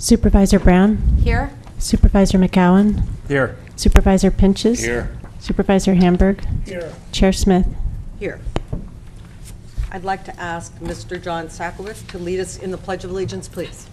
Supervisor Brown? Here. Supervisor McGowan? Here. Supervisor Pinches? Here. Supervisor Hamburg? Here. Chair Smith? Here. I'd like to ask Mr. John Sakowicz to lead us in the Pledge of Allegiance, please.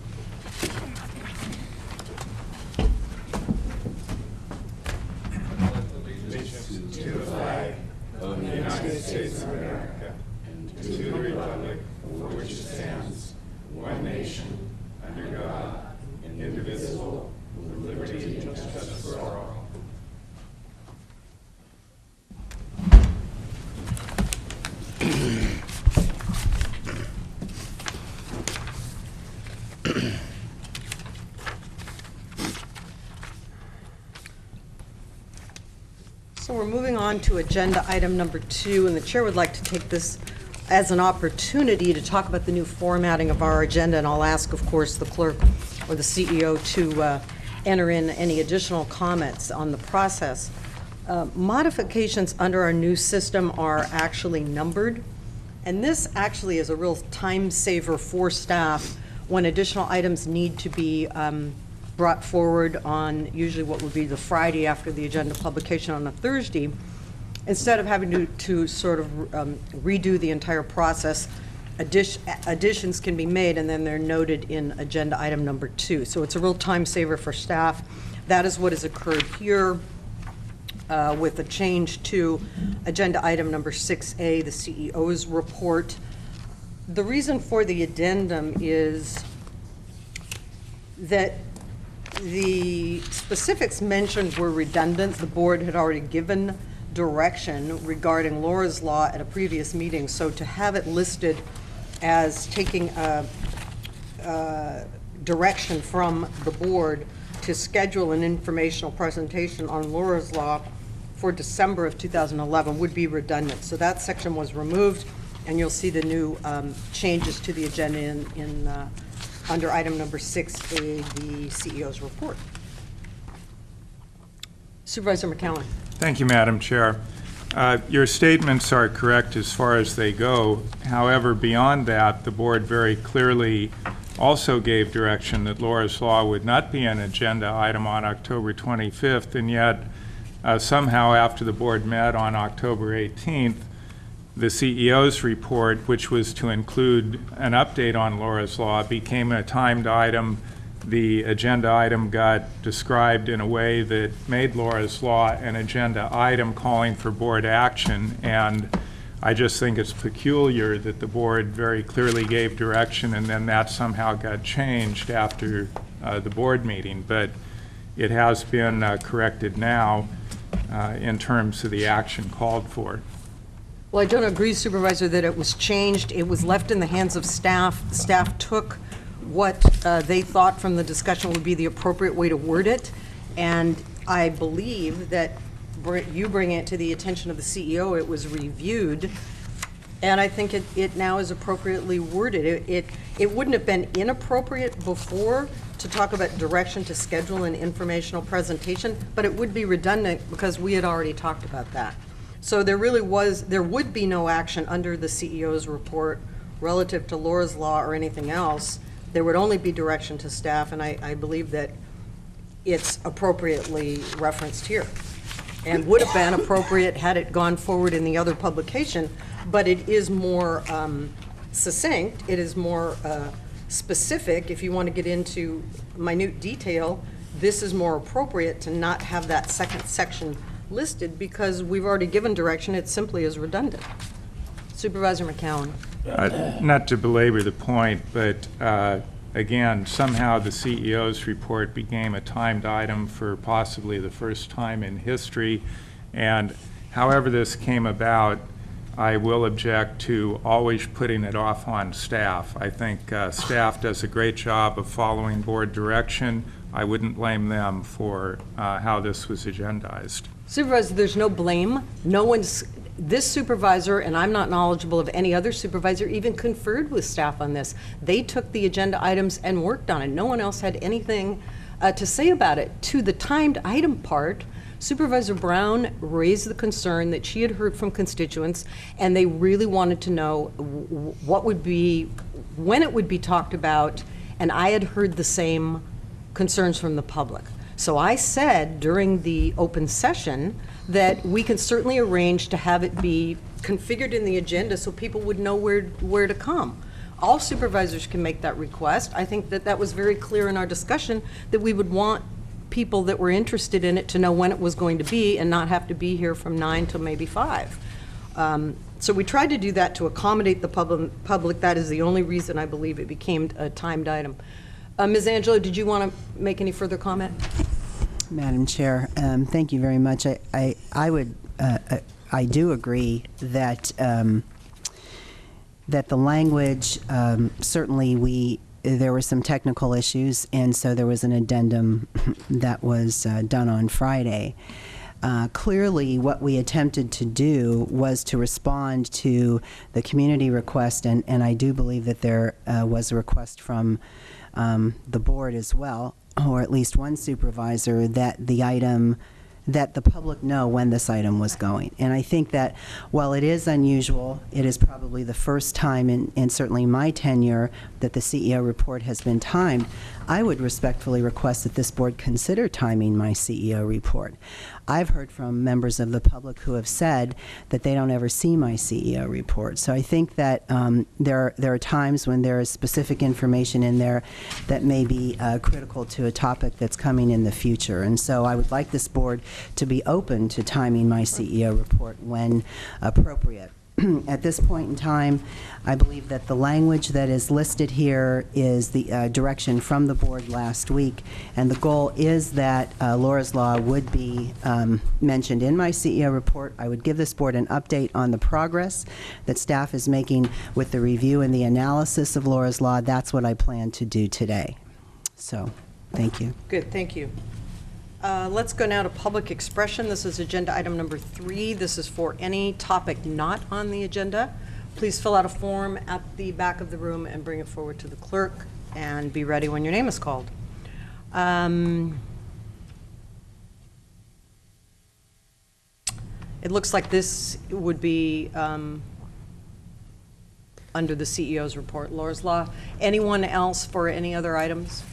So we're moving on to agenda item number 2, and the chair would like to take this as an opportunity to talk about the new formatting of our agenda, and I'll ask, of course, the clerk or the CEO to enter in any additional comments on the process. Modifications under our new system are actually numbered, and this actually is a real time saver for staff when additional items need to be brought forward on usually what would be the Friday after the agenda publication on a Thursday. Instead of having to sort of redo the entire process, additions can be made and then they're noted in agenda item number 2. So it's a real time saver for staff. That is what has occurred here with a change to agenda item number 6A, the CEO's report. The reason for the addendum is that the specifics mentioned were redundant. The board had already given direction regarding Laura's Law at a previous meeting, so to have it listed as taking direction from the board to schedule an informational presentation on Laura's Law for December of 2011 would be redundant. So that section was removed, and you'll see the new changes to the agenda in under item number 6A, the CEO's report. Supervisor McCowan. Thank you, Madam Chair. Your statements are correct as far as they go. However, beyond that, the board very clearly also gave direction that Laura's Law would not be an agenda item on October 25th, and yet somehow after the board met on October 18th, the CEO's report, which was to include an update on Laura's Law, became a timed item. The agenda item got described in a way that made Laura's Law an agenda item calling for board action, and I just think it's peculiar that the board very clearly gave direction and then that somehow got changed after the board meeting. But it has been corrected now in terms of the action called for. Well, I don't agree, Supervisor, that it was changed. It was left in the hands of staff. Staff took what they thought from the discussion would be the appropriate way to word it, and I believe that you bring it to the attention of the CEO. It was reviewed, and I think it now is appropriately worded. It wouldn't have been inappropriate before to talk about direction to schedule an informational presentation, but it would be redundant because we had already talked about that. So there would be no action under the CEO's report relative to Laura's Law or anything else. There would only be direction to staff, and I believe that it's appropriately referenced here and would have been appropriate had it gone forward in the other publication, but it is more succinct, it is more specific. If you want to get into minute detail, this is more appropriate to not have that second section listed because we've already given direction. It simply is redundant. Supervisor McCowan. Not to belabor the point, but again, somehow the CEO's report became a timed item for possibly the first time in history, and however this came about, I will object to always putting it off on staff. I think staff does a great job of following board direction. I wouldn't blame them for how this was agendized. Supervisor, there's no blame. This supervisor, and I'm not knowledgeable of any other supervisor, even conferred with staff on this. They took the agenda items and worked on it. No one else had anything to say about it. To the timed item part, Supervisor Brown raised the concern that she had heard from constituents, and they really wanted to know what would be, when it would be talked about, and I had heard the same concerns from the public. So I said during the open session that we can certainly arrange to have it be configured in the agenda so people would know where to come. All supervisors can make that request. I think that that was very clear in our discussion, that we would want people that were interested in it to know when it was going to be and not have to be here from 9 till maybe 5. So we tried to do that to accommodate the public. That is the only reason I believe it became a timed item. Ms. Angelo, did you want to make any further comment? Madam Chair, thank you very much. I do agree that that the language, certainly there were some technical issues, and so there was an addendum that was done on Friday. Clearly, what we attempted to do was to respond to the community request, and I do believe that there was a request from the board as well, or at least one supervisor, that the public know when this item was going. And I think that while it is unusual, it is probably the first time in certainly my tenure that the CEO report has been timed. I would respectfully request that this board consider timing my CEO report. I've heard from members of the public who have said that they don't ever see my CEO report. So I think that there are times when there is specific information in there that may be critical to a topic that's coming in the future. And so I would like this board to be open to timing my CEO report when appropriate. At this point in time, I believe that the language that is listed here is the direction from the board last week, and the goal is that Laura's Law would be mentioned in my CEO report. I would give this board an update on the progress that staff is making with the review and the analysis of Laura's Law. That's what I plan to do today. So, thank you. Good, thank you. Let's go now to public expression. This is agenda item number 3. This is for any topic not on the agenda. Please fill out a form at the back of the room and bring it forward to the clerk, and be ready when your name is called. It looks like this would be under the CEO's report, Laura's Law. Anyone else for any other items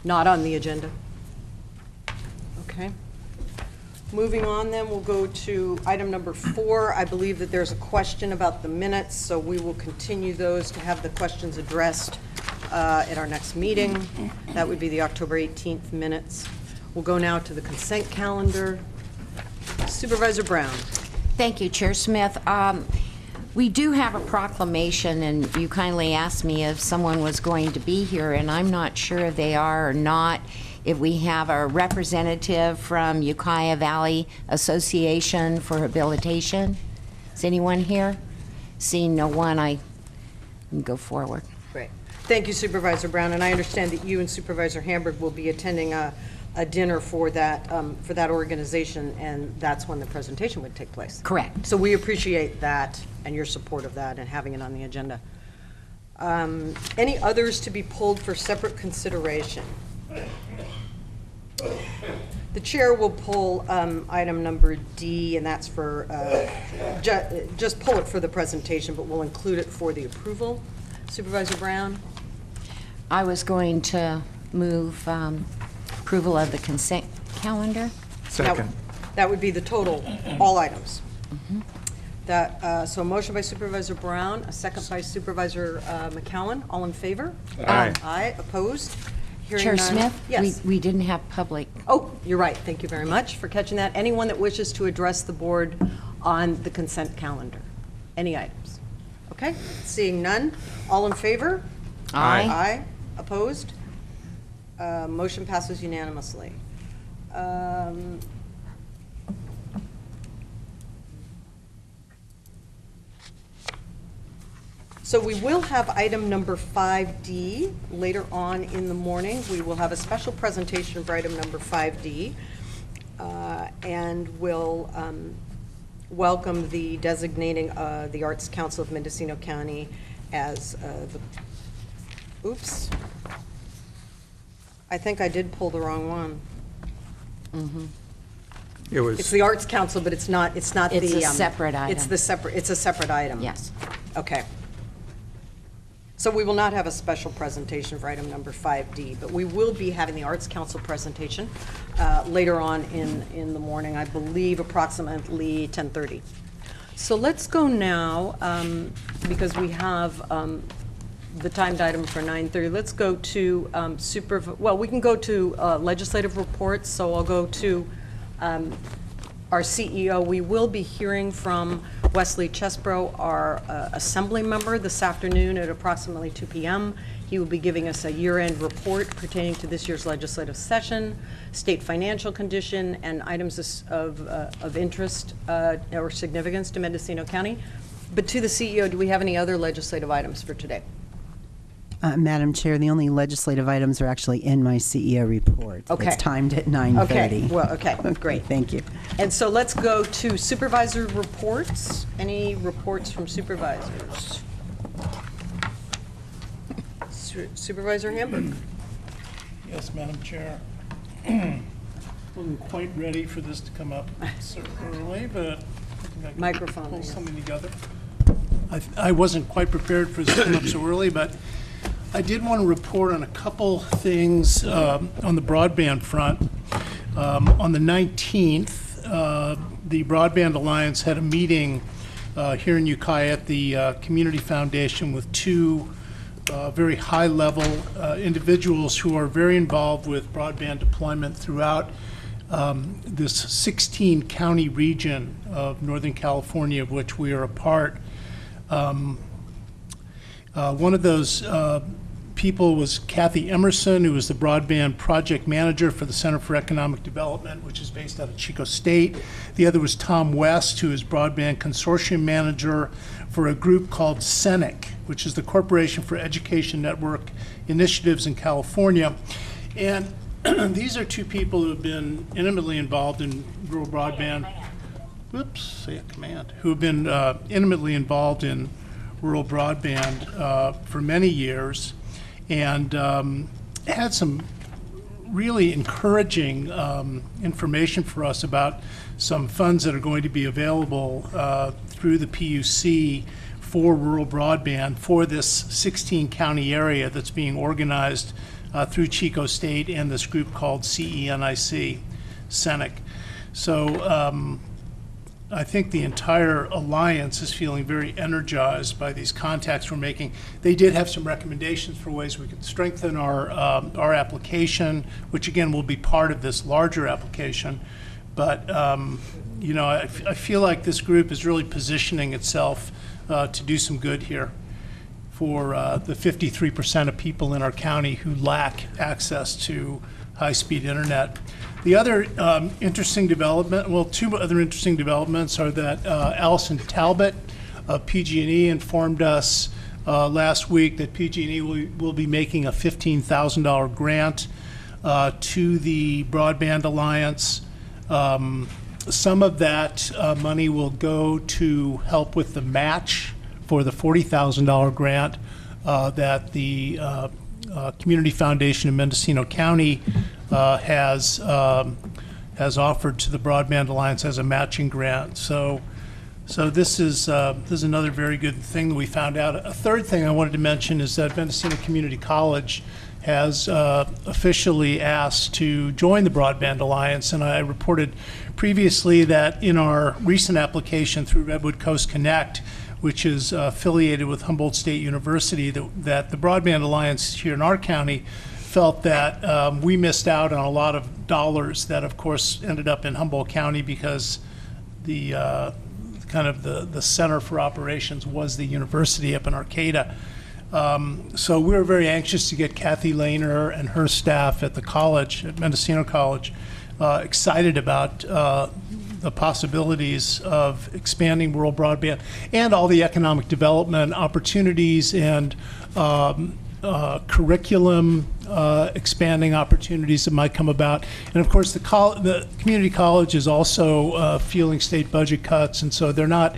not on the agenda? Okay. Moving on, then, we'll go to item number 4. I believe that there's a question about the minutes, so we will continue those to have the questions addressed at our next meeting. That would be the October 18th minutes. We'll go now to the consent calendar. Supervisor Brown. Thank you, Chair Smith. We do have a proclamation, and you kindly asked me if someone was going to be here, and I'm not sure if they are or not. If we have a representative from Ukiah Valley Association for Rehabilitation. Is anyone here? Seeing no one, I can go forward. Great. Thank you, Supervisor Brown. And I understand that you and Supervisor Hamburg will be attending a dinner for that organization, and that's when the presentation would take place. Correct. So we appreciate that and your support of that and having it on the agenda. Any others to be pulled for separate consideration? The chair will pull item number D, and that's for, just pull it for the presentation, but we'll include it for the approval. Supervisor Brown? I was going to move approval of the consent calendar. Second. That would be the total, all items. So a motion by Supervisor Brown, a second by Supervisor McCowan. All in favor? Aye. Aye. Opposed? Hearing Chair none. Smith? Yes. We didn't have public. Oh, you're right. Thank you very much for catching that. Anyone that wishes to address the board on the consent calendar? Any items? Okay. Seeing none. All in favor? Aye. Aye. Opposed? Motion passes unanimously. So we will have item number 5D later on in the morning. We will have a special presentation for item number 5D, and we'll welcome the designating the Arts Council of Mendocino County as oops. I think I did pull the wrong one. It's the Arts Council, but it's not. It's a separate item. It's a separate item. Yes. Okay. So we will not have a special presentation for item number 5D, but we will be having the Arts Council presentation later on in the morning, I believe approximately 10:30. So let's go now, because we have the timed item for 9:30. Let's go to we can go to legislative reports, so I'll go to our CEO. We will be hearing from Wesley Chesbro, our assembly member, this afternoon at approximately 2 p.m. He will be giving us a year-end report pertaining to this year's legislative session, state financial condition, and items of interest or significance to Mendocino County. But to the CEO, do we have any other legislative items for today? Madam Chair, the only legislative items are actually in my CEO report. Okay. It's timed at 9:30. Okay, well, okay, great. Thank you. And so let's go to supervisor reports. Any reports from supervisors? Supervisor Hamburg? Yes, Madam Chair. Wasn't quite ready for this to come up so early, but I think I can Microphone, pull yeah. something together. I wasn't quite prepared for this to come up so early, but I did want to report on a couple things on the broadband front. On the 19th, the Broadband Alliance had a meeting here in Ukiah at the Community Foundation with two very high-level individuals who are very involved with broadband deployment throughout this 16-county region of Northern California, of which we are a part. One of those people was Kathy Emerson, who was the broadband project manager for the Center for Economic Development, which is based out of Chico State. The other was Tom West, who is broadband consortium manager for a group called CENIC, which is the Corporation for Education Network Initiatives in California. And these are two people who have been intimately involved in rural broadband. Who have been intimately involved in rural broadband for many years, and had some really encouraging information for us about some funds that are going to be available through the PUC for rural broadband for this 16-county area that's being organized through Chico State and this group called CENIC, CENIC. So I think the entire alliance is feeling very energized by these contacts we're making. They did have some recommendations for ways we could strengthen our application, which again will be part of this larger application. But you know, I feel like this group is really positioning itself to do some good here for the 53% of people in our county who lack access to high-speed internet. The other interesting development, well, two other interesting developments are that Allison Talbot of PG&E informed us last week that PG&E will be making a $15,000 grant to the Broadband Alliance. Some of that money will go to help with the match for the $40,000 grant that the Community Foundation in Mendocino County has offered to the Broadband Alliance as a matching grant. So this is another very good thing that we found out. A third thing I wanted to mention is that Mendocino Community College has officially asked to join the Broadband Alliance, and I reported previously that in our recent application through Redwood Coast Connect, which is affiliated with Humboldt State University, that the Broadband Alliance here in our county felt that we missed out on a lot of dollars that, of course, ended up in Humboldt County because the kind of the center for operations was the university up in Arcata. So we were very anxious to get Kathy Lehner and her staff at the college, at Mendocino College, excited about the possibilities of expanding rural broadband and all the economic development opportunities and curriculum expanding opportunities that might come about. And of course, the community college is also feeling state budget cuts, and so they're not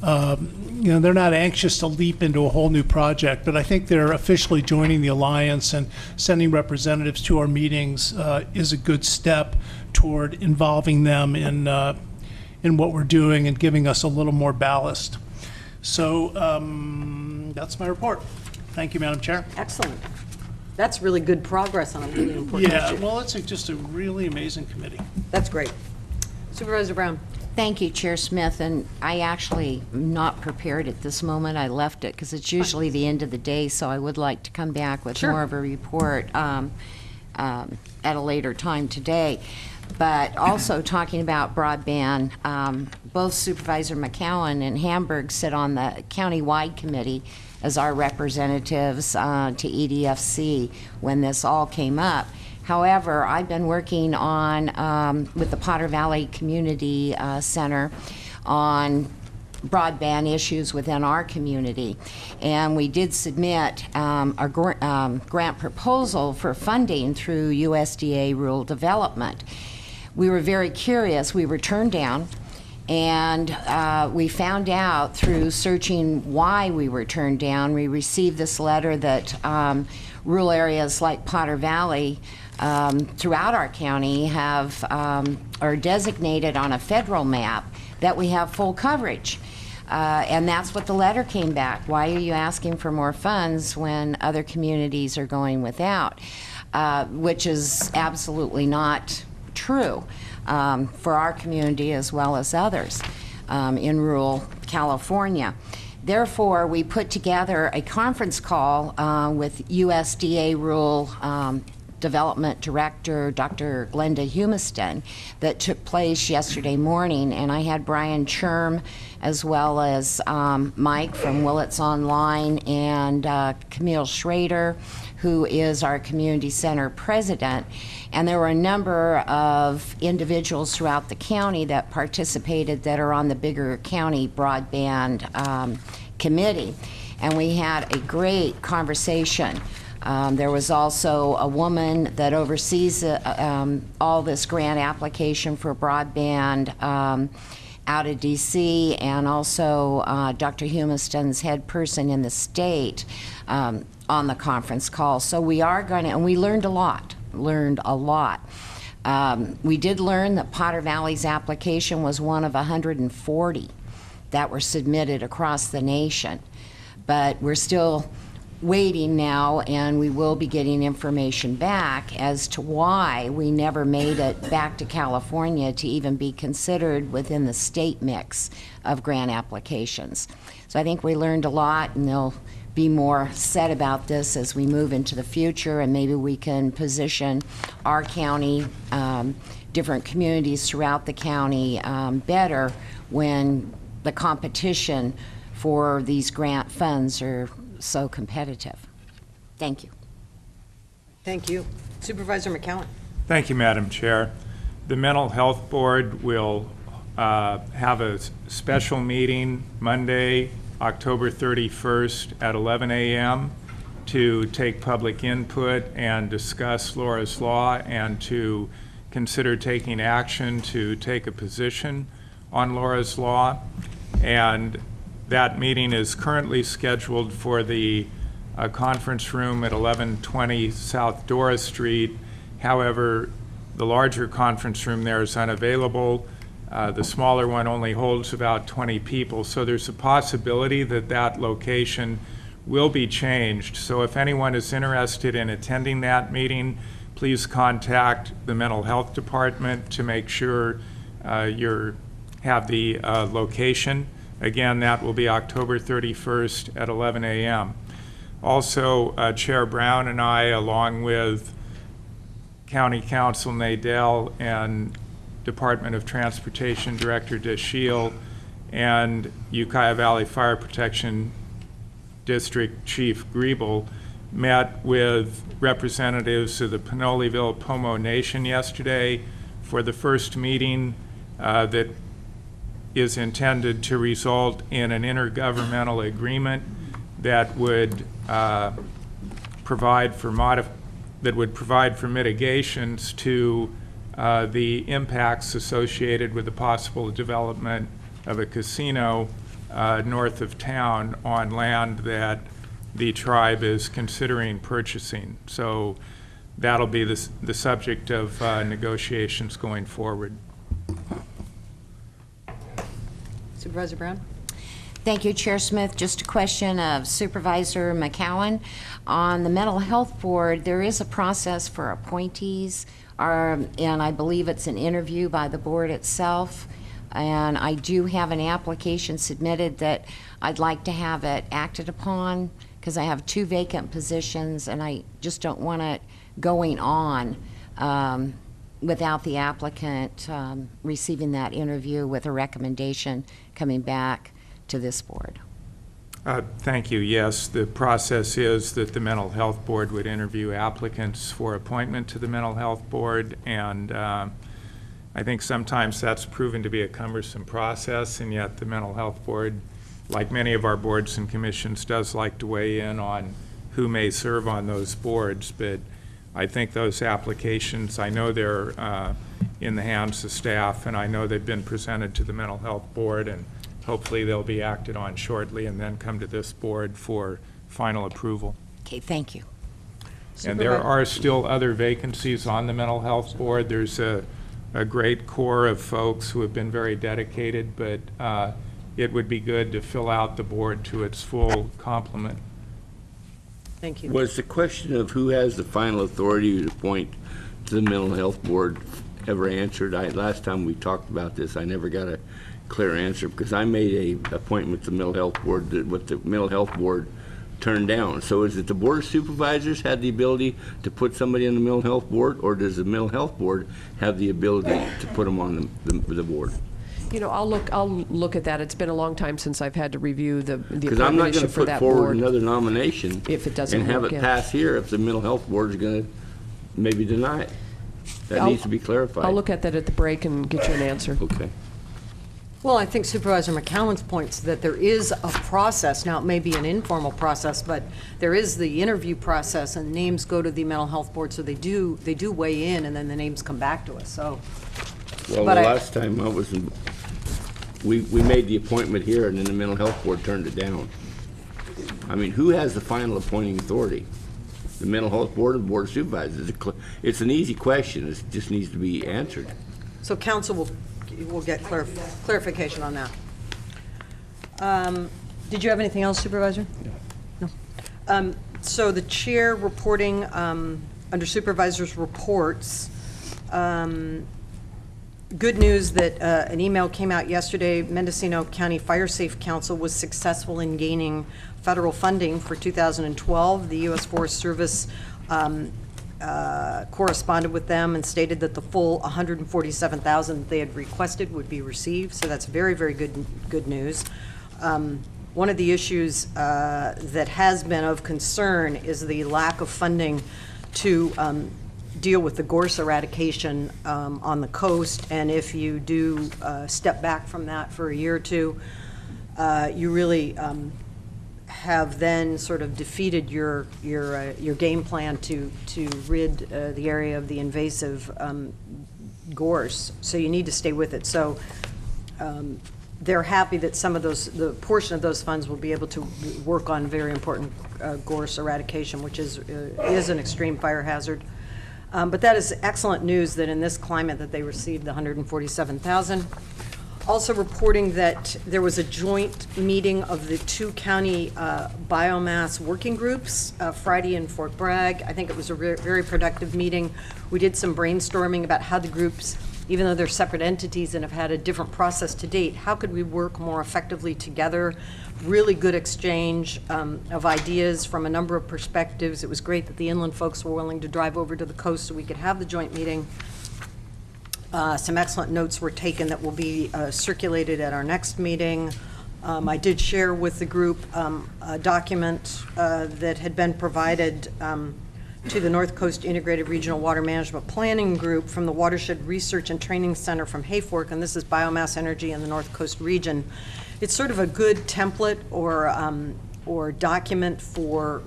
they're not anxious to leap into a whole new project, but I think they're officially joining the alliance and sending representatives to our meetings is a good step toward involving them in what we're doing and giving us a little more ballast. So that's my report. Thank you, Madam Chair. Excellent. That's really good progress on a really important Yeah, issue. well, it's just a really amazing committee. That's great. Supervisor Brown? Thank you, Chair Smith, and I actually am not prepared at this moment. I left it because it's usually the end of the day, so I would like to come back with Sure. more of a report at a later time today. But also talking about broadband, both Supervisor McCowan and Hamburg sit on the county-wide committee as our representatives to EDFC when this all came up. However, I've been working on, with the Potter Valley Community Center on broadband issues within our community. And we did submit our grant proposal for funding through USDA Rural Development. We were very curious. We were turned down. And we found out through searching why we were turned down. We received this letter that rural areas like Potter Valley throughout our county have are designated on a federal map that we have full coverage. And that's what the letter came back. Why are you asking for more funds when other communities are going without? Which is absolutely not true. For our community as well as others in rural California. Therefore, we put together a conference call with USDA Rural Development Director, Dr. Glenda Humiston, that took place yesterday morning, and I had Brian Churm as well as Mike from Willits Online and Camille Schrader, who is our community center president. And there were a number of individuals throughout the county that participated that are on the bigger county broadband committee. And we had a great conversation. There was also a woman that oversees all this grant application for broadband out of DC, and also Dr. Humiston's head person in the state on the conference call. So we are going to, and we learned a lot. We did learn that Potter Valley's application was one of 140 that were submitted across the nation. But we're still waiting now, and we will be getting information back as to why we never made it back to California to even be considered within the state mix of grant applications. So I think we learned a lot, and there'll be more said about this as we move into the future, and maybe we can position our county, different communities throughout the county better when the competition for these grant funds are so competitive. Thank you. Thank you. Supervisor McCowan? Thank you, Madam Chair. The Mental Health Board will have a special meeting Monday, October 31st at 11 a.m. to take public input and discuss Laura's Law and to consider taking action to take a position on Laura's Law. And that meeting is currently scheduled for the conference room at 1120 South Dora Street. However, the larger conference room there is unavailable. The smaller one only holds about 20 people, so there's a possibility that that location will be changed. So if anyone is interested in attending that meeting, please contact the Mental Health Department to make sure you have the location. Again, that will be October 31st at 11 a.m. Also, Chair Brown and I, along with County Council Nadell and Department of Transportation Director DeShiel and Ukiah Valley Fire Protection District Chief Griebel met with representatives of the Pinoleville Pomo Nation yesterday for the first meeting that is intended to result in an intergovernmental agreement that would provide for mitigations to the impacts associated with the possible development of a casino north of town on land that the tribe is considering purchasing. So that'll be the subject of negotiations going forward. Supervisor Brown? Thank you, Chair Smith. Just a question of Supervisor McCowan. On the Mental Health Board, there is a process for appointees, and I believe it's an interview by the board itself. And I do have an application submitted that I'd like to have it acted upon because I have 2 vacant positions and I just don't want it going on without the applicant receiving that interview with a recommendation coming back to this board. Thank you. Yes, the process is that the Mental Health Board would interview applicants for appointment to the Mental Health Board, and I think sometimes that's proven to be a cumbersome process, and yet the Mental Health Board, like many of our boards and commissions, does like to weigh in on who may serve on those boards. But I think those applications, I know they're in the hands of staff, and I know they've been presented to the Mental Health Board, and hopefully they'll be acted on shortly and then come to this board for final approval. Okay, thank you. And there are still other vacancies on the Mental Health Board. There's a great core of folks who have been very dedicated, but it would be good to fill out the board to its full complement. Thank you. Was the question of who has the final authority to appoint to the Mental Health Board ever answered? Last time we talked about this, I never got a clear answer because I made a appointment to the Mental Health Board that what the Mental Health Board turned down. So is it the Board of Supervisors had the ability to put somebody on the Mental Health Board, or does the Mental Health Board have the ability to put them on the board? You know, I'll look at that. It's been a long time since I've had to review the Because I'm not appointment going issue to for put that forward board. another nomination If it doesn't and have work, it yeah. pass here if the Mental Health Board is going to maybe deny it. That needs to be clarified. I'll look at that at the break and get you an answer. Okay. Well, I think Supervisor McCowan's points that there is a process. Now, it may be an informal process, but there is the interview process, and names go to the Mental Health Board, so they do weigh in, and then the names come back to us, so. Well, But the I- last time I was in, we made the appointment here, and then the Mental Health Board turned it down. I mean, who has the final appointing authority? The Mental Health Board or the Board of Supervisors? It's an easy question. It just needs to be answered. So council will get clarification on that. Did you have anything else, Supervisor? No. So the chair reporting under Supervisor's reports, good news that an email came out yesterday. Mendocino County Fire Safe Council was successful in gaining federal funding for 2012. The U.S. Forest Service corresponded with them and stated that the full $147,000 that they had requested would be received. So that's very, very good news. One of the issues that has been of concern is the lack of funding to deal with the gorse eradication on the coast. And if you do step back from that for a year or two, you really have then sort of defeated your game plan to rid the area of the invasive gorse. So you need to stay with it. So they're happy that some of the portion of those funds will be able to work on very important gorse eradication, which is an extreme fire hazard. But that is excellent news that in this climate that they received the $147,000. Also reporting that there was a joint meeting of the 2 county biomass working groups Friday in Fort Bragg. I think it was a very productive meeting. We did some brainstorming about how the groups, even though they're separate entities and have had a different process to date, how could we work more effectively together? Really good exchange of ideas from a number of perspectives. It was great that the inland folks were willing to drive over to the coast so we could have the joint meeting. Some excellent notes were taken that will be circulated at our next meeting. I did share with the group a document that had been provided to the North Coast Integrated Regional Water Management Planning Group from the Watershed Research and Training Center from Hayfork, and this is biomass energy in the North Coast region. It's sort of a good template or document for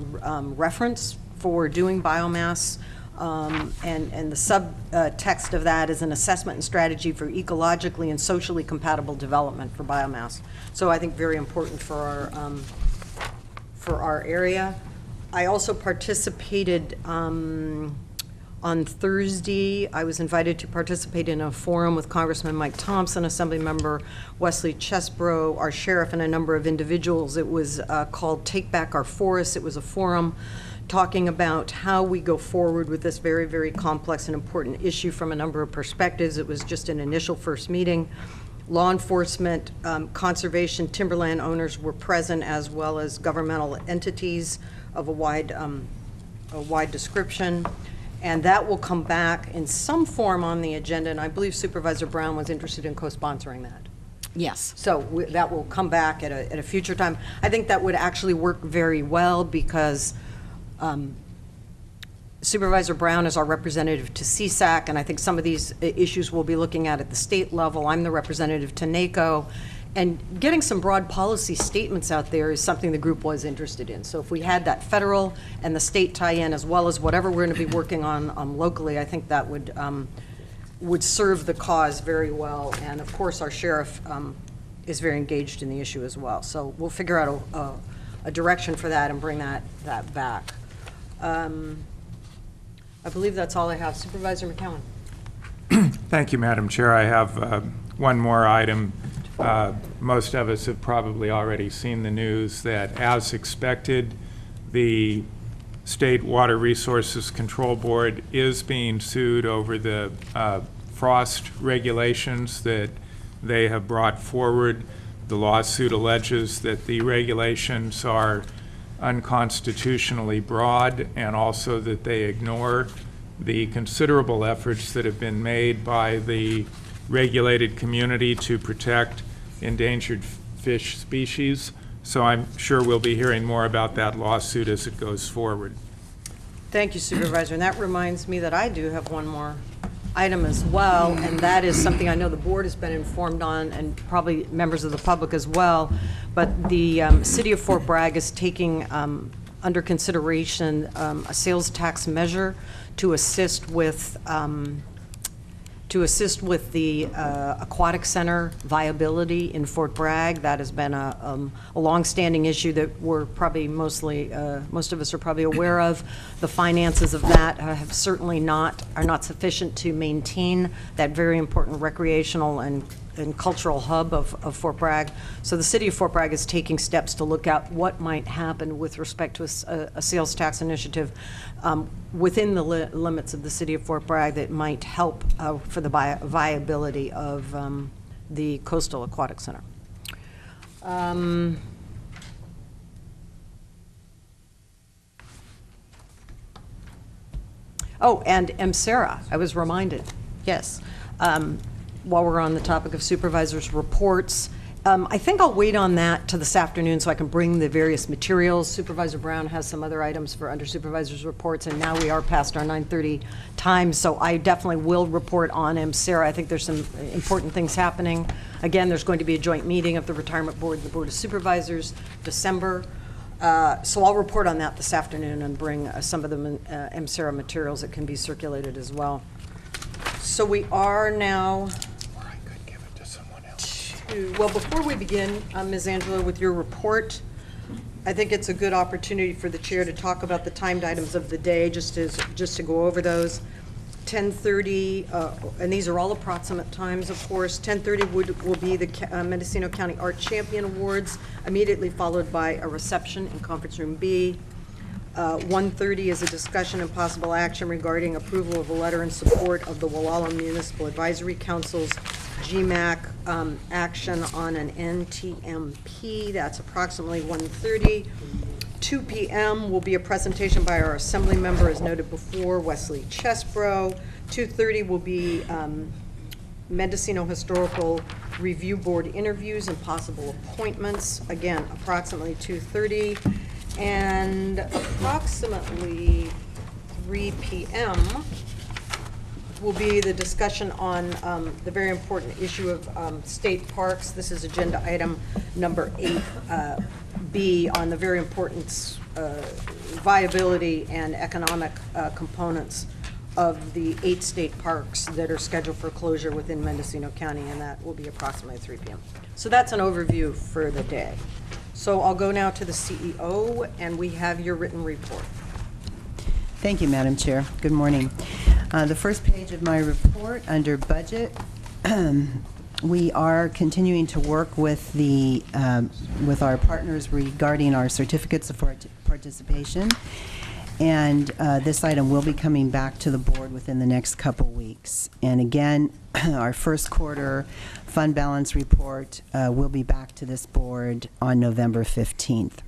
reference for doing biomass. And the subtext of that is an assessment and strategy for ecologically and socially compatible development for biomass. So I think very important for our area. I also participated On Thursday, I was invited to participate in a forum with Congressman Mike Thompson, Assemblymember Wesley Chesbro, our sheriff, and a number of individuals. It was called Take Back Our Forests. It was a forum talking about how we go forward with this very, very complex and important issue from a number of perspectives. It was just an initial first meeting. Law enforcement, conservation, timberland owners were present, as well as governmental entities of a wide description. And that will come back in some form on the agenda, and I believe Supervisor Brown was interested in co-sponsoring that. Yes. So that will come back at a future time. I think that would actually work very well because Supervisor Brown is our representative to CSAC, and I think some of these issues we'll be looking at the state level. I'm the representative to NACO. And getting some broad policy statements out there is something the group was interested in. So if we had that federal and the state tie-in, as well as whatever we're going to be working on locally, I think that would serve the cause very well. And of course, our sheriff is very engaged in the issue as well. So we'll figure out a direction for that and bring that back. I believe that's all I have. Supervisor McCowan. Thank you, Madam Chair. I have one more item. Most of us have probably already seen the news that, as expected, the State Water Resources Control Board is being sued over the frost regulations that they have brought forward. The lawsuit alleges that the regulations are unconstitutionally broad, and also that they ignore the considerable efforts that have been made by the regulated community to protect endangered fish species. So I'm sure we'll be hearing more about that lawsuit as it goes forward. Thank you, Supervisor. And that reminds me that I do have one more item as well, and that is something I know the board has been informed on, and probably members of the public as well. But the city of Fort Bragg is taking under consideration a sales tax measure to assist with the aquatic center viability in Fort Bragg. That has been a longstanding issue that we're probably most of us are probably aware of. The finances of that have certainly are not sufficient to maintain that very important recreational and cultural hub of Fort Bragg. So the city of Fort Bragg is taking steps to look at what might happen with respect to a sales tax initiative within the limits of the city of Fort Bragg that might help for the viability of the Coastal Aquatic Center. Oh, and MSERA, I was reminded, yes. While we're on the topic of supervisors' reports, I think I'll wait on that to this afternoon so I can bring the various materials. Supervisor Brown has some other items for under supervisors' reports, and now we are past our 9:30 time, so I definitely will report on MSERA. I think there's some important things happening. Again, there's going to be a joint meeting of the Retirement Board and the Board of Supervisors, December. So I'll report on that this afternoon and bring some of the MSERA materials that can be circulated as well. So we are now... Well, before we begin, Ms. Angela, with your report, I think it's a good opportunity for the chair to talk about the timed items of the day, just to go over those. 10:30, and these are all approximate times, of course. 10:30 will be the Mendocino County Art Champion Awards, immediately followed by a reception in Conference Room B. 1:30 is a discussion and possible action regarding approval of a letter in support of the Wallala Municipal Advisory Council's GMAC action on an NTMP. That's approximately 1:30. 2 p.m. will be a presentation by our Assembly member, as noted before, Wesley Chesbro. 2:30 will be Mendocino Historical Review Board interviews and possible appointments. Again, approximately 2:30. And approximately 3 p.m. will be the discussion on the very important issue of state parks. This is agenda item number 8B on the very important viability and economic components of the 8 state parks that are scheduled for closure within Mendocino County, and that will be approximately 3 p.m. So that's an overview for the day. So I'll go now to the CEO, and we have your written report. Thank you, Madam Chair. Good morning. The first page of my report, under budget, we are continuing to work with with our partners regarding our certificates of participation. And this item will be coming back to the board within the next couple weeks. And again, our first quarter fund balance report will be back to this board on November 15th.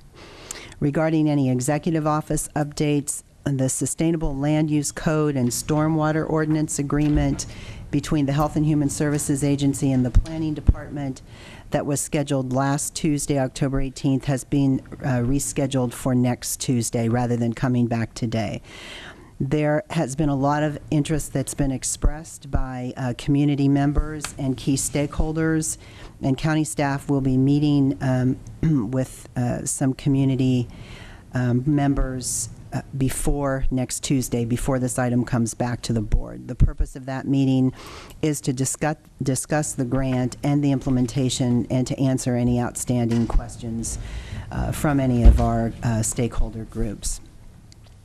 Regarding any executive office updates, the Sustainable Land Use Code and Stormwater Ordinance Agreement between the Health and Human Services Agency and the Planning Department that was scheduled last Tuesday, October 18th, has been rescheduled for next Tuesday rather than coming back today. There has been a lot of interest that's been expressed by community members and key stakeholders, and county staff will be meeting with some community members before next Tuesday, before this item comes back to the board. The purpose of that meeting is to discuss the grant and the implementation and to answer any outstanding questions from any of our stakeholder groups.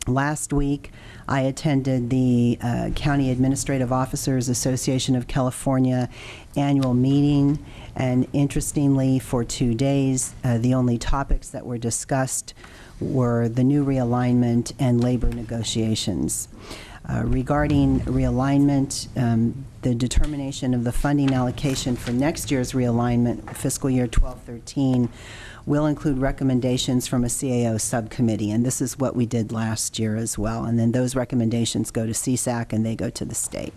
Last week, I attended the County Administrative Officers Association of California annual meeting, and interestingly, for 2 days, the only topics that were discussed were the new realignment and labor negotiations. Regarding realignment, the determination of the funding allocation for next year's realignment, fiscal year 12-13, will include recommendations from a CAO subcommittee, and this is what we did last year as well. And then those recommendations go to CSAC and they go to the state.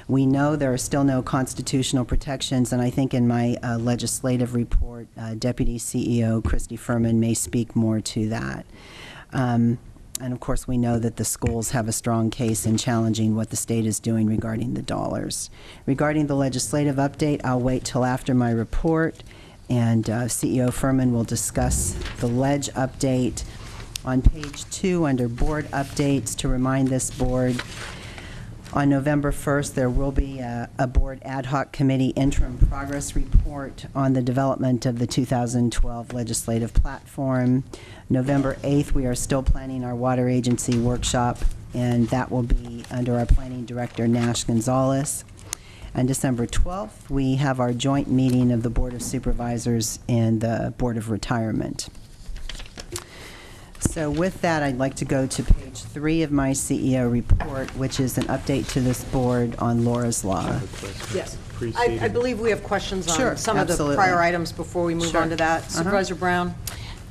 We know there are still no constitutional protections, and I think in my legislative report, Deputy CEO Christy Furman may speak more to that. And of course, we know that the schools have a strong case in challenging what the state is doing regarding the dollars. Regarding the legislative update, I'll wait till after my report, and CEO Furman will discuss the ledge update. On page 2, under board updates, to remind this board, on November 1st, there will be a board ad hoc committee interim progress report on the development of the 2012 legislative platform. November 8th, we are still planning our water agency workshop, and that will be under our planning director, Nash Gonzalez. And December 12th, we have our joint meeting of the Board of Supervisors and the Board of Retirement. So with that, I'd like to go to page 3 of my CEO report, which is an update to this board on Laura's Law. Yes. I Preceding. believe we have questions Sure, on some of the absolutely. prior items before we move Sure. on to that. Supervisor Brown?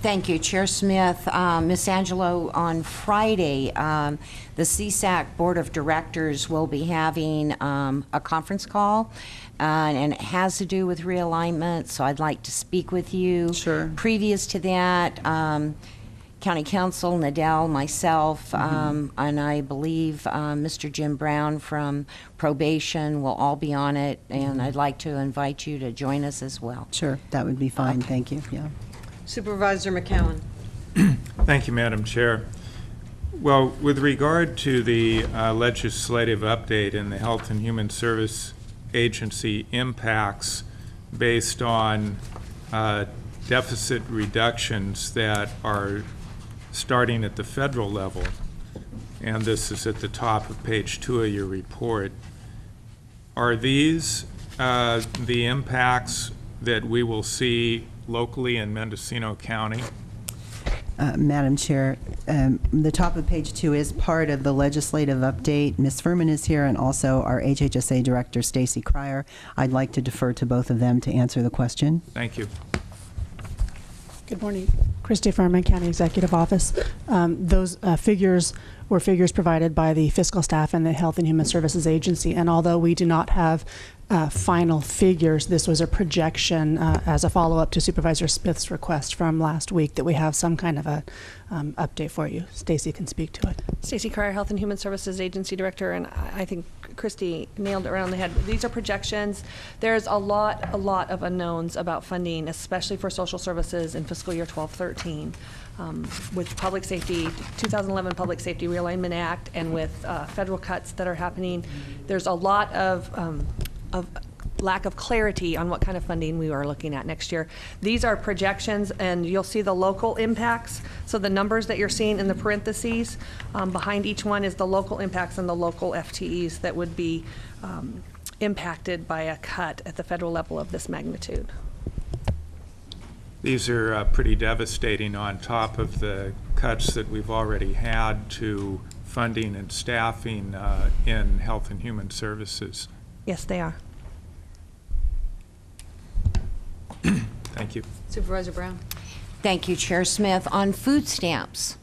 Thank you, Chair Smith. Ms. Angelo, on Friday, the CSAC Board of Directors will be having a conference call, and it has to do with realignment, so I'd like to speak with you. Sure. Previous to that, County Council, Nadell, myself, and I believe Mr. Jim Brown from Probation will all be on it, and I'd like to invite you to join us as well. Sure, that would be fine, thank you, yeah. Supervisor McCowan? Thank you, Madam Chair. Well, with regard to the legislative update and the Health and Human Service Agency impacts based on deficit reductions that are starting at the federal level, and this is at the top of page 2 of your report, are these the impacts that we will see locally in Mendocino County? Madam Chair, the top of page 2 is part of the legislative update. Ms. Furman is here, and also our HHSA Director, Stacy Cryer. I'd like to defer to both of them to answer the question. Thank you. Good morning. Christy Furman, County Executive Office. Those figures were figures provided by the fiscal staff and the Health and Human Services Agency, and although we do not have final figures, this was a projection as a follow-up to Supervisor Smith's request from last week that we have some kind of a update for you. Stacy can speak to it. Stacy Cryer, Health and Human Services Agency Director, and I think Christy nailed it around the head. These are projections. There's a lot of unknowns about funding, especially for social services in fiscal year 12-13. With public safety, 2011 Public Safety Realignment Act, and with federal cuts that are happening, there's a lot of lack of clarity on what kind of funding we are looking at next year. These are projections, and you'll see the local impacts. So the numbers that you're seeing in the parentheses behind each one is the local impacts and the local FTEs that would be impacted by a cut at the federal level of this magnitude. These are pretty devastating on top of the cuts that we've already had to funding and staffing in Health and Human Services. Yes, they are. Thank you. Supervisor Brown? Thank you, Chair Smith. On food stamps,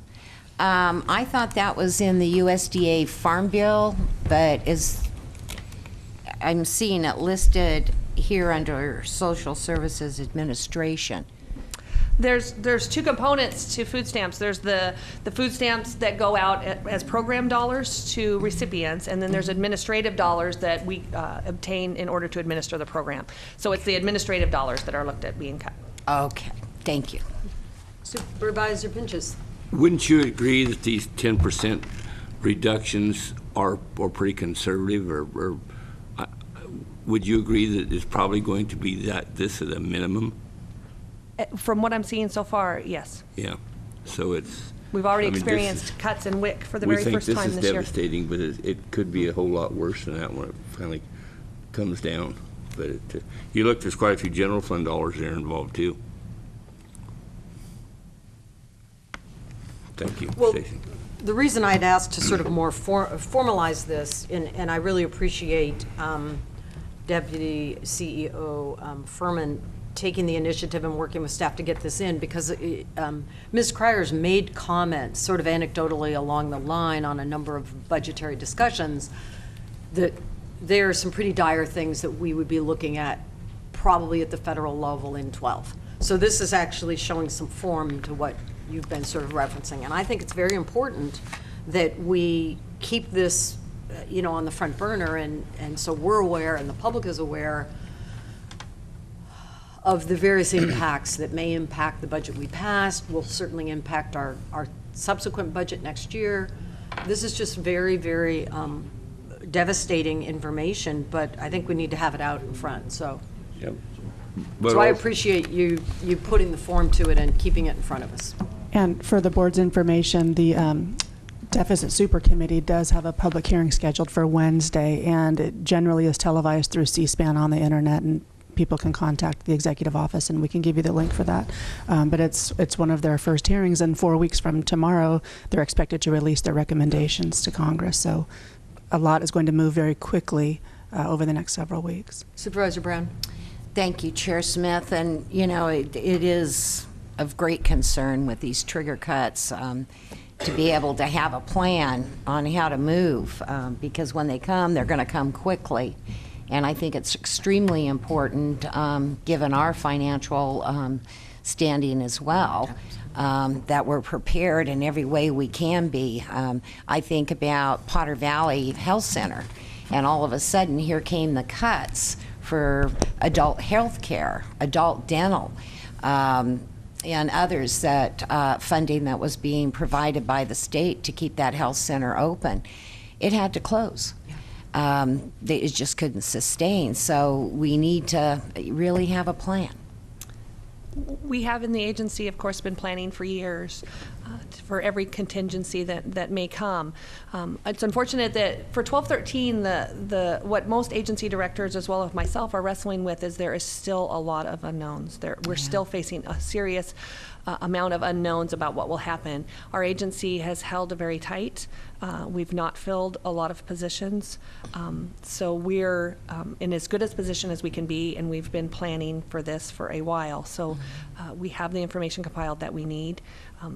I thought that was in the USDA Farm Bill, but I'm seeing it listed here under Social Services Administration. There's two components to food stamps. There's the food stamps that go out as program dollars to recipients, and then there's administrative dollars that we obtain in order to administer the program. So it's the administrative dollars that are looked at being cut. Okay, thank you. Supervisor Pinches? Wouldn't you agree that these 10% reductions are pretty conservative, or would you agree that it's probably going to be this at a minimum? From what I'm seeing so far, yes. Yeah, so it's... We've already experienced cuts in WIC for the very first time this year. We think this is devastating, but it could be a whole lot worse than that when it finally comes down. But you look, there's quite a few general fund dollars there involved too. Thank you, Well, Stacey. the reason I'd asked to sort of more formalize this, and I really appreciate Deputy CEO Furman taking the initiative and working with staff to get this in, because Ms. Cryer's made comments sort of anecdotally along the line on a number of budgetary discussions that there are some pretty dire things that we would be looking at probably at the federal level in 12. So this is actually showing some form to what you've been sort of referencing. And I think it's very important that we keep this on the front burner, and so we're aware and the public is aware of the various impacts that may impact the budget we passed, will certainly impact our subsequent budget next year. This is just very, very devastating information, but I think we need to have it out in front, so. Yep. So I appreciate you putting the form to it and keeping it in front of us. And for the board's information, the Deficit Super Committee does have a public hearing scheduled for Wednesday, and it generally is televised through C-SPAN on the internet, and people can contact the executive office and we can give you the link for that. But it's one of their first hearings, and 4 weeks from tomorrow, they're expected to release their recommendations to Congress. So a lot is going to move very quickly over the next several weeks. Supervisor Brown? Thank you, Chair Smith. And, it is of great concern with these trigger cuts to be able to have a plan on how to move, because when they come, they're going to come quickly. And I think it's extremely important, given our financial standing as well, that we're prepared in every way we can be. I think about Potter Valley Health Center, and all of a sudden here came the cuts for adult health care, adult dental, and others that funding that was being provided by the state to keep that health center open. It had to close. It just couldn't sustain. So we need to really have a plan. We have in the agency, of course, been planning for years for every contingency that may come. It's unfortunate that for 1213, what most agency directors, as well as myself, are wrestling with is there is still a lot of unknowns. We're still facing a serious amount of unknowns about what will happen. Our agency has held very tight. We've not filled a lot of positions. So we're in as good a position as we can be, and we've been planning for this for a while. So we have the information compiled that we need.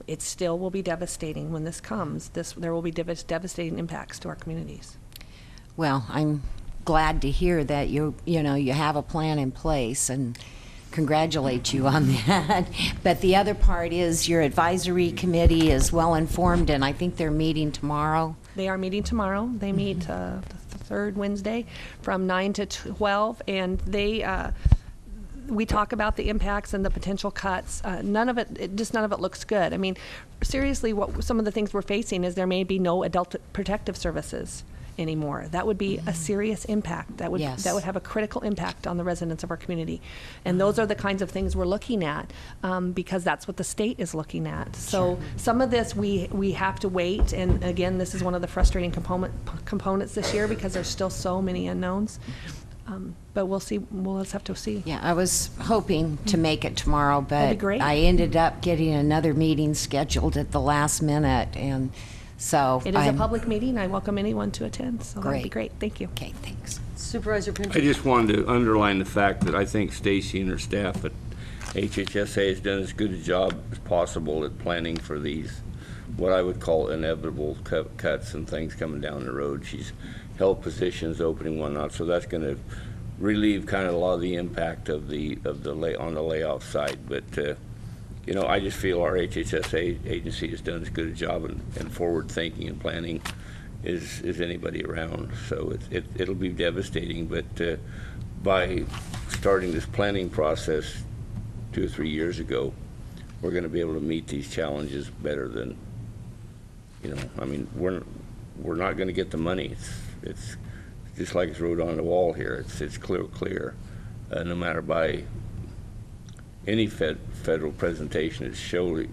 It still will be devastating when this comes. There will be devastating impacts to our communities. Well, I'm glad to hear that you have a plan in place, and congratulate you on that. But the other part is your advisory committee is well informed, and I think they're meeting tomorrow. They are meeting tomorrow. They meet the third Wednesday from 9 to 12, and we talk about the impacts and the potential cuts. None of it looks good. I mean, seriously, some of the things we're facing is there may be no adult protective services anymore. That would be a serious impact. That would Yes. have a critical impact on the residents of our community. And those are the kinds of things we're looking at, because that's what the state is looking at. So some of this we have to wait, and again, this is one of the frustrating components this year because there's still so many unknowns. But we'll see. We'll just have to see. Yeah, I was hoping to make it tomorrow, That'd be but great. I ended up getting another meeting scheduled at the last minute, and so It is a I'm- public meeting. I welcome anyone to attend, so that'd be Great. great. Thank you. Okay, thanks. Supervisor I Pinto? just wanted to underline the fact that I think Stacy and her staff at HHSA has done as good a job as possible at planning for these, what I would call inevitable cuts and things coming down the road. She's held positions, opening whatnot, so that's going to relieve kind of a lot of the impact of on the layoff side. But you know, I just feel our HHSA agency has done as good a job in forward thinking and planning as anybody around. So it'll be devastating, but by starting this planning process 2 or 3 years ago, we're going to be able to meet these challenges better than, you know, I mean, we're not going to get the money. It's just like it's wrote on the wall here. It's clear. No matter by any federal presentation, it's surely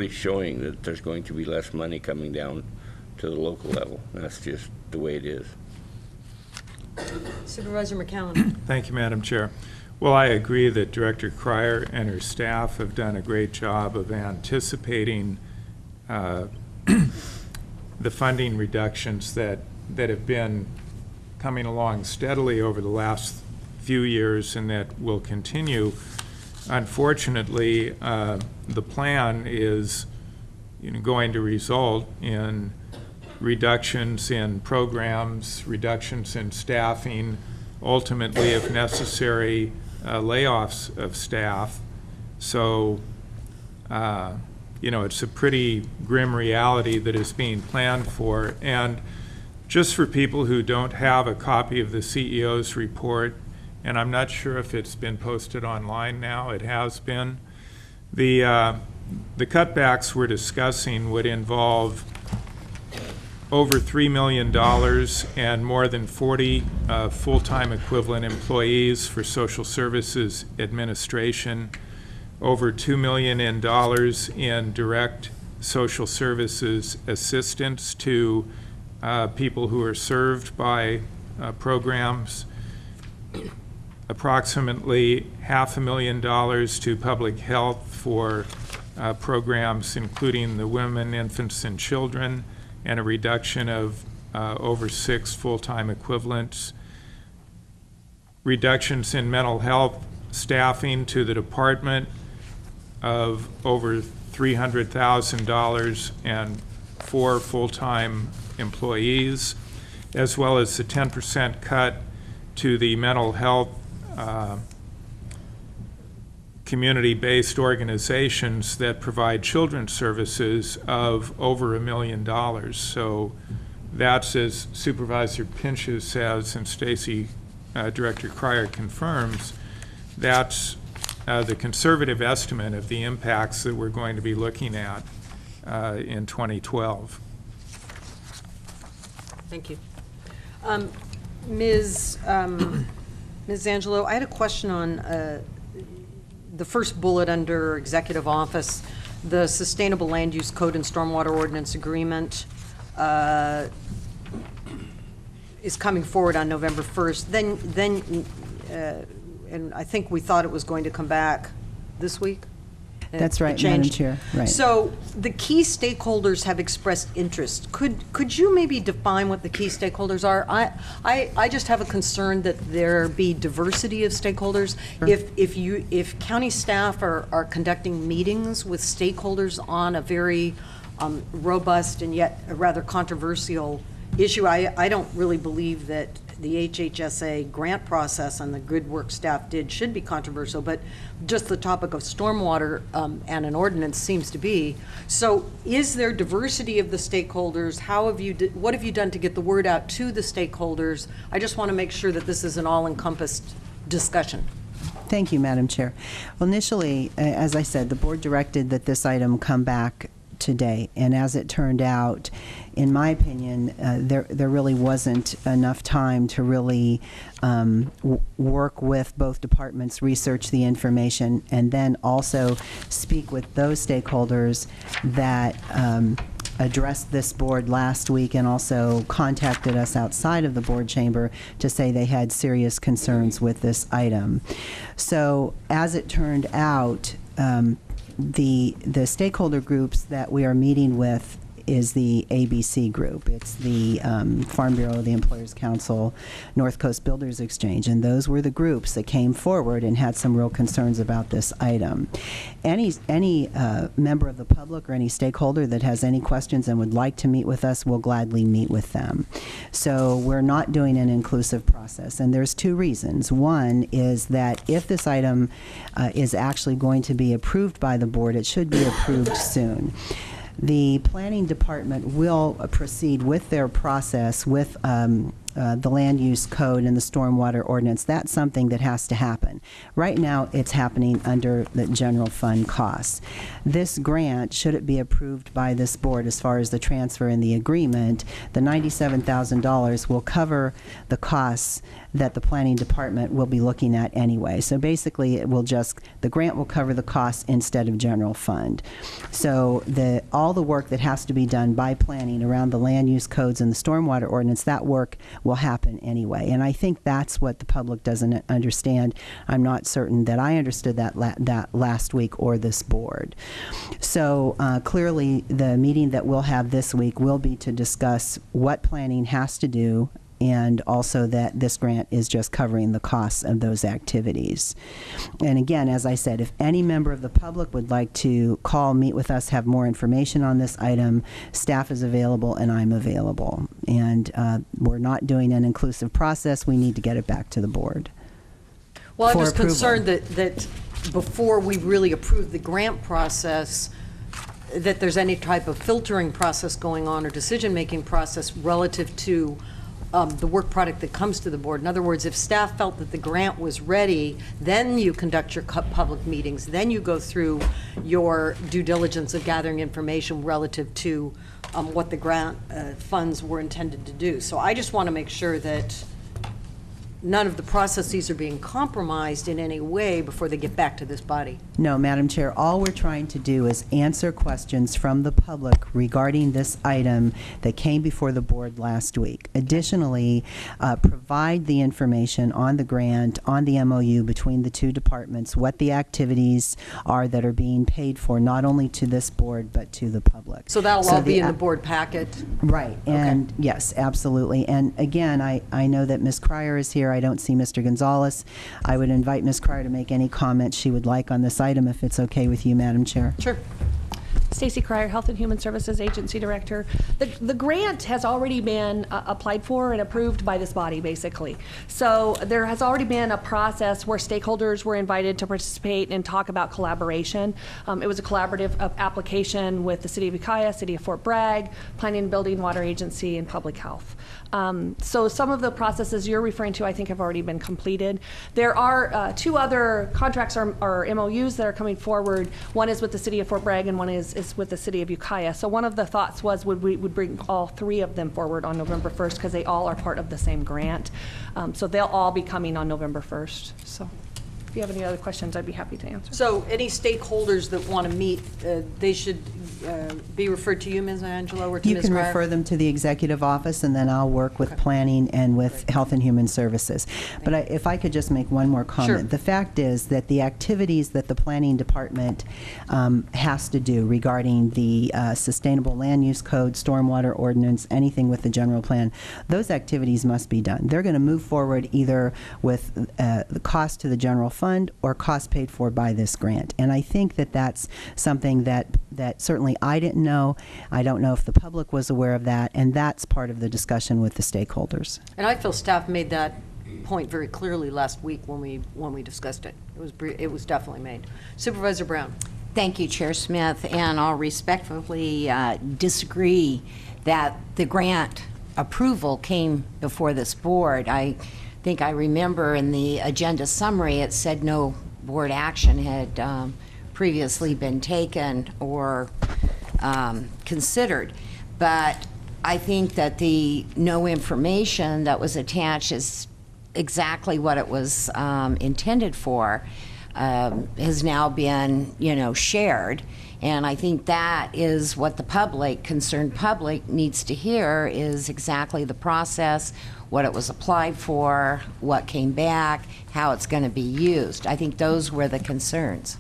showing that there's going to be less money coming down to the local level. That's just the way it is. Supervisor McCallum? Thank you, Madam Chair. Well, I agree that Director Cryer and her staff have done a great job of anticipating the funding reductions that have been coming along steadily over the last few years and that will continue. Unfortunately, the plan is going to result in reductions in programs, reductions in staffing, ultimately, if necessary, layoffs of staff. So, it's a pretty grim reality that is being planned for. And just for people who don't have a copy of the CEO's report, and I'm not sure if it's been posted online now, it has been. The cutbacks we're discussing would involve over $3 million and more than 40 full-time equivalent employees for social services administration, over $2 million in direct social services assistance to people who are served by programs, approximately $500,000 to public health for programs including the women, infants, and children, and a reduction of over 6 full-time equivalents. Reductions in mental health staffing to the department of over $300,000 and 4 full-time employees, as well as the 10% cut to the mental health community-based organizations that provide children's services of over $1 million. So that's, as Supervisor Pinchas says and Stacy, Director Cryer confirms, that's the conservative estimate of the impacts that we're going to be looking at in 2012. Thank you. Ms. Angelo, I had a question on the first bullet under Executive Office, the Sustainable Land Use Code and Stormwater Ordinance Agreement is coming forward on November 1st. Then and I think we thought it was going to come back this week. That's It right, Madam changed. Chair. Right. So the key stakeholders have expressed interest. Could you maybe define what the key stakeholders are? I just have a concern that there be diversity of stakeholders. If county staff are conducting meetings with stakeholders on a very robust and yet a rather controversial issue, I don't really believe that the HHSA grant process and the good work staff did should be controversial, but just the topic of stormwater and an ordinance seems to be. So is there diversity of the stakeholders? What have you done to get the word out to the stakeholders? I just want to make sure that this is an all-encompassed discussion. Thank you, Madam Chair. Well, initially, as I said, the board directed that this item come back today. And as it turned out, in my opinion, there really wasn't enough time to really work with both departments, research the information, and then also speak with those stakeholders that addressed this board last week and also contacted us outside of the board chamber to say they had serious concerns with this item. So as it turned out, the stakeholder groups that we are meeting with is the ABC group. It's the Farm Bureau, the Employers Council, North Coast Builders Exchange, and those were the groups that came forward and had some real concerns about this item. Any member of the public or any stakeholder that has any questions and would like to meet with us will gladly meet with them. So we're not doing an inclusive process, and there's two reasons. One is that if this item is actually going to be approved by the board, it should be approved soon. The planning department will proceed with their process with the land use code and the stormwater ordinance. That's something that has to happen. Right now, it's happening under the general fund costs. This grant, should it be approved by this board as far as the transfer and the agreement, the $97,000 will cover the costs that the planning department will be looking at anyway. So basically, it will just, the grant will cover the costs instead of general fund. So all the work that has to be done by planning around the land use codes and the stormwater ordinance, that work will happen anyway. And I think that's what the public doesn't understand. I'm not certain that I understood that last week or this board. So clearly, the meeting that we'll have this week will be to discuss what planning has to do, and also that this grant is just covering the costs of those activities. And again, as I said, if any member of the public would like to call, meet with us, have more information on this item, staff is available and I'm available. And we're not doing an inclusive process. We need to get it back to the board. Well, I'm for just approval. concerned that before we really approve the grant process, that there's any type of filtering process going on or decision-making process relative to the work product that comes to the board. In other words, if staff felt that the grant was ready, then you conduct your public meetings, then you go through your due diligence of gathering information relative to what the grant funds were intended to do. So I just want to make sure that none of the processes are being compromised in any way before they get back to this body. No, Madam Chair, all we're trying to do is answer questions from the public regarding this item that came before the board last week. Additionally, provide the information on the grant, on the MOU between the two departments, what the activities are that are being paid for, not only to this board, but to the public. So that'll all be in the board packet? Right, and yes, absolutely. And again, I know that Ms. Cryer is here. I don't see Mr. Gonzalez. I would invite Ms. Cryer to make any comments she would like on this item, if it's okay with you, Madam Chair. Sure. Stacy Cryer, Health and Human Services Agency Director. The grant has already been applied for and approved by this body, basically. So there has already been a process where stakeholders were invited to participate and talk about collaboration. It was a collaborative application with the City of Ukiah, City of Fort Bragg, Planning and Building, Water Agency, and Public Health. So some of the processes you're referring to, I think, have already been completed. There are two other contracts or MOUs that are coming forward. One is with the City of Fort Bragg and one is with the City of Ukiah. So one of the thoughts was we would bring all three of them forward on November 1st because they all are part of the same grant. So they'll all be coming on November 1st. So if you have any other questions, I'd be happy to answer. So any stakeholders that want to meet, they should be referred to you, Ms. Angelo, or to You Ms. can Cryer? refer them to the executive office, and then I'll work with planning and with Health and Human Services. But if I could just make one more comment. Sure. The fact is that the activities that the planning department has to do regarding the sustainable land use code, stormwater ordinance, anything with the general plan, those activities must be done. They're going to move forward either with the cost to the general fund or cost paid for by this grant. And I think that that's something that certainly I didn't know. I don't know if the public was aware of that, and that's part of the discussion with the stakeholders. And I feel staff made that point very clearly last week when we discussed it. It was definitely made. Supervisor Brown. Thank you, Chair Smith, and I'll respectfully disagree that the grant approval came before this board. I think I remember in the agenda summary it said no board action had previously been taken or considered. But I think that the no information that was attached is exactly what it was intended for, has now been, shared. And I think that is what the public, concerned public, needs to hear, is exactly the process, what it was applied for, what came back, how it's going to be used. I think those were the concerns.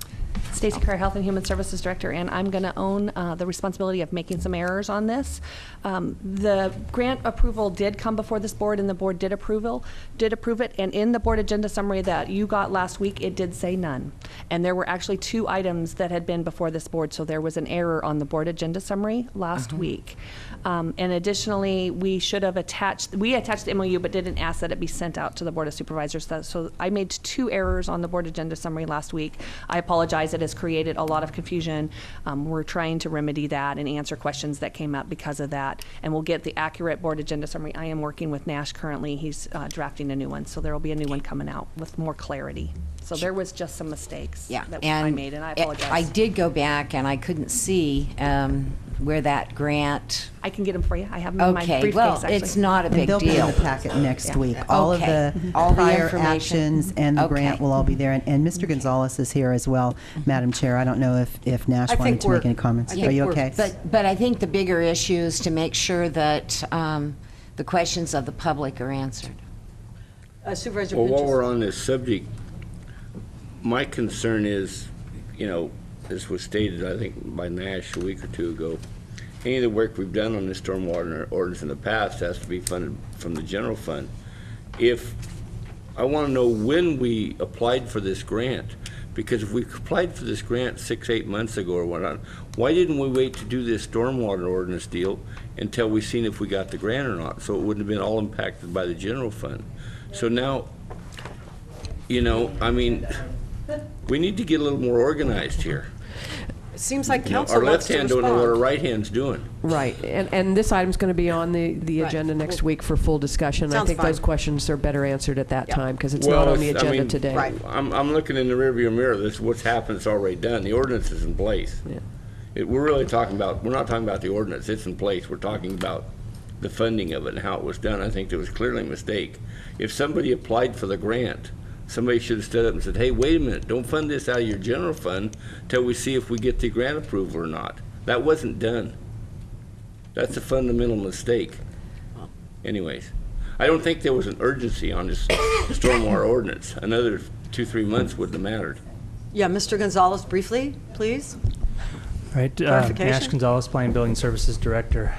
Stacey Kerr, Health and Human Services Director, and I'm going to own the responsibility of making some errors on this. The grant approval did come before this board, and the board did approve it. And in the board agenda summary that you got last week, it did say none. And there were actually 2 items that had been before this board, so there was an error on the board agenda summary last week. And additionally, we attached the MOU, but didn't ask that it be sent out to the Board of Supervisors. So I made 2 errors on the board agenda summary last week. I apologize. It has created a lot of confusion. We're trying to remedy that and answer questions that came up because of that. And we'll get the accurate board agenda summary. I am working with Nash currently. He's drafting a new one. So there will be a new one coming out with more clarity. So there was just some mistakes that I made, and I apologize. I did go back, and I couldn't see where that grant... I can get them for you. I have them in my briefcase, actually. It's not a big They'll deal. be in the packet next week. All of the All the prior information. actions and the grant will all be there. And Mr. Gonzalez is here as well, Madam Chair. I don't know if Nash wanted to make any comments. Are you okay? But I think the bigger issue is to make sure that the questions of the public are answered. Supervisor Well, while Pinchas. we're on this subject, my concern is, as was stated, I think, by Nash a week or 2 ago, any of the work we've done on this stormwater ordinance in the past has to be funded from the general fund. I want to know when we applied for this grant, because if we applied for this grant 6-8 months ago or whatnot, why didn't we wait to do this stormwater ordinance deal until we seen if we got the grant or not? So it wouldn't have been all impacted by the general fund. So now, we need to get a little more organized here. It seems like You know, council our wants left to hand don't know what our respond. right hand's doing. Right, and this item's going to be on the Right. agenda next week for full discussion. I Sounds think those fine. questions are better answered at that Yeah. time, because it's not on the I agenda mean, today. Right. I'm looking in the rearview mirror. This is what's happened. It's already done. The ordinance is in place. Yeah. We're not talking about the ordinance. It's in place. We're talking about the funding of it and how it was done. I think there was clearly a mistake. If somebody applied for the grant, somebody should have stood up and said, hey, wait a minute, don't fund this out of your general fund till we see if we get the grant approval or not. That wasn't done. That's a fundamental mistake. Anyways, I don't think there was an urgency on this stormwater ordinance. Another 2-3 months wouldn't have mattered. Yeah, Mr. Gonzalez, briefly, please. Right, Clarification? Nash Gonzalez, Planning Building Services Director.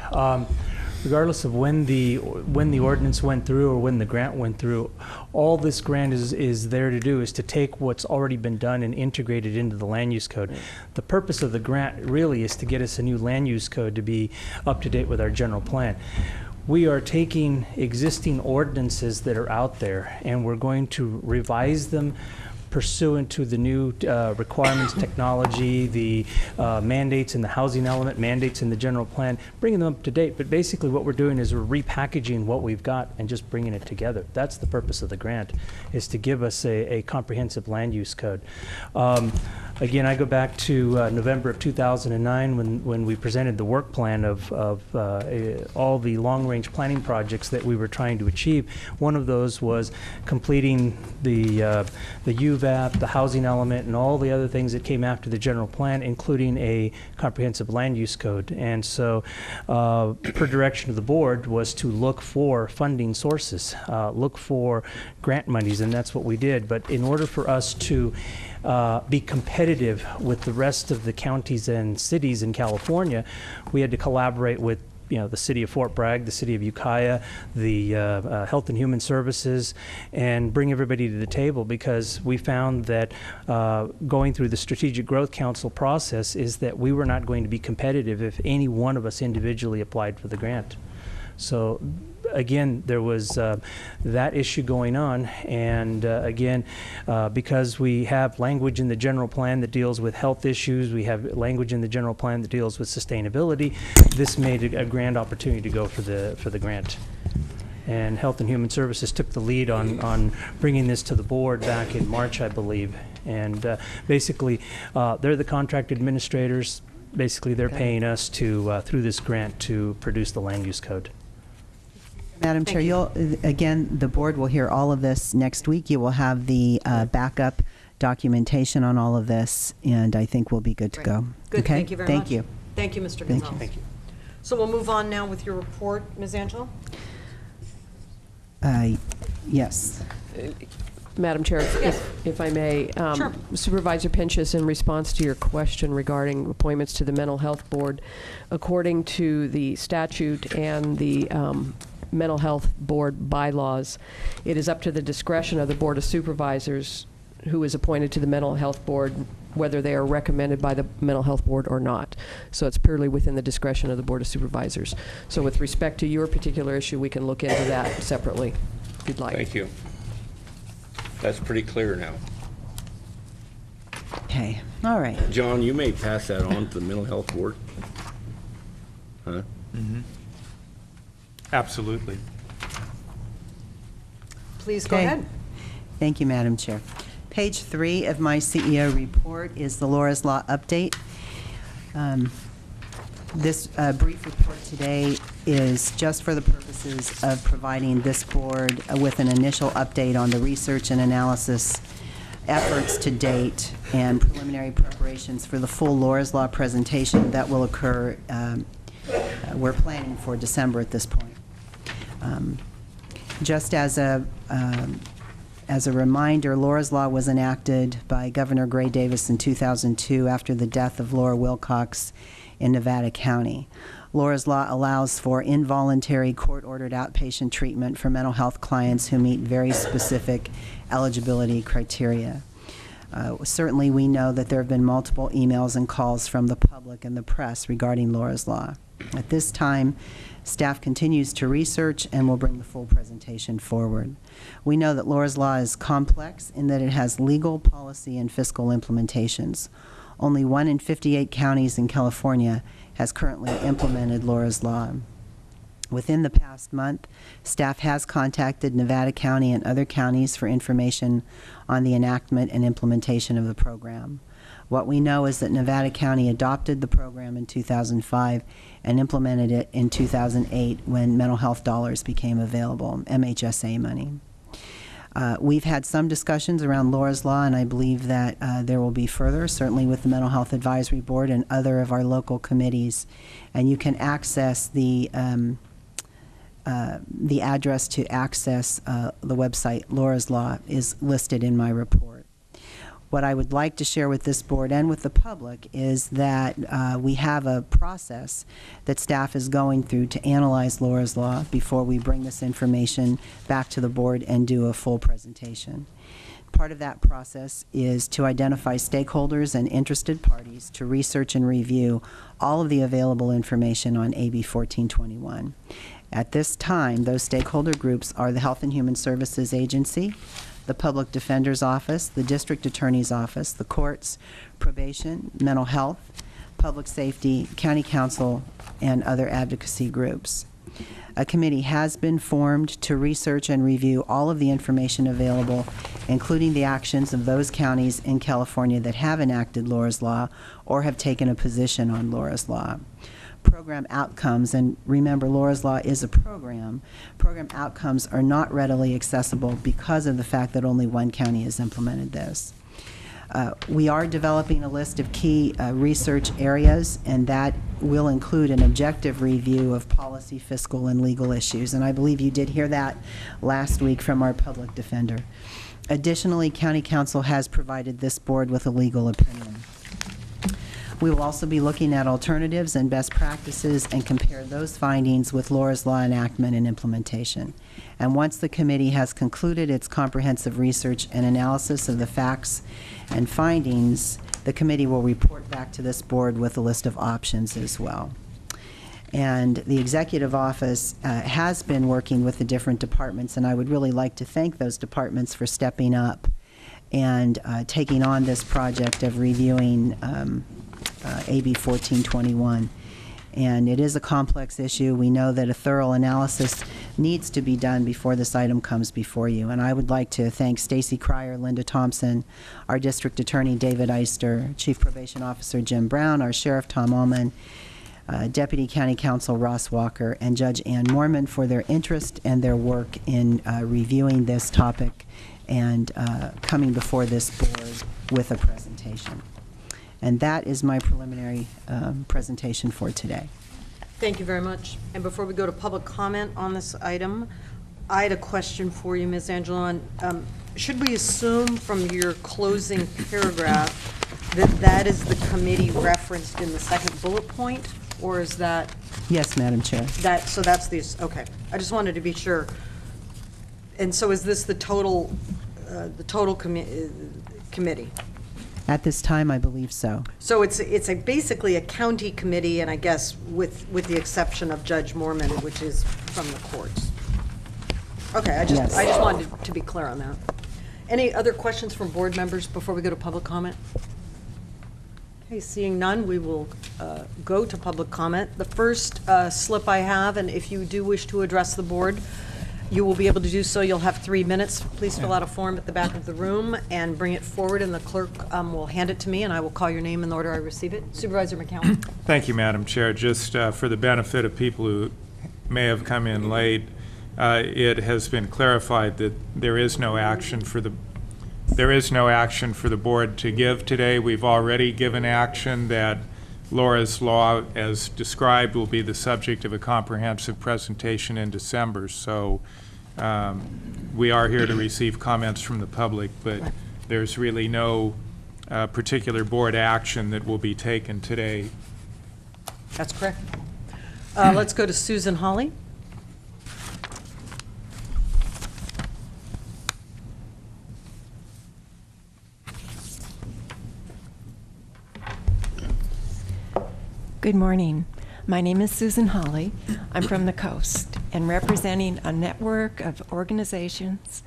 Regardless of when the ordinance went through or when the grant went through, all this grant is there to do is to take what's already been done and integrate it into the land use code. The purpose of the grant really is to get us a new land use code to be up to date with our general plan. We are taking existing ordinances that are out there, and we're going to revise them pursuant to the new requirements, technology, the mandates in the housing element, mandates in the general plan, bringing them up to date. But basically what we're doing is we're repackaging what we've got and just bringing it together. That's the purpose of the grant, is to give us a comprehensive land use code. Again, I go back to November of 2009 when we presented the work plan of all the long-range planning projects that we were trying to achieve. One of those was completing the UVAP, the housing element, and all the other things that came after the general plan, including a comprehensive land use code. And so, per direction of the board, was to look for funding sources, look for grant monies, and that's what we did. But in order for us to be competitive with the rest of the counties and cities in California, we had to collaborate with the city of Fort Bragg, the city of Ukiah, the Health and Human Services, and bring everybody to the table, because we found that going through the Strategic Growth Council process is that we were not going to be competitive if any one of us individually applied for the grant. So again, there was that issue going on, and again, because we have language in the general plan that deals with health issues, we have language in the general plan that deals with sustainability, this made a grand opportunity to go for the grant. And Health and Human Services took the lead on bringing this to the board back in March, I believe. And basically, they're the contract administrators. basically they're paying us to, through this grant, to produce the land use code. Madam Chair, again, the board will hear all of this next week. You will have the backup documentation on all of this, and I think we'll be good to go. Good, Okay? thank you very much. Thank you. Thank you, Mr. Thank you. Gonzalez. Thank you. So we'll move on now with your report, Ms. Angela? Yes. Madam Chair, Yes. if I may. Sure. Supervisor Pinchas, in response to your question regarding appointments to the Mental Health Board, according to the statute and the Mental Health Board bylaws, it is up to the discretion of the Board of Supervisors who is appointed to the Mental Health Board, whether they are recommended by the Mental Health Board or not. So it's purely within the discretion of the Board of Supervisors. So with respect to your particular issue, we can look into that separately, if you'd like. Thank you. That's pretty clear now. Okay. All right. John, you may pass that on to the Mental Health Board. Huh? Absolutely. Please go Okay. ahead. Thank you, Madam Chair. Page 3 of my CEO report is the Laura's Law update. This brief report today is just for the purposes of providing this board with an initial update on the research and analysis efforts to date and preliminary preparations for the full Laura's Law presentation that will occur, we're planning for December at this point. Just as a reminder, Laura's Law was enacted by Governor Gray Davis in 2002 after the death of Laura Wilcox in Nevada County. Laura's Law allows for involuntary court-ordered outpatient treatment for mental health clients who meet very specific eligibility criteria. Certainly, we know that there have been multiple emails and calls from the public and the press regarding Laura's Law. At this time, staff continues to research and will bring the full presentation forward. We know that Laura's Law is complex in that it has legal, policy, and fiscal implementations. Only 1 in 58 counties in California has currently implemented Laura's Law. Within the past month, staff has contacted Nevada County and other counties for information on the enactment and implementation of the program. What we know is that Nevada County adopted the program in 2005 and implemented it in 2008 when mental health dollars became available, MHSA money. We've had some discussions around Laura's Law, and I believe that there will be further, certainly with the Mental Health Advisory Board and other of our local committees. And you can access the address to access the website, Laura's Law, is listed in my report. What I would like to share with this board and with the public is that we have a process that staff is going through to analyze Laura's Law before we bring this information back to the board and do a full presentation. Part of that process is to identify stakeholders and interested parties to research and review all of the available information on AB 1421. At this time, those stakeholder groups are the Health and Human Services Agency, the Public Defender's Office, the District Attorney's Office, the courts, probation, mental health, public safety, county council, and other advocacy groups. A committee has been formed to research and review all of the information available, including the actions of those counties in California that have enacted Laura's Law or have taken a position on Laura's Law. Program outcomes, and remember, Laura's Law is a program. Program outcomes are not readily accessible because of the fact that only 1 county has implemented this. We are developing a list of key research areas, and that will include an objective review of policy, fiscal, and legal issues. And I believe you did hear that last week from our public defender. Additionally, County Council has provided this board with a legal opinion. We will also be looking at alternatives and best practices and compare those findings with Laura's Law enactment and implementation. And once the committee has concluded its comprehensive research and analysis of the facts and findings, the committee will report back to this board with a list of options as well. And the executive office has been working with the different departments, and I would really like to thank those departments for stepping up and taking on this project of reviewing AB 1421. And it is a complex issue. We know that a thorough analysis needs to be done before this item comes before you. And I would like to thank Stacy Cryer, Linda Thompson, our District Attorney David Eister, Chief Probation Officer Jim Brown, our Sheriff Tom Ullman, Deputy County Counsel Ross Walker, and Judge Ann Mormon for their interest and their work in reviewing this topic and coming before this board with a presentation. And that is my preliminary presentation for today. Thank you very much. And before we go to public comment on this item, I had a question for you, Ms. Angelon. Should we assume from your closing paragraph that that is the committee referenced in the second bullet point, or is that? Yes, Madam Chair. So that's the, okay. I just wanted to be sure. And so is this the total committee? At this time, I believe so. So it's basically a county committee, and I guess with the exception of Judge Mormon, which is from the courts. Okay, I just wanted to be clear on that. Any other questions from board members before we go to public comment? Okay, seeing none, we will go to public comment. The first slip I have, and if you do wish to address the board, you will be able to do so. You'll have 3 minutes. Please fill out a form at the back of the room and bring it forward, and the clerk will hand it to me, and I will call your name in the order I receive it. Supervisor McCowan. Thank you, Madam Chair. Just for the benefit of people who may have come in late, it has been clarified that there is no action for the board to give today. We've already given action that Laura's Law, as described, will be the subject of a comprehensive presentation in December. So we are here to receive comments from the public, but there's really no particular board action that will be taken today. That's correct. Let's go to Susan Hawley. Good morning. My name is Susan Hawley. I'm from the coast and representing a network of organizations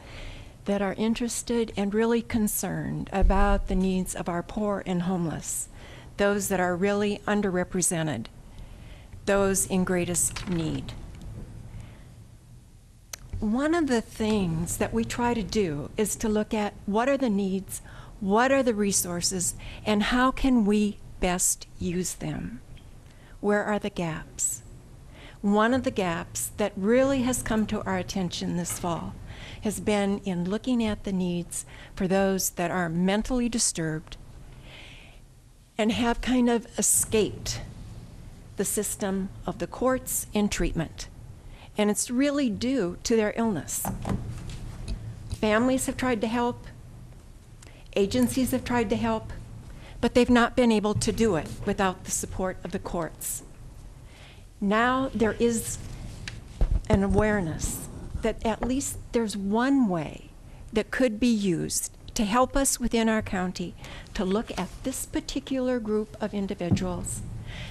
that are interested and really concerned about the needs of our poor and homeless, those that are really underrepresented, those in greatest need. One of the things that we try to do is to look at what are the needs, what are the resources, and how can we best use them? Where are the gaps? One of the gaps that really has come to our attention this fall has been in looking at the needs for those that are mentally disturbed and have kind of escaped the system of the courts and treatment. And it's really due to their illness. Families have tried to help, agencies have tried to help, but they've not been able to do it without the support of the courts. Now there is an awareness that at least there's one way that could be used to help us within our county to look at this particular group of individuals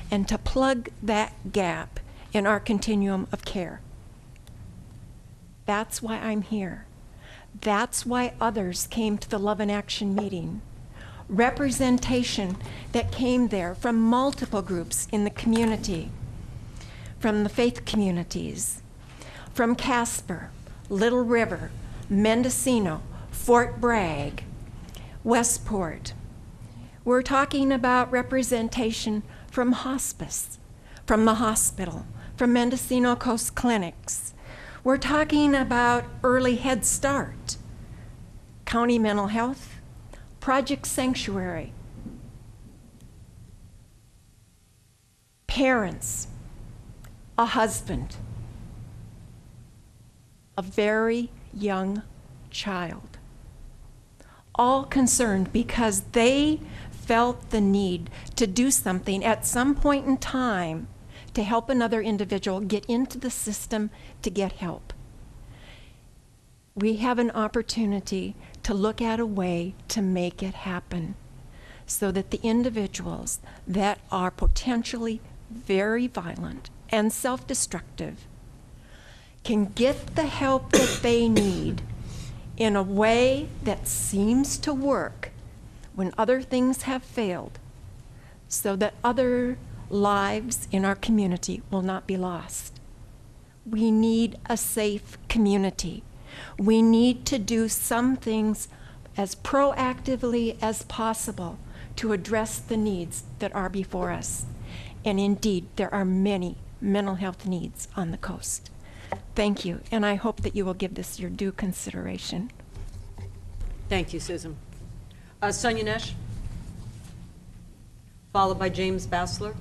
and to plug that gap in our continuum of care. That's why I'm here. That's why others came to the Love in Action meeting. Representation that came there from multiple groups in the community, from the faith communities, from Casper, Little River, Mendocino, Fort Bragg, Westport. We're talking about representation from hospice, from the hospital, from Mendocino Coast Clinics. We're talking about early Head Start, County Mental Health, Project Sanctuary, parents, a husband, a very young child, all concerned because they felt the need to do something at some point in time to help another individual get into the system to get help. We have an opportunity to look at a way to make it happen so that the individuals that are potentially very violent and self-destructive can get the help that they need in a way that seems to work when other things have failed, so that other lives in our community will not be lost. We need a safe community. We need to do some things as proactively as possible to address the needs that are before us. And indeed, there are many mental health needs on the coast. Thank you, and I hope that you will give this your due consideration. Thank you, Susan. Sonia Nesh, followed by James Bassler.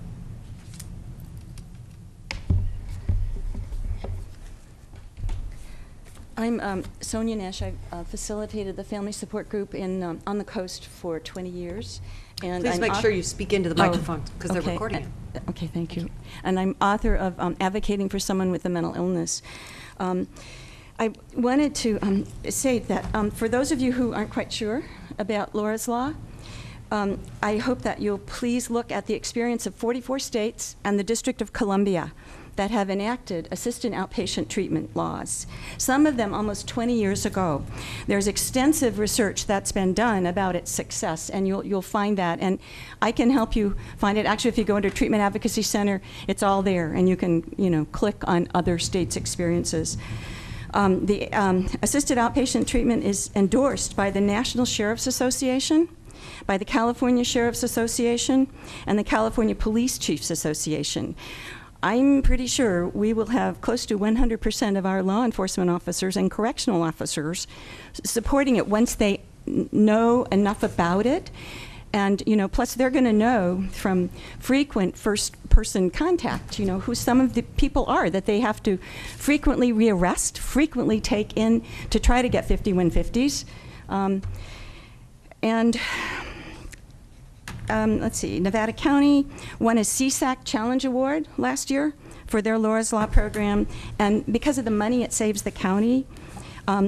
I'm Sonia Nash. I've facilitated the family support group in on the coast for 20 years. And Please I'm make sure you speak into the microphone because they're okay. recording it. Okay, thank you. And I'm author of Advocating for Someone with a Mental Illness. I wanted to say that for those of you who aren't quite sure about Laura's Law, I hope that you'll please look at the experience of 44 states and the District of Columbia that have enacted assisted outpatient treatment laws, some of them almost 20 years ago. There's extensive research that's been done about its success, and you'll find that. And I can help you find it. Actually, if you go into Treatment Advocacy Center, it's all there, and you can click on other states' experiences. The assisted outpatient treatment is endorsed by the National Sheriff's Association, by the California Sheriff's Association, and the California Police Chiefs Association. I'm pretty sure we will have close to 100% of our law enforcement officers and correctional officers supporting it once they know enough about it. And, plus they're going to know from frequent first-person contact, who some of the people are that they have to frequently rearrest, frequently take in to try to get 5150s. Let's see, Nevada County won a CSAC Challenge Award last year for their Laura's Law program, and because of the money it saves the county,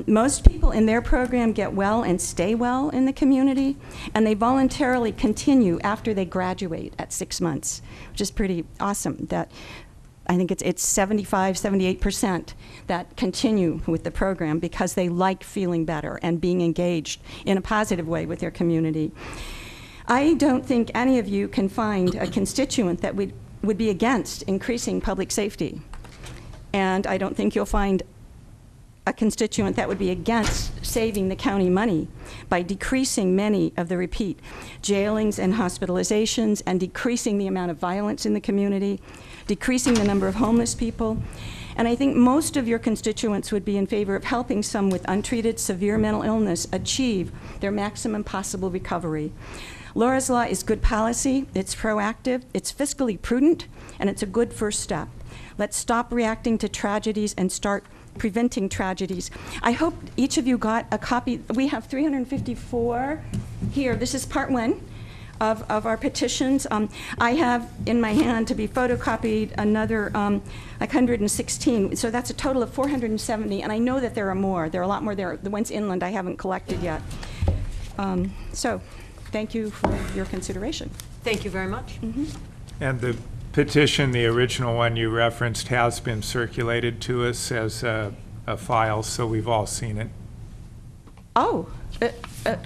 most people in their program get well and stay well in the community, and they voluntarily continue after they graduate at 6 months, which is pretty awesome. That I think it's 75, 78% that continue with the program because they like feeling better and being engaged in a positive way with their community. I don't think any of you can find a constituent that would be against increasing public safety. And I don't think you'll find a constituent that would be against saving the county money by decreasing many of the repeat jailings and hospitalizations and decreasing the amount of violence in the community, decreasing the number of homeless people. And I think most of your constituents would be in favor of helping some with untreated severe mental illness achieve their maximum possible recovery. Laura's Law is good policy, it's proactive, it's fiscally prudent, and it's a good first step. Let's stop reacting to tragedies and start preventing tragedies. I hope each of you got a copy. We have 354 here. This is part one of our petitions. I have in my hand to be photocopied another like 116. So that's a total of 470, and I know that there are more. There are a lot more there. The ones inland I haven't collected yet. So thank you for your consideration. Thank you very much. Mm-hmm. And the petition, the original one you referenced, has been circulated to us as a file, so we've all seen it. Oh,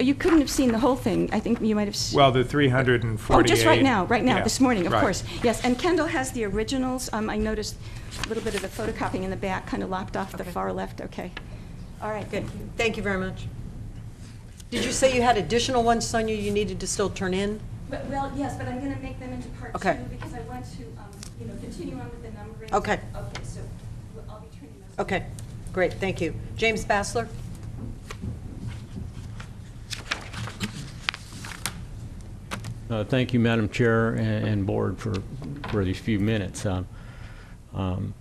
you couldn't have seen the whole thing. I think you might have. Well, the 348. Oh, just right now, Yeah, this morning, of right. course. Yes, and Kendall has the originals. I noticed a little bit of the photocopying in the back, kind of lopped off the far left. Okay. All right, Good. thank you. Thank you very much. Did you say you had additional ones, Sonia, you needed to still turn in? Well, yes, but I'm going to make them into part Okay. two because I want to, continue on with the numbering. Okay. Okay, so I'll be turning those. Okay, great, thank you. James Bassler? Thank you, Madam Chair and Board, for these few minutes. I'm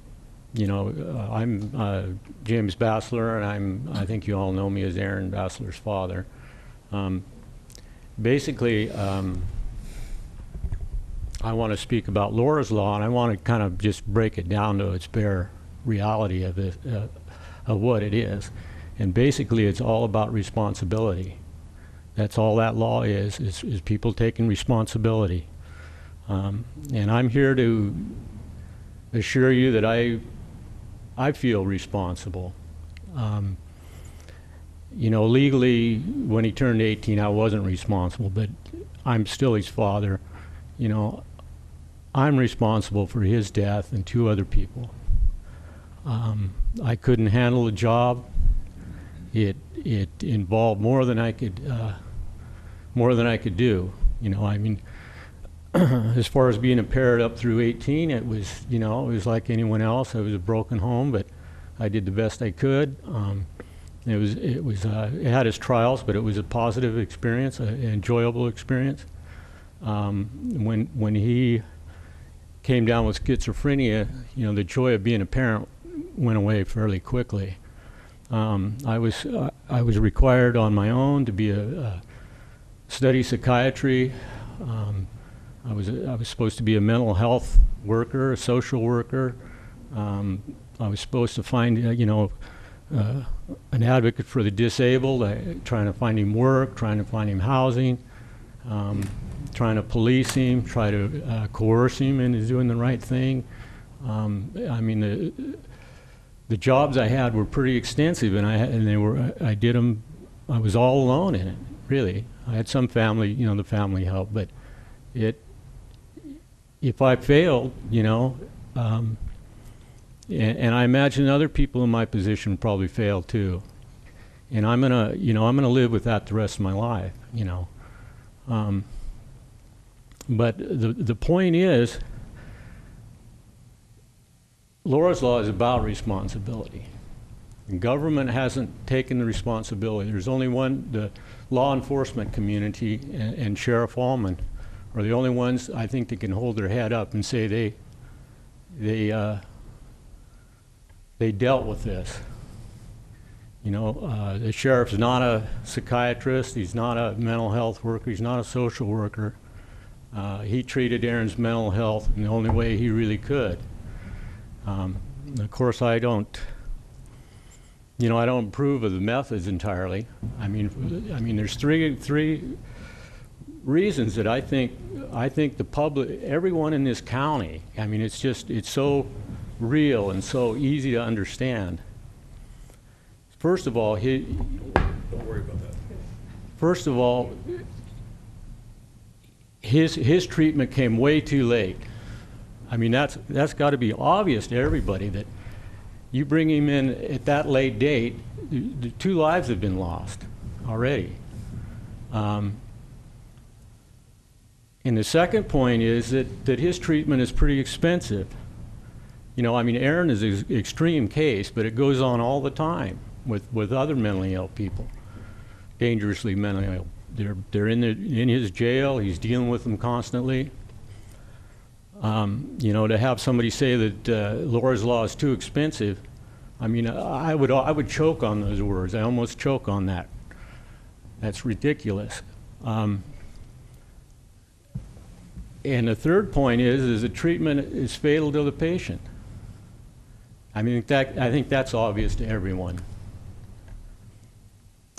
James Bassler, and I think you all know me as Aaron Bassler's father. Basically, I want to speak about Laura's Law, and I want to kind of just break it down to its bare reality of it, of what it is. And basically, it's all about responsibility. That's all that law is people taking responsibility. And I'm here to assure you that I feel responsible. Legally, when he turned 18, I wasn't responsible, but I'm still his father. I'm responsible for his death and 2 other people. I couldn't handle the job. It involved more than I could do. You know, I mean, as far as being impaired up through 18, it was, you know, it was like anyone else. I was a broken home, but I did the best I could. It had its trials, but it was a positive experience, an enjoyable experience. When he came down with schizophrenia, you know, the joy of being a parent went away fairly quickly. I was required on my own to be study psychiatry. I was supposed to be a mental health worker, a social worker. I was supposed to find, an advocate for the disabled, trying to find him work, trying to find him housing, trying to police him, try to coerce him into doing the right thing. I mean, the jobs I had were pretty extensive, and I did them. I was all alone in it, really. I had some family, you know, the family help, but if I failed, you know, and I imagine other people in my position probably failed too, and I'm gonna live with that the rest of my life, you know. But the point is, Laura's Law is about responsibility. And government hasn't taken the responsibility. There's only one, the law enforcement community and Sheriff Allman are the only ones, I think, that can hold their head up and say they dealt with this. You know, the sheriff's not a psychiatrist, he's not a mental health worker, he's not a social worker. He treated Aaron's mental health in the only way he really could. Of course, I don't approve of the methods entirely. I mean, there's three reasons that I think the public, everyone in this county, I mean, it's so real and so easy to understand. First of all, don't worry about that. First of all, his treatment came way too late. I mean, that's got to be obvious to everybody that you bring him in at that late date, the 2 lives have been lost already. And the second point is that his treatment is pretty expensive. You know, I mean, Aaron is an extreme case, but it goes on all the time with other mentally ill people, dangerously mentally ill. They're in his jail. He's dealing with them constantly. You know, to have somebody say that Laura's Law is too expensive, I mean, I would choke on those words. I almost choke on that. That's ridiculous. And the third point is the treatment is fatal to the patient. I mean, I think that's obvious to everyone.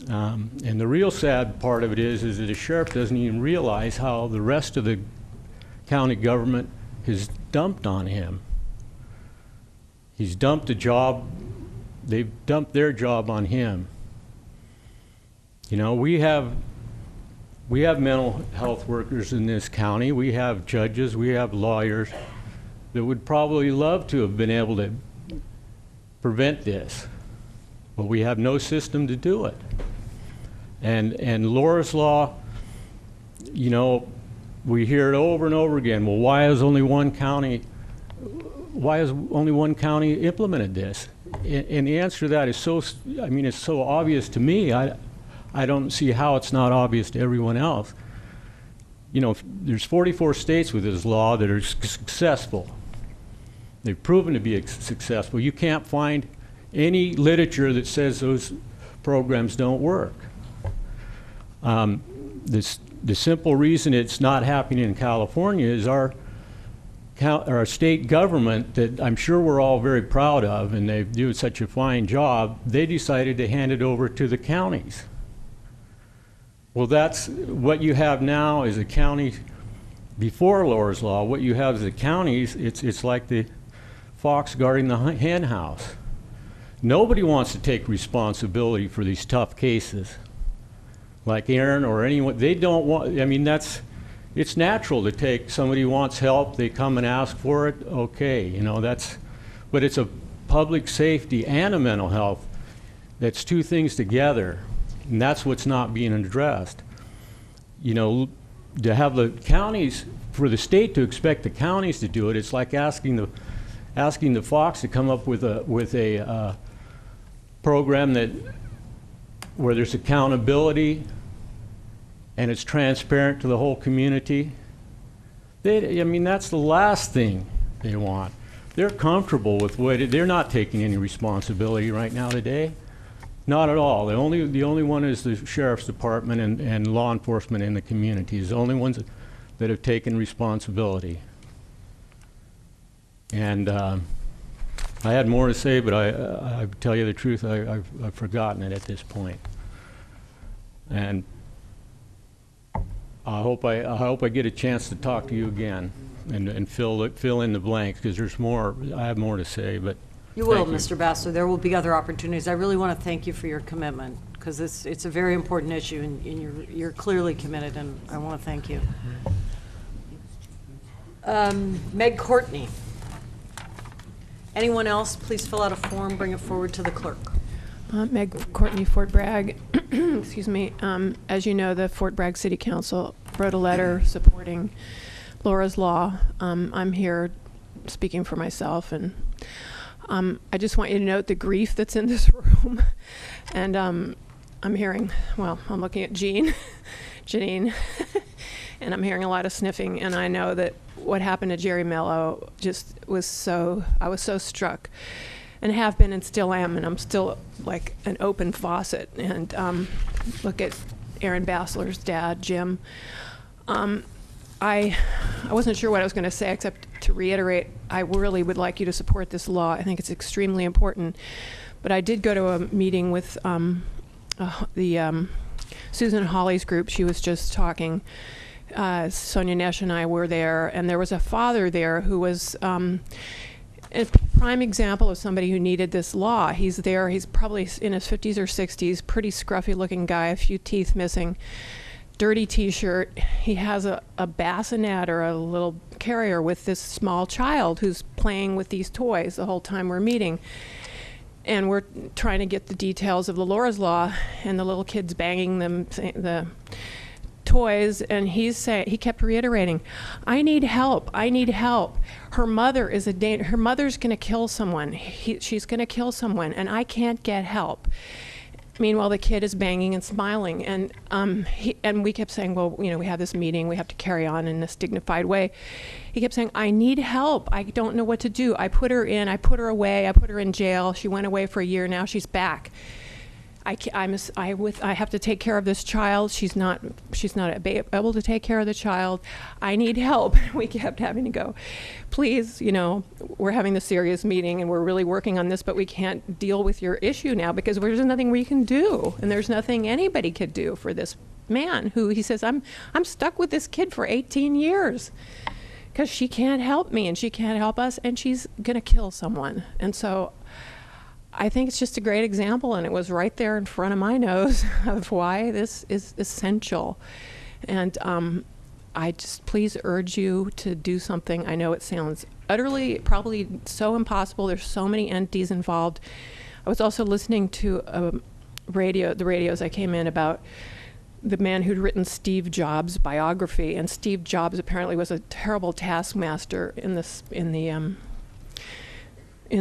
And the real sad part of it is that the sheriff doesn't even realize how the rest of the county government has dumped on him. He's dumped a job, they've dumped their job on him. You know, we have mental health workers in this county, we have judges, we have lawyers that would probably love to have been able to prevent this, but we have no system to do it. And Laura's Law, you know, we hear it over and over again. Well, why has only one county implemented this? And the answer to that is it's so obvious to me. I don't see how it's not obvious to everyone else. You know, there's 44 states with this law that are successful. They've proven to be successful. You can't find any literature that says those programs don't work. The simple reason it's not happening in California is our state government, that I'm sure we're all very proud of, and they do such a fine job, they decided to hand it over to the counties. Well, that's what you have now is a county, before Laura's Law, what you have is the counties, it's like the fox guarding the hen house. Nobody wants to take responsibility for these tough cases. Like Aaron or anyone, they don't want, I mean, it's natural to take, somebody wants help, they come and ask for it, okay, you know, but it's a public safety and a mental health. That's two things together, and that's what's not being addressed. You know, to have the counties, for the state to expect the counties to do it, it's like asking the Fox to come up with a program where there's accountability and it's transparent to the whole community. I mean, that's the last thing they want. They're comfortable with they're not taking any responsibility right now today. Not at all. The only one is the sheriff's department and law enforcement in the communities. The only ones that have taken responsibility. And I had more to say, but I tell you the truth, I've forgotten it at this point. And I hope I get a chance to talk to you again and fill in the blanks, because there's more. I have more to say, but you will, Mr. Bassler. There will be other opportunities. I really want to thank you for your commitment, because it's a very important issue, and you're clearly committed, and I want to thank you. Meg Courtney. Anyone else, please fill out a form, bring it forward to the clerk. Meg Courtney, Fort Bragg. Excuse me. As you know, the Fort Bragg City Council wrote a letter supporting Laura's Law. I'm here speaking for myself, and I just want you to note the grief that's in this room. And I'm hearing, well, I'm looking at Janine, and I'm hearing a lot of sniffing, and I know that what happened to Jerry Mello just was I was so struck, and have been and still am, and I'm still like an open faucet. And look at Aaron Bassler's dad, Jim. I wasn't sure what I was going to say, except to reiterate, I really would like you to support this law. I think it's extremely important. But I did go to a meeting with the Susan Hawley's group. She was just talking. Sonia Nesh and I were there, and there was a father there who was a prime example of somebody who needed this law. He's there. He's probably in his 50s or 60s, pretty scruffy-looking guy, a few teeth missing, dirty T-shirt. He has a bassinet or a little carrier with this small child who's playing with these toys the whole time we're meeting. And we're trying to get the details of the Laura's Law, and the little kid's banging them, the toys, and he kept reiterating, I need help, I need help. Her mother is her mother's going to kill someone. She's going to kill someone, and I can't get help. Meanwhile, the kid is banging and smiling, and we kept saying, well, you know, we have this meeting, we have to carry on in this dignified way. He kept saying, I need help. I don't know what to do. I put her in, I put her away, I put her in jail. She went away for a year, now she's back. I have to take care of this child. She's not able to take care of the child. I need help. We kept having to go, please, you know, we're having this serious meeting and we're really working on this, but we can't deal with your issue now because there's nothing we can do, and there's nothing anybody could do for this man who, he says, I'm stuck with this kid for 18 years because she can't help me and she can't help us, and she's gonna kill someone. And so I think it's just a great example, and it was right there in front of my nose of why this is essential. And I just please urge you to do something. I know it sounds utterly, probably so impossible. There's so many entities involved. I was also listening to the radios I came in about the man who'd written Steve Jobs' biography, and Steve Jobs apparently was a terrible taskmaster in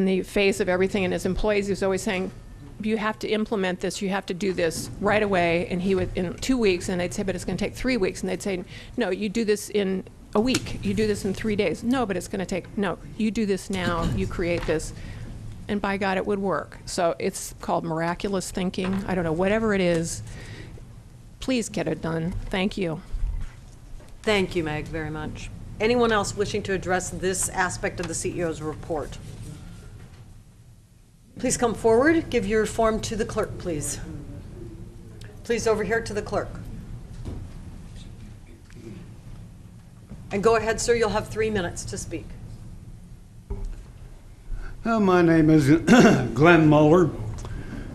the face of everything, and his employees, he was always saying, you have to implement this, you have to do this right away, and he would, in 2 weeks, and they'd say, but it's going to take 3 weeks, and they'd say, no, you do this in a week, you do this in 3 days, no, but it's going to take, no, you do this now, you create this, and by God, it would work. So it's called miraculous thinking. I don't know, whatever it is, please get it done. Thank you. Thank you, Meg, very much. Anyone else wishing to address this aspect of the CEO's report? Please come forward. Give your form to the clerk, please. Please over here to the clerk. And go ahead, sir. You'll have 3 minutes to speak. My name is Glenn Muller,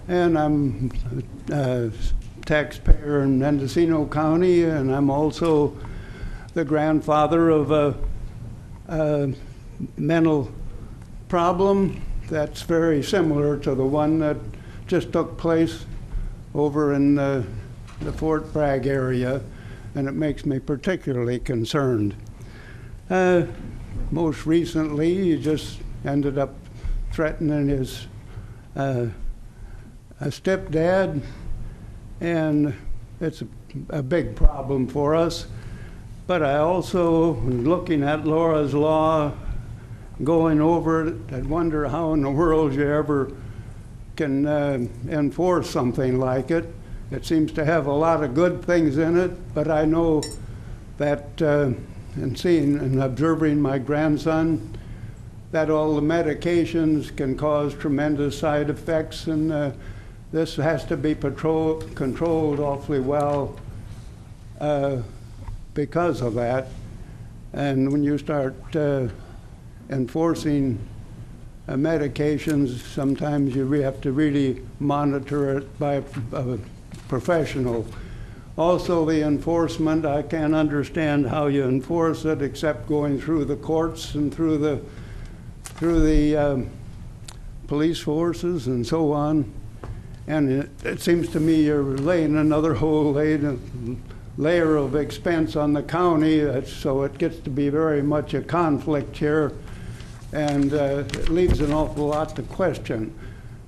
and I'm a taxpayer in Mendocino County, and I'm also the grandfather of a mental problem that's very similar to the one that just took place over in the Fort Bragg area, and it makes me particularly concerned. Most recently, he just ended up threatening his a stepdad, and it's a big problem for us. But I also, looking at Laura's Law, going over it, I wonder how in the world you ever can enforce something like it. It seems to have a lot of good things in it, but I know that in seeing and observing my grandson, that all the medications can cause tremendous side effects, and this has to be controlled awfully well because of that. And when you start enforcing medications, sometimes you have to really monitor it by a professional. Also, the enforcement, I can't understand how you enforce it except going through the courts and through the police forces and so on. And it seems to me you're laying another whole layer of expense on the county, so it gets to be very much a conflict here, and it leaves an awful lot to question.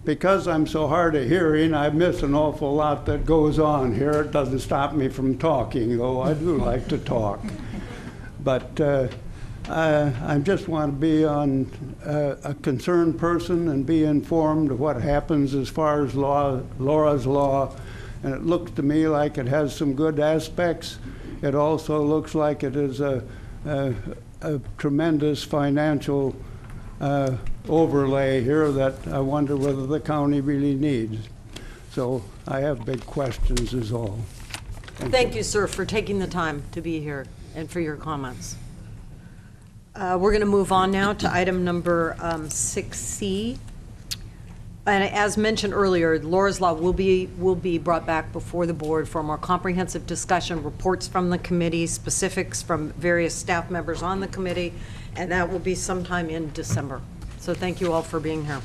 Because I'm so hard of hearing, I miss an awful lot that goes on here. It doesn't stop me from talking, though I do like to talk. But I just want to be a concerned person and be informed of what happens as far as Laura's Law. And it looks to me like it has some good aspects. It also looks like it is a tremendous financial overlay here that I wonder whether the county really needs. So I have big questions is all. Thank you, sir, for taking the time to be here and for your comments. We're going to move on now to item number 6C. And as mentioned earlier, Laura's Law will be brought back before the board for a more comprehensive discussion, reports from the committee, specifics from various staff members on the committee, and that will be sometime in December. So thank you all for being here.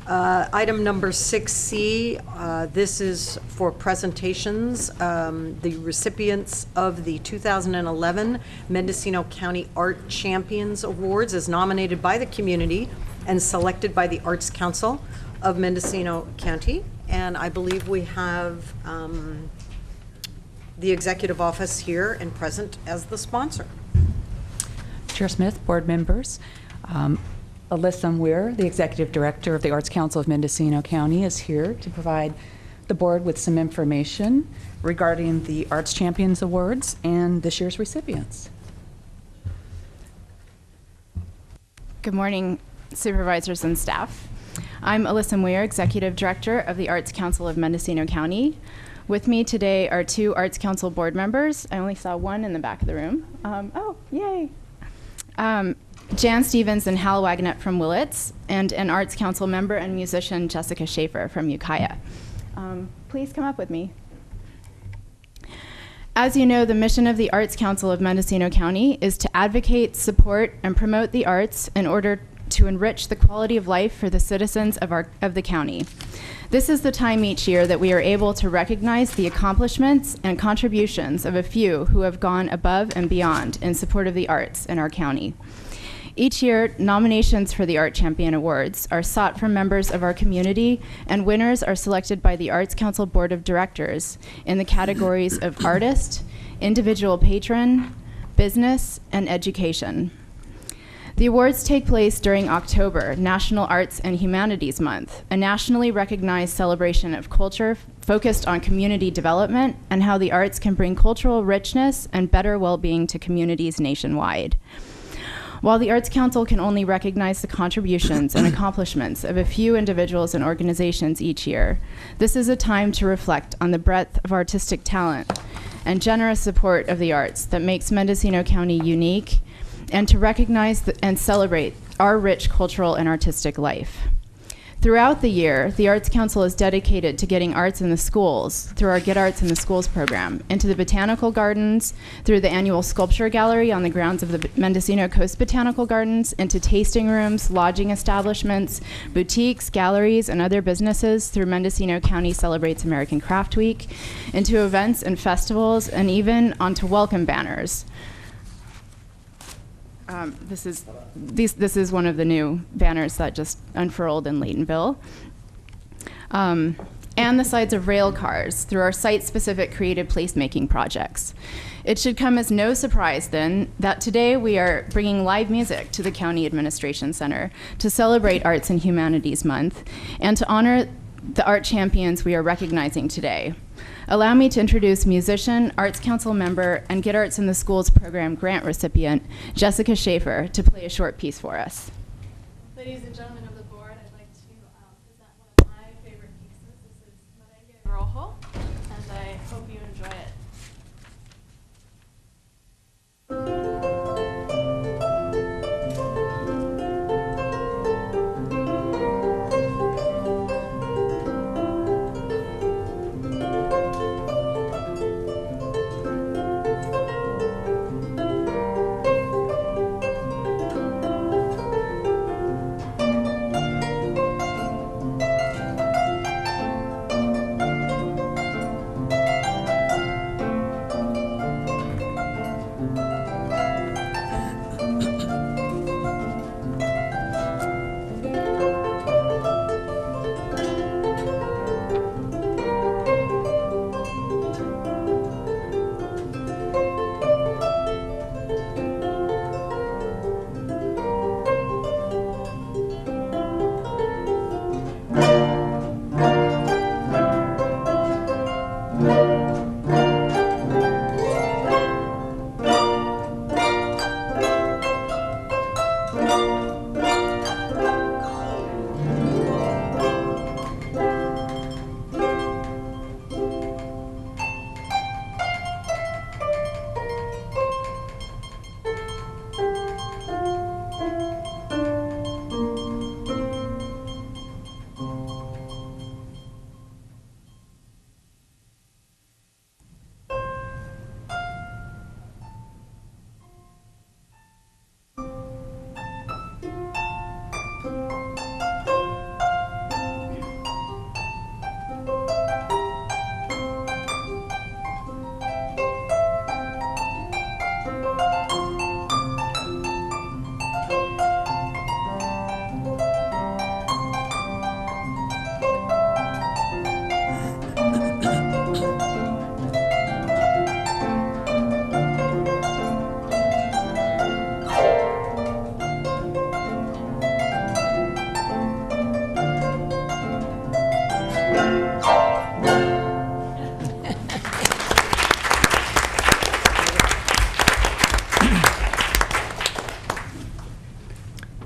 Item number 6C, this is for presentations. The recipients of the 2011 Mendocino County Art Champions Awards as nominated by the community and selected by the Arts Council of Mendocino County. And I believe we have the executive office here and present as the sponsor. Chair Smith, board members, Alyssa Weir, the Executive Director of the Arts Council of Mendocino County, is here to provide the board with some information regarding the Arts Champions Awards and this year's recipients. Good morning, supervisors and staff. I'm Alyssa Weir, Executive Director of the Arts Council of Mendocino County. With me today are two Arts Council board members. I only saw one in the back of the room. Oh, yay. Jan Stevens and Hal Wagnett from Willits, and an Arts Council member and musician, Jessica Schaefer from Ukiah. Please come up with me. As you know, the mission of the Arts Council of Mendocino County is to advocate, support, and promote the arts in order to enrich the quality of life for the citizens of the county. This is the time each year that we are able to recognize the accomplishments and contributions of a few who have gone above and beyond in support of the arts in our county. Each year, nominations for the Art Champion Awards are sought from members of our community, and winners are selected by the Arts Council Board of Directors in the categories of artist, individual patron, business, and education. The awards take place during October, National Arts and Humanities Month, a nationally recognized celebration of culture focused on community development and how the arts can bring cultural richness and better well-being to communities nationwide. While the Arts Council can only recognize the contributions and accomplishments of a few individuals and organizations each year, this is a time to reflect on the breadth of artistic talent and generous support of the arts that makes Mendocino County unique, and to recognize and celebrate our rich cultural and artistic life. Throughout the year, the Arts Council is dedicated to getting arts in the schools through our Get Arts in the Schools program, into the botanical gardens, through the annual sculpture gallery on the grounds of the Mendocino Coast Botanical Gardens, into tasting rooms, lodging establishments, boutiques, galleries, and other businesses through Mendocino County Celebrates American Craft Week, into events and festivals, and even onto welcome banners. This is one of the new banners that just unfurled in Laytonville. And the sides of rail cars through our site-specific creative placemaking projects. It should come as no surprise, then, that today we are bringing live music to the County Administration Center to celebrate Arts and Humanities Month and to honor the art champions we are recognizing today. Allow me to introduce musician, Arts Council member, and Get Arts in the Schools program grant recipient, Jessica Schaefer, to play a short piece for us. Ladies and gentlemen of the board, I'd like to present one of my favorite pieces. This is Merengue Rojo, and I hope you enjoy it.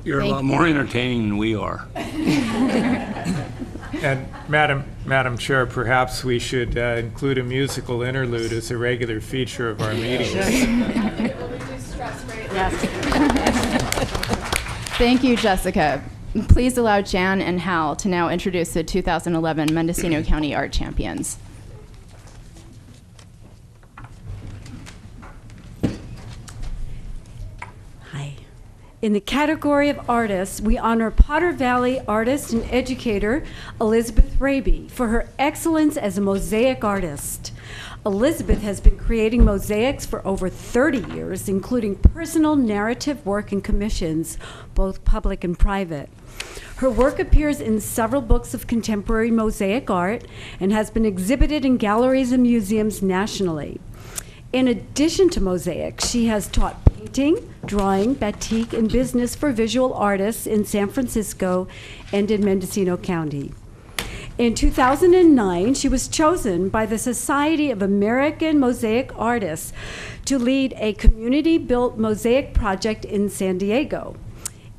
You're a lot more entertaining than we are. And Madam Chair, perhaps we should include a musical interlude as a regular feature of our meetings. It will reduce stress greatly. Thank you, Jessica. Please allow Jan and Hal to now introduce the 2011 Mendocino County Art Champions. In the category of artists, we honor Potter Valley artist and educator Elizabeth Raby for her excellence as a mosaic artist. Elizabeth has been creating mosaics for over 30 years, including personal narrative work and commissions, both public and private. Her work appears in several books of contemporary mosaic art and has been exhibited in galleries and museums nationally. In addition to mosaics, she has taught painting, drawing, batik, and business for visual artists in San Francisco and in Mendocino County. In 2009, she was chosen by the Society of American Mosaic Artists to lead a community-built mosaic project in San Diego.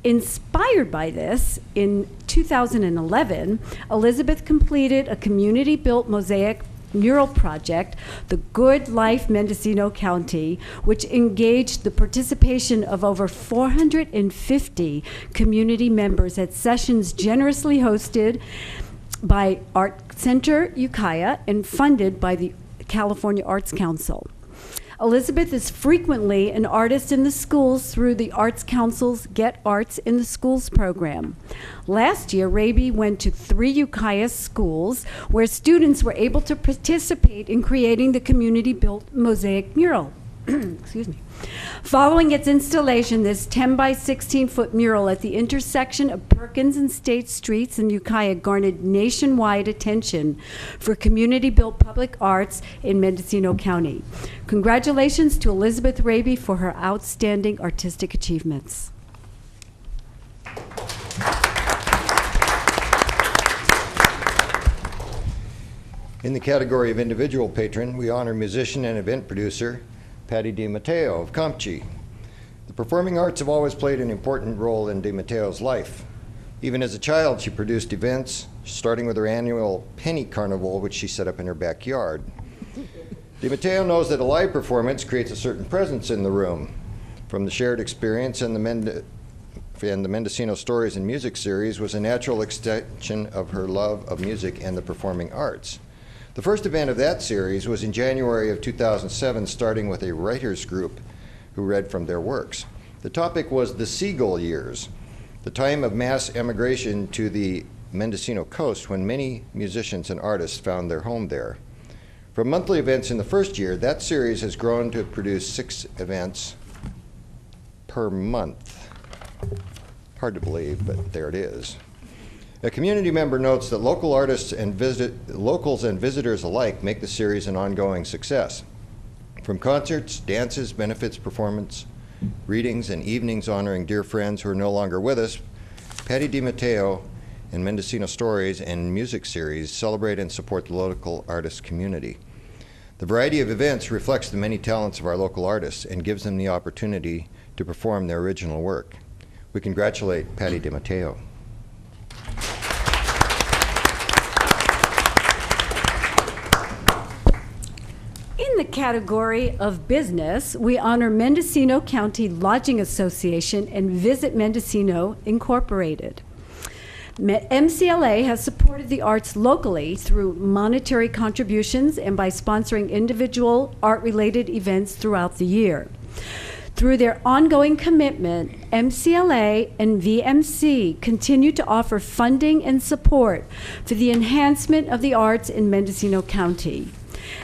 Inspired by this, in 2011, Elizabeth completed a community-built mosaic mural project, the Good Life Mendocino County, which engaged the participation of over 450 community members at sessions generously hosted by Art Center Ukiah and funded by the California Arts Council. Elizabeth is frequently an artist in the schools through the Arts Council's Get Arts in the Schools program. Last year, Raby went to 3 Ukiah schools where students were able to participate in creating the community-built mosaic mural. Excuse me. Following its installation, this 10 by 16 foot mural at the intersection of Perkins and State Streets in Ukiah garnered nationwide attention for community-built public arts in Mendocino County. Congratulations to Elizabeth Raby for her outstanding artistic achievements. In the category of individual patron, we honor musician and event producer Patty DiMatteo of Comchi. The performing arts have always played an important role in DiMatteo's life. Even as a child, she produced events, starting with her annual Penny Carnival, which she set up in her backyard. DiMatteo knows that a live performance creates a certain presence in the room. From the shared experience and the Mendocino Stories and Music series was a natural extension of her love of music and the performing arts. The first event of that series was in January of 2007, starting with a writers group who read from their works. The topic was the Seagull Years, the time of mass emigration to the Mendocino coast when many musicians and artists found their home there. From monthly events in the first year, that series has grown to produce 6 events per month. Hard to believe, but there it is. A community member notes that local artists and locals and visitors alike make the series an ongoing success. From concerts, dances, benefits, performance, readings, and evenings honoring dear friends who are no longer with us, Patty DiMatteo and Mendocino Stories and Music series celebrate and support the local artist community. The variety of events reflects the many talents of our local artists and gives them the opportunity to perform their original work. We congratulate Patty DiMatteo. In the category of business, we honor Mendocino County Lodging Association and Visit Mendocino Incorporated. MCLA has supported the arts locally through monetary contributions and by sponsoring individual art-related events throughout the year. Through their ongoing commitment, MCLA and VMC continue to offer funding and support for the enhancement of the arts in Mendocino County.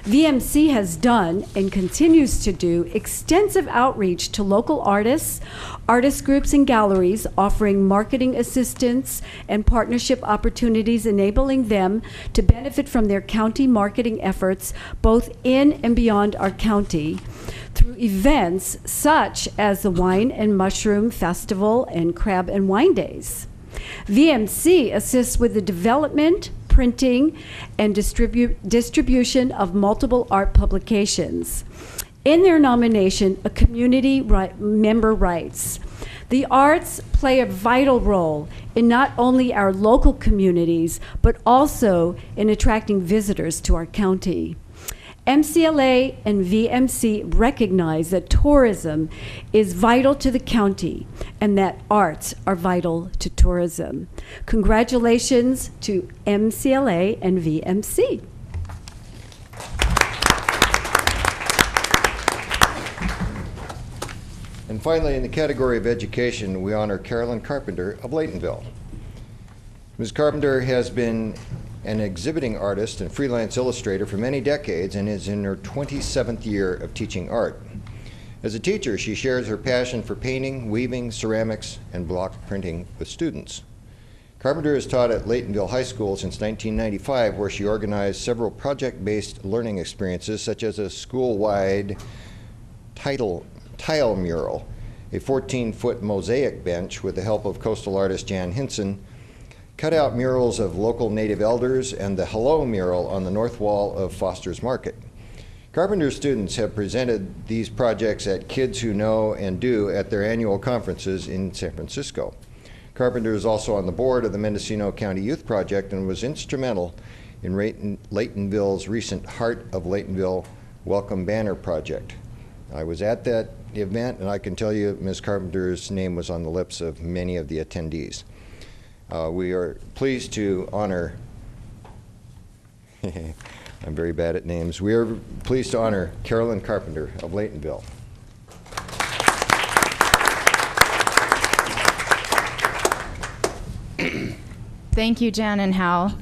VMC has done and continues to do extensive outreach to local artists, artist groups, and galleries, offering marketing assistance and partnership opportunities, enabling them to benefit from their county marketing efforts both in and beyond our county through events such as the Wine and Mushroom Festival and Crab and Wine Days. VMC assists with the development, printing, and distribution of multiple art publications. In their nomination, a community member writes, "The arts play a vital role in not only our local communities, but also in attracting visitors to our county. MCLA and VMC recognize that tourism is vital to the county and that arts are vital to tourism." Congratulations to MCLA and VMC. And finally, in the category of education, we honor Carolyn Carpenter of Laytonville. Ms. Carpenter has been an exhibiting artist and freelance illustrator for many decades and is in her 27th year of teaching art. As a teacher, she shares her passion for painting, weaving, ceramics, and block printing with students. Carpenter has taught at Laytonville High School since 1995, where she organized several project-based learning experiences, such as a school-wide tile mural, a 14-foot mosaic bench with the help of coastal artist Jan Hinson, cut out murals of local native elders, and the Hello mural on the north wall of Foster's Market. Carpenter's students have presented these projects at Kids Who Know and Do at their annual conferences in San Francisco. Carpenter is also on the board of the Mendocino County Youth Project and was instrumental in Laytonville's recent Heart of Laytonville Welcome Banner project. I was at that event, and I can tell you Ms. Carpenter's name was on the lips of many of the attendees. We are pleased to honor, I'm very bad at names, we are pleased to honor Carolyn Carpenter of Laytonville. Thank you, Jan and Hal.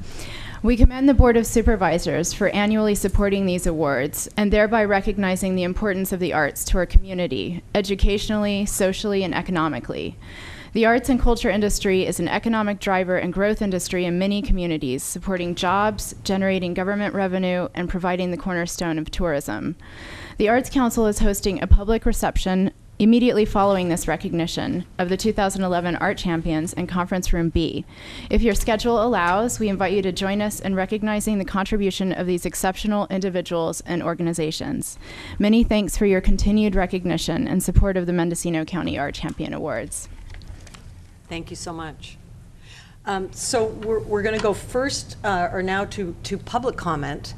We commend the Board of Supervisors for annually supporting these awards and thereby recognizing the importance of the arts to our community, educationally, socially, and economically. The arts and culture industry is an economic driver and growth industry in many communities, supporting jobs, generating government revenue, and providing the cornerstone of tourism. The Arts Council is hosting a public reception immediately following this recognition of the 2011 Art Champions in Conference Room B. If your schedule allows, we invite you to join us in recognizing the contribution of these exceptional individuals and organizations. Many thanks for your continued recognition and support of the Mendocino County Art Champion Awards. Thank you so much. So we're going to go first, or now to public comment,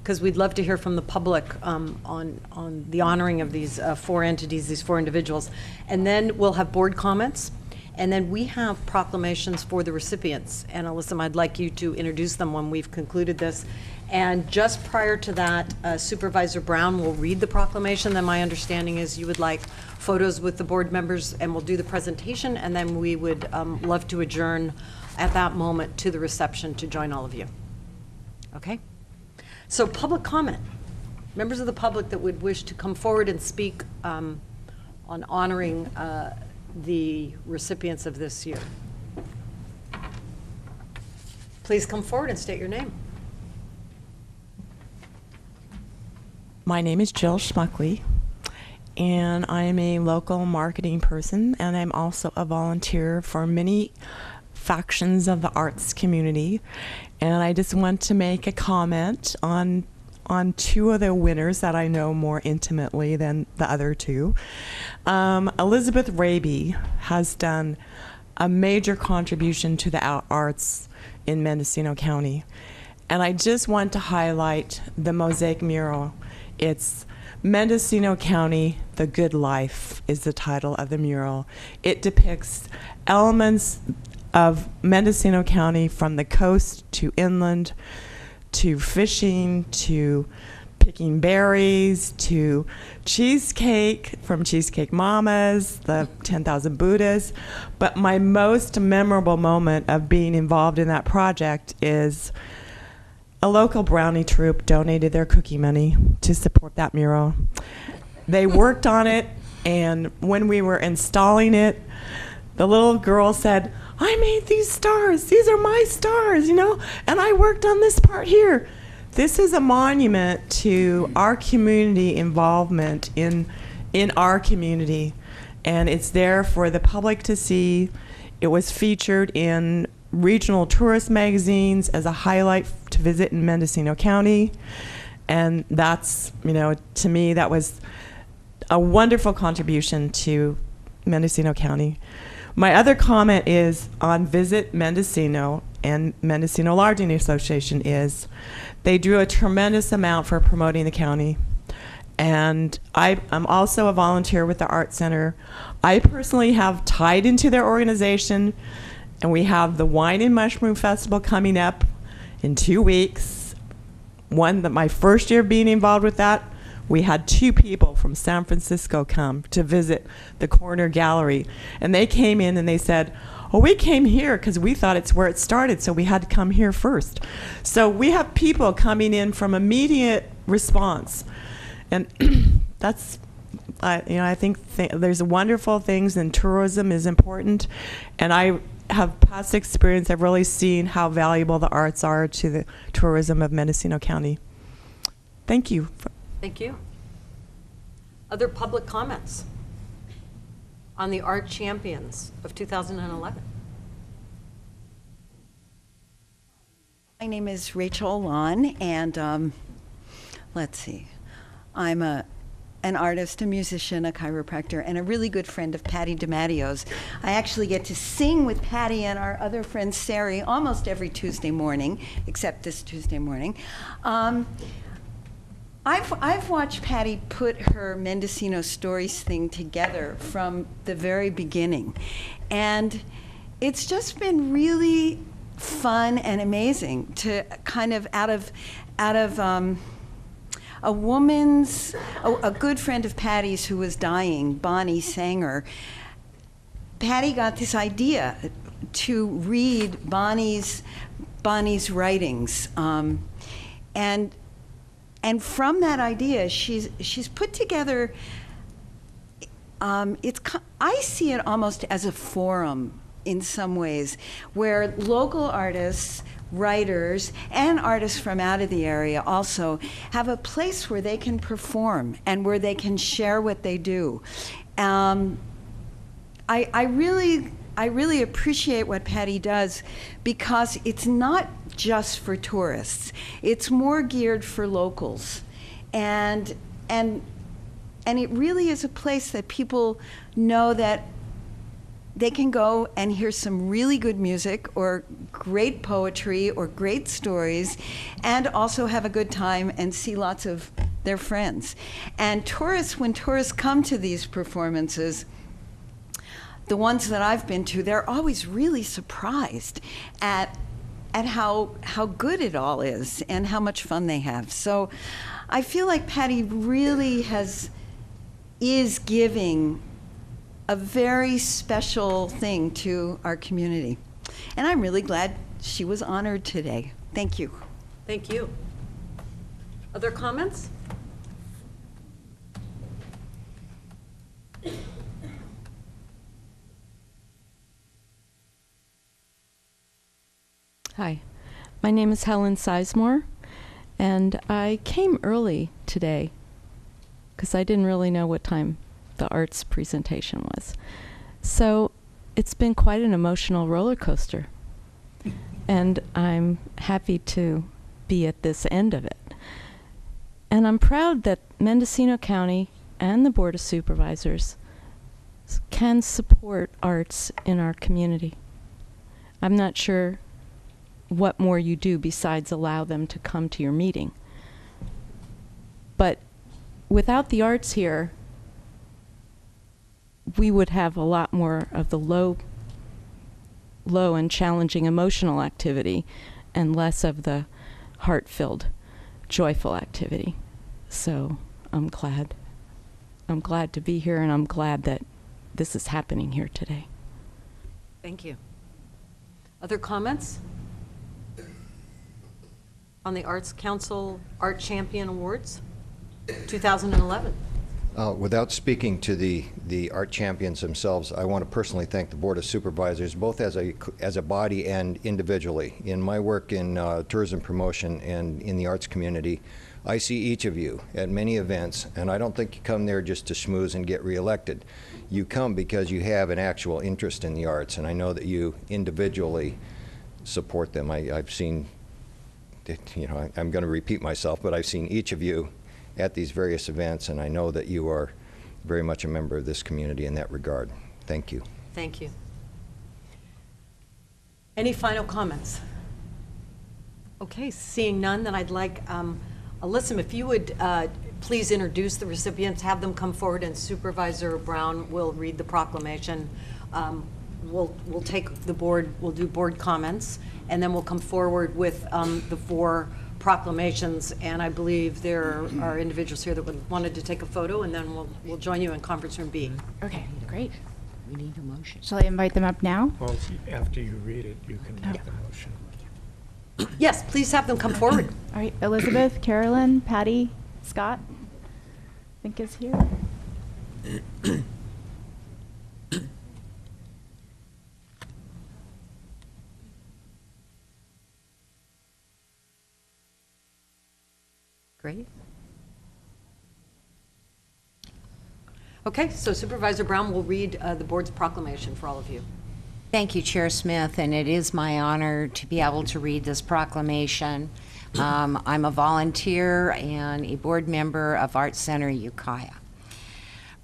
because we'd love to hear from the public on the honoring of these four entities, these four individuals. And then we'll have board comments. And then we have proclamations for the recipients. And Alyssa, I'd like you to introduce them when we've concluded this. And just prior to that, Supervisor Brown will read the proclamation. Then my understanding is you would like photos with the board members, and we'll do the presentation. And then we would love to adjourn at that moment to the reception to join all of you. Okay? So public comment. Members of the public that would wish to come forward and speak on honoring the recipients of this year. Please come forward and state your name. My name is Jill Schmuckley, and I'm a local marketing person, and I'm also a volunteer for many factions of the arts community. And I just want to make a comment on two of the winners that I know more intimately than the other two. Elizabeth Raby has done a major contribution to the arts in Mendocino County. And I just want to highlight the mosaic mural. It's Mendocino County, The Good Life is the title of the mural. It depicts elements of Mendocino County from the coast to inland, to fishing, to picking berries, to cheesecake from Cheesecake Mamas, the 10,000 Buddhas. But my most memorable moment of being involved in that project is a local brownie troupe donated their cookie money to support that mural. They worked on it, and when we were installing it, the little girl said, "I made these stars. These are my stars, you know, and I worked on this part here." This is a monument to our community involvement in our community, and it's there for the public to see. It was featured in regional tourist magazines as a highlight to visit in Mendocino County, and that's, you know, to me, that was a wonderful contribution to Mendocino County. My other comment is on Visit Mendocino and Mendocino Lodging Association is they do a tremendous amount for promoting the county. And I'm also a volunteer with the Art Center. I personally have tied into their organization, and we have the Wine and Mushroom Festival coming up in 2 weeks. One, that my first year being involved with that, we had 2 people from San Francisco come to visit the corner gallery. And they came in and they said, "Oh, we came here because we thought it's where it started, so we had to come here first." So we have people coming in from immediate response. And that's, I think there's wonderful things, and tourism is important. And I have past experience. I've really seen how valuable the arts are to the tourism of Mendocino County. Thank you. Thank you. Other public comments on the Art Champions of 2011? My name is Rachel Lon, and let's see, I'm a an artist, a musician, a chiropractor, and a really good friend of Patty DiMattio's. I actually get to sing with Patty and our other friend Sari almost every Tuesday morning, except this Tuesday morning. I've watched Patty put her Mendocino Stories thing together from the very beginning, and it's just been really fun and amazing to kind of out of a good friend of Patty's who was dying, Bonnie Sanger. Patty got this idea to read Bonnie's writings, and from that idea, she's put together. I see it almost as a forum in some ways, where local artists, writers, and artists from out of the area also have a place where they can perform and where they can share what they do. I really appreciate what Patty does, because it's not just for tourists. It's more geared for locals, and it really is a place that people know that they can go and hear some really good music or great poetry or great stories, and also have a good time and see lots of their friends. And when tourists come to these performances, the ones that I've been to, they're always really surprised at how good it all is and how much fun they have. So I feel like Patty really is giving a very special thing to our community. And I'm really glad she was honored today. Thank you. Thank you. Other comments? Hi, my name is Helen Sizemore, and I came early today because I didn't really know what time the arts presentation was. So it's been quite an emotional roller coaster, and I'm happy to be at this end of it. And I'm proud that Mendocino County and the Board of Supervisors can support arts in our community. I'm not sure what more you do besides allow them to come to your meeting. But without the arts here, we would have a lot more of the low and challenging emotional activity and less of the heart-filled, joyful activity. So I'm glad to be here, and I'm glad that this is happening here today. Thank you. Other comments on the Arts Council Art Champion Awards 2011? Without speaking to the art champions themselves, I want to personally thank the Board of Supervisors, both as a body and individually. In my work in tourism promotion and in the arts community, I see each of you at many events, and I don't think you come there just to schmooze and get reelected. You come because you have an actual interest in the arts, and I know that you individually support them. I've seen, I'm going to repeat myself, but I've seen each of you at these various events, and I know that you are very much a member of this community in that regard. Thank you. Thank you. Any final comments? Okay, seeing none, then I'd like Alyssa, if you would please introduce the recipients, have them come forward, and Supervisor Brown will read the proclamation. We'll take the board, we'll do board comments, and then we'll come forward with the 4 proclamations, and I believe there are individuals here that wanted to take a photo, and then we'll join you in conference room B. Okay, great. We need a motion. Shall I invite them up now? Well, after you read it, you can make the motion. Yes, please have them come forward. All right, Elizabeth, Carolyn, Patty, Scott, I think is here. Great. Okay, so Supervisor Brown will read the board's proclamation for all of you. Thank you, Chair Smith, and it is my honor to be able to read this proclamation. I'm a volunteer and a board member of Arts Center Ukiah.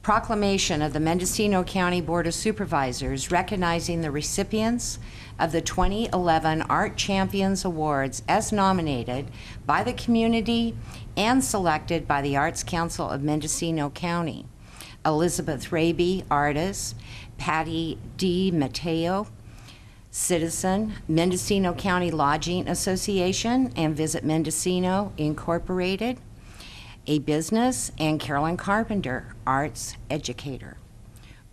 Proclamation of the Mendocino County Board of Supervisors recognizing the recipients of the 2011 Art Champions Awards as nominated by the community and selected by the Arts Council of Mendocino County. Elizabeth Raby, artist; Patty D. Mateo, citizen; Mendocino County Lodging Association and Visit Mendocino Incorporated, a business; and Carolyn Carpenter, arts educator.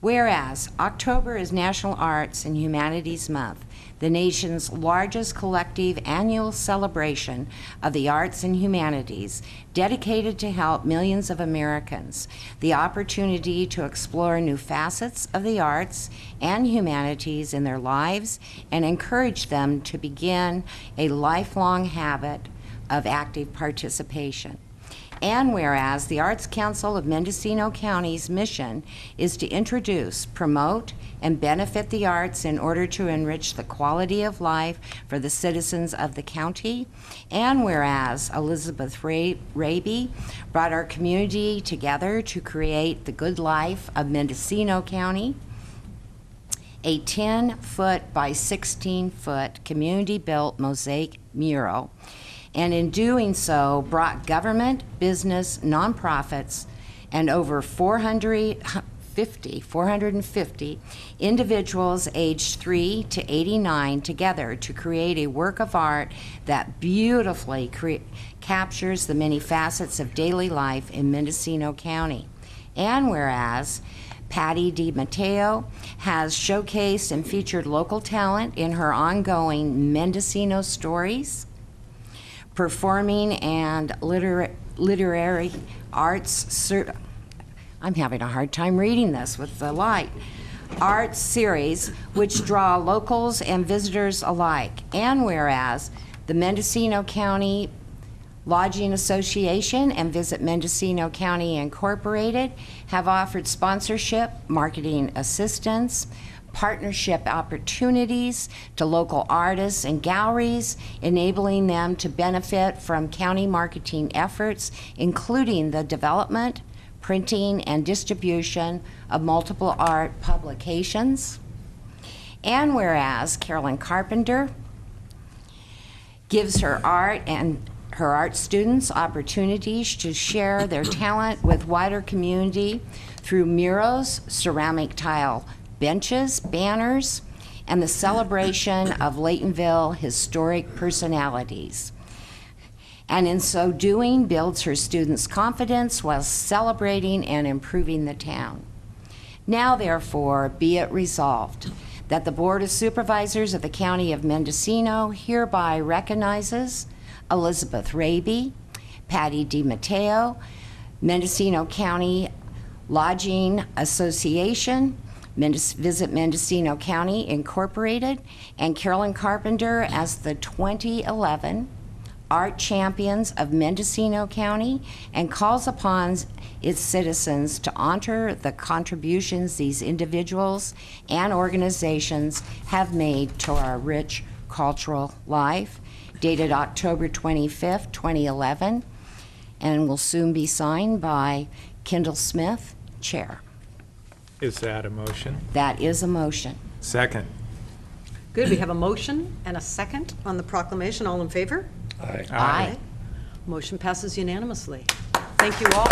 Whereas October is National Arts and Humanities Month, the nation's largest collective annual celebration of the arts and humanities, dedicated to help millions of Americans the opportunity to explore new facets of the arts and humanities in their lives and encourage them to begin a lifelong habit of active participation. And whereas the Arts Council of Mendocino County's mission is to introduce, promote, and benefit the arts in order to enrich the quality of life for the citizens of the county. And whereas Elizabeth Raby brought our community together to create the good life of Mendocino County, a 10-foot by 16-foot community-built mosaic mural, and in doing so brought government, business, nonprofits, and over 450 individuals aged 3 to 89 together to create a work of art that beautifully captures the many facets of daily life in Mendocino County. And whereas Patty D. Mateo has showcased and featured local talent in her ongoing Mendocino Stories, performing and literary arts, I'm having a hard time reading this with the light, arts series which draw locals and visitors alike. And whereas the Mendocino County Lodging Association and Visit Mendocino County Incorporated have offered sponsorship, marketing assistance, partnership opportunities to local artists and galleries, enabling them to benefit from county marketing efforts, including the development, printing, and distribution of multiple art publications. And whereas Carolyn Carpenter gives her art and her art students opportunities to share their talent with wider community through murals, ceramic tile benches, banners, and the celebration of Laytonville historic personalities. And in so doing, builds her students' confidence while celebrating and improving the town. Now, therefore, be it resolved that the Board of Supervisors of the County of Mendocino hereby recognizes Elizabeth Raby, Patty D. Mateo, Mendocino County Lodging Association, Visit Mendocino County Incorporated, and Carolyn Carpenter as the 2011 Art Champions of Mendocino County, and calls upon its citizens to honor the contributions these individuals and organizations have made to our rich cultural life, dated October 25th, 2011, and will soon be signed by Kendall Smith, Chair. Is that a motion? That is a motion. Second. Good, we have a motion and a second on the proclamation. All in favor? Aye. Aye. Motion passes unanimously. Thank you all.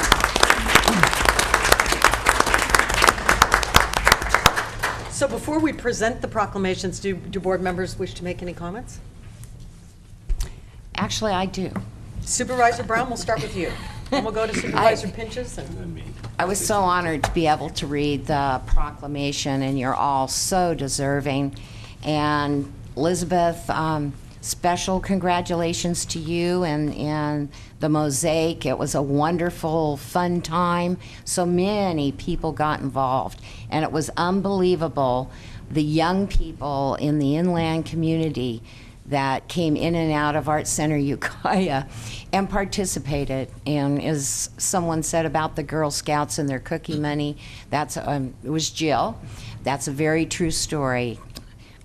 So before we present the proclamations, do board members wish to make any comments? Actually, I do. Supervisor Brown, we'll start with you. And we'll go to Supervisor Pinches. And I was so honored to be able to read the proclamation, and you're all so deserving. And Elizabeth, special congratulations to you and the mosaic. It was a wonderful, fun time. So many people got involved, and it was unbelievable, the young people in the inland community that came in and out of Art Center Ukiah and participated. And as someone said about the Girl Scouts and their cookie money, that's it was Jill. That's a very true story.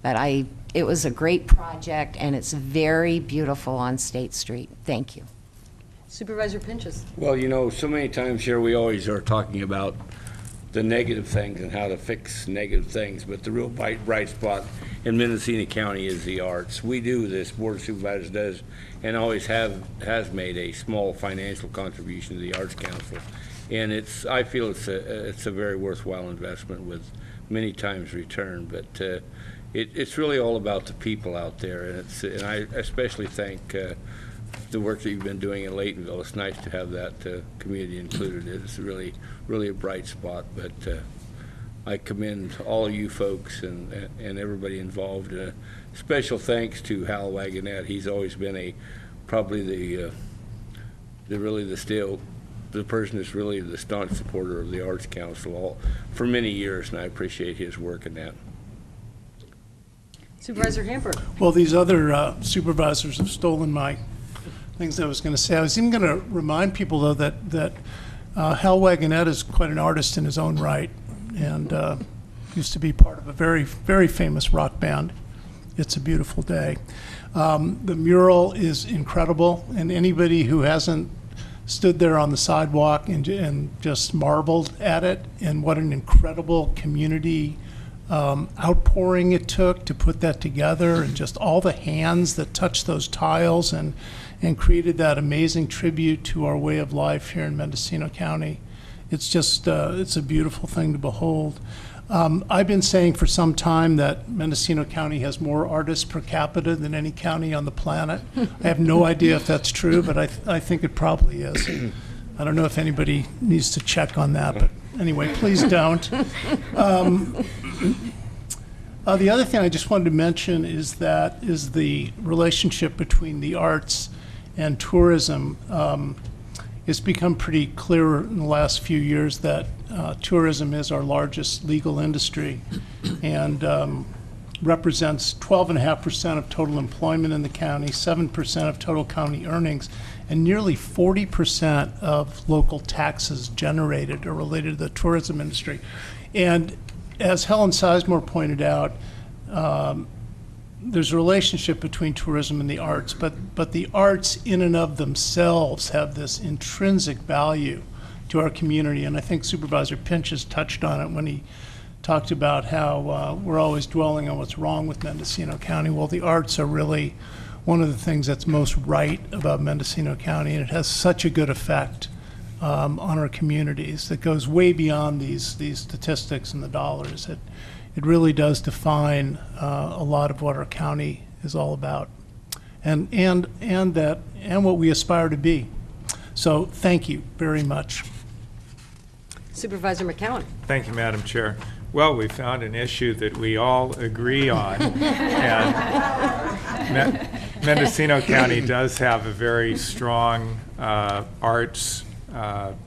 But it was a great project, and it's very beautiful on State Street. Thank you. Supervisor Pinches. Well, you know, so many times here we always are talking about the negative things and how to fix negative things, but the real bright spot in Mendocino County is the arts. We do, this Board of Supervisors does, and always has made a small financial contribution to the Arts Council. And I feel it's a very worthwhile investment with many times return, but it's really all about the people out there, and I especially thank the work that you've been doing in Laytonville. It's nice to have that community included. It's really a bright spot, but I commend all of you folks and everybody involved. Special thanks to Hal Wagonette. He's always been probably the person that's really the staunch supporter of the Arts Council for many years, and I appreciate his work in that. Supervisor Hamburg. Well, these other supervisors have stolen my things I was going to say. I was even going to remind people, though, that Hal Wagonette is quite an artist in his own right, and used to be part of a very, very famous rock band. It's a Beautiful Day. The mural is incredible, and anybody who hasn't stood there on the sidewalk and just marveled at it, and what an incredible community outpouring it took to put that together, and just all the hands that touched those tiles and created that amazing tribute to our way of life here in Mendocino County. It's just, it's a beautiful thing to behold. I've been saying for some time that Mendocino County has more artists per capita than any county on the planet. I have no idea if that's true, but I think it probably is. I don't know if anybody needs to check on that, but anyway, please don't. The other thing I just wanted to mention is the relationship between the arts and tourism. It's become pretty clear in the last few years that tourism is our largest legal industry and represents 12.5% of total employment in the county, 7% of total county earnings, and nearly 40% of local taxes generated are related to the tourism industry. And as Helen Sizemore pointed out, there's a relationship between tourism and the arts, but the arts in and of themselves have this intrinsic value to our community, and I think Supervisor Pinches touched on it when he talked about how we're always dwelling on what's wrong with Mendocino County. Well, the arts are really one of the things that's most right about Mendocino County, and it has such a good effect on our communities that goes way beyond these statistics and the dollars. It really does define a lot of what our county is all about, and what we aspire to be. So thank you very much. Supervisor McCowan. Thank you, Madam Chair. Well, we found an issue that we all agree on, and Mendocino County does have a very strong arts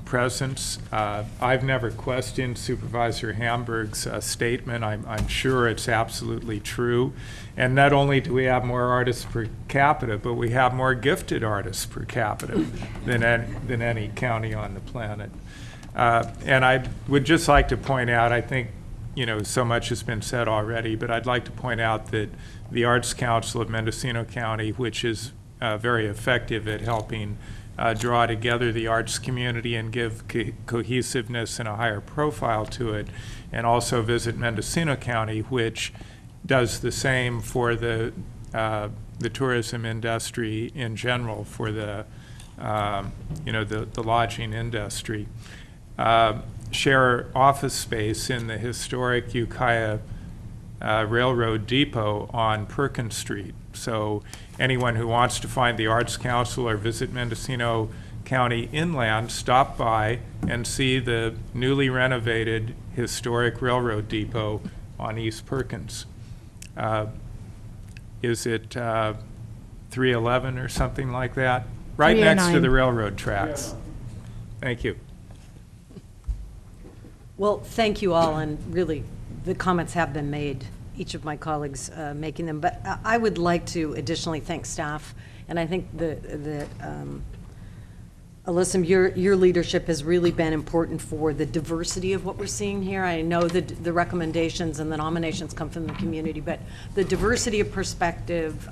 presence. I've never questioned Supervisor Hamburg's statement. I'm sure it's absolutely true. And not only do we have more artists per capita, but we have more gifted artists per capita than any county on the planet. And I would just like to point out, I think, so much has been said already, but I'd like to point out that the Arts Council of Mendocino County, which is very effective at helping draw together the arts community and give cohesiveness and a higher profile to it, and also Visit Mendocino County, which does the same for the tourism industry in general, for the lodging industry. Share office space in the historic Ukiah Railroad Depot on Perkins Street. So anyone who wants to find the Arts Council or Visit Mendocino County inland, stop by and see the newly renovated historic railroad depot on East Perkins. Is it 311 or something like that? Right next to the railroad tracks. Yeah. Thank you. Well, thank you all, and really, the comments have been made, each of my colleagues making them, but I would like to additionally thank staff, and I think that Alyssa, your leadership has really been important for the diversity of what we're seeing here. I know that the recommendations and the nominations come from the community, but the diversity of perspective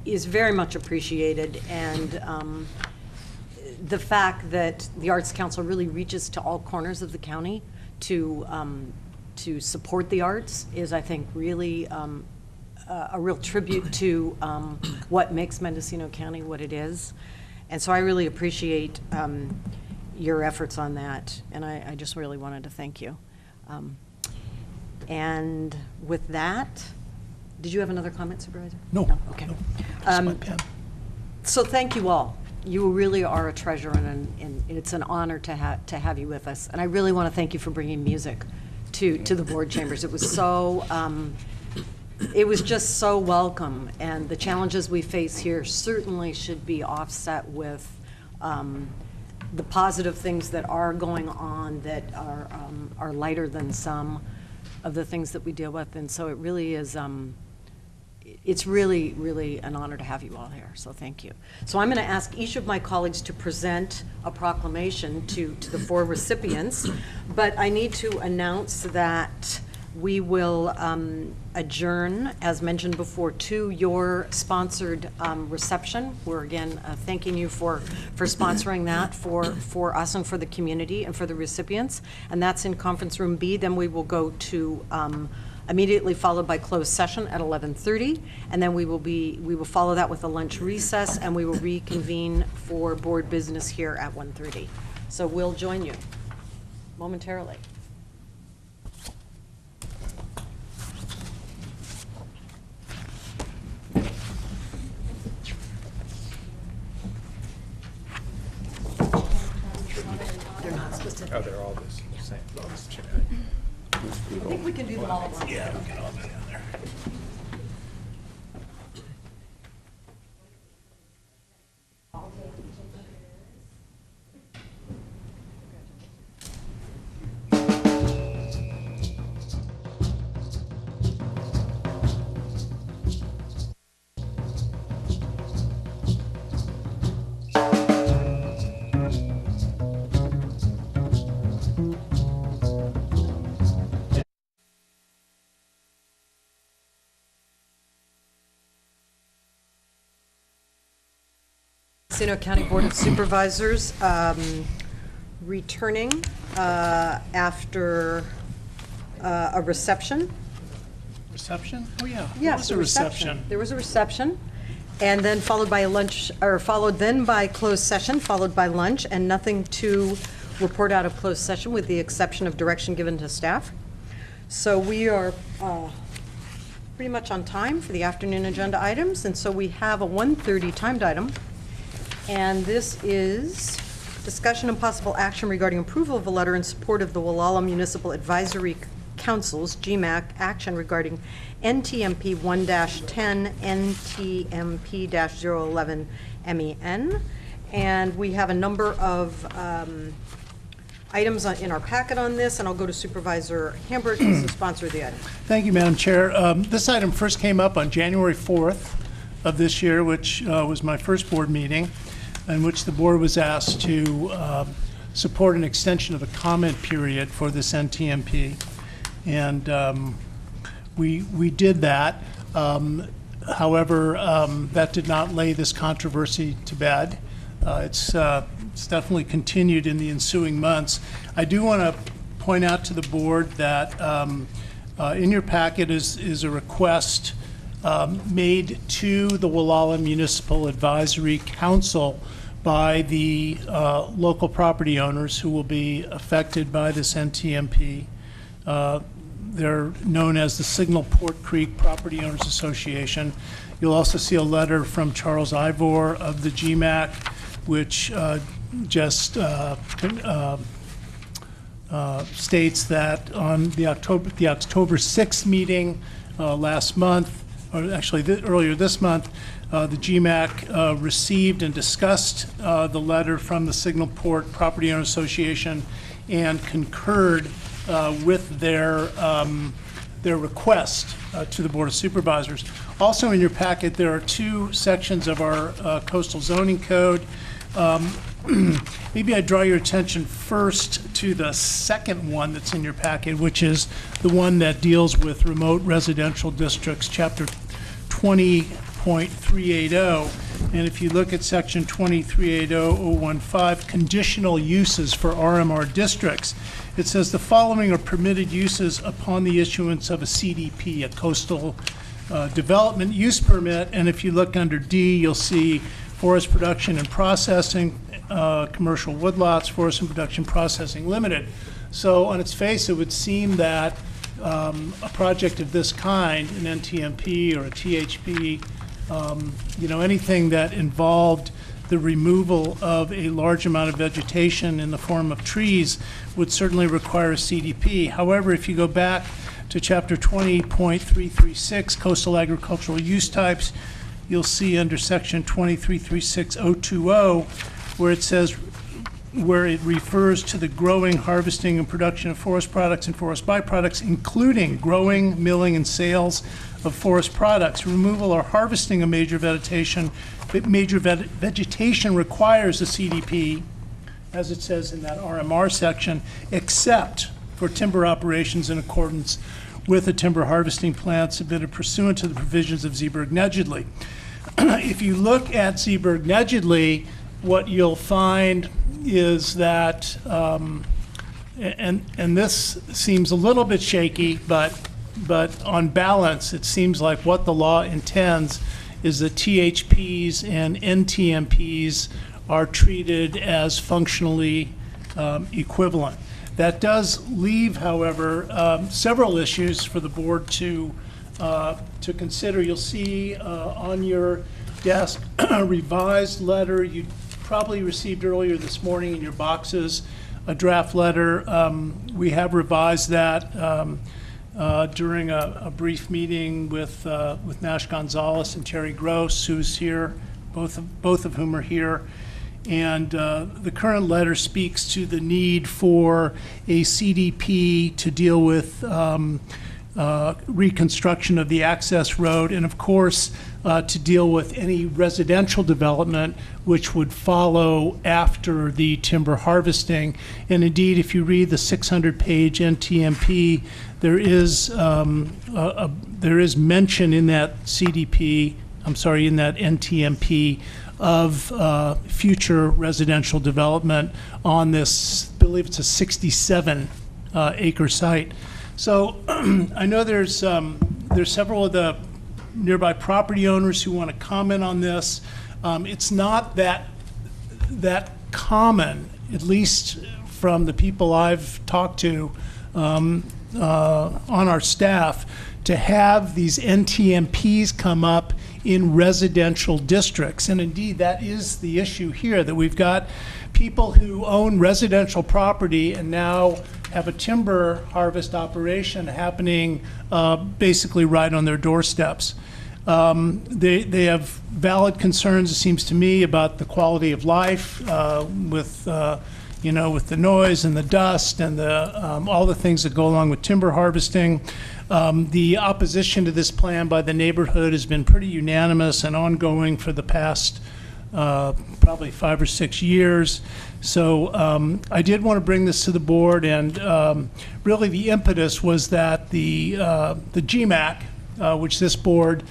is very much appreciated, and the fact that the Arts Council really reaches to all corners of the county to support the arts is, I think, really a real tribute to what makes Mendocino County what it is. And so I really appreciate your efforts on that, and I just really wanted to thank you. And with that, did you have another comment, Supervisor? No. Okay. No. That's my pen. So thank you all. You really are a treasure, and it's an honor to have you with us. And I really want to thank you for bringing music to the board chambers. It was so, it was just so welcome. And the challenges we face here certainly should be offset with the positive things that are going on that are lighter than some of the things that we deal with. And so it really is, it's really, really an honor to have you all here, so thank you. So I'm going to ask each of my colleagues to present a proclamation to the 4 recipients, but I need to announce that we will adjourn, as mentioned before, to your sponsored reception. We're again thanking you for sponsoring that for us and for the community and for the recipients, and that's in Conference Room B. Then we will go to immediately followed by closed session at 11:30, and then we will follow that with a lunch recess, and we will reconvene for board business here at 1:30. So we'll join you momentarily. They're not supposed to. Oh, they're all the same. I think we can do them all at once. Yeah, we can all do that there. Mendocino County Board of Supervisors returning after a reception. Reception? Oh, yeah. Yes, It was a reception. There was a reception, and then followed by a lunch, or followed then by closed session, followed by lunch, and nothing to report out of closed session with the exception of direction given to staff. So we are pretty much on time for the afternoon agenda items, and so we have a 1:30 timed item. And this is discussion and possible action regarding approval of a letter in support of the Wallala Municipal Advisory Council's GMAC action regarding NTMP 1-10, NTMP-011 MEN. And we have a number of items in our packet on this, and I'll go to Supervisor Hamburg, who's the sponsor of the item. Thank you, Madam Chair. This item first came up on January 4th of this year, which was my first board meeting, in which the board was asked to support an extension of the comment period for this NTMP. And we did that. However, that did not lay this controversy to bed. It's definitely continued in the ensuing months. I do want to point out to the board that in your packet is a request made to the Wallala Municipal Advisory Council by the local property owners who will be affected by this NTMP. They're known as the Signal Port Creek Property Owners Association. You'll also see a letter from Charles Ivor of the GMAC, which just states that on the October 6th meeting last month, or actually earlier this month, the GMAC received and discussed the letter from the Signal Port Property Owner Association and concurred with their request to the Board of Supervisors. Also in your packet, there are 2 sections of our coastal zoning code. Maybe I draw your attention first to the second one that's in your packet, which is the one that deals with remote residential districts, Chapter 20.380. And if you look at section 2380015, conditional uses for RMR districts, it says the following are permitted uses upon the issuance of a CDP, a coastal development use permit. And if you look under D, you'll see forest production and processing, commercial woodlots, forest and production processing limited. So on its face, it would seem that a project of this kind, an NTMP or a THP, anything that involved the removal of a large amount of vegetation in the form of trees would certainly require a CDP. However, if you go back to chapter 20.336, coastal agricultural use types, you'll see under section 2336020, where it says, where it refers to the growing, harvesting, and production of forest products and forest byproducts, including growing, milling, and sales of forest products. Removal or harvesting of major vegetation requires a CDP, as it says in that RMR section, except for timber operations in accordance with a timber harvesting plan submitted pursuant to the provisions of Zeeburg-Nedgedly. If you look at Zeeburg-Nedgedly, what you'll find is that, and this seems a little bit shaky, but on balance, it seems like what the law intends is that THPs and NTMPs are treated as functionally equivalent. That does leave, however, several issues for the board to consider. You'll see on your desk a revised letter you probably received earlier this morning in your boxes, a draft letter. We have revised that during a brief meeting with Nash Gonzalez and Terry Gross, who's here, both of whom are here. And the current letter speaks to the need for a CDP to deal with reconstruction of the access road, and of course to deal with any residential development which would follow after the timber harvesting. And indeed, if you read the 600-page NTMP, there is mention in that CDP, in that NTMP, of future residential development on this, I believe it's a 67 acre site. So I know there's several of the nearby property owners who want to comment on this. It's not that common, at least from the people I've talked to on our staff, to have these NTMPs come up in residential districts. And indeed, that is the issue here, that we've got people who own residential property and now have a timber harvest operation happening basically right on their doorsteps. They have valid concerns, it seems to me, about the quality of life with the noise and the dust and all the things that go along with timber harvesting. The opposition to this plan by the neighborhood has been pretty unanimous and ongoing for the past probably 5 or 6 years. So I did want to bring this to the board, and really the impetus was that the GMAC, which this board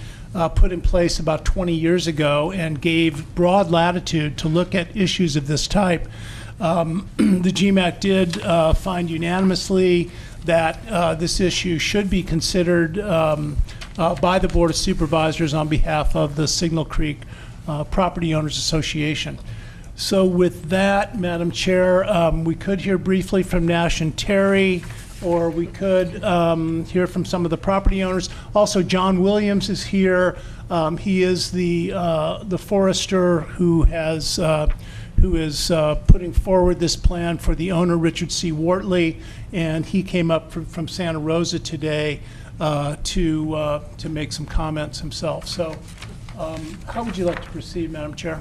put in place about 20 years ago and gave broad latitude to look at issues of this type, the GMAC did find unanimously that this issue should be considered by the Board of Supervisors on behalf of the Signal Creek Property Owners Association. So with that, Madam Chair, we could hear briefly from Nash and Terry, or we could hear from some of the property owners. Also, John Williams is here. He is the forester who is putting forward this plan for the owner, Richard C. Wortley, and he came up from Santa Rosa today to make some comments himself. So how would you like to proceed, Madam Chair?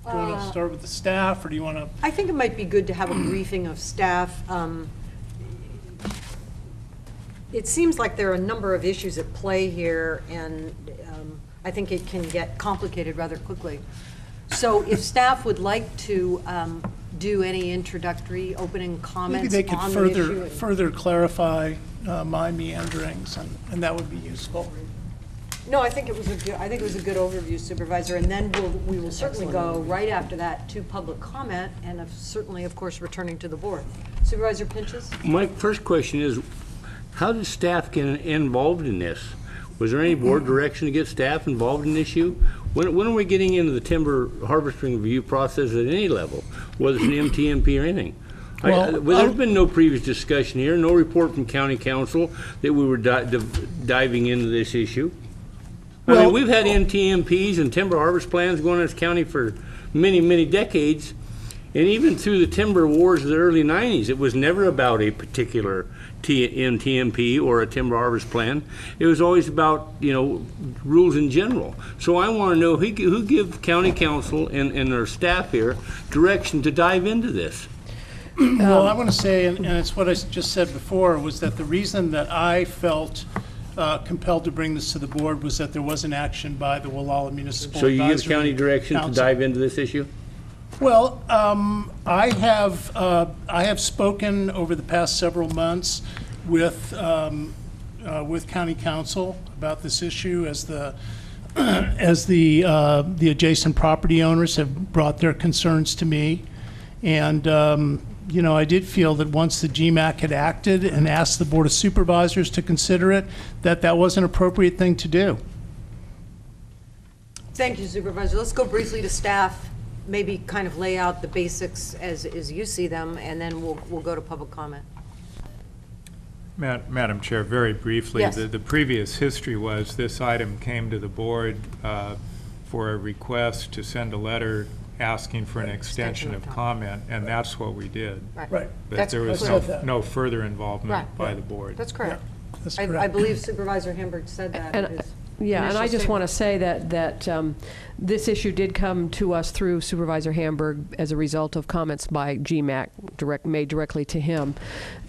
Do you want to start with the staff, or do you want to? I think it might be good to have a briefing of staff. It seems like there are a number of issues at play here, and I think it can get complicated rather quickly. So if staff would like to do any introductory opening comments maybe they on could the issue. further clarify my meanderings, and that would be useful. No, I think it was a good overview, Supervisor, and then we will certainly go right after that to public comment, and certainly, of course, returning to the board. Supervisor Pinches? My first question is, how did staff get involved in this? Was there any board direction to get staff involved in the issue? When are we getting into the timber harvesting review process at any level, whether it's an MTMP or anything? There's been no previous discussion here, no report from county council that we were diving into this issue. I mean, we've had MTMPs and timber harvest plans going in this county for many, many decades, and even through the timber wars of the early 90s, it was never about a particular MTMP or a timber harvest plan. It was always about, rules in general. So I want to know who give county council and their staff here direction to dive into this. Well, I want to say, and it's what I just said before, was that the reason that I felt compelled to bring this to the board was that there was an action by the Wallala Municipal So you give Advisory county direction Council. to dive into this issue? Well, I have spoken over the past several months with county council about this issue as the adjacent property owners have brought their concerns to me, and I did feel that once the GMAC had acted and asked the Board of Supervisors to consider it, that was an appropriate thing to do. Thank you, Supervisor. Let's go briefly to staff, maybe kind of lay out the basics as you see them, and then we'll go to public comment. Madam Chair, very briefly, Yes. the previous history was this item came to the board for a request to send a letter asking for an extension of comment, and that's what we did. Right. But there was no further involvement by the board. That's correct. That's I correct. believe Supervisor Hamburg said that. in his Yeah, and initial I just statement. want to say that this issue did come to us through Supervisor Hamburg as a result of comments by GMAC made directly to him.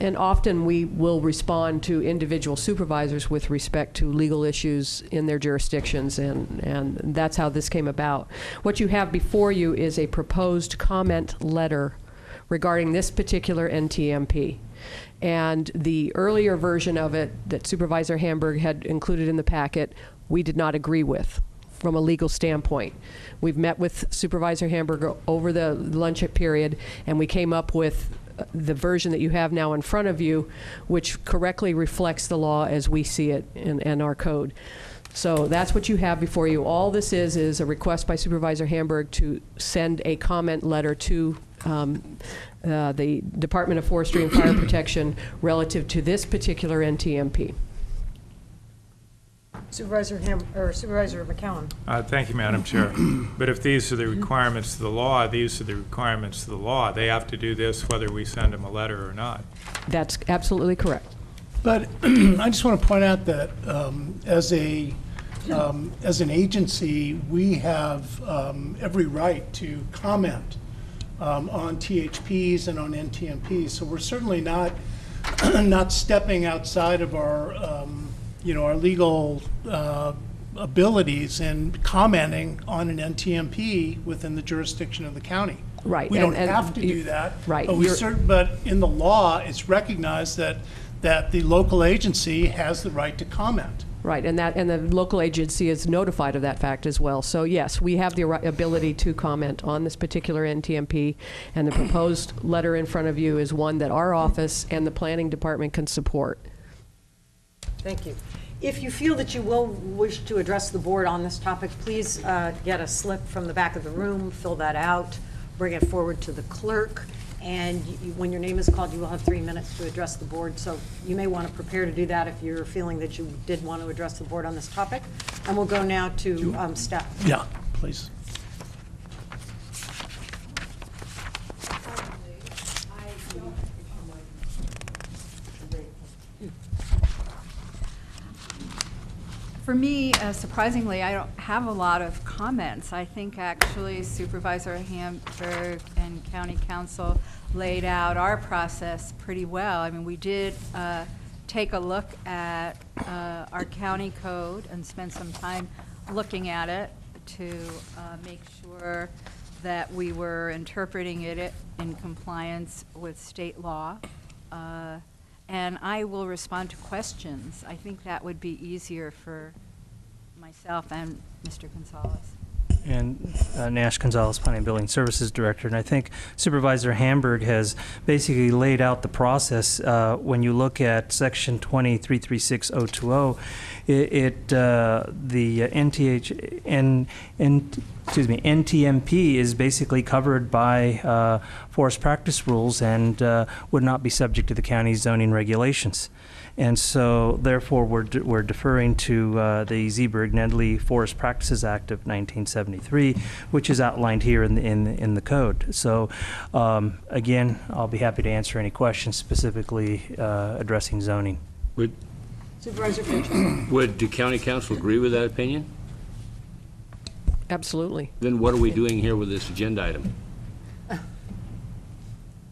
And often we will respond to individual supervisors with respect to legal issues in their jurisdictions, and that's how this came about. What you have before you is a proposed comment letter regarding this particular NTMP. And the earlier version of it that Supervisor Hamburg had included in the packet, we did not agree with from a legal standpoint. We've met with Supervisor Hamburg over the lunch period, and we came up with the version that you have now in front of you, which correctly reflects the law as we see it in our code. So that's what you have before you. All this is a request by Supervisor Hamburg to send a comment letter to the Department of Forestry and Fire Protection relative to this particular NTMP. Supervisor McCowan. Thank you, Madam Chair. But if these are the requirements of the law, these are the requirements of the law. They have to do this whether we send them a letter or not. That's absolutely correct. But I just want to point out that as an agency, we have every right to comment on THPs and on NTMPs. So we're certainly not stepping outside of our our legal abilities and commenting on an NTMP within the jurisdiction of the county. Right. We don't have to do that. Right. But in the law, it's recognized that the local agency has the right to comment. Right, and the local agency is notified of that fact as well. So yes, we have the ability to comment on this particular NTMP, and the proposed letter in front of you is one that our office and the planning department can support. Thank you. If you feel that you will wish to address the board on this topic, please get a slip from the back of the room, fill that out, bring it forward to the clerk, and when your name is called, you will have 3 minutes to address the board. So you may want to prepare to do that if you're feeling that you did want to address the board on this topic. And we'll go now to staff. Yeah, please. For me, surprisingly, I don't have a lot of comments. I think actually Supervisor Hamburg and County Council laid out our process pretty well. I mean, we did take a look at our county code and spend some time looking at it to make sure that we were interpreting it in compliance with state law. And I will respond to questions. I think that would be easier for myself and Mr. Gonzalez. And Nash Gonzalez, Planning and Building Services Director. And I think Supervisor Hamburg has basically laid out the process. When you look at Section 2336020, the NTMP is basically covered by forest practice rules and would not be subject to the county's zoning regulations. And so, therefore, we're deferring to the Zeeberg-Nedley Forest Practices Act of 1973, which is outlined here in the code. So, again, I'll be happy to answer any questions specifically addressing zoning. Supervisor Finch. Would the county council agree with that opinion? Absolutely. Then what are we doing here with this agenda item?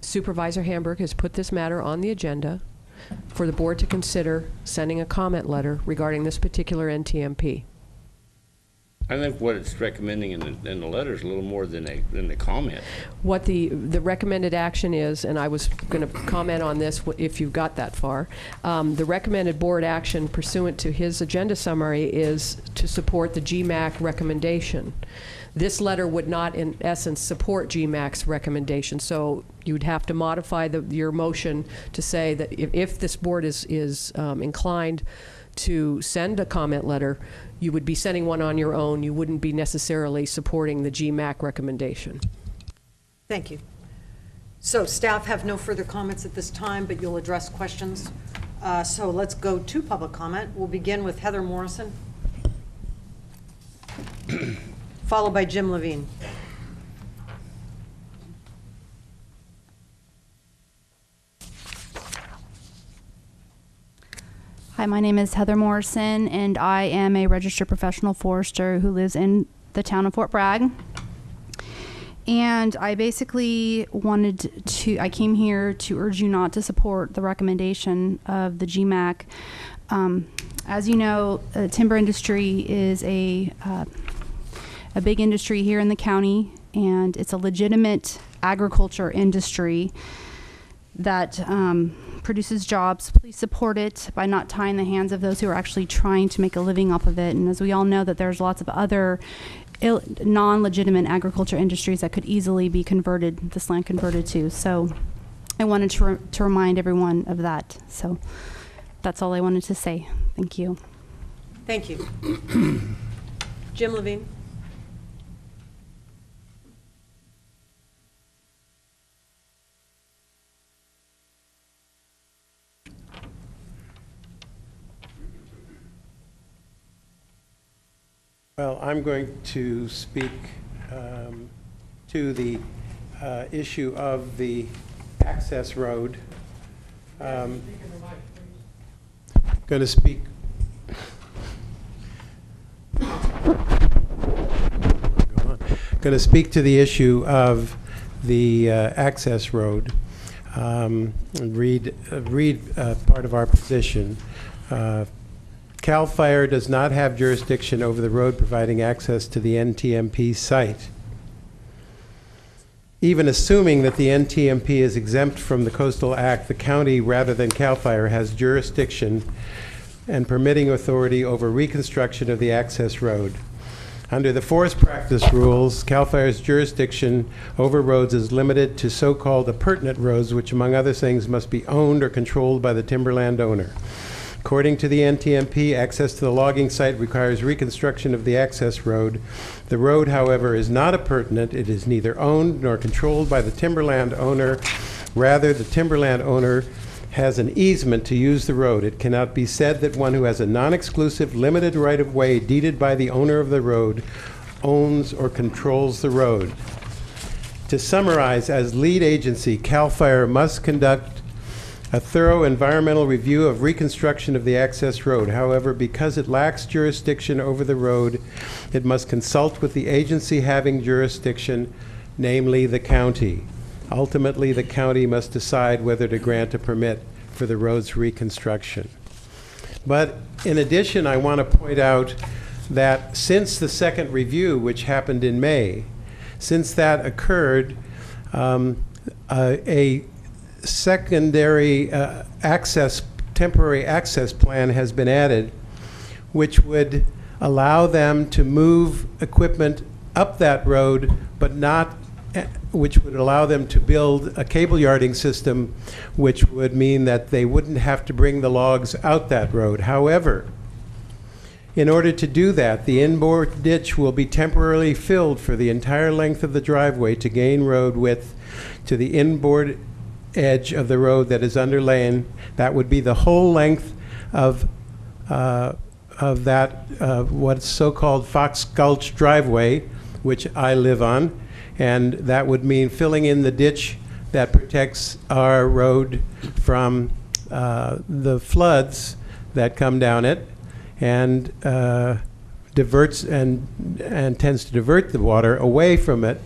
Supervisor Hamburg has put this matter on the agenda for the board to consider sending a comment letter regarding this particular NTMP. I think what it's recommending in the letter is a little more than the comment. What the recommended action is, and I was going to comment on this if you got that far, the recommended board action pursuant to his agenda summary is to support the GMAC recommendation. This letter would not, in essence, support GMAC's recommendation. So you'd have to modify your motion to say that if this board is inclined to send a comment letter, you would be sending one on your own. You wouldn't be necessarily supporting the GMAC recommendation. Thank you. So staff have no further comments at this time, but you'll address questions. So let's go to public comment. We'll begin with Heather Morrison, followed by Jim Levine. Hi, my name is Heather Morrison, and I am a registered professional forester who lives in the town of Fort Bragg. And I basically I came here to urge you not to support the recommendation of the GMAC. As you know, the timber industry is a big industry here in the county, and it's a legitimate agriculture industry that produces jobs. Please support it by not tying the hands of those who are actually trying to make a living off of it. And as we all know, that there's lots of other non-legitimate agriculture industries that could easily be converted, this land converted to. So I wanted to remind everyone of that. So that's all I wanted to say. Thank you. Thank you. Jim Levine. Well, I'm going to speak to the issue of the access road. Going to speak. Going to speak to the issue of the access road and read part of our position. CAL FIRE does not have jurisdiction over the road providing access to the NTMP site. Even assuming that the NTMP is exempt from the Coastal Act, the county, rather than CAL FIRE, has jurisdiction and permitting authority over reconstruction of the access road. Under the forest practice rules, CAL FIRE's jurisdiction over roads is limited to so-called appurtenant roads, which, among other things, must be owned or controlled by the timberland owner. According to the NTMP, access to the logging site requires reconstruction of the access road. The road, however, is not appurtenant. It is neither owned nor controlled by the timberland owner. Rather, the timberland owner has an easement to use the road. It cannot be said that one who has a non-exclusive limited right-of-way deeded by the owner of the road owns or controls the road. To summarize, as lead agency, CAL FIRE must conduct a thorough environmental review of reconstruction of the access road. However, because it lacks jurisdiction over the road, it must consult with the agency having jurisdiction, namely the county. Ultimately, the county must decide whether to grant a permit for the road's reconstruction. But in addition, I want to point out that since the second review, which happened in May, since that occurred, a secondary temporary access plan has been added, which would allow them to move equipment up that road, but not, which would allow them to build a cable yarding system, which would mean that they wouldn't have to bring the logs out that road. However, in order to do that, the inboard ditch will be temporarily filled for the entire length of the driveway to gain road width to the inboard edge of the road that is underlain. That would be the whole length of that what's so-called Fox Gulch driveway, which I live on, and that would mean filling in the ditch that protects our road from the floods that come down it, and diverts and tends to divert the water away from it.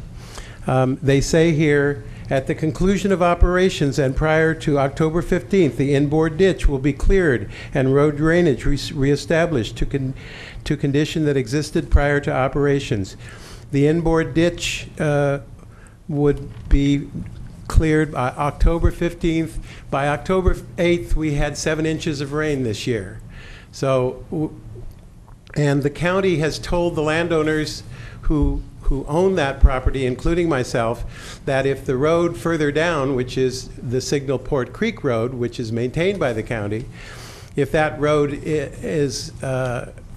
They say here, at the conclusion of operations and prior to October 15th, the inboard ditch will be cleared and road drainage reestablished to condition that existed prior to operations. The inboard ditch would be cleared by October 15th. By October 8th, we had 7 inches of rain this year. So, and the county has told the landowners who own that property, including myself, that if the road further down, which is the Signal Port Creek Road, which is maintained by the county, if that road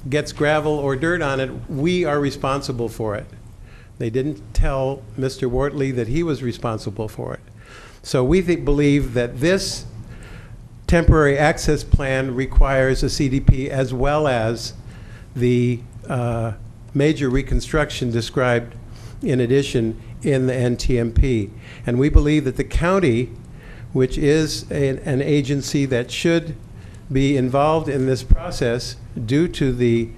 gets gravel or dirt on it, we are responsible for it. They didn't tell Mr. Wortley that he was responsible for it. So we believe that this temporary access plan requires a CDP as well as the major reconstruction described in addition in the NTMP. And we believe that the county, which is an agency that should be involved in this process due to the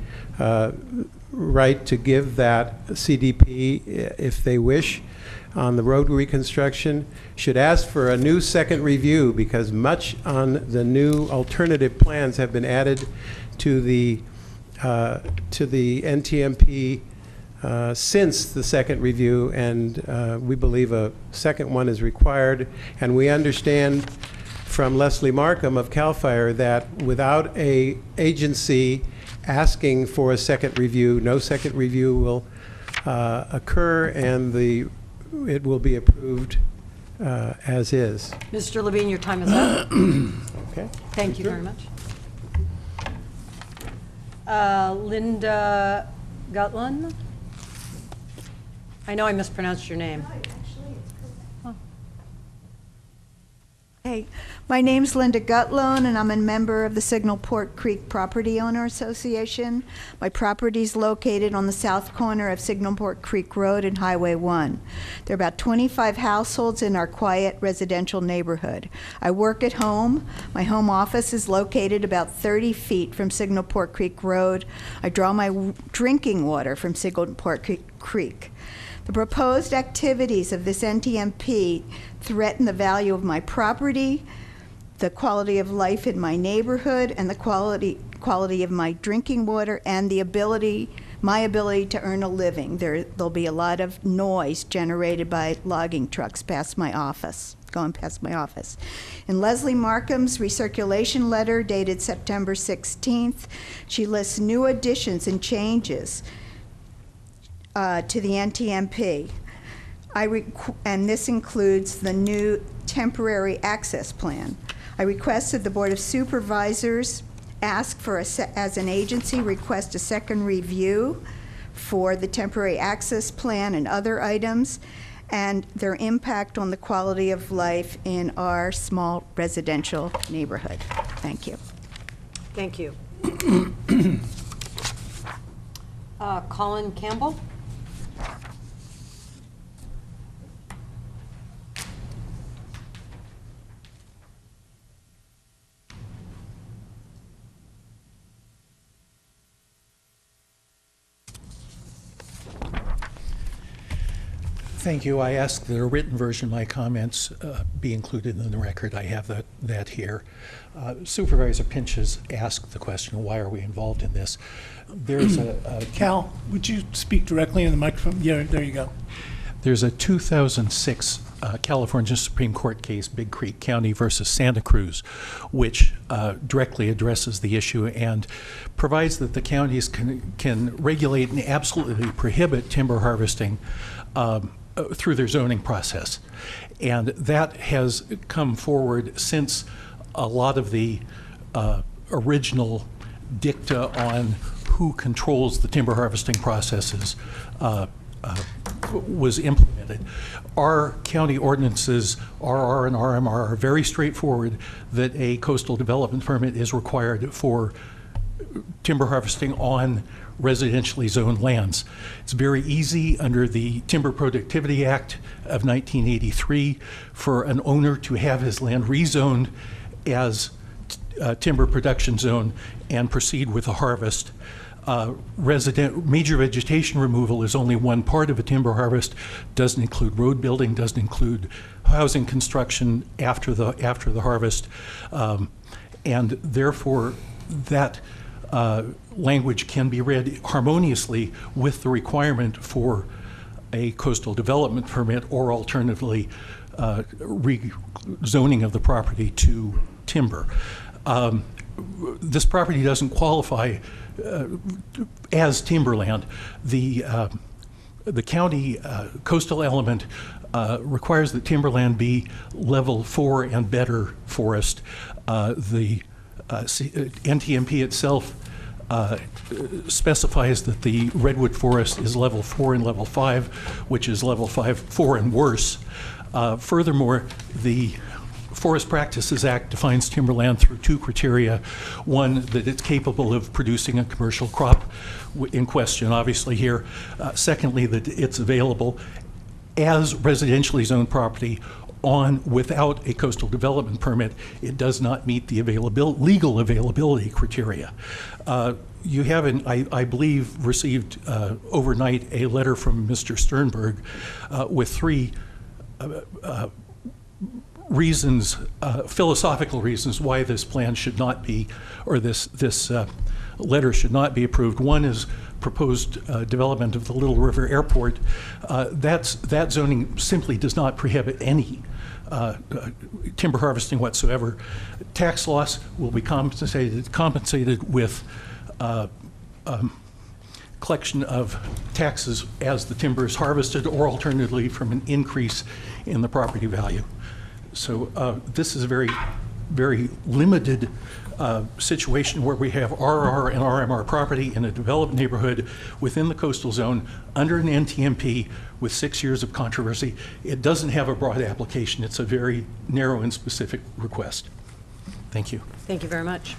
right to give that CDP if they wish on the road reconstruction, should ask for a new second review, because much on the new alternative plans have been added to the NTMP since the second review, and we believe a second one is required. And we understand from Leslie Markham of CAL FIRE that without a agency asking for a second review, no second review will occur, and it will be approved as is. Mr. Levine, your time is up. Okay. Thank you very much. Linda Gutlin? I know I mispronounced your name. Hey, my name's Linda Gutlone, and I'm a member of the Signal Port Creek Property Owner Association. My property's located on the south corner of Signal Port Creek Road and Highway 1. There are about 25 households in our quiet residential neighborhood. I work at home. My home office is located about 30 feet from Signal Port Creek Road. I draw my drinking water from Signal Port Creek. The proposed activities of this NTMP threaten the value of my property, the quality of life in my neighborhood, and the quality of my drinking water, and my ability to earn a living. There'll be a lot of noise generated by logging trucks going past my office. In Leslie Markham's recirculation letter dated September 16th, she lists new additions and changes to the NTMP. And this includes the new temporary access plan. I requested the Board of Supervisors ask for, as an agency, request a second review for the temporary access plan and other items, and their impact on the quality of life in our small residential neighborhood. Thank you. Thank you. Colin Campbell? Thank you. I asked that a written version of my comments be included in the record. I have that here. Supervisor Pinch has asked the question, why are we involved in this? There's Cal, would you speak directly in the microphone? Yeah, there you go. There's a 2006 California Supreme Court case, Big Creek County versus Santa Cruz, which directly addresses the issue and provides that the counties can regulate and absolutely prohibit timber harvesting through their zoning process. And that has come forward since a lot of the original dicta on who controls the timber harvesting processes was implemented. Our county ordinances, RR and RMR, are very straightforward that a coastal development permit is required for timber harvesting on residentially zoned lands. It's very easy under the Timber Productivity Act of 1983 for an owner to have his land rezoned as timber production zone and proceed with a harvest. Major vegetation removal is only one part of a timber harvest. Doesn't include road building, doesn't include housing construction after the harvest, and therefore that language can be read harmoniously with the requirement for a coastal development permit, or alternatively rezoning of the property to timber. This property doesn't qualify as timberland. The county coastal element requires that timberland be level 4 and better forest. The NTMP itself specifies that the redwood forest is level 4 and level 5, which is level 4 and worse. Furthermore, the Forest Practices Act defines timberland through 2 criteria. One, that it's capable of producing a commercial crop, in question obviously here. Secondly, that it's available as residentially zoned property without a coastal development permit. It does not meet the legal availability criteria. You have, I believe, received overnight a letter from Mr. Sternberg with 3 reasons, philosophical reasons why this plan should not be, or this letter should not be approved. One is proposed development of the Little River Airport. That zoning simply does not prohibit any timber harvesting whatsoever. Tax loss will be compensated with collection of taxes as the timber is harvested, or alternatively from an increase in the property value. So this is a very, very limited situation where we have RR and RMR property in a developed neighborhood within the coastal zone under an NTMP with 6 years of controversy. It doesn't have a broad application. It's a very narrow and specific request. Thank you. Thank you very much.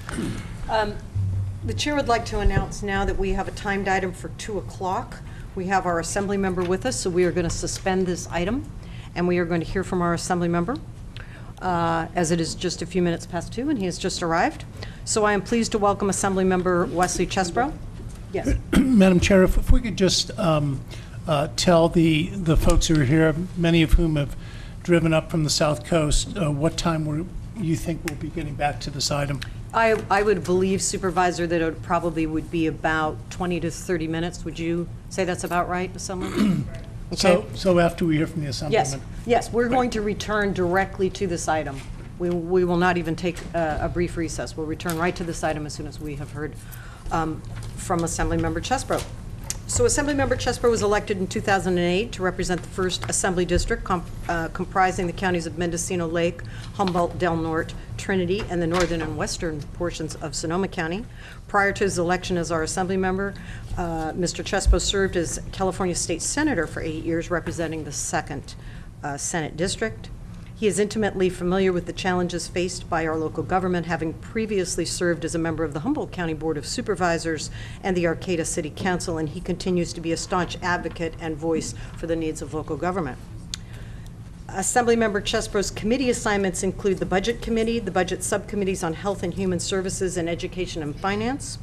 The chair would like to announce now that we have a timed item for 2 o'clock. We have our assembly member with us, so we are going to suspend this item, and we are going to hear from our assembly member. As it is just a few minutes past 2, and he has just arrived. So I am pleased to welcome Assembly Member Wesley Chesbrough. Yes. Madam Chair, if we could just tell the folks who are here, many of whom have driven up from the South Coast, what time you think we'll be getting back to this item? I would believe, Supervisor, that it probably would be about 20 to 30 minutes. Would you say that's about right, Assembly? Okay. So after we hear from the Assemblyman? Yes, we're going to return directly to this item. We will not even take a brief recess. We'll return right to this item as soon as we have heard from Assemblymember Chesbrough. So Assemblymember Chesbrough was elected in 2008 to represent the 1st Assembly District comprising the counties of Mendocino Lake, Humboldt, Del Norte, Trinity, and the northern and western portions of Sonoma County. Prior to his election as our Assembly member, Mr. Chesbrough served as California State Senator for 8 years, representing the 2nd Senate District. He is intimately familiar with the challenges faced by our local government, having previously served as a member of the Humboldt County Board of Supervisors and the Arcata City Council, and he continues to be a staunch advocate and voice for the needs of local government. Assemblymember Chesbrough's committee assignments include the Budget Committee, the Budget Subcommittees on Health and Human Services and Education and Finance,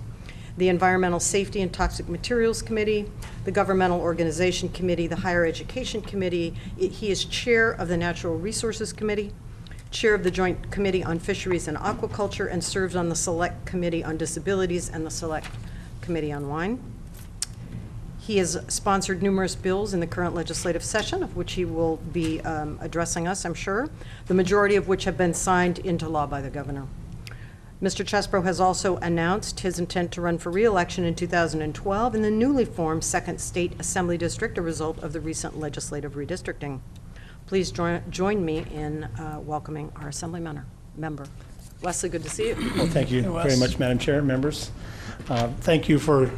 the Environmental Safety and Toxic Materials Committee, the Governmental Organization Committee, the Higher Education Committee. He is chair of the Natural Resources Committee, chair of the Joint Committee on Fisheries and Aquaculture, and serves on the Select Committee on Disabilities and the Select Committee on Wine. He has sponsored numerous bills in the current legislative session, of which he will be addressing us, I'm sure, the majority of which have been signed into law by the governor. Mr. Chesbro has also announced his intent to run for re-election in 2012 in the newly formed 2nd State Assembly District, a result of the recent legislative redistricting. Please join me in welcoming our Assembly member. Wesley, good to see you. Well, thank you very much, Madam Chair, members. Thank you for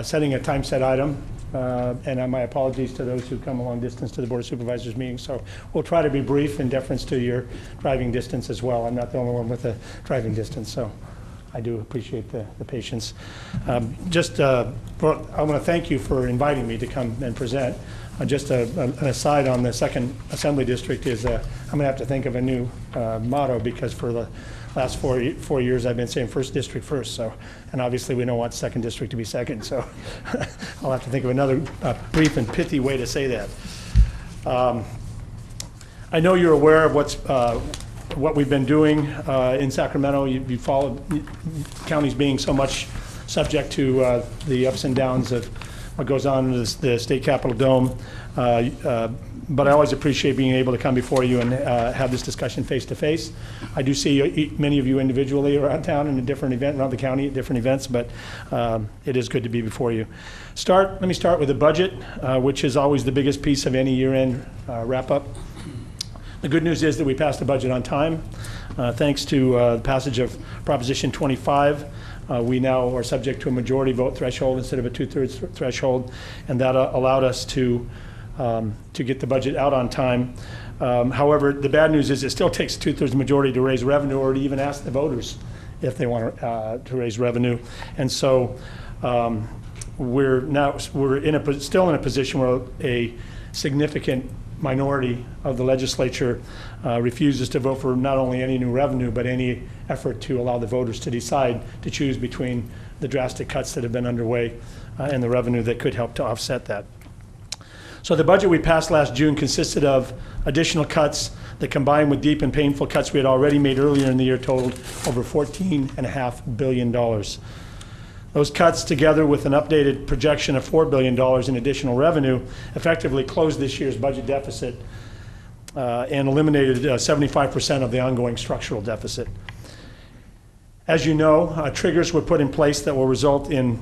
setting a time-set item, and my apologies to those who come a long distance to the Board of Supervisors meeting. So we'll try to be brief in deference to your driving distance as well. I'm not the only one with a driving distance, so I do appreciate the patience. I want to thank you for inviting me to come and present. Just an aside on the 2nd Assembly District is I'm going to have to think of a new motto, because for the last four years I've been saying 1st District first, so, and obviously we don't want 2nd District to be second, so I'll have to think of another brief and pithy way to say that. I know you're aware of what we've been doing in Sacramento. You followed counties being so much subject to the ups and downs of what goes on in the State Capitol Dome. But I always appreciate being able to come before you and have this discussion face to face. I do see many of you individually around town in a different event, around the county at different events, but it is good to be before you. Let me start with the budget, which is always the biggest piece of any year-end wrap-up. The good news is that we passed the budget on time. Thanks to the passage of Proposition 25, we now are subject to a majority vote threshold instead of a 2/3 threshold, and that allowed us to get the budget out on time. However, the bad news is it still takes a 2/3 majority to raise revenue, or to even ask the voters if they want to raise revenue. And so we're still in a position where a significant minority of the legislature refuses to vote for not only any new revenue, but any effort to allow the voters to decide to choose between the drastic cuts that have been underway and the revenue that could help to offset that. So the budget we passed last June consisted of additional cuts that, combined with deep and painful cuts we had already made earlier in the year, totaled over $14.5 billion. Those cuts, together with an updated projection of $4 billion in additional revenue, effectively closed this year's budget deficit and eliminated 75% of the ongoing structural deficit. As you know, triggers were put in place that will result in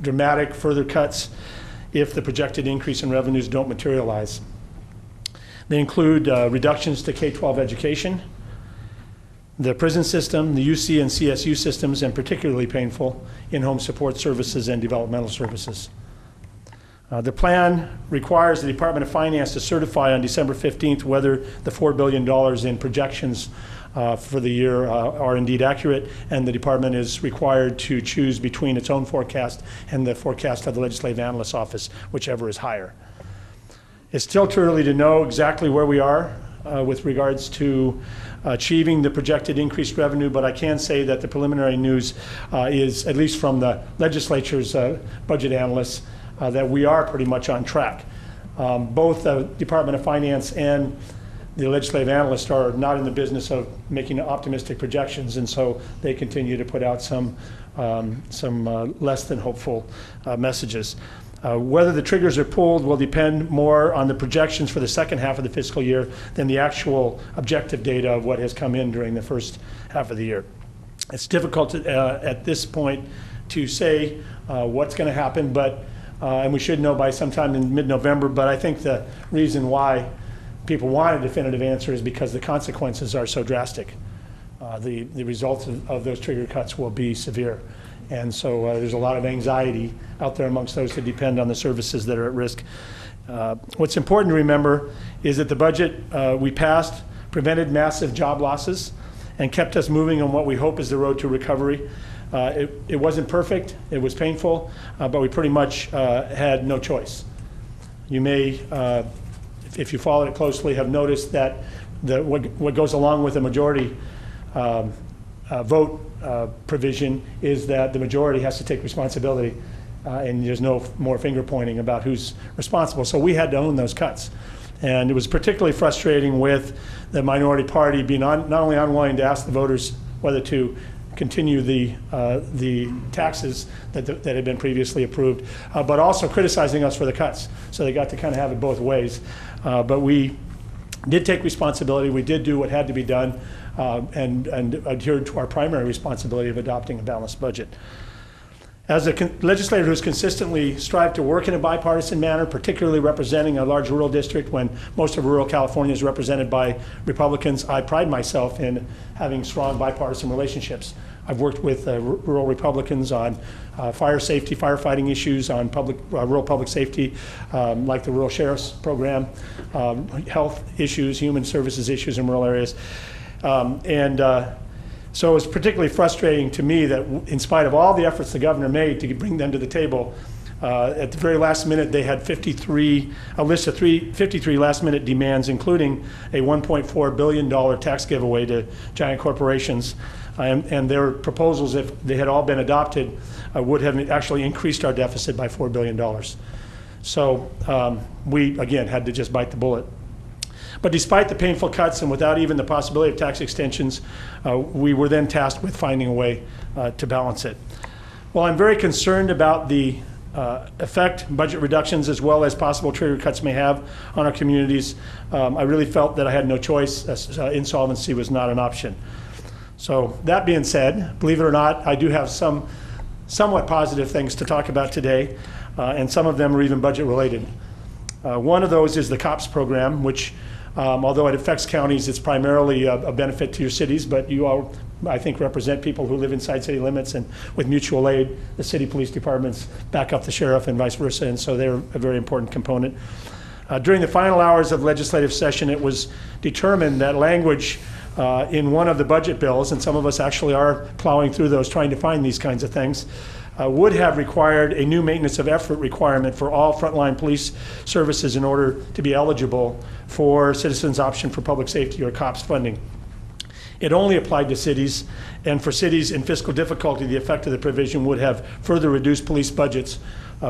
dramatic further cuts if the projected increase in revenues don't materialize. They include reductions to K-12 education, the prison system, the UC and CSU systems, and particularly painful, in-home support services and developmental services. The plan requires the Department of Finance to certify on December 15th whether the $4 billion in projections for the year are indeed accurate, and the department is required to choose between its own forecast and the forecast of the Legislative Analyst's Office, whichever is higher. It's still too early to know exactly where we are with regards to achieving the projected increased revenue, but I can say that the preliminary news is, at least from the legislature's budget analysts, that we are pretty much on track. Both the Department of Finance and the legislative analysts are not in the business of making optimistic projections, and so they continue to put out some less than hopeful messages. Whether the triggers are pulled will depend more on the projections for the second half of the fiscal year than the actual objective data of what has come in during the first half of the year. It's difficult at this point to say what's going to happen, but and we should know by sometime in mid-November, but I think the reason why people want a definitive answer is because the consequences are so drastic. The results of those trigger cuts will be severe. And so there's a lot of anxiety out there amongst those who depend on the services that are at risk. What's important to remember is that the budget we passed prevented massive job losses and kept us moving on what we hope is the road to recovery. It wasn't perfect, it was painful, but we pretty much had no choice. You may, if you followed it closely, have noticed that what goes along with a majority vote provision is that the majority has to take responsibility, and there's no more finger pointing about who's responsible. So we had to own those cuts. And it was particularly frustrating with the minority party being not only unwilling to ask the voters whether to continue the taxes that had been previously approved, but also criticizing us for the cuts. So they got to kind of have it both ways. But we did take responsibility. We did do what had to be done, and adhered to our primary responsibility of adopting a balanced budget. As a legislator who's consistently strived to work in a bipartisan manner, particularly representing a large rural district when most of rural California is represented by Republicans, I pride myself in having strong bipartisan relationships. I've worked with rural Republicans on fire safety, firefighting issues, on rural public safety, like the Rural Sheriff's Program, health issues, human services issues in rural areas. So it was particularly frustrating to me that in spite of all the efforts the governor made to bring them to the table, at the very last minute they had a list of 53 last minute demands, including a $1.4 billion tax giveaway to giant corporations. And their proposals, if they had all been adopted, would have actually increased our deficit by $4 billion. So we, again, had to just bite the bullet. But despite the painful cuts and without even the possibility of tax extensions, we were then tasked with finding a way to balance it. While I'm very concerned about the effect budget reductions as well as possible trigger cuts may have on our communities, I really felt that I had no choice. Insolvency was not an option. So that being said, believe it or not, I do have some somewhat positive things to talk about today, and some of them are even budget related. One of those is the COPS program, which although it affects counties, it's primarily a benefit to your cities, but you all, I think, represent people who live inside city limits, and with mutual aid, the city police departments back up the sheriff and vice versa, and so they're a very important component. During the final hours of legislative session, it was determined that language in one of the budget bills, and some of us actually are plowing through those trying to find these kinds of things, would have required a new maintenance of effort requirement for all frontline police services in order to be eligible for Citizens Option for Public Safety, or COPS funding. It only applied to cities, and for cities in fiscal difficulty, the effect of the provision would have further reduced police budgets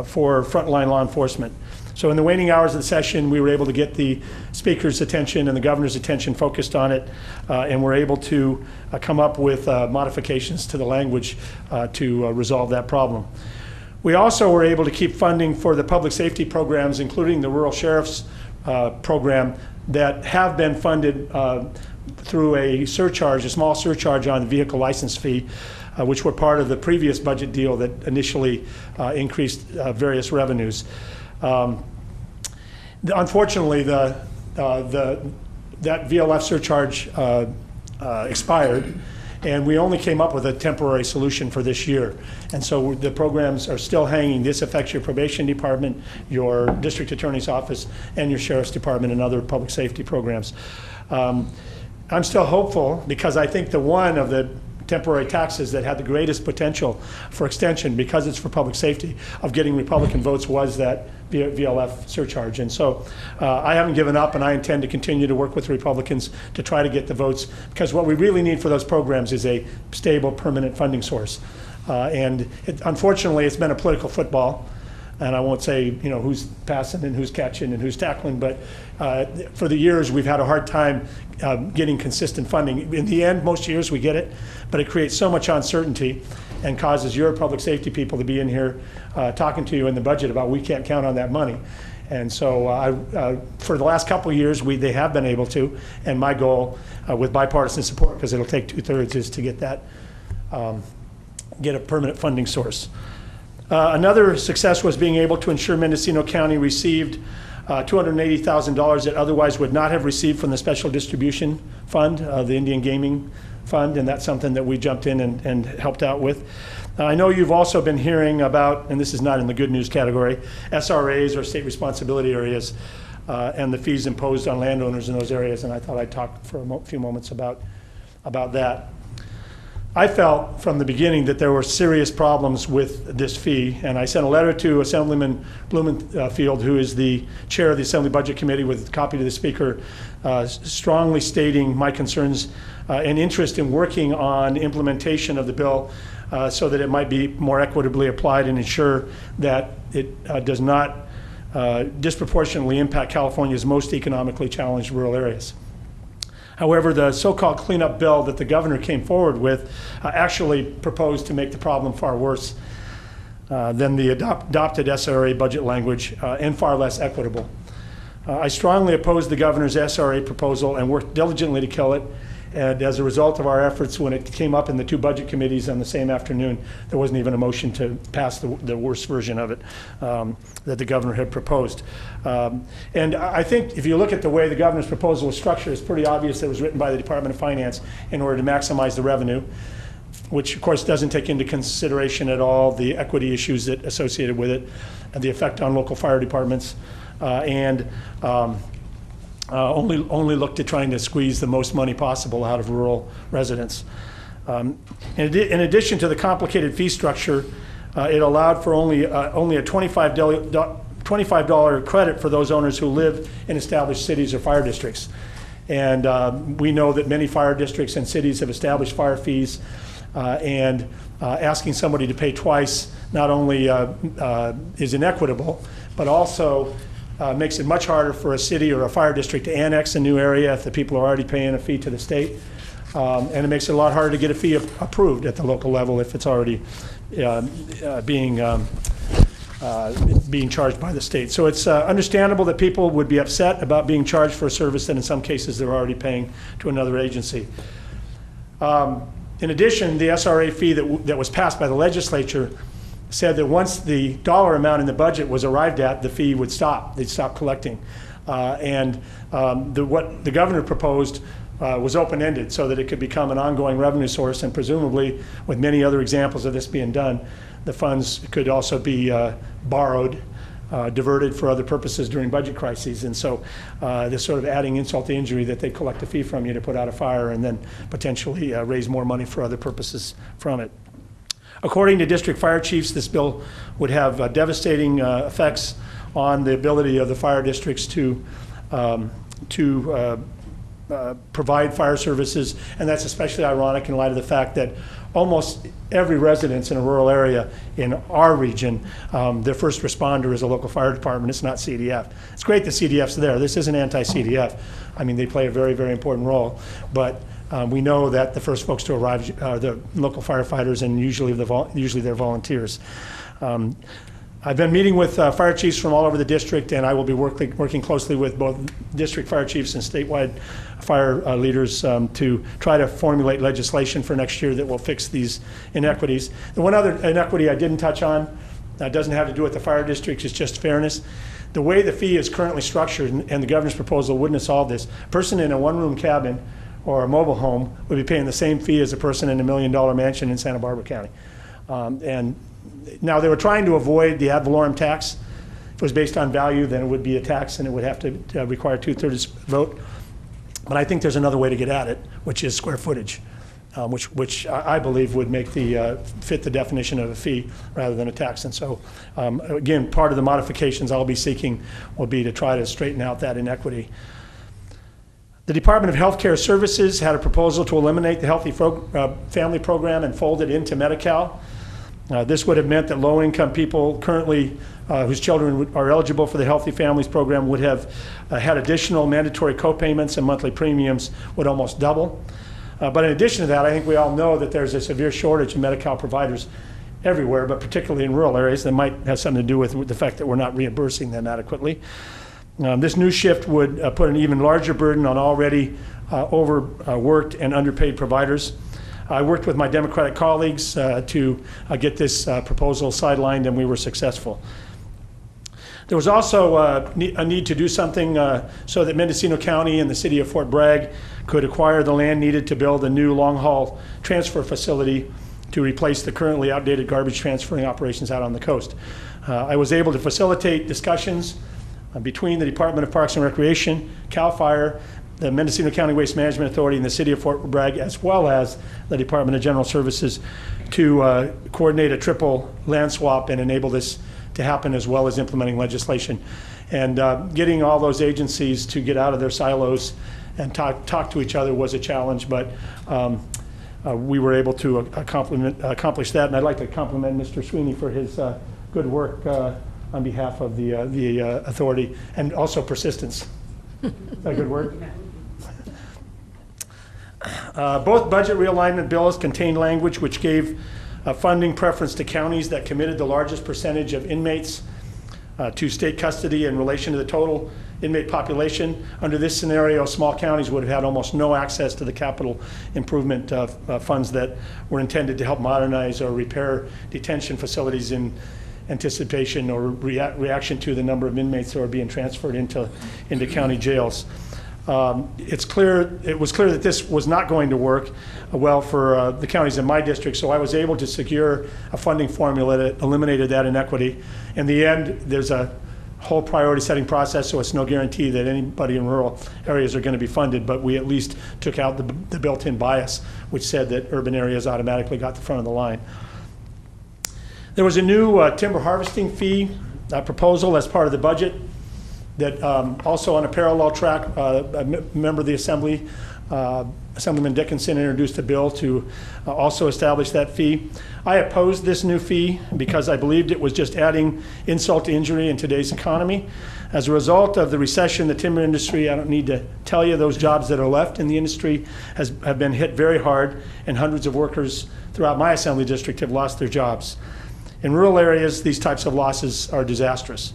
for frontline law enforcement. So in the waning hours of the session, we were able to get the speaker's attention and the governor's attention focused on it, and were able to come up with modifications to the language to resolve that problem. We also were able to keep funding for the public safety programs, including the Rural Sheriff's Program, that have been funded through a surcharge, a small surcharge on the vehicle license fee, which were part of the previous budget deal that initially increased various revenues. Unfortunately, that VLF surcharge expired, and we only came up with a temporary solution for this year. And so the programs are still hanging. This affects your probation department, your district attorney's office, and your sheriff's department and other public safety programs. I'm still hopeful, because I think the one of the temporary taxes that had the greatest potential for extension, because it's for public safety, of getting Republican votes was that VLF surcharge. And so I haven't given up, and I intend to continue to work with Republicans to try to get the votes, because what we really need for those programs is a stable, permanent funding source. Unfortunately, it's been a political football, and I won't say who's passing and who's catching and who's tackling, but for the years we've had a hard time getting consistent funding. In the end, most years we get it, but it creates so much uncertainty and causes your public safety people to be in here talking to you in the budget about we can't count on that money. And so for the last couple of years, they have been able to, and my goal with bipartisan support, because it'll take 2/3, is to get that, get a permanent funding source. Another success was being able to ensure Mendocino County received $280,000 that otherwise would not have received from the Special Distribution Fund, the Indian Gaming Fund, and that's something that we jumped in and helped out with. I know you've also been hearing about, and this is not in the good news category, SRAs, or state responsibility areas, and the fees imposed on landowners in those areas, and I thought I'd talk for a few moments about that. I felt from the beginning that there were serious problems with this fee, and I sent a letter to Assemblyman Blumenfield, who is the chair of the Assembly Budget Committee, with a copy to the Speaker, strongly stating my concerns and interest in working on implementation of the bill so that it might be more equitably applied and ensure that it does not disproportionately impact California's most economically challenged rural areas. However, the so-called cleanup bill that the governor came forward with actually proposed to make the problem far worse than the adopted SRA budget language and far less equitable. I strongly oppose the governor's SRA proposal and worked diligently to kill it. And as a result of our efforts, when it came up in the 2 budget committees on the same afternoon, there wasn't even a motion to pass the worst version of it that the governor had proposed. And I think if you look at the way the governor's proposal was structured, it's pretty obvious that it was written by the Department of Finance in order to maximize the revenue, which of course doesn't take into consideration at all the equity issues that associated with it and the effect on local fire departments only looked at trying to squeeze the most money possible out of rural residents. In addition to the complicated fee structure, it allowed for only a $25 credit for those owners who live in established cities or fire districts. And we know that many fire districts and cities have established fire fees, and asking somebody to pay twice not only is inequitable, but also makes it much harder for a city or a fire district to annex a new area if the people are already paying a fee to the state. And it makes it a lot harder to get a fee approved at the local level if it's already being charged by the state. So it's understandable that people would be upset about being charged for a service that in some cases they're already paying to another agency. In addition, the SRA fee that was passed by the legislature said that once the dollar amount in the budget was arrived at, the fee would stop. They'd stop collecting. What the governor proposed was open-ended so that it could become an ongoing revenue source, and presumably, with many other examples of this being done, the funds could also be borrowed, diverted for other purposes during budget crises. And so this sort of adding insult to injury that they collect a fee from you to put out a fire and then potentially raise more money for other purposes from it. According to district fire chiefs, this bill would have devastating effects on the ability of the fire districts to provide fire services, and that's especially ironic in light of the fact that almost every residence in a rural area in our region, their first responder is a local fire department. It's not CDF. It's great that CDF's there. This isn't anti-CDF. I mean, they play a very, very important role, but we know that the first folks to arrive are the local firefighters, and usually they're volunteers. I've been meeting with fire chiefs from all over the district, and I will be working closely with both district fire chiefs and statewide fire leaders to try to formulate legislation for next year that will fix these inequities. The one other inequity I didn't touch on doesn't have to do with the fire districts, it's just fairness. The way the fee is currently structured, and the governor's proposal wouldn't have solved this, a person in a one-room cabin or a mobile home would be paying the same fee as a person in $1 million mansion in Santa Barbara County. And now they were trying to avoid the ad valorem tax. If it was based on value, then it would be a tax and it would have to require 2/3 vote. But I think there's another way to get at it, which is square footage, which I believe would make fit the definition of a fee rather than a tax. And so, again, part of the modifications I'll be seeking will be to try to straighten out that inequity. The Department of Healthcare Services had a proposal to eliminate the Healthy Family Program and fold it into Medi-Cal. This would have meant that low-income people currently whose children are eligible for the Healthy Families Program would have had additional mandatory co-payments, and monthly premiums would almost double. But in addition to that, I think we all know that there's a severe shortage of Medi-Cal providers everywhere, but particularly in rural areas. That might have something to do with the fact that we're not reimbursing them adequately. This new shift would put an even larger burden on already overworked and underpaid providers. I worked with my Democratic colleagues to get this proposal sidelined, and we were successful. There was also a need to do something so that Mendocino County and the city of Fort Bragg could acquire the land needed to build a new long-haul transfer facility to replace the currently outdated garbage transferring operations out on the coast. I was able to facilitate discussions between the Department of Parks and Recreation, CAL FIRE, the Mendocino County Waste Management Authority, and the city of Fort Bragg, as well as the Department of General Services, to coordinate a triple land swap and enable this to happen, as well as implementing legislation. And getting all those agencies to get out of their silos and talk to each other was a challenge, but we were able to accomplish that. And I'd like to compliment Mr. Sweeney for his good work on behalf of the authority, and also persistence. Is that a good word? Both budget realignment bills contained language which gave funding preference to counties that committed the largest percentage of inmates to state custody in relation to the total inmate population. Under this scenario, small counties would have had almost no access to the capital improvement funds that were intended to help modernize or repair detention facilities in anticipation or reaction to the number of inmates that are being transferred into county jails. It was clear that this was not going to work well for the counties in my district, so I was able to secure a funding formula that eliminated that inequity. In the end, there's a whole priority setting process, so it's no guarantee that anybody in rural areas are going to be funded, but we at least took out the built-in bias, which said that urban areas automatically got the front of the line. There was a new timber harvesting fee proposal as part of the budget that also on a parallel track, a member of the Assembly, Assemblyman Dickinson, introduced a bill to also establish that fee. I opposed this new fee because I believed it was just adding insult to injury in today's economy. As a result of the recession, the timber industry, I don't need to tell you, those jobs that are left in the industry have been hit very hard, and hundreds of workers throughout my Assembly district have lost their jobs. In rural areas, these types of losses are disastrous.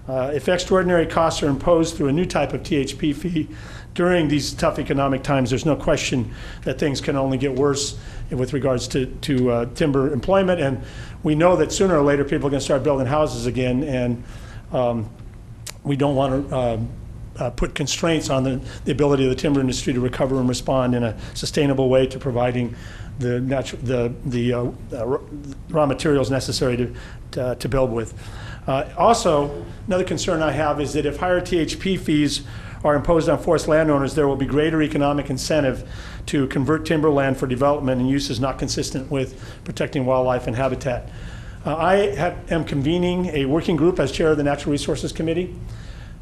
If extraordinary costs are imposed through a new type of THP fee during these tough economic times, there's no question that things can only get worse with regards to timber employment. And we know that sooner or later people are going to start building houses again, and we don't want to put constraints on the ability of the timber industry to recover and respond in a sustainable way to providing the raw materials necessary to build with. Also, another concern I have is that if higher THP fees are imposed on forest landowners, there will be greater economic incentive to convert timberland for development and uses not consistent with protecting wildlife and habitat. I am convening a working group as chair of the Natural Resources Committee,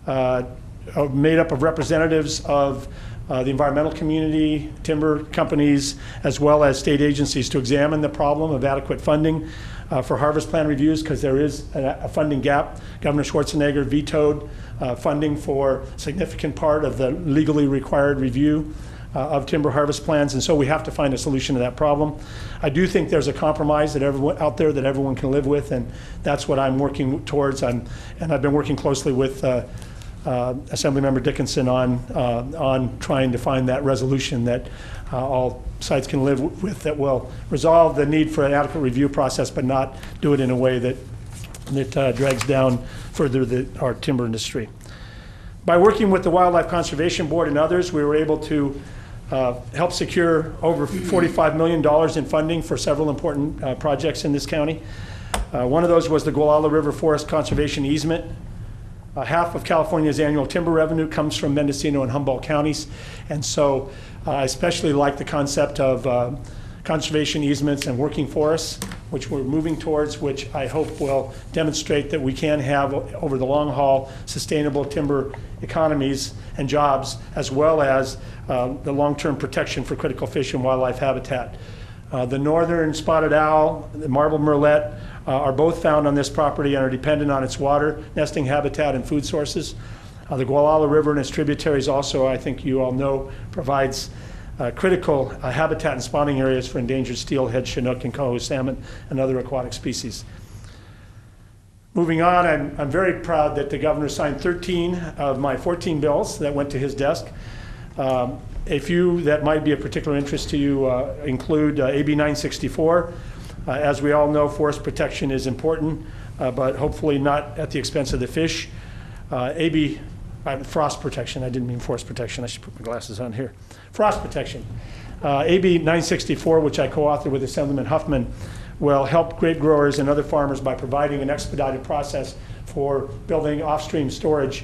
made up of representatives of the environmental community, timber companies, as well as state agencies to examine the problem of adequate funding for harvest plan reviews, because there is a funding gap. Governor Schwarzenegger vetoed funding for a significant part of the legally required review of timber harvest plans, and so we have to find a solution to that problem. I do think there's a compromise that everyone out there that everyone can live with, and that's what I'm working towards. And I've been working closely with Assemblymember Dickinson on trying to find that resolution that all sides can live with, that will resolve the need for an adequate review process, but not do it in a way that drags down further our timber industry. By working with the Wildlife Conservation Board and others, we were able to help secure over $45 million in funding for several important projects in this county. One of those was the Gualala River Forest Conservation Easement. Half of California's annual timber revenue comes from Mendocino and Humboldt counties, and so I especially like the concept of conservation easements and working forests, which we're moving towards, which I hope will demonstrate that we can have, over the long haul, sustainable timber economies and jobs, as well as the long-term protection for critical fish and wildlife habitat. The northern spotted owl, the marbled murrelet, are both found on this property and are dependent on its water, nesting habitat, and food sources. The Gualala River and its tributaries also, I think you all know, provides critical habitat and spawning areas for endangered steelhead, chinook, and coho salmon, and other aquatic species. Moving on, I'm very proud that the governor signed 13 of my 14 bills that went to his desk. A few that might be of particular interest to you include AB 964. As we all know, forest protection is important, but hopefully not at the expense of the fish. Frost protection, I didn't mean forest protection. I should put my glasses on here. Frost protection. AB 964, which I co-authored with Assemblyman Huffman, will help grape growers and other farmers by providing an expedited process for building off-stream storage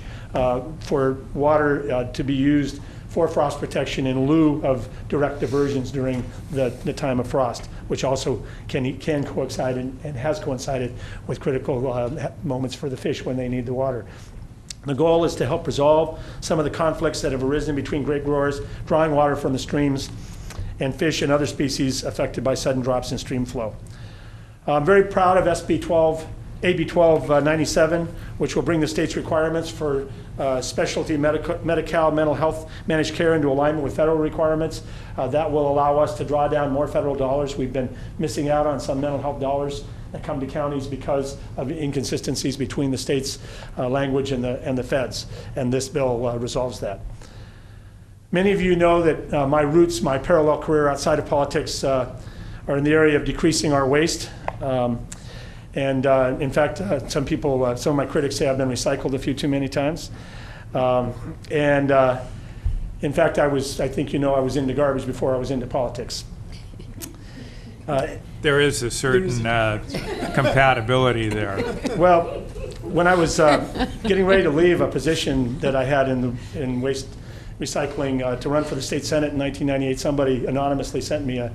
for water to be used for frost protection in lieu of direct diversions during the time of frost, which also can coincide and has coincided with critical moments for the fish when they need the water. The goal is to help resolve some of the conflicts that have arisen between grape growers drawing water from the streams and fish and other species affected by sudden drops in stream flow. I'm very proud of SB 12 AB 1297, which will bring the state's requirements for specialty Medi-Cal mental health managed care into alignment with federal requirements. That will allow us to draw down more federal dollars. We've been missing out on some mental health dollars that come to counties because of inconsistencies between the state's language and the feds, and this bill resolves that. Many of you know that my roots, my parallel career outside of politics are in the area of decreasing our waste. In fact, some of my critics say I've been recycled a few too many times. In fact, I think you know I was into garbage before I was into politics. There is a certain compatibility there. Well, when I was getting ready to leave a position that I had in waste recycling to run for the state senate in 1998, somebody anonymously sent me a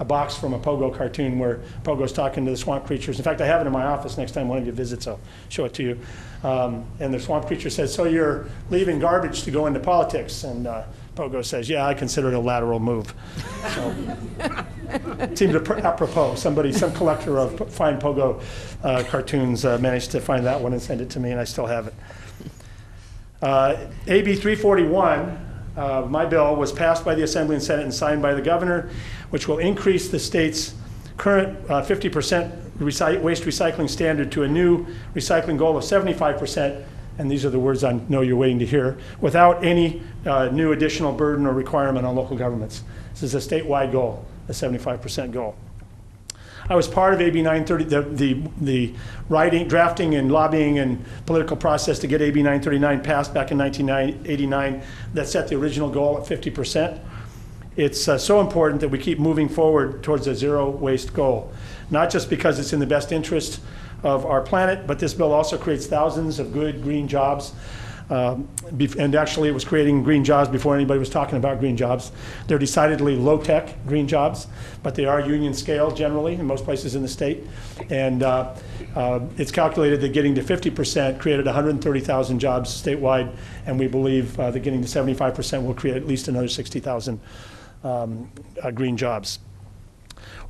box from a Pogo cartoon where Pogo's talking to the swamp creatures. In fact, I have it in my office next time one of you visits, I'll show it to you. And the swamp creature says, "So you're leaving garbage to go into politics?" And Pogo says, "Yeah, I consider it a lateral move." So, it seems apropos. Some collector of fine Pogo cartoons managed to find that one and send it to me, and I still have it. AB 341, my bill, was passed by the Assembly and Senate and signed by the governor, which will increase the state's current 50% waste recycling standard to a new recycling goal of 75%, and these are the words I know you're waiting to hear, without any new additional burden or requirement on local governments. This is a statewide goal, a 75% goal. I was part of AB 930, the writing, drafting, and lobbying and political process to get AB 939 passed back in 1989 that set the original goal at 50%. It's so important that we keep moving forward towards a zero waste goal, not just because it's in the best interest of our planet, but this bill also creates thousands of good green jobs. And actually it was creating green jobs before anybody was talking about green jobs. They're decidedly low-tech green jobs, but they are union scale generally in most places in the state. And it's calculated that getting to 50% created 130,000 jobs statewide, and we believe that getting to 75% will create at least another 60,000 green jobs.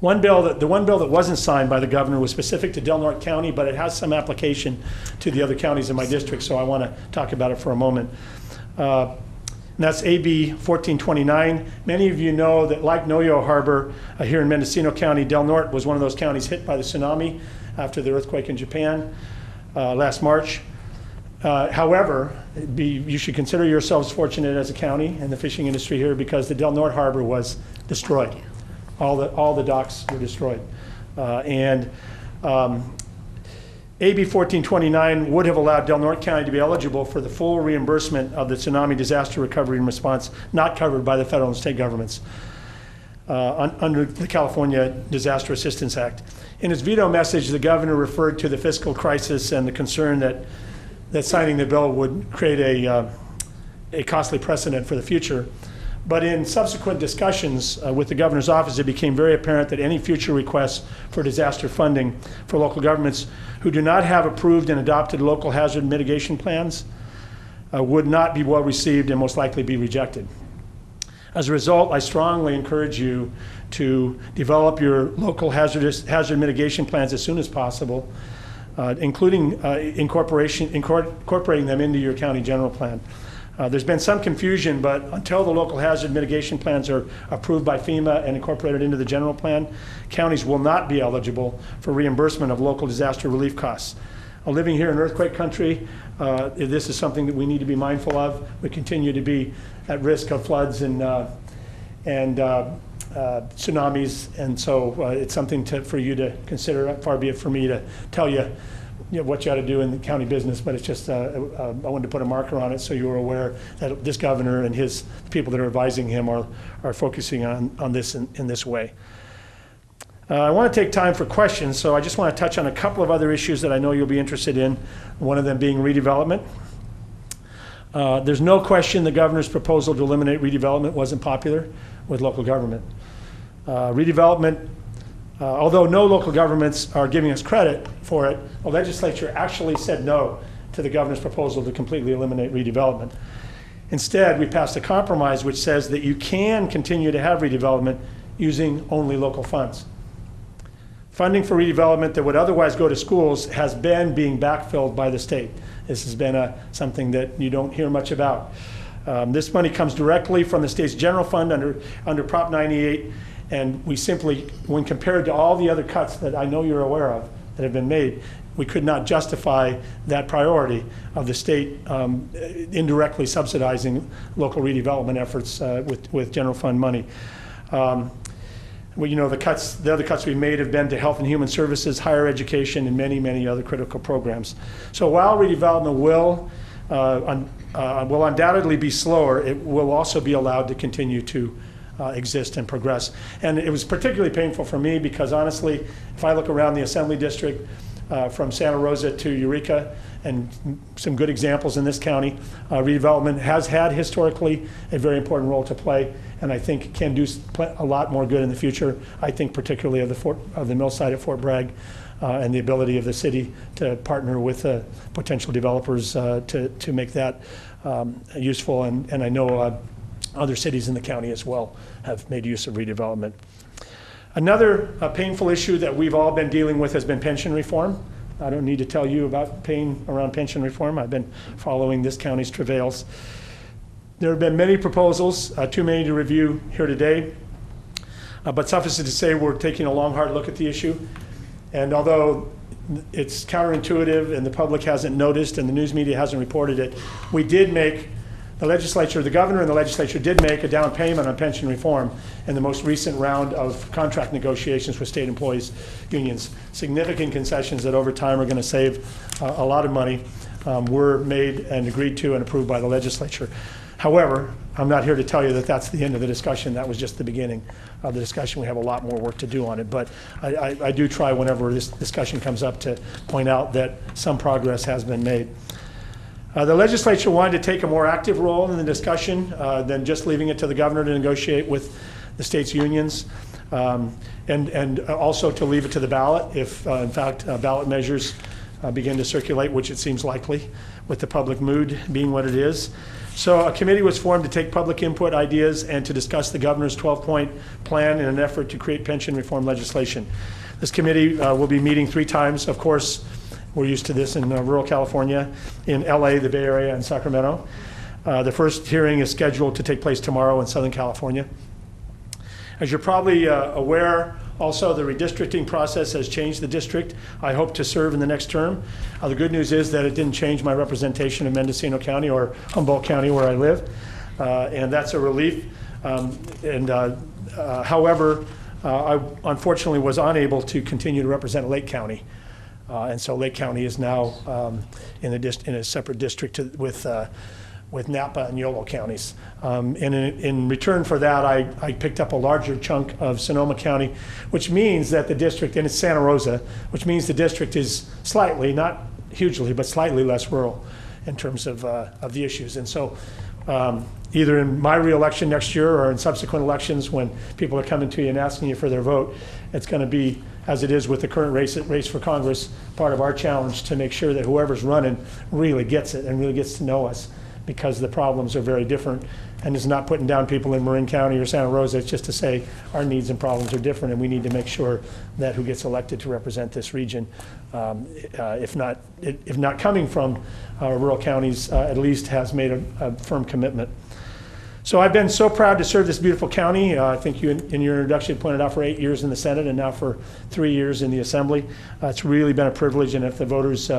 The one bill that wasn't signed by the governor was specific to Del Norte County, but it has some application to the other counties in my district, so I want to talk about it for a moment. And that's AB 1429. Many of you know that, like Noyo Harbor here in Mendocino County, Del Norte was one of those counties hit by the tsunami after the earthquake in Japan last March. However, you should consider yourselves fortunate as a county and the fishing industry here, because the Del Norte Harbor was destroyed. All the docks were destroyed. AB 1429 would have allowed Del Norte County to be eligible for the full reimbursement of the tsunami disaster recovery and response not covered by the federal and state governments under the California Disaster Assistance Act. In his veto message, the governor referred to the fiscal crisis and the concern that signing the bill would create a costly precedent for the future. But in subsequent discussions with the governor's office, it became very apparent that any future requests for disaster funding for local governments who do not have approved and adopted local hazard mitigation plans would not be well received and most likely be rejected. As a result, I strongly encourage you to develop your local hazard mitigation plans as soon as possible, including incorporating them into your county general plan. There's been some confusion, but until the local hazard mitigation plans are approved by FEMA and incorporated into the general plan, counties will not be eligible for reimbursement of local disaster relief costs. Living here in earthquake country, this is something that we need to be mindful of. We continue to be at risk of floods and tsunamis, and so it's something for you to consider. Far be it for me to tell you what you ought to do in the county business, but it's just I wanted to put a marker on it so you were aware that this governor and the people that are advising him are focusing on this in this way. I want to take time for questions, so I just want to touch on a couple of other issues that I know you'll be interested in, one of them being redevelopment. There's no question the governor's proposal to eliminate redevelopment wasn't popular with local government. Redevelopment, although no local governments are giving us credit for it, the legislature actually said no to the governor's proposal to completely eliminate redevelopment. Instead, we passed a compromise which says that you can continue to have redevelopment using only local funds. funding for redevelopment that would otherwise go to schools has been being backfilled by the state. This has been something that you don't hear much about. This money comes directly from the state's general fund under Prop 98, and we simply, when compared to all the other cuts that I know you're aware of that have been made, we could not justify that priority of the state indirectly subsidizing local redevelopment efforts with general fund money. Well, you know, the other cuts we've made have been to health and human services, higher education, and many, many other critical programs. So while redevelopment will undoubtedly be slower, it will also be allowed to continue to exist and progress. And it was particularly painful for me because honestly, if I look around the Assembly District from Santa Rosa to Eureka, and some good examples in this county, redevelopment has had historically a very important role to play, and I think can do a lot more good in the future. I think particularly of the mill site at Fort Bragg and the ability of the city to partner with potential developers to make that useful, and I know other cities in the county as well have made use of redevelopment. Another painful issue that we've all been dealing with has been pension reform. I don't need to tell you about pain around pension reform. I've been following this county's travails. There have been many proposals, too many to review here today, but suffice it to say we're taking a long, hard look at the issue. And although it's counterintuitive and the public hasn't noticed and the news media hasn't reported it, we did make, the governor and the legislature did make a down payment on pension reform in the most recent round of contract negotiations with state employees unions. Significant concessions that over time are going to save a lot of money were made and agreed to and approved by the legislature. However, I'm not here to tell you that that's the end of the discussion. That was just the beginning of the discussion. We have a lot more work to do on it, but I do try whenever this discussion comes up to point out that some progress has been made. The legislature wanted to take a more active role in the discussion than just leaving it to the governor to negotiate with the state's unions, and also to leave it to the ballot if, in fact, ballot measures begin to circulate, which it seems likely with the public mood being what it is. So a committee was formed to take public input, ideas, and to discuss the governor's 12-point plan in an effort to create pension reform legislation. This committee will be meeting 3 times. Of course, we're used to this in rural California, in LA, the Bay Area, and Sacramento. The first hearing is scheduled to take place tomorrow in Southern California. As you're probably aware, also the redistricting process has changed the district. I hope to serve in the next term. The good news is that it didn't change my representation of Mendocino County or Humboldt County where I live, and that's a relief. However, I unfortunately was unable to continue to represent Lake County. And so Lake County is now in a separate district with Napa and Yolo counties. And in return for that, I picked up a larger chunk of Sonoma County, which means that the district, and it's Santa Rosa, which means the district is slightly, not hugely, but slightly less rural in terms of the issues. And so either in my reelection next year or in subsequent elections when people are coming to you and asking you for their vote, it's going to be, as it is with the current race for Congress, part of our challenge to make sure that whoever's running really gets it and really gets to know us, because the problems are very different. And it's not putting down people in Marin County or Santa Rosa, it's just to say our needs and problems are different, and we need to make sure that who gets elected to represent this region, if not coming from rural counties, at least has made a firm commitment. So I've been so proud to serve this beautiful county. I think you in your introduction pointed out for 8 years in the Senate and now for 3 years in the Assembly. It's really been a privilege, and if the voters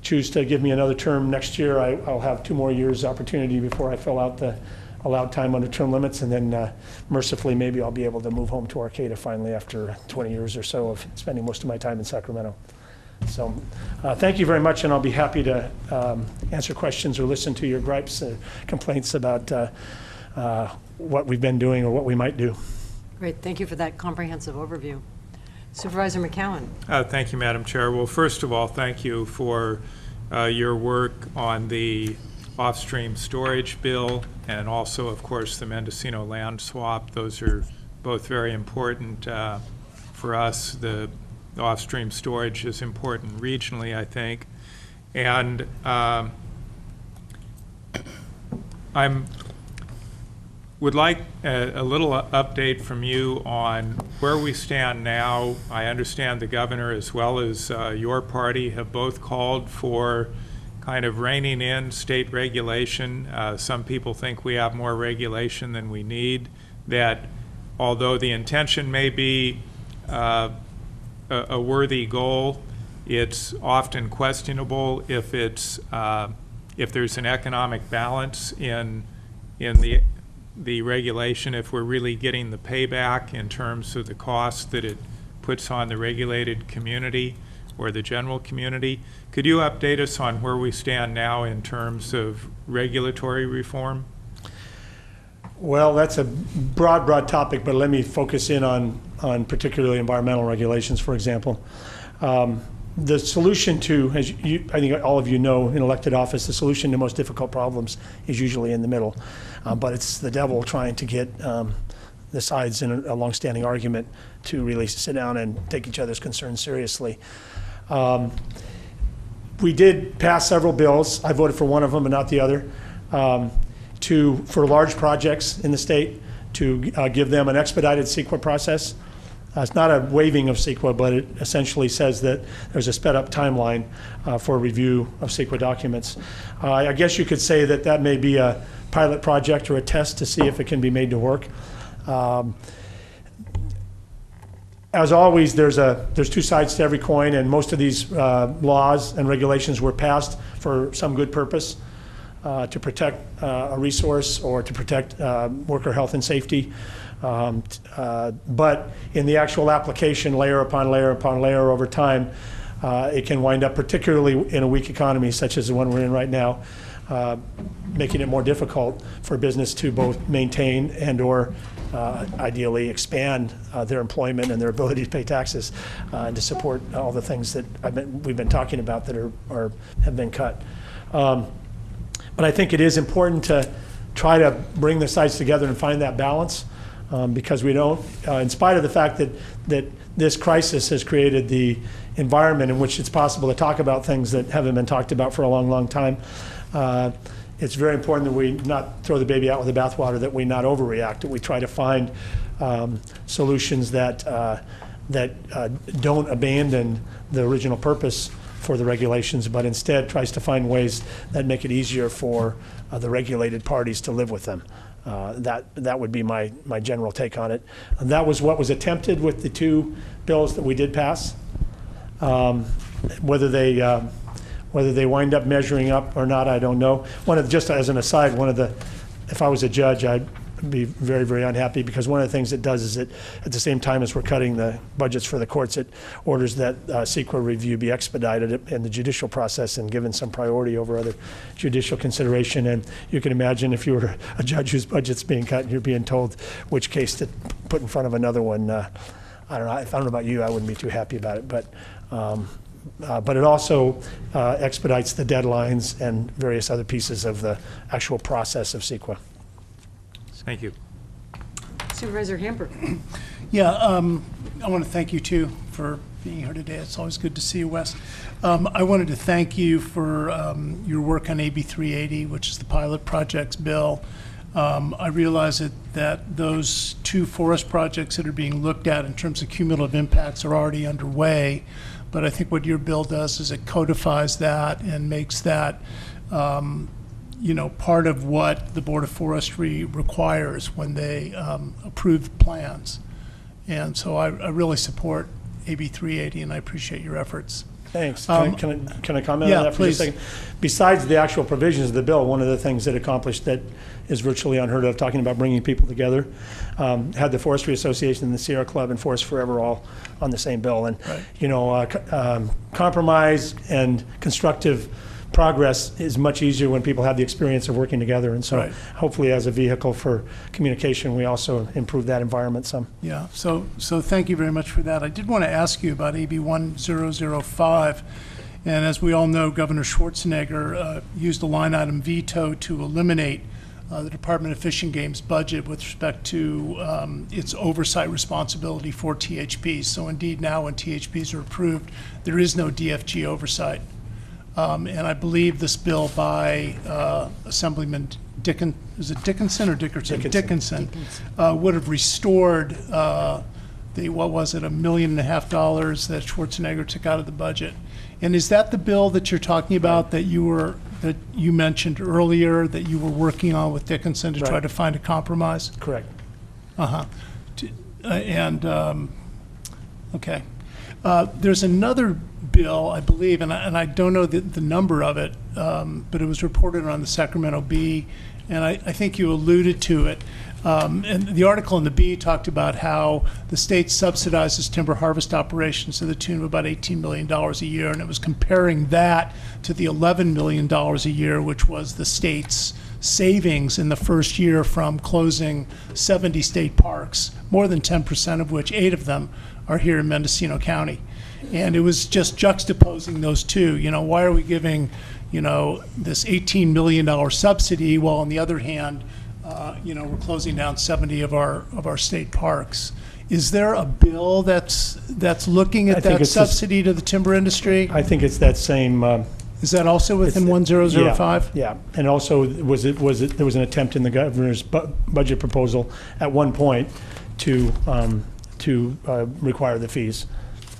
choose to give me another term next year, I'll have 2 more years opportunity before I fill out the allowed time under term limits, and then mercifully maybe I'll be able to move home to Arcata finally after 20 years or so of spending most of my time in Sacramento. So thank you very much, and I'll be happy to answer questions or listen to your gripes and complaints about what we've been doing or what we might do. Great, thank you for that comprehensive overview. Supervisor McCowan. Thank you, Madam Chair. Well, first of all, thank you for your work on the off-stream storage bill and also, of course, the Mendocino land swap. Those are both very important for us. The off-stream storage is important regionally, I think. And I'm would like a little update from you on where we stand now. I understand the governor as well as your party have both called for kind of reining in state regulation. Some people think we have more regulation than we need, that although the intention may be a worthy goal, it's often questionable if it's if there's an economic balance in the regulation, if we're really getting the payback in terms of the cost that it puts on the regulated community or the general community. Could you update us on where we stand now in terms of regulatory reform? Well, that's a broad topic, but let me focus in on particularly environmental regulations, for example. The solution to, as I think all of you know, in elected office, the solution to most difficult problems is usually in the middle. But it's the devil trying to get the sides in a longstanding argument to really sit down and take each other's concerns seriously. We did pass several bills. I voted for one of them, but not the other, for large projects in the state to give them an expedited CEQA process. It's not a waiving of CEQA, but it essentially says that there's a sped up timeline for review of CEQA documents. I guess you could say that that may be a pilot project or a test to see if it can be made to work. As always, there's two sides to every coin, and most of these laws and regulations were passed for some good purpose, to protect a resource or to protect worker health and safety. But in the actual application, layer upon layer upon layer over time, it can wind up, particularly in a weak economy such as the one we're in right now, making it more difficult for business to both maintain and or ideally expand their employment and their ability to pay taxes and to support all the things that we've been talking about that have been cut. But I think it is important to try to bring the sides together and find that balance. Because we don't, in spite of the fact that this crisis has created the environment in which it's possible to talk about things that haven't been talked about for a long, long time, it's very important that we not throw the baby out with the bathwater, that we not overreact, that we try to find solutions that don't abandon the original purpose for the regulations, but instead tries to find ways that make it easier for the regulated parties to live with them. That would be my general take on it. And that was what was attempted with the two bills that we did pass. Whether they wind up measuring up or not, I don't know. Just as an aside, if I was a judge, I'd be very, very unhappy, because one of the things it does is it, at the same time as we're cutting the budgets for the courts, it orders that CEQA review be expedited in the judicial process and given some priority over other judicial consideration. And you can imagine if you were a judge whose budget's being cut and you're being told which case to put in front of another one. I don't know. If I don't know about you, I wouldn't be too happy about it. But it also expedites the deadlines and various other pieces of the actual process of CEQA. Thank you. Supervisor Hamper. Yeah, I want to thank you too for being here today. It's always good to see you, Wes. I wanted to thank you for your work on AB 380, which is the pilot projects bill. I realize that those two forest projects that are being looked at in terms of cumulative impacts are already underway, but I think what your bill does is it codifies that and makes that part of what the Board of Forestry requires when they approve plans. And so I really support AB 380, and I appreciate your efforts. Thanks. Can I comment on that for please. just a second? Besides the actual provisions of the bill, one of the things it accomplished that is virtually unheard of, talking about bringing people together, had the Forestry Association and the Sierra Club and Forest Forever all on the same bill. And, compromise and constructive progress is much easier when people have the experience of working together. And so hopefully as a vehicle for communication, we also improve that environment some. Yeah, so thank you very much for that. I did want to ask you about AB 1005. And as we all know, Governor Schwarzenegger used a line item veto to eliminate the Department of Fish and Game's budget with respect to its oversight responsibility for THPs. So indeed now when THPs are approved, there is no DFG oversight. And I believe this bill by Assemblyman is it Dickinson or Dickerson? Dickinson. Would have restored what was it, $1.5 million that Schwarzenegger took out of the budget. And is that the bill that you're talking about that you mentioned earlier that you were working on with Dickinson to try to find a compromise? Correct. Okay. There's another bill, I believe, and I don't know the number of it, but it was reported on the Sacramento Bee, and I think you alluded to it. And the article in the Bee talked about how the state subsidizes timber harvest operations to the tune of about $18 million a year, and it was comparing that to the $11 million a year, which was the state's savings in the first year from closing 70 state parks, more than 10% of which, 8 of them, are here in Mendocino County. And it was just juxtaposing those two. Why are we giving, this $18 million subsidy while on the other hand, we're closing down 70 of our state parks? Is there a bill that's looking at that subsidy to the timber industry? I think it's that same. Is that also within 1005? Yeah, and also there was an attempt in the governor's budget proposal at one point to require the fees.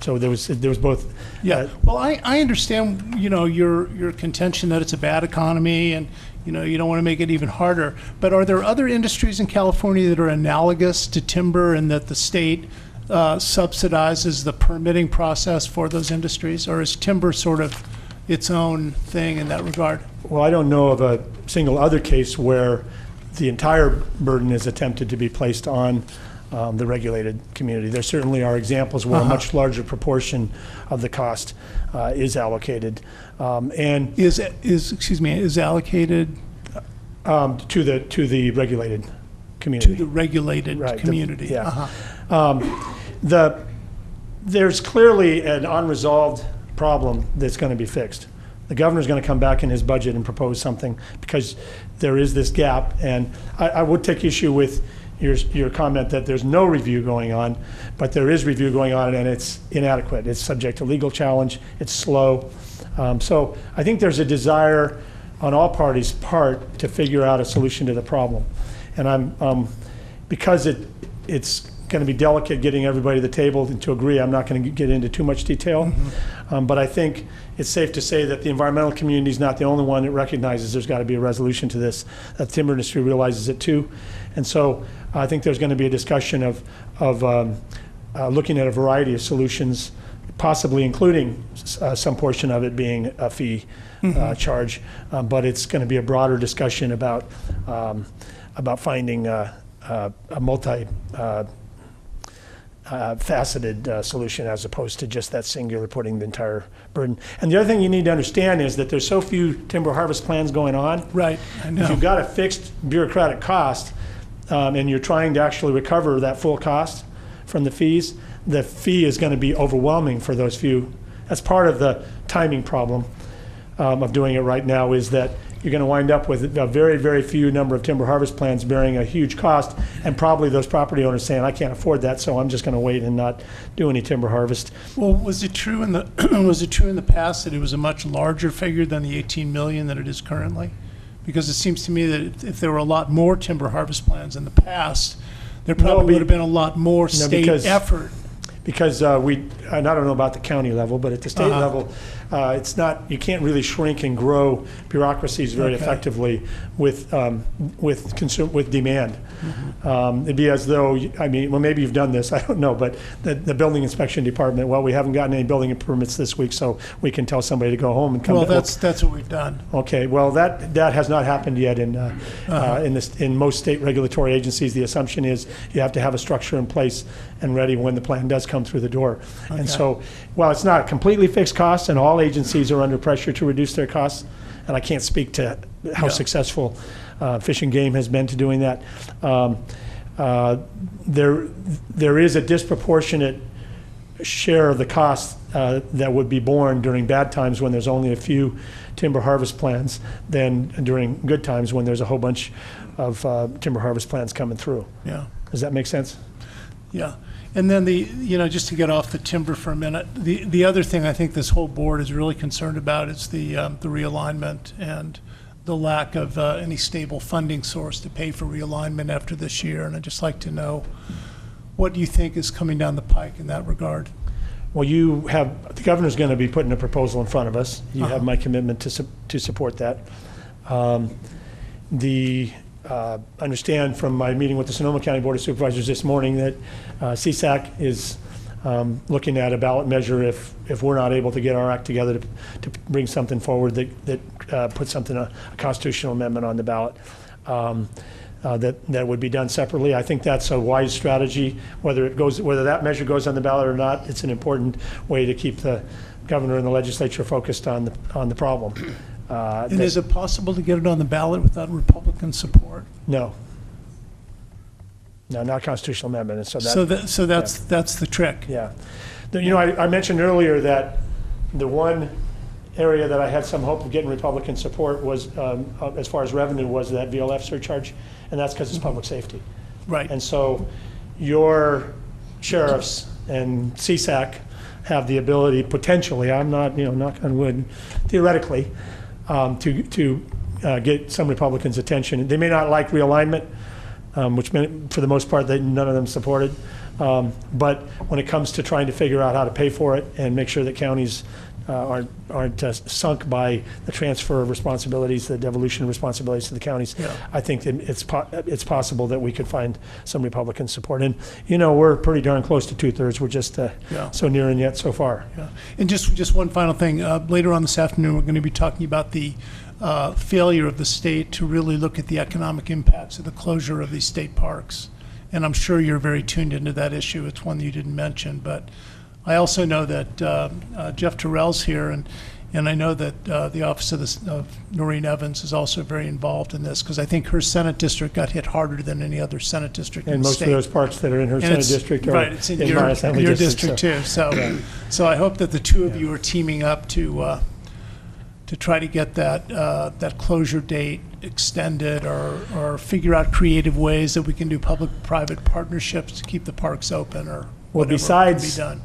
So there was both. Yeah. Well, I understand your contention that it's a bad economy and you don't want to make it even harder. But are there other industries in California that are analogous to timber and that the state subsidizes the permitting process for those industries, or is timber sort of its own thing in that regard? Well, I don't know of a single other case where the entire burden is attempted to be placed on the regulated community. There certainly are examples where a much larger proportion of the cost is allocated, and is allocated to the regulated community. To the regulated community. There's clearly an unresolved problem that's going to be fixed. The governor's going to come back in his budget and propose something because there is this gap, and I would take issue with your comment that there's no review going on, but there is review going on and it's inadequate. It's subject to legal challenge, it's slow. So I think there's a desire on all parties' part to figure out a solution to the problem. And because it's going to be delicate getting everybody to the table to agree, I'm not going to get into too much detail. But I think it's safe to say that the environmental community is not the only one that recognizes there's got to be a resolution to this. The timber industry realizes it too. And so I think there's going to be a discussion of looking at a variety of solutions, possibly including some portion of it being a fee charge. But it's going to be a broader discussion about finding a faceted solution as opposed to just that singular putting the entire burden. And the other thing you need to understand is that there's so few timber harvest plans going on. Right, I know. If you've got a fixed bureaucratic cost and you're trying to actually recover that full cost from the fees, the fee is going to be overwhelming for those few. That's part of the timing problem of doing it right now, is that you're going to wind up with a very, very few number of timber harvest plans bearing a huge cost, and probably those property owners saying, I can't afford that, so I'm just going to wait and not do any timber harvest. Well, was it true in the past that it was a much larger figure than the 18 million that it is currently? Because it seems to me that if there were a lot more timber harvest plans in the past, there probably would have been a lot more state effort. Because and I don't know about the county level, but at the state level, it's not, you can't really shrink and grow bureaucracies very effectively with demand. It'd be as though, well, maybe you've done this, I don't know, but the building inspection department, well, we haven't gotten any building permits this week, so we can tell somebody to go home and come back. Well, that's what we've done. Okay, well, that has not happened yet in most state regulatory agencies. The assumption is you have to have a structure in place and ready when the plan does come through the door. Okay. And so, while it's not a completely fixed cost, and all agencies are under pressure to reduce their costs, and I can't speak to how successful Fish and Game has been to doing that, there is a disproportionate share of the cost that would be borne during bad times when there's only a few timber harvest plans than during good times when there's a whole bunch of timber harvest plans coming through. Yeah. Does that make sense? Yeah. And then just to get off the timber for a minute, the other thing I think this whole board is really concerned about is the realignment and the lack of any stable funding source to pay for realignment after this year, and I'd just like to know what do you think is coming down the pike in that regard? Well, the governor's going to be putting a proposal in front of us. You have my commitment to support that. Understand from my meeting with the Sonoma County Board of Supervisors this morning that CSAC is looking at a ballot measure if we're not able to get our act together to bring something forward that puts something, a constitutional amendment on the ballot. That would be done separately. I think that's a wise strategy. Whether that measure goes on the ballot or not, it's an important way to keep the governor and the legislature focused on the problem. And is it possible to get it on the ballot without Republican support? No. No, not constitutional amendment. And so that's the trick. Yeah. I mentioned earlier that the one area that I had some hope of getting Republican support was, as far as revenue, was that VLF surcharge, and that's because it's public safety. Right. And so your sheriffs and CSAC have the ability, potentially, I'm not, knock on wood, theoretically, to get some Republicans' attention. They may not like realignment, which meant, for the most part, none of them supported. But when it comes to trying to figure out how to pay for it and make sure that counties aren't sunk by the transfer of responsibilities, the devolution of responsibilities to the counties, I think that it's possible that we could find some Republican support. And, we're pretty darn close to 2/3. We're just so near and yet so far. Yeah. And just one final thing. Later on this afternoon, we're going to be talking about the failure of the state to really look at the economic impacts of the closure of these state parks. And I'm sure you're very tuned into that issue. It's one that you didn't mention, but I also know that Jeff Terrell's here, and I know that the office of Noreen Evans is also very involved in this, because I think her Senate district got hit harder than any other Senate district in the state. And most of those parks that are in her Senate district are right, it's in my assembly your district too. So I hope that the two of you are teaming up to try to get that closure date extended, or figure out creative ways that we can do public-private partnerships to keep the parks open, or whatever can be done.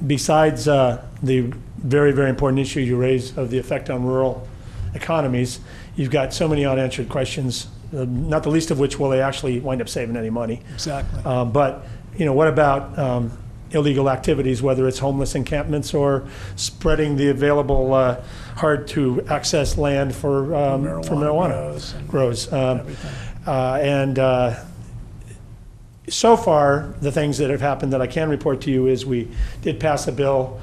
Besides the very, very important issue you raise of the effect on rural economies, you've got so many unanswered questions, not the least of which will they actually wind up saving any money. Exactly. But what about illegal activities, whether it's homeless encampments or spreading the available hard-to-access land for marijuana grows. So far, the things that have happened that I can report to you is we did pass a bill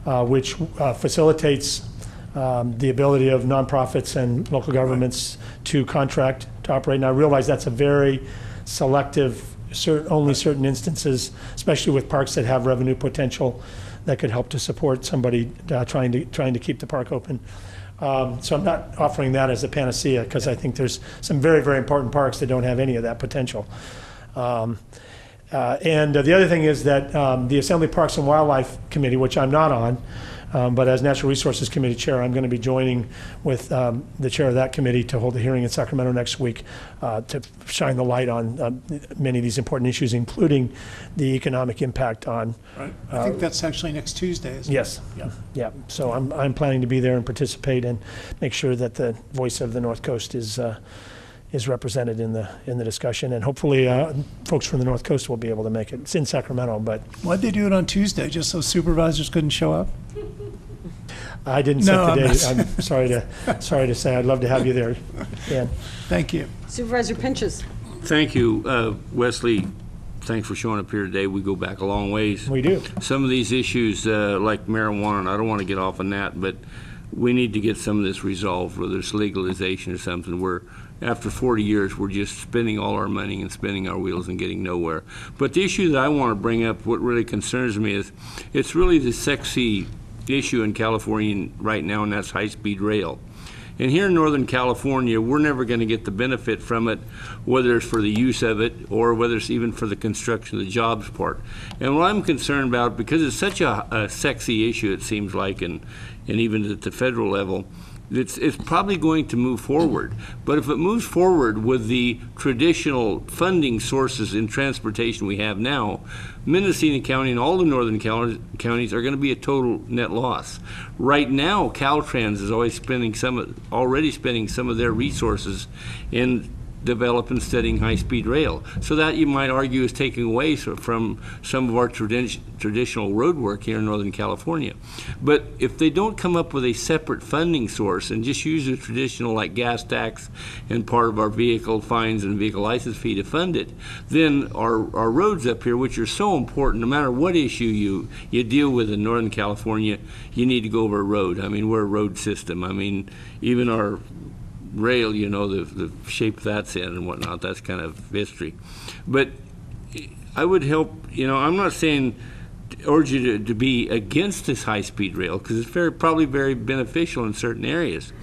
which facilitates the ability of nonprofits and local governments to contract to operate. And I realize that's a very selective, only certain instances, especially with parks that have revenue potential that could help to support somebody trying to keep the park open. So I'm not offering that as a panacea, because I think there's some very, very important parks that don't have any of that potential. And the other thing is that the Assembly Parks and Wildlife Committee, which I'm not on, but as Natural Resources Committee Chair, I'm going to be joining with the chair of that committee to hold a hearing in Sacramento next week to shine the light on many of these important issues, including the economic impact on. Right. I think that's actually next Tuesday, isn't yes. it? Yeah. So I'm planning to be there and participate and make sure that the voice of the North Coast is represented in the discussion, and hopefully folks from the North Coast will be able to make it. It's in Sacramento, but why'd they do it on Tuesday? Just so supervisors couldn't show up? I didn't set the date. I'm sorry to say. I'd love to have you there, Dan. Thank you. Supervisor Pinches. Thank you, Wesley. Thanks for showing up here today. We go back a long ways. We do. Some of these issues, like marijuana, and I don't want to get off on that, but we need to get some of this resolved, whether it's legalization or something, where after 40 years we're just spending all our money and spinning our wheels and getting nowhere. But the issue that I want to bring up, what really concerns me, is it's really the sexy issue in California right now, and that's high-speed rail. And here in Northern California, we're never going to get the benefit from it, whether it's for the use of it or whether it's even for the construction of the jobs part. And what I'm concerned about, because it's such a sexy issue, it seems like, and even at the federal level, it's probably going to move forward. But if it moves forward with the traditional funding sources in transportation we have now, Mendocino County and all the northern counties are going to be a total net loss. Right now, Caltrans is already spending some of their resources in develop and studying high-speed rail. So that, you might argue, is taking away from some of our traditional road work here in Northern California. But if they don't come up with a separate funding source and just use the traditional, like gas tax and part of our vehicle fines and vehicle license fee to fund it, then our roads up here, which are so important, no matter what issue you deal with in Northern California, you need to go over a road. I mean, we're a road system. I mean, even our rail, you know, the shape that's in and whatnot, that's kind of history. But I would help, you know, I'm not saying, urge you to be against this high-speed rail, because it's probably very beneficial in certain areas.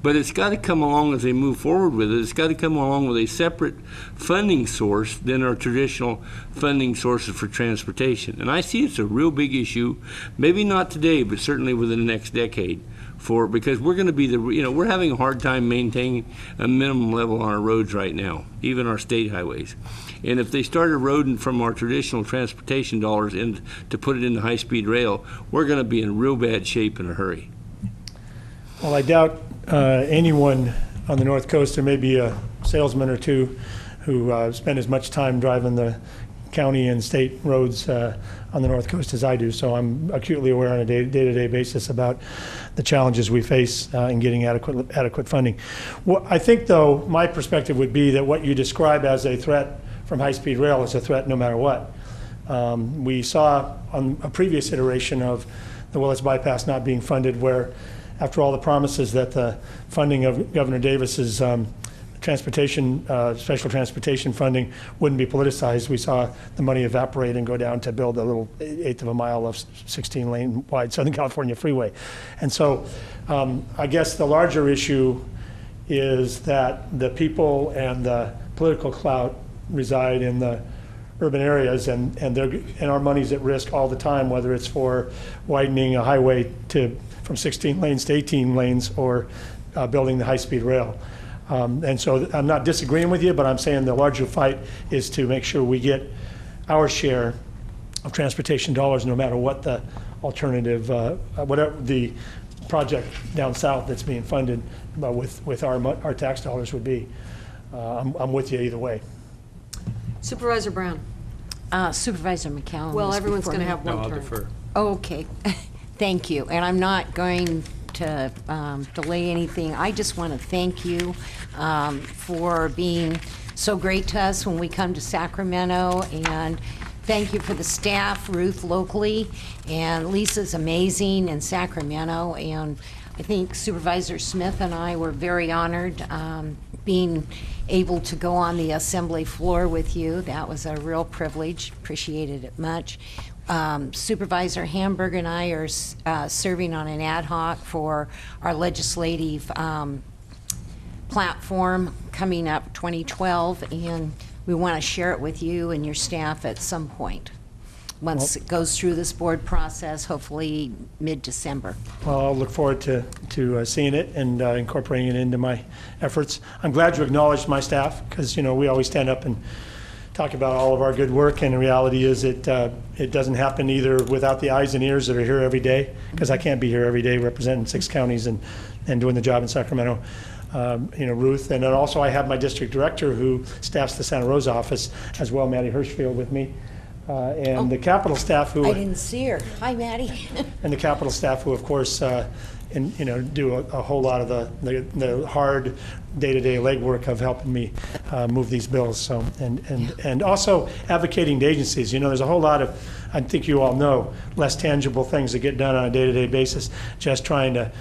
But it's got to come along as they move forward with it. It's got to come along with a separate funding source than our traditional funding sources for transportation. And I see it's a real big issue, maybe not today, but certainly within the next decade. Because we're going to be we're having a hard time maintaining a minimum level on our roads right now, even our state highways. And if they start eroding from our traditional transportation dollars to put it into high-speed rail, we're going to be in real bad shape in a hurry. Well, I doubt anyone on the North Coast, there may be a salesman or two who spend as much time driving the county and state roads on the North Coast as I do, so I'm acutely aware on a day-to-day basis about the challenges we face in getting adequate funding. Well, I think, though, my perspective would be that what you describe as a threat from high-speed rail is a threat no matter what. We saw on a previous iteration of the Willis Bypass not being funded, where after all the promises that the funding of Governor Davis's special transportation funding wouldn't be politicized, we saw the money evaporate and go down to build a little eighth of a mile of 16-lane wide Southern California freeway. And so I guess the larger issue is that the people and the political clout reside in the urban areas, and our money's at risk all the time, whether it's for widening a highway from 16 lanes to 18 lanes or building the high-speed rail. And so I'm not disagreeing with you, but I'm saying the larger fight is to make sure we get our share of transportation dollars, no matter what the alternative, whatever the project down south that's being funded with our tax dollars would be. I'm with you either way. Supervisor Brown. Supervisor McCallum. Well, was everyone's before going to me. have one No, I'll turn. defer. Okay, thank you. And I'm not going to delay anything. I just want to thank you for being so great to us when we come to Sacramento, and thank you for the staff, Ruth locally, and Lisa's amazing in Sacramento, and I think Supervisor Smith and I were very honored being able to go on the assembly floor with you. That was a real privilege. Appreciated it much. Supervisor Hamburg and I are serving on an ad hoc for our legislative platform coming up 2012, and we want to share it with you and your staff at some point once it goes through this board process, hopefully mid-December. Well, I'll look forward to seeing it and incorporating it into my efforts. I'm glad you acknowledged my staff, because we always stand up and talk about all of our good work, and the reality is it doesn't happen either without the eyes and ears that are here every day, because I can't be here every day representing 6 counties and doing the job in Sacramento. Ruth, and then also I have my district director who staffs the Santa Rosa office as well, Maddie Hirschfield, with me. The Capitol staff who... I didn't see her. Hi, Maddie. And the Capitol staff who, of course, do a whole lot of the hard day-to-day legwork of helping me move these bills. So, and also advocating to agencies. There's a whole lot of, I think you all know, less tangible things that get done on a day-to-day basis, just trying to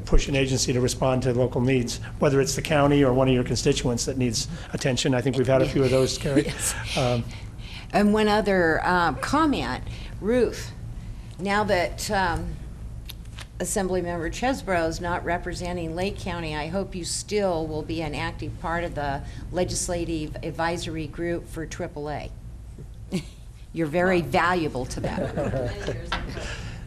push an agency to respond to local needs, whether it's the county or one of your constituents that needs attention. I think we've had a few of those, Carrie. Yes. And one other comment, Ruth, now that Assemblymember Chesbrough is not representing Lake County, I hope you still will be an active part of the legislative advisory group for AAA. You're very valuable to that.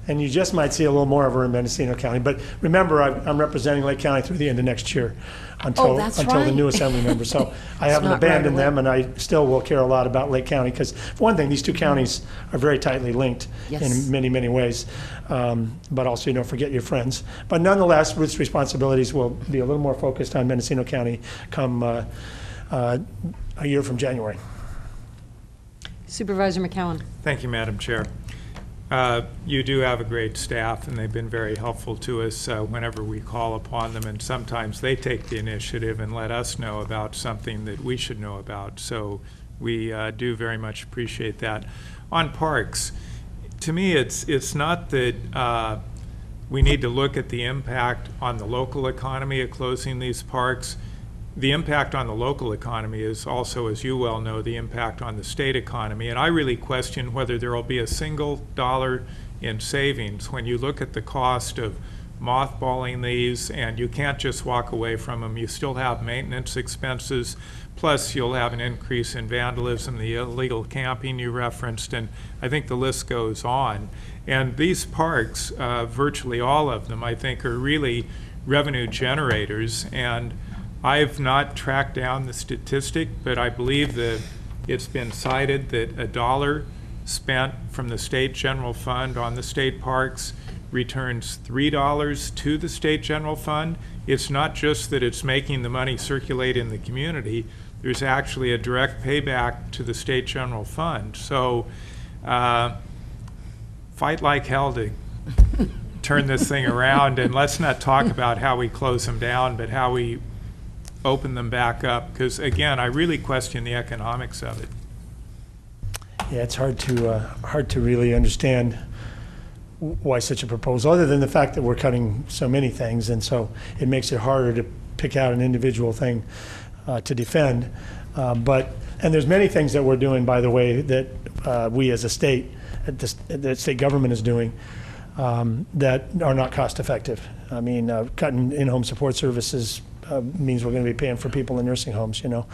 and you just might see a little more of her in Mendocino County. But remember, I'm representing Lake County through the end of next year until the new assembly member. So I haven't abandoned them, and I still will care a lot about Lake County because, for one thing, these two counties are very tightly linked in many, many ways. But also, you don't forget your friends. But nonetheless, Ruth's responsibilities will be a little more focused on Mendocino County come a year from January. Supervisor McCowan. Thank you, Madam Chair. You do have a great staff, and they've been very helpful to us whenever we call upon them, and sometimes they take the initiative and let us know about something that we should know about. So we do very much appreciate that. On parks, to me, it's not that we need to look at the impact on the local economy of closing these parks. The impact on the local economy is also, as you well know, the impact on the state economy. And I really question whether there will be a single dollar in savings when you look at the cost of mothballing these, and you can't just walk away from them. You still have maintenance expenses, plus you'll have an increase in vandalism, the illegal camping you referenced, and I think the list goes on. And these parks, virtually all of them, I think, are really revenue generators. And I've not tracked down the statistic, but I believe that it's been cited that $1 spent from the state general fund on the state parks returns $3 to the state general fund. It's not just that it's making the money circulate in the community. There's actually a direct payback to the state general fund. So fight like hell to turn this thing around, and let's not talk about how we close them down, but how we open them back up, because again, I really question the economics of it. Yeah, it's hard to really understand why such a proposal, other than the fact that we're cutting so many things, and so it makes it harder to pick out an individual thing to defend. And there's many things that we're doing, by the way, that we as a state, the state government is doing, that are not cost effective. I mean, cutting in-home support services means we're going to be paying for people in nursing homes, you know,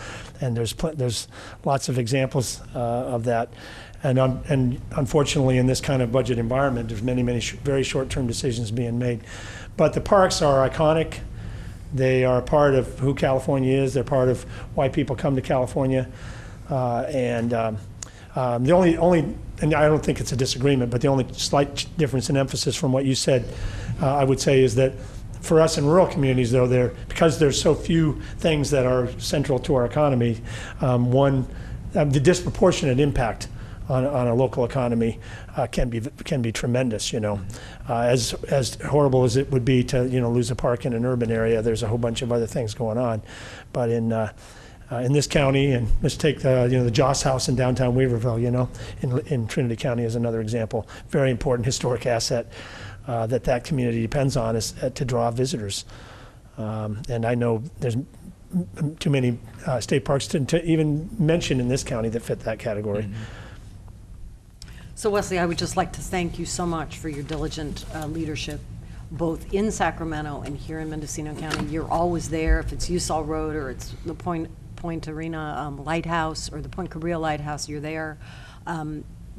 and there's lots of examples of that. And unfortunately, in this kind of budget environment, there's many very short-term decisions being made. But the parks are iconic. They are a part of who California is. They're part of why people come to California. The only, and I don't think it's a disagreement, but the only slight difference in emphasis from what you said, I would say, is that for us in rural communities, though, because there's so few things that are central to our economy, the disproportionate impact on a local economy can be tremendous. You know, as horrible as it would be to lose a park in an urban area, there's a whole bunch of other things going on. But in this county, and let's take the Joss House in downtown Weaverville, in Trinity County as another example, very important historic asset that community depends on is to draw visitors. And I know there's too many state parks to even mention in this county that fit that category. Mm-hmm. So Wesley, I would just like to thank you so much for your diligent leadership, both in Sacramento and here in Mendocino County. You're always there. If it's Usal Road or it's the Point Arena Lighthouse or the Point Cabrillo Lighthouse, you're there.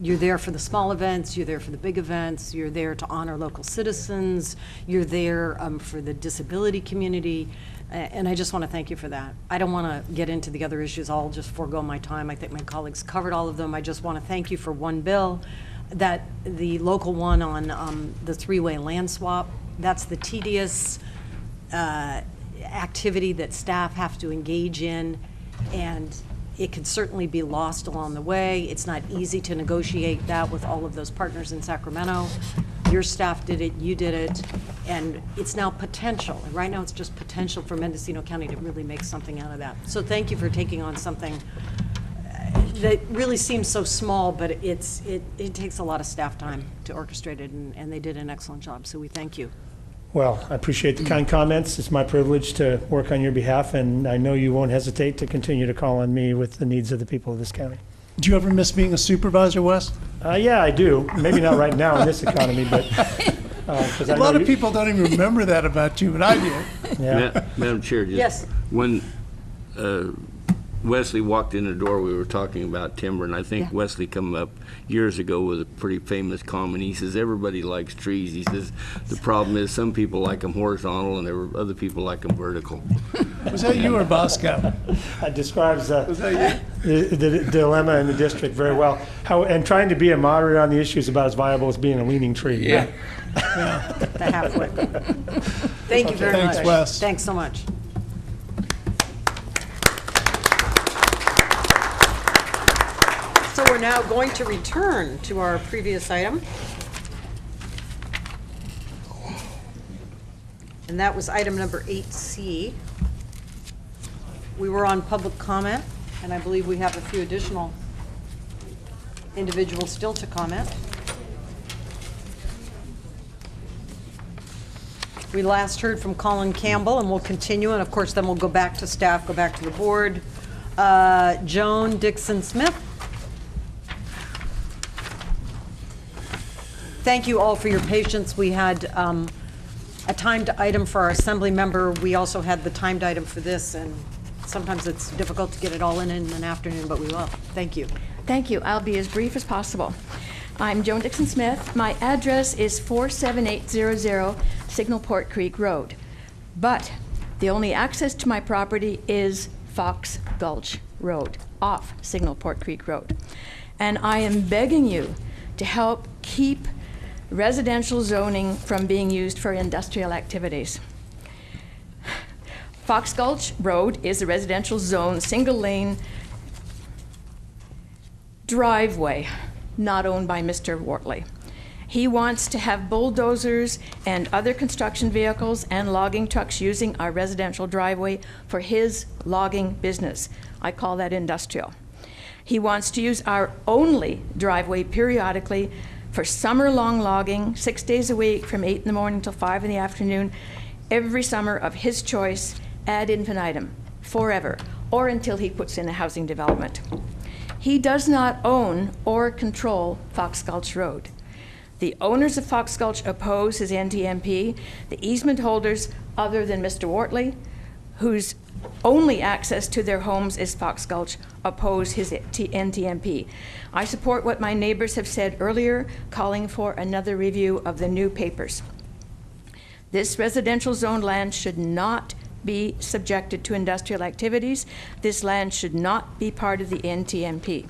You're there for the small events, you're there for the big events, you're there to honor local citizens, you're there for the disability community, and I just want to thank you for that. I don't want to get into the other issues, I'll just forego my time. I think my colleagues covered all of them. I just want to thank you for one bill, that the local one on the three-way land swap. That's the tedious activity that staff have to engage in, and it could certainly be lost along the way. It's not easy to negotiate that with all of those partners in Sacramento. Your staff did it, you did it, and it's now potential. And right now it's just potential for Mendocino County to really make something out of that. So thank you for taking on something that really seems so small, but it takes a lot of staff time to orchestrate it, and they did an excellent job, so we thank you. Well, I appreciate the kind comments. It's my privilege to work on your behalf, and I know you won't hesitate to continue to call on me with the needs of the people of this county. Do you ever miss being a supervisor, Wes? Yeah, I do. Maybe not right now in this economy, but a lot of people don't even remember that about you, but I do. Yeah. Madam Chair, just yes. when Wesley walked in the door, we were talking about timber, and I think Wesley come up years ago with a pretty famous comment. He says, everybody likes trees. He says, the problem is some people like them horizontal and other people like them vertical. Was that you or Bosco? That describes the dilemma in the district very well. And trying to be a moderator on the issue is about as viable as being a leaning tree. The halfway. Thank you very much. Thanks, Wes. Thanks so much. So we're now going to return to our previous item. And that was item number 8C. We were on public comment, and I believe we have a few additional individuals still to comment. We last heard from Colin Campbell, and we'll continue, and of course then we'll go back to staff, go back to the board. Joan Dixon-Smith. Thank you all for your patience. We had a timed item for our assembly member. We also had the timed item for this, and sometimes it's difficult to get it all in an afternoon, but we will. Thank you. Thank you. I'll be as brief as possible. I'm Joan Dixon-Smith. My address is 47800 Signalport Creek Road, but the only access to my property is Fox Gulch Road, off Signalport Creek Road. And I am begging you to help keep residential zoning from being used for industrial activities. Fox Gulch Road is a residential zone, single lane driveway, not owned by Mr. Wortley. He wants to have bulldozers and other construction vehicles and logging trucks using our residential driveway for his logging business. I call that industrial. He wants to use our only driveway periodically for summer-long logging, 6 days a week from 8 in the morning till 5 in the afternoon, every summer of his choice, ad infinitum, forever, or until he puts in a housing development. He does not own or control Fox Gulch Road. The owners of Fox Gulch oppose his NTMP. The easement holders, other than Mr. Wortley, whose only access to their homes is Fox Gulch, oppose his NTMP. I support what my neighbors have said earlier, calling for another review of the new papers. This residential zone land should not be subjected to industrial activities. This land should not be part of the NTMP.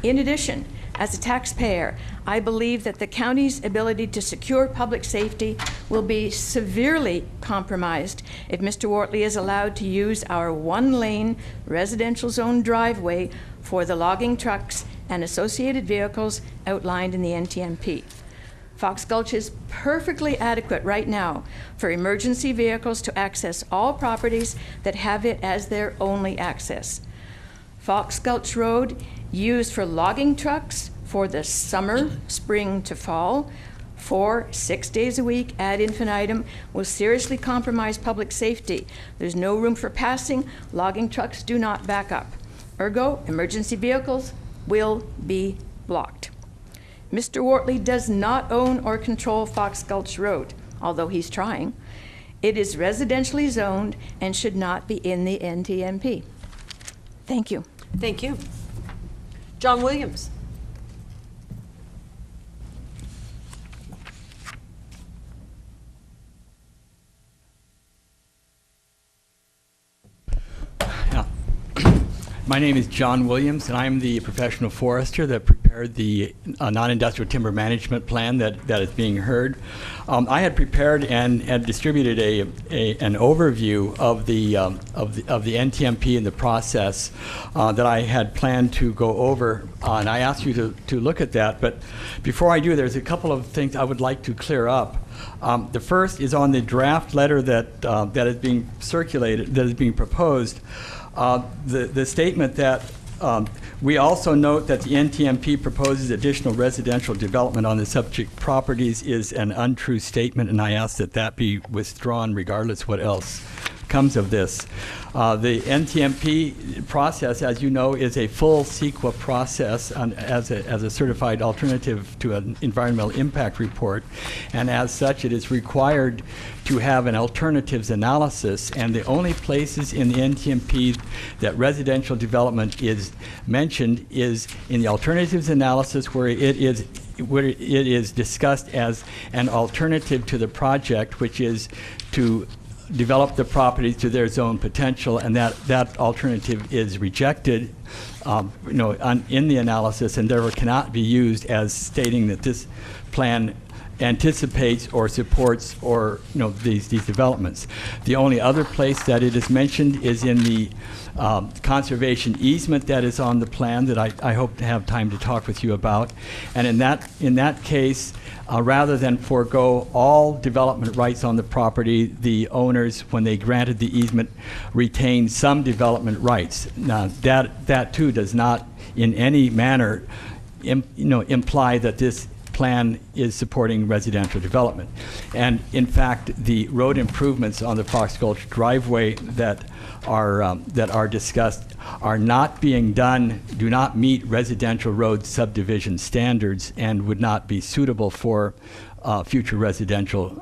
In addition, as a taxpayer, I believe that the county's ability to secure public safety will be severely compromised if Mr. Wortley is allowed to use our one-lane residential zone driveway for the logging trucks and associated vehicles outlined in the NTMP. Fox Gulch is perfectly adequate right now for emergency vehicles to access all properties that have it as their only access. Fox Gulch Road, used for logging trucks for the summer, spring to fall, 6 days a week ad infinitum, will seriously compromise public safety. There's no room for passing. Logging trucks do not back up. Ergo, emergency vehicles will be blocked. Mr. Wortley does not own or control Fox Gulch Road, although he's trying. It is residentially zoned and should not be in the NTMP. Thank you. Thank you. John Williams. My name is John Williams, and I'm the professional forester that prepared the non-industrial timber management plan that is being heard. I had prepared and distributed an overview of the NTMP and the process that I had planned to go over, and I asked you to look at that. But before I do, there's a couple of things I would like to clear up. The first is on the draft letter that is being circulated, that is being proposed. The statement that we also note that the NTMP proposes additional residential development on the subject properties is an untrue statement, and I ask that that be withdrawn regardless what else comes of this. The NTMP process, as you know, is a full CEQA process as a certified alternative to an environmental impact report, and as such it is required to have an alternatives analysis, and the only places in the NTMP that residential development is mentioned is in the alternatives analysis where it is discussed as an alternative to the project, which is to develop the property to their zone potential, and that alternative is rejected in the analysis, and therefore cannot be used as stating that this plan anticipates or supports or these developments. The only other place that it is mentioned is in the conservation easement that is on the plan that I hope to have time to talk with you about. And in that case, rather than forego all development rights on the property, the owners, when they granted the easement, retained some development rights. Now, that too does not in any manner imply that this plan is supporting residential development. And in fact, the road improvements on the Fox Gulch driveway that are discussed are not being done, do not meet residential road subdivision standards, and would not be suitable for future residential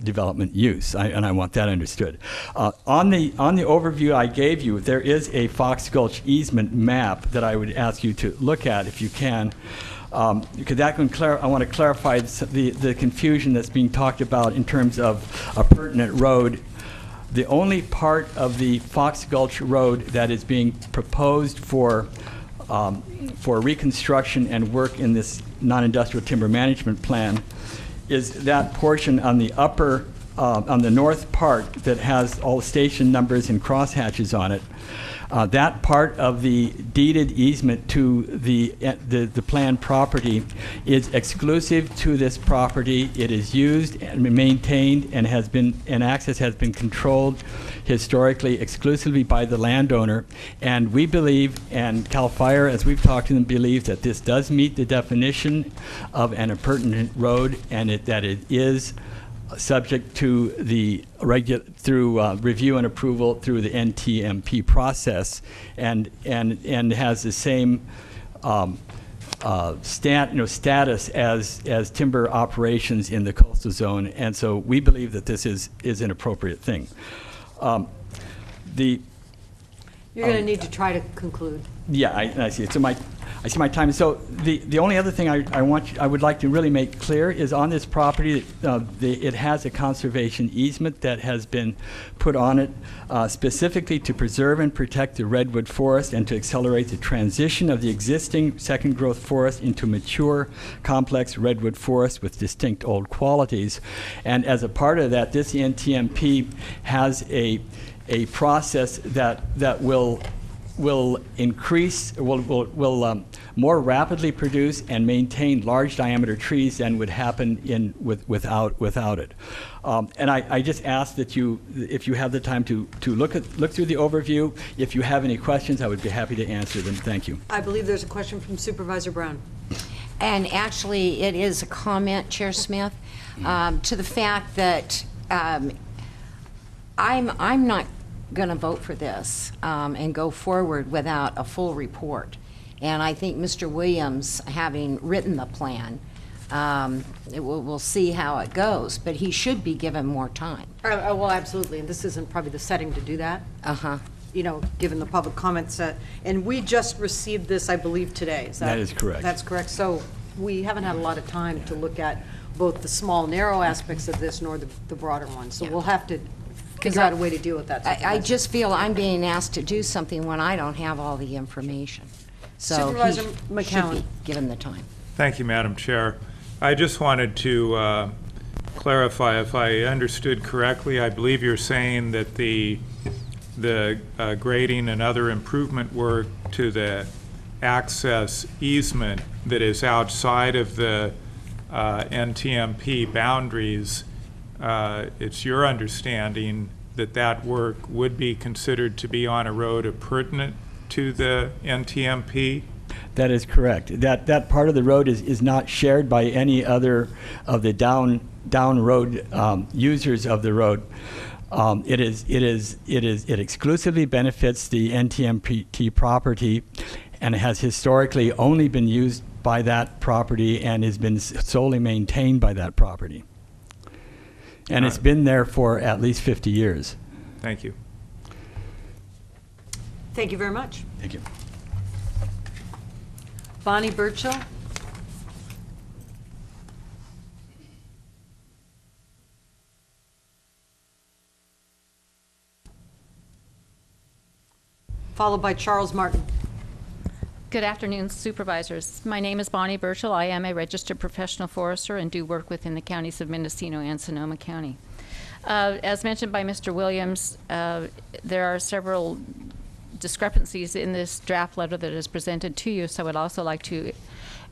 development use, and I want that understood. On the overview I gave you, there is a Fox Gulch easement map that I would ask you to look at if you can. Because I want to clarify the confusion that's being talked about in terms of a pertinent road. The only part of the Fox Gulch Road that is being proposed for reconstruction and work in this non-industrial timber management plan is that portion on the on the north part that has all the station numbers and crosshatches on it. That part of the deeded easement to the planned property is exclusive to this property. It is used and maintained and access has been controlled historically exclusively by the landowner. And we believe, and CAL FIRE, as we've talked to them, believes that this does meet the definition of an appurtenant road, and that it is subject to the review and approval through the NTMP process, and has the same status as timber operations in the coastal zone. And so we believe that this is an appropriate thing. You're going to need to try to conclude. Yeah, I see. So I see my time. So the only other thing I would like to really make clear is on this property, it has a conservation easement that has been put on it specifically to preserve and protect the redwood forest and to accelerate the transition of the existing second growth forest into mature, complex redwood forest with distinct old qualities. And as a part of that, this NTMP has a process that will increase, will more rapidly produce and maintain large diameter trees than would happen without it. And I just ask that if you have the time to look through the overview. If you have any questions, I would be happy to answer them. Thank you. I believe there's a question from Supervisor Brown. And actually, it is a comment, Chair Smith, to the fact that I'm not going to vote for this and go forward without a full report. And I think Mr. Williams, having written the plan, we'll see how it goes, but he should be given more time. Well, absolutely, and this isn't probably the setting to do that. Given the public comments. And we just received this, I believe, today. That is correct. That's correct. So we haven't had a lot of time to look at both the small, narrow aspects of this nor the broader ones. So we'll have to figure out a way to deal with that. I just feel I'm being asked to do something when I don't have all the information. So Supervisor he McCowan. should be given the time. Thank you, Madam Chair. I just wanted to clarify, if I understood correctly, I believe you're saying that the grading and other improvement work to the access easement that is outside of the NTMP boundaries, it's your understanding that that work would be considered to be on a road appurtenant to the NTMP? That is correct. That part of the road is not shared by any other of the down road users of the road. It exclusively benefits the NTMP property, and it has historically only been used by that property and has been solely maintained by that property. And it's been there for at least 50 years. Thank you. Thank you very much. Thank you. Bonnie Burchill. Followed by Charles Martin. Good afternoon, Supervisors. My name is Bonnie Burchill. I am a registered professional forester and do work within the counties of Mendocino and Sonoma County. As mentioned by Mr. Williams, there are several discrepancies in this draft letter that is presented to you, so I would also like to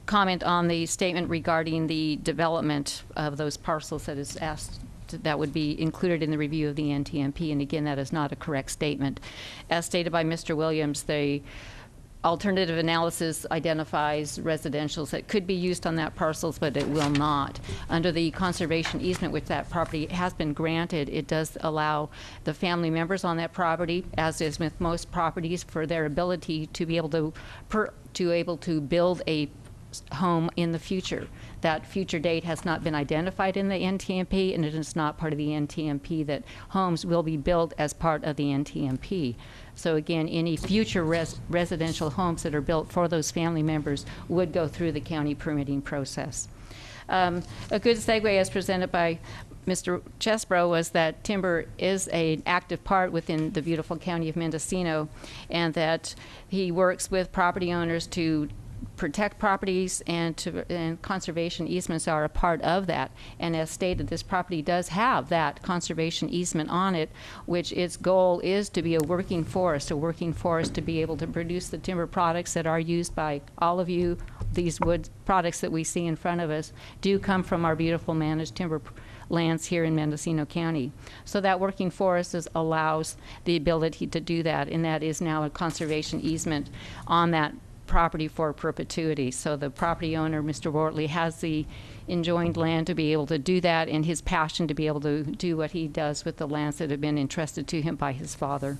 comment on the statement regarding the development of those parcels that is asked that would be included in the review of the NTMP, and again, that is not a correct statement. As stated by Mr. Williams, the alternative analysis identifies residentials that could be used on that parcels, but it will not. Under the conservation easement, which that property has been granted, it does allow the family members on that property, as is with most properties, for their ability to be able to build a home in the future. That future date has not been identified in the NTMP, and it is not part of the NTMP that homes will be built as part of the NTMP. So again, any future residential homes that are built for those family members would go through the county permitting process. A good segue, as presented by Mr. Chesbro, was that timber is an active part within the beautiful county of Mendocino, and that he works with property owners to protect properties, and conservation easements are a part of that. And as stated, this property does have that conservation easement on it, which its goal is to be a working forest to be able to produce the timber products that are used by all of you. These wood products that we see in front of us do come from our beautiful managed timber lands here in Mendocino County. So that working forest allows the ability to do that, and that is now a conservation easement on that property for perpetuity. So the property owner, Mr. Wortley, has the enjoined land to be able to do that, and his passion to be able to do what he does with the lands that have been entrusted to him by his father.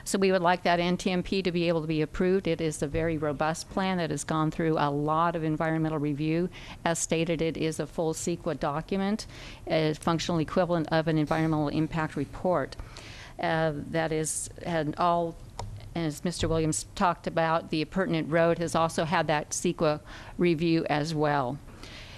So we would like that NTMP to be able to be approved. It is a very robust plan that has gone through a lot of environmental review. As stated, it is a full CEQA document, a functional equivalent of an environmental impact report. That is, and all, as Mr. Williams talked about, the pertinent road has also had that CEQA review as well.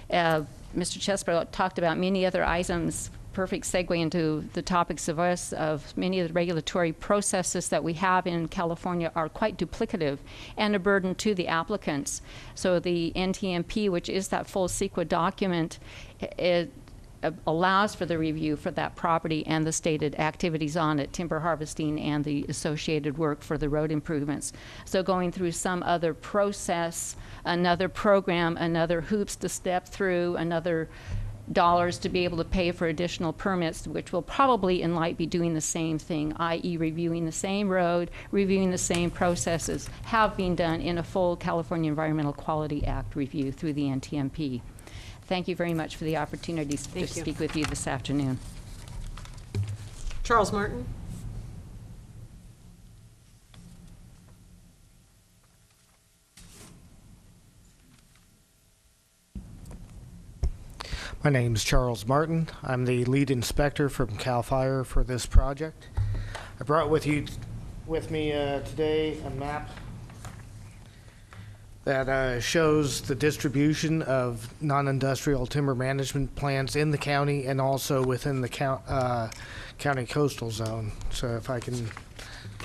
Mr. Chesbro talked about many other items. Perfect segue into the topics of many of the regulatory processes that we have in California are quite duplicative and a burden to the applicants. So the NTMP, which is that full CEQA document, it allows for the review for that property and the stated activities on it, timber harvesting and the associated work for the road improvements. So going through some other process, another program, another hoops to step through, another dollars to be able to pay for additional permits, which will probably in light be doing the same thing, i.e. reviewing the same road, reviewing the same processes, have been done in a full California Environmental Quality Act review through the NTMP. Thank you very much for the opportunity to speak with you this afternoon. Charles Martin. My name is Charles Martin. I'm the lead inspector from CAL FIRE for this project. I brought with me today a map that shows the distribution of non-industrial timber management plans in the county and also within the county coastal zone. So if I can...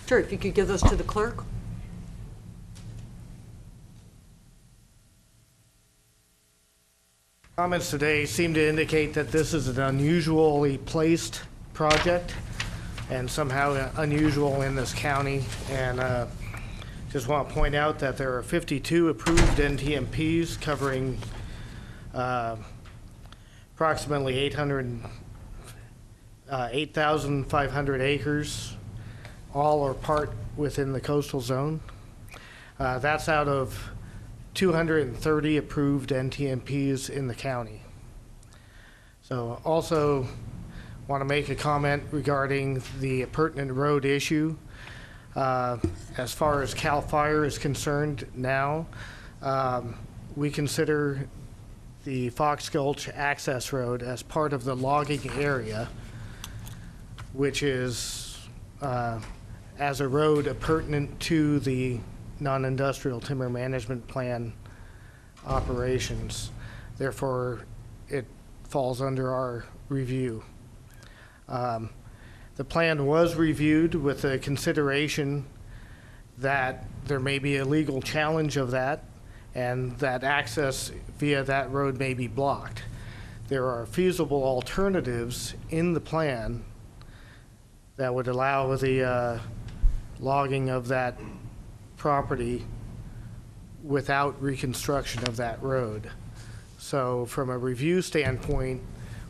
Sure, if you could give those to the clerk. Comments today seem to indicate that this is an unusually placed project and somehow unusual in this county. And just want to point out that there are 52 approved NTMPs covering approximately 8,500 acres, all are part within the coastal zone. That's out of 230 approved NTMPs in the county. So also want to make a comment regarding the pertinent road issue. As far as CAL FIRE is concerned now, we consider the Fox Gulch access road as part of the logging area, which is as a road pertinent to the non-industrial timber management plan operations. Therefore, it falls under our review. The plan was reviewed with a consideration that there may be a legal challenge of that and that access via that road may be blocked. There are feasible alternatives in the plan that would allow the logging of that property without reconstruction of that road. So from a review standpoint,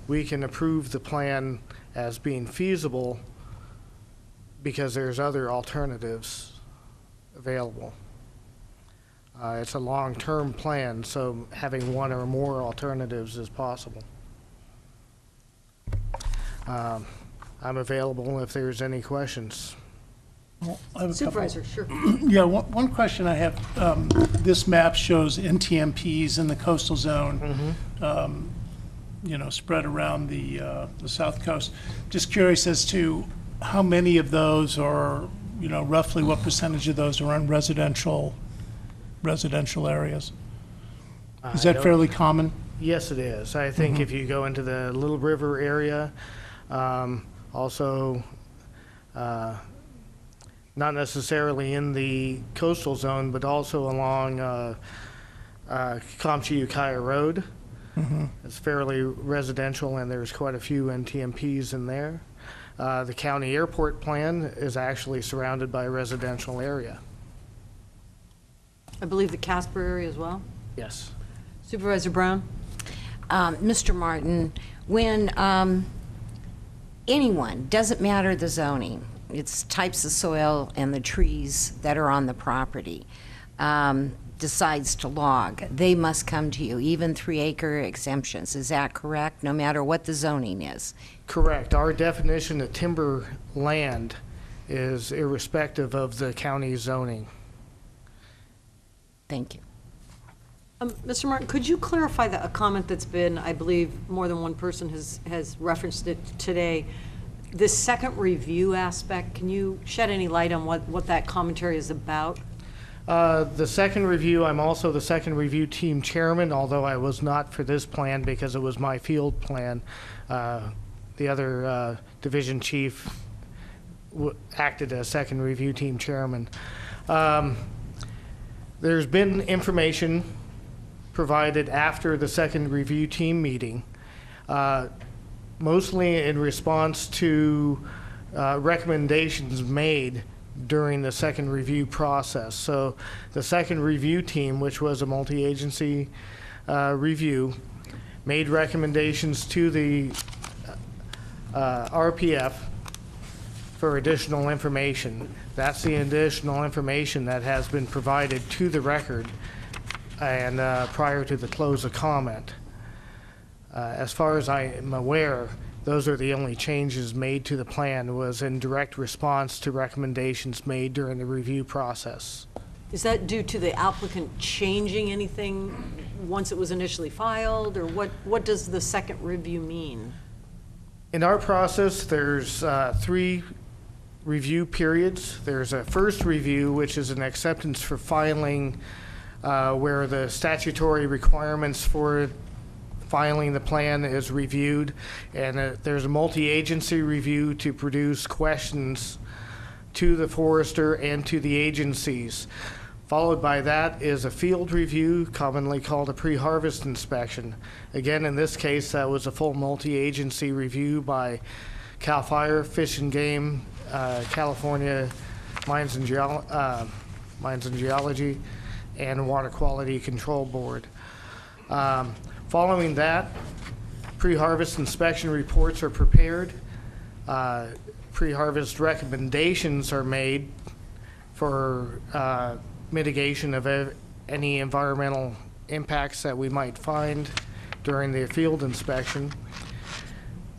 we can approve the plan as being feasible because there's other alternatives available. It's a long-term plan, so having one or more alternatives is possible. I'm available if there's any questions. Well, I have a Supervisor, sure. Yeah, one question I have. This map shows NTMPs in the coastal zone, you know, spread around the south coast. Just curious as to how many of those are, you know, roughly what percentage of those are on residential areas? Is that fairly common? Yes, it is. I think if you go into the Little River area, also not necessarily in the coastal zone, but also along Kamchi-Ukiah Road. It's fairly residential, and there's quite a few NTMPs in there. The county airport plan is actually surrounded by a residential area. I believe the Casper area as well? Yes. Supervisor Brown? Mr. Martin, when anyone, doesn't matter the zoning, it's types of soil and the trees that are on the property, decides to log, they must come to you, even 3-acre exemptions. Is that correct? No matter what the zoning is? Correct. Our definition of timber land is irrespective of the county zoning. Thank you. Mr. Martin, could you clarify a comment that's been, I believe, more than one person has referenced it today, this second review aspect? Can you shed any light on what that commentary is about? The second review, I'm also the second review team chairman, although I was not for this plan because it was my field plan. The other division chief acted as second review team chairman. There's been information provided after the second review team meeting, mostly in response to recommendations made during the second review process. So the second review team, which was a multi-agency review, made recommendations to the RPF for additional information. That's the additional information that has been provided to the record and prior to the close of comment. As far as I am aware, those are the only changes made to the plan, was in direct response to recommendations made during the review process. Is that due to the applicant changing anything once it was initially filed, or what does the second review mean? In our process, there's 3 review periods. There's a first review, which is an acceptance for filing, where the statutory requirements for filing the plan is reviewed, and there's a multi-agency review to produce questions to the forester and to the agencies. Followed by that is a field review, commonly called a pre-harvest inspection. Again, in this case, that was a full multi-agency review by CAL FIRE, Fish and Game, California Mines and Geology, and Water Quality Control Board. Following that, pre-harvest inspection reports are prepared. Pre-harvest recommendations are made for mitigation of any environmental impacts that we might find during the field inspection.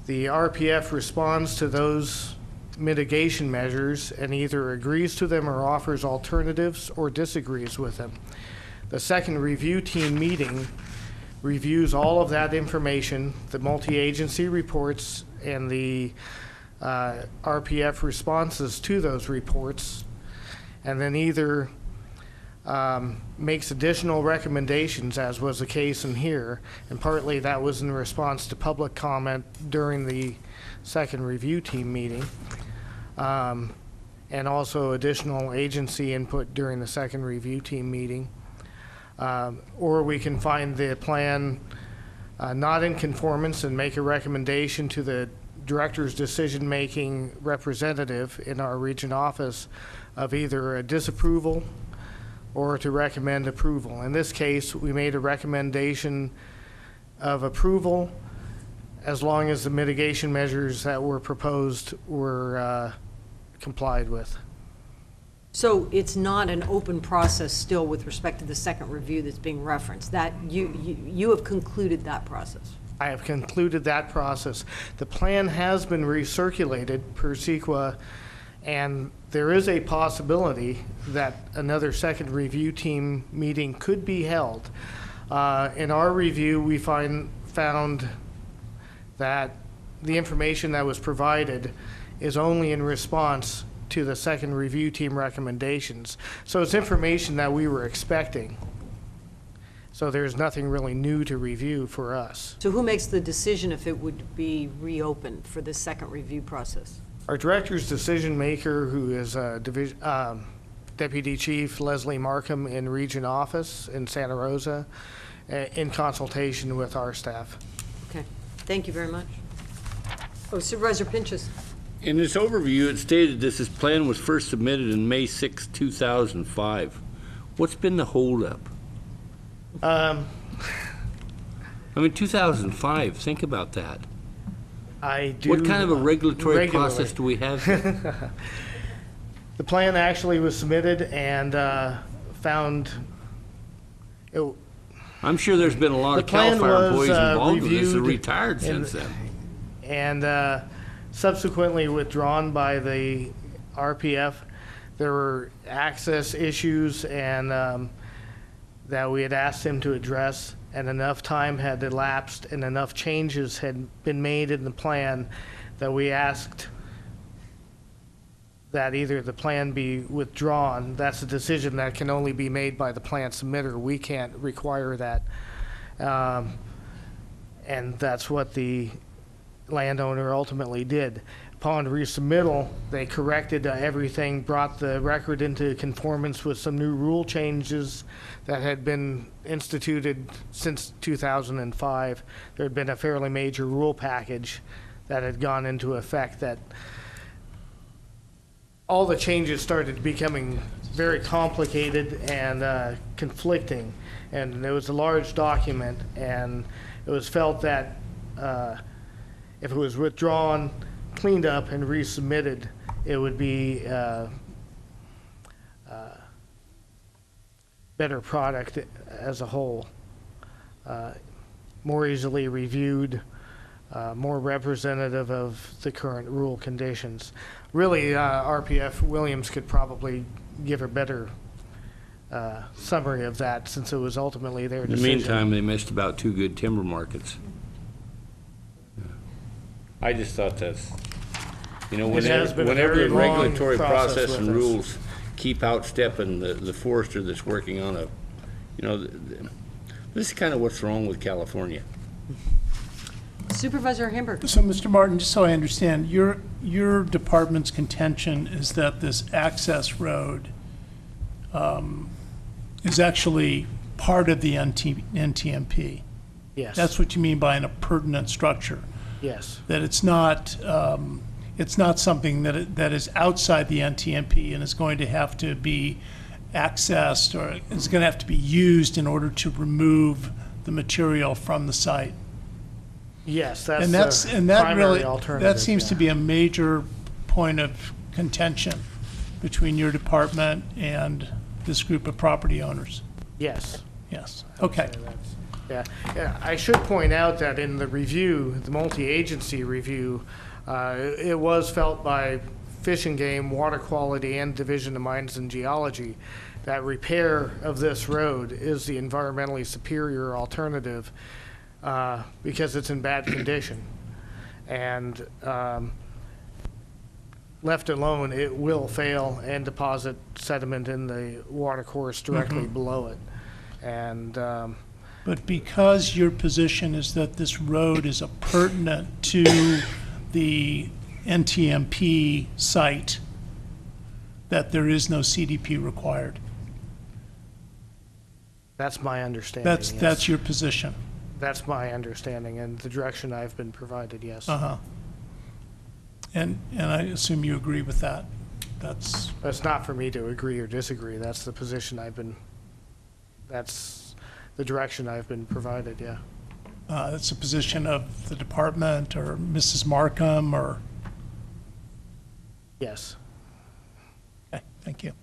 The RPF responds to those mitigation measures and either agrees to them or offers alternatives or disagrees with them. The second review team meeting reviews all of that information, the multi-agency reports and the RPF responses to those reports, and then either makes additional recommendations, as was the case in here, and partly that was in response to public comment during the second review team meeting, and also additional agency input during the second review team meeting. Or we can find the plan not in conformance and make a recommendation to the director's decision-making representative in our region office of either a disapproval or to recommend approval. In this case, we made a recommendation of approval as long as the mitigation measures that were proposed were complied with. So it's not an open process still with respect to the second review that's being referenced. That you have concluded that process. I have concluded that process. The plan has been recirculated per CEQA, and there is a possibility that another second review team meeting could be held. In our review, we found that the information that was provided is only in response to the second review team recommendations. So it's information that we were expecting. So there's nothing really new to review for us. So who makes the decision if it would be reopened for the second review process? Our director's decision maker, who is Deputy Chief Leslie Markham in Region Office in Santa Rosa, in consultation with our staff. Okay, thank you very much. Oh, Supervisor Pinchas. In this overview, it stated this plan was first submitted in May 6, 2005. What's been the holdup? I mean, 2005, think about that. I do. What kind of a regulatory regularly. process do we have here? The plan actually was submitted and found. I'm sure there's been a lot of CAL FIRE employees involved with this and retired since then. And subsequently withdrawn by the RPF. There were access issues and that we had asked him to address, and enough time had elapsed and enough changes had been made in the plan that we asked that either the plan be withdrawn. That's a decision that can only be made by the plan submitter. We can't require that. And that's what the landowner ultimately did. Upon resubmittal, they corrected everything, brought the record into conformance with some new rule changes that had been instituted since 2005. There had been a fairly major rule package that had gone into effect that all the changes started becoming very complicated and conflicting. And it was a large document, and it was felt that if it was withdrawn, cleaned up, and resubmitted, it would be better product as a whole, more easily reviewed, more representative of the current rule conditions. Really, RPF Williams could probably give a better summary of that, since it was ultimately their decision. In the meantime, they missed about 2 good timber markets. I just thought that's, you know, whenever the regulatory process and rules keep outstepping the forester that's working on a, you know, this is kind of what's wrong with California. Supervisor Hamburg. So, Mr. Martin, just so I understand, your department's contention is that this access road is actually part of the NTMP? Yes. That's what you mean by an appurtenant structure? Yes. That it's not something that is outside the NTMP and is going to have to be accessed, or is going to have to be used in order to remove the material from the site? Yes, that's and the that primary really, alternative. that seems to be a major point of contention between your department and this group of property owners. Yes. Yes. Okay. Yeah, I should point out that in the review, the multi-agency review, it was felt by Fish and Game, Water Quality, and Division of Mines and Geology that repair of this road is the environmentally superior alternative because it's in bad condition. And left alone, it will fail and deposit sediment in the water course directly below it. And But because your position is that this road is appurtenant to the NTMP site, that there is no CDP required. that's my understanding. That's your position. That's my understanding and the direction I've been provided, yes. And I assume you agree with that. That's not for me to agree or disagree. That's the position that's the direction I've been provided, yeah. that's a position of the department or Mrs. Markham or? Yes. Okay, thank you.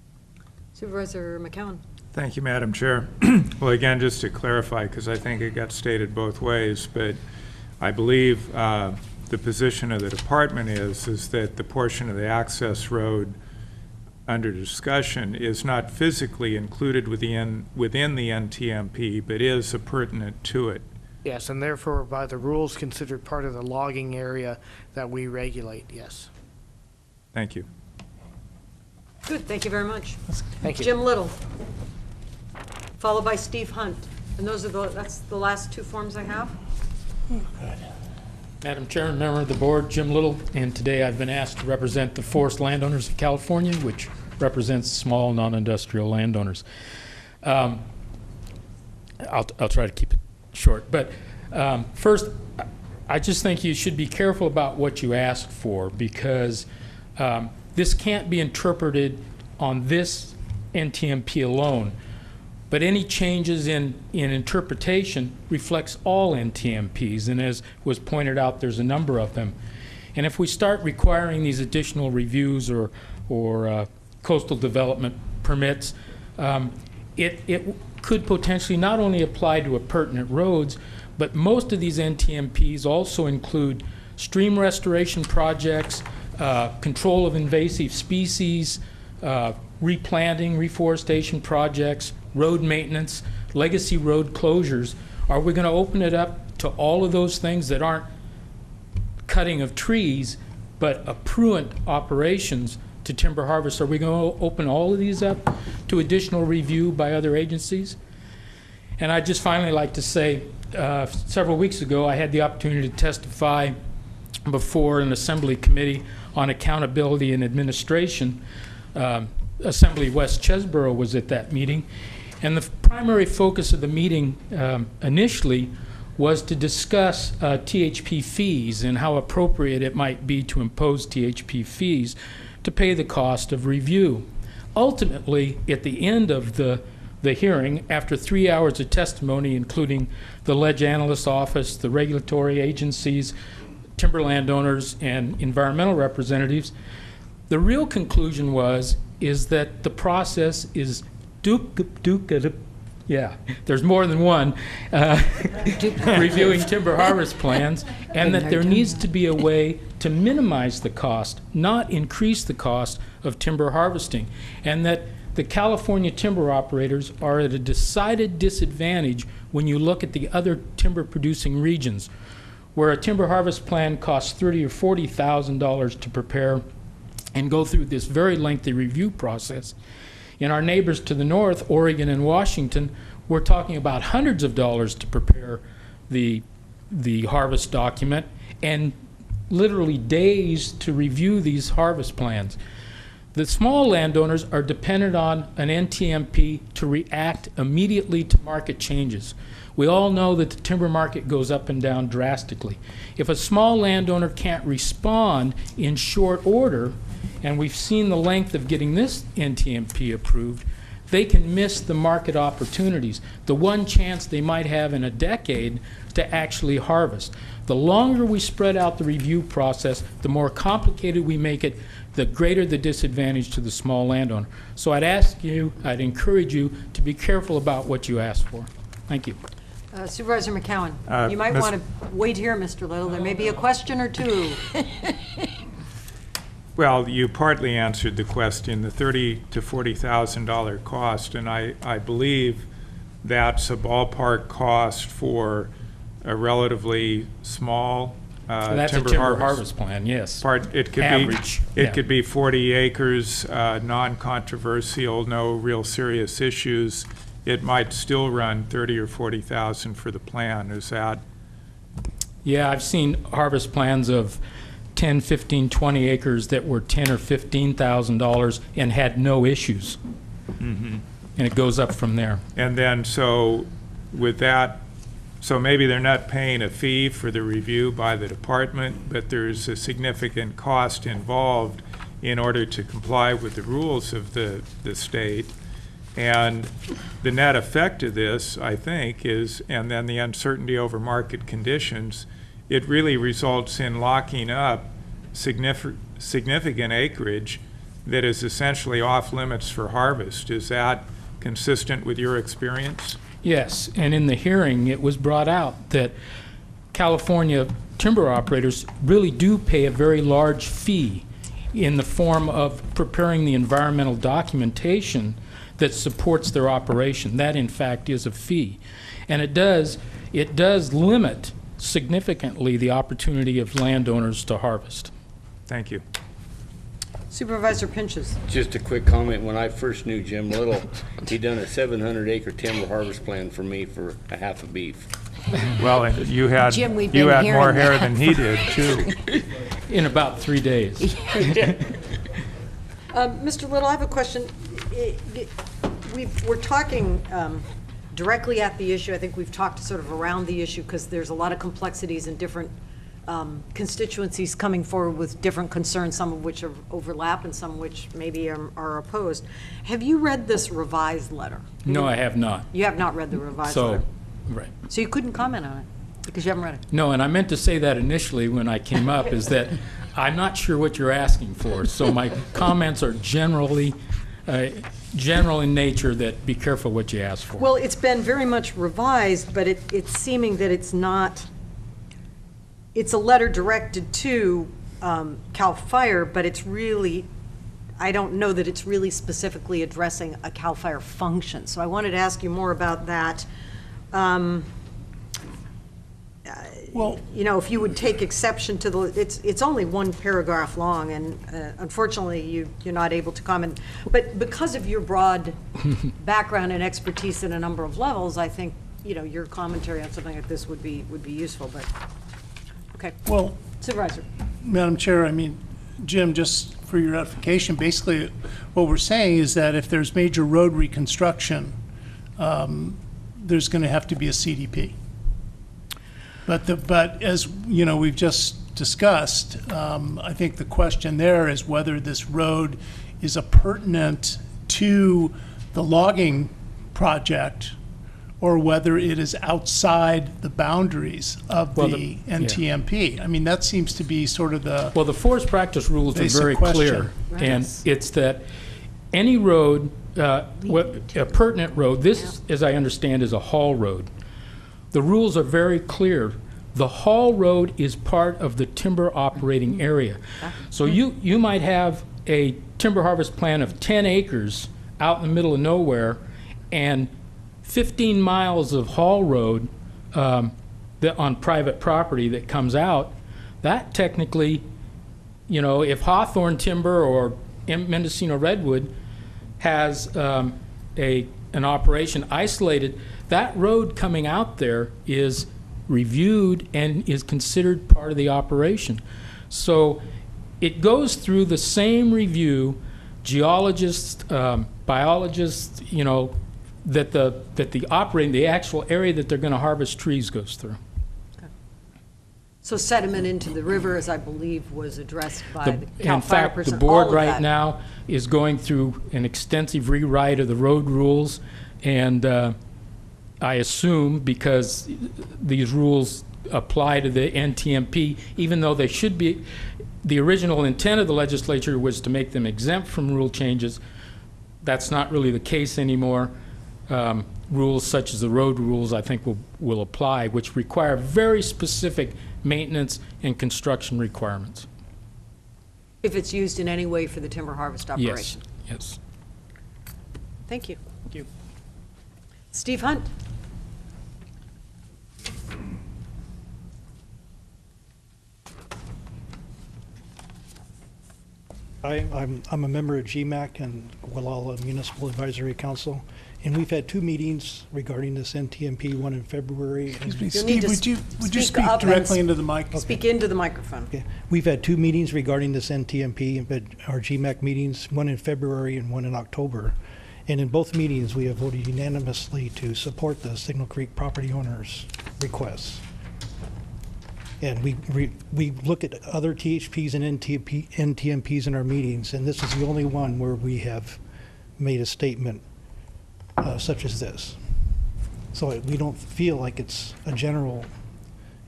Supervisor McCowan. Thank you, Madam Chair. Well, again, just to clarify, because I think it got stated both ways, but I believe the position of the department is that the portion of the access road under discussion is not physically included within the NTMP, but is appurtenant to it. Yes, and therefore, by the rules, considered part of the logging area that we regulate, yes. Thank you. Good, thank you very much. Thank you. Jim Little, followed by Steve Hunt. And that's the last two forms I have. Madam Chair, member of the board, Jim Little, and today I've been asked to represent the Forest Landowners of California, which represents small non-industrial landowners. I'll try to keep it short, but first, I just think you should be careful about what you ask for, because this can't be interpreted on this NTMP alone, but any changes in interpretation reflects all NTMPs, and as was pointed out, there's a number of them. And if we start requiring these additional reviews or coastal development permits, it could potentially not only apply to appurtenant roads, but most of these NTMPs also include stream restoration projects, control of invasive species, replanting, reforestation projects, road maintenance, legacy road closures. Are we going to open it up to all of those things that aren't cutting of trees, but appurtenant operations to timber harvest? Are we going to open all of these up to additional review by other agencies? And I'd just finally like to say, several weeks ago, I had the opportunity to testify before an assembly committee on accountability and administration. Assembly West Chesborough was at that meeting, and the primary focus of the meeting initially was to discuss THP fees and how appropriate it might be to impose THP fees to pay the cost of review. Ultimately, at the end of the hearing, after 3 hours of testimony, including the Ledge Analyst's Office, the regulatory agencies, timber landowners, and environmental representatives, the real conclusion is that the process is there's more than one, reviewing timber harvest plans, and that there needs to be a way to minimize the cost, not increase the cost of timber harvesting, and that the California timber operators are at a decided disadvantage when you look at the other timber producing regions, where a timber harvest plan costs $30,000 or $40,000 to prepare and go through this very lengthy review process. In our neighbors to the north, Oregon and Washington, we're talking about hundreds of dollars to prepare the harvest document and literally days to review these harvest plans. The small landowners are dependent on an NTMP to react immediately to market changes. We all know that the timber market goes up and down drastically. If a small landowner can't respond in short order, and we've seen the length of getting this NTMP approved, they can miss the market opportunities, the one chance they might have in a decade to actually harvest. The longer we spread out the review process, the more complicated we make it, the greater the disadvantage to the small landowner. So I'd encourage you to be careful about what you ask for. Thank you. Supervisor McCowan, you might Miss- want to wait here, Mr. Little. There may be a question or two. Well, you partly answered the question, the $30,000 to $40,000 cost, and I believe that's a ballpark cost for a relatively small That's timber a timber harvest. harvest plan, yes. It could Average, be, yeah. it could be 40 acres, non-controversial, no real serious issues. It might still run 30 or 40,000 for the plan. Is that? Yeah, I've seen harvest plans of 10, 15, 20 acres that were $10,000 or $15,000 and had no issues. Mhm. And it goes up from there. And then, so with that, so maybe they're not paying a fee for the review by the department, but there's a significant cost involved in order to comply with the rules of the state. And the net effect of this, I think, is, and then the uncertainty over market conditions, it really results in locking up significant acreage that is essentially off limits for harvest. Is that consistent with your experience? Yes, and in the hearing, it was brought out that California timber operators really do pay a very large fee in the form of preparing the environmental documentation that supports their operation. That, in fact, is a fee. And it does limit significantly the opportunity of landowners to harvest. Thank you. Supervisor Pinches. Just a quick comment. When I first knew Jim Little, he done a 700-acre timber harvest plan for me for a half a beef. Well, and you had Jim, we've you been had more hearing hair that. than he did, too. In about 3 days. Mr. Little, I have a question. We're talking directly at the issue. I think we've talked sort of around the issue because there's a lot of complexities and different constituencies coming forward with different concerns, some of which are overlap and some of which maybe are opposed. Have you read this revised letter? No, I have not. You have not read the revised letter? Right. So you couldn't comment on it because you haven't read it? No, and I meant to say that initially when I came up, is that I'm not sure what you're asking for. So my comments are generally general in nature, that be careful what you ask for. Well, it's been very much revised, but it's seeming that it's not, it's a letter directed to CAL FIRE, but it's really, I don't know that it's really specifically addressing a CAL FIRE function. So I wanted to ask you more about that. Well, you know, if you would take exception to the, it's only one paragraph long, and unfortunately you're not able to comment. But because of your broad background and expertise at a number of levels, I think, you know, your commentary on something like this would be useful. But okay. Well, Supervisor. Madam Chair, I mean, Jim, just for your edification, basically what we're saying is that if there's major road reconstruction, there's going to have to be a CDP. But as you know, we've just discussed, I think the question there is whether this road is pertinent to the logging project or whether it is outside the boundaries of the NTMP. Yeah. I mean, that seems to be sort of the Well, the forest practice rules are very question. clear. And it's that any road, a pertinent road, this, as I understand, is a haul road. The rules are very clear. The haul road is part of the timber operating area. So you might have a timber harvest plan of 10 acres out in the middle of nowhere and 15 miles of haul road that on private property that comes out. That technically, you know, if Hawthorne timber or Mendocino redwood has an operation isolated, that road coming out there is reviewed and is considered part of the operation. So it goes through the same review, geologists, biologists, you know, that the actual area that they're going to harvest trees goes through. So sediment into the river, as I believe was addressed by the CAL In FIRE fact, person. the board all of right that. now is going through an extensive rewrite of the road rules, and I assume because these rules apply to the NTMP, even though they should be, the original intent of the legislature was to make them exempt from rule changes. That's not really the case anymore. rules such as the road rules, I think will apply, which require very specific maintenance and construction requirements. If it's used in any way for the timber harvest operation. Yes. Thank you. Thank you. Steve Hunt. I'm a member of GMAC and Gualala Municipal Advisory Council, and we've had 2 meetings regarding this NTMP, one in February. Excuse me, Steve, would you speak directly into the mic? Speak into the microphone. Okay. We've had 2 meetings regarding this NTMP, but our GMAC meetings, one in February and one in October. And in both meetings, we have voted unanimously to support the Signal Creek property owners' requests. And we look at other THPs and NTMPs in our meetings, and this is the only one where we have made a statement such as this. So we don't feel like it's a general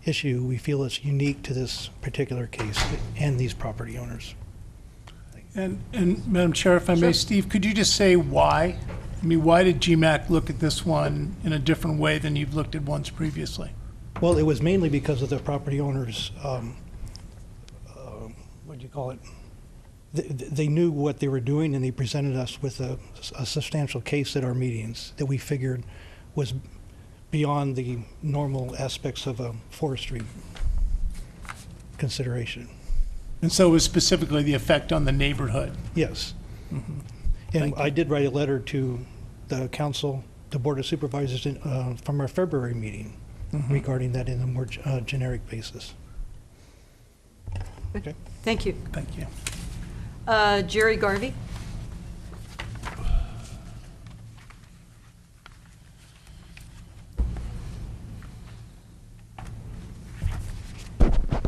issue. We feel it's unique to this particular case and these property owners. And Madam Chair, if I may, Steve, could you just say why? I mean, why did GMAC look at this one in a different way than you've looked at ones previously? Well, it was mainly because of the property owners, what do you call it? They knew what they were doing, and they presented us with a substantial case at our meetings that we figured was beyond the normal aspects of a forestry consideration. And so it was specifically the effect on the neighborhood? Yes. Mm-hmm. And I did write a letter to the council, the Board of Supervisors from our February meeting regarding that in a more generic basis. Okay. Thank you. Thank you. Jerry Garvey.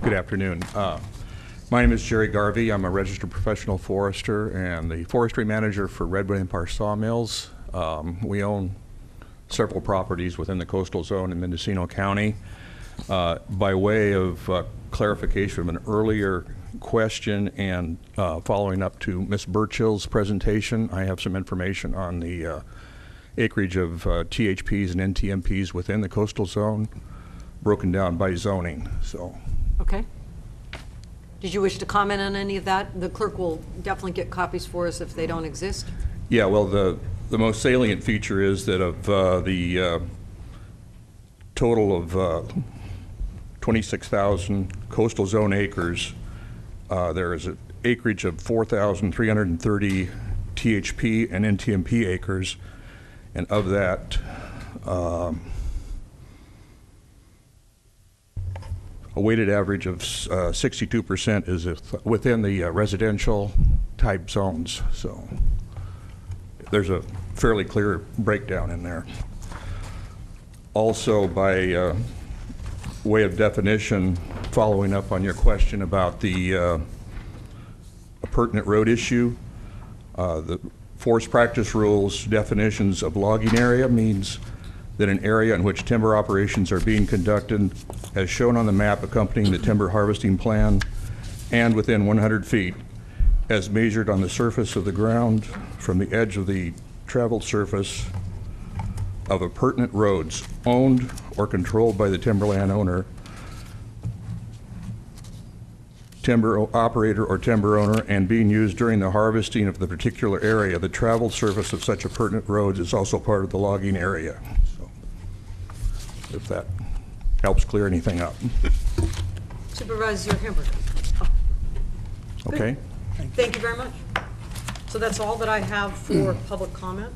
Good afternoon. My name is Jerry Garvey. I'm a registered professional forester and the forestry manager for Redwood Empire Sawmills. We own several properties within the coastal zone in Mendocino County. By way of clarification of an earlier question and following up to Ms. Burchill's presentation, I have some information on the acreage of THPs and NTMPs within the coastal zone, broken down by zoning. So. Okay. Did you wish to comment on any of that? The clerk will definitely get copies for us if they don't exist. Yeah, well, the most salient feature is that of the total of 26,000 coastal zone acres, there is an acreage of 4,330 THP and NTMP acres, and of that, a weighted average of 62% is within the residential type zones. So there's a fairly clear breakdown in there. Also, by way of definition, following up on your question about the pertinent road issue, the forest practice rules definitions of logging area means that an area in which timber operations are being conducted as shown on the map accompanying the timber harvesting plan and within 100 feet as measured on the surface of the ground from the edge of the traveled surface of appurtenant roads owned or controlled by the timberland owner, timber operator, or timber owner, and being used during the harvesting of the particular area. The traveled surface of such appurtenant roads is also part of the logging area. So, if that helps clear anything up. Supervisor Hamburger. Oh. Okay. Thank you very much. So that's all that I have for public comment.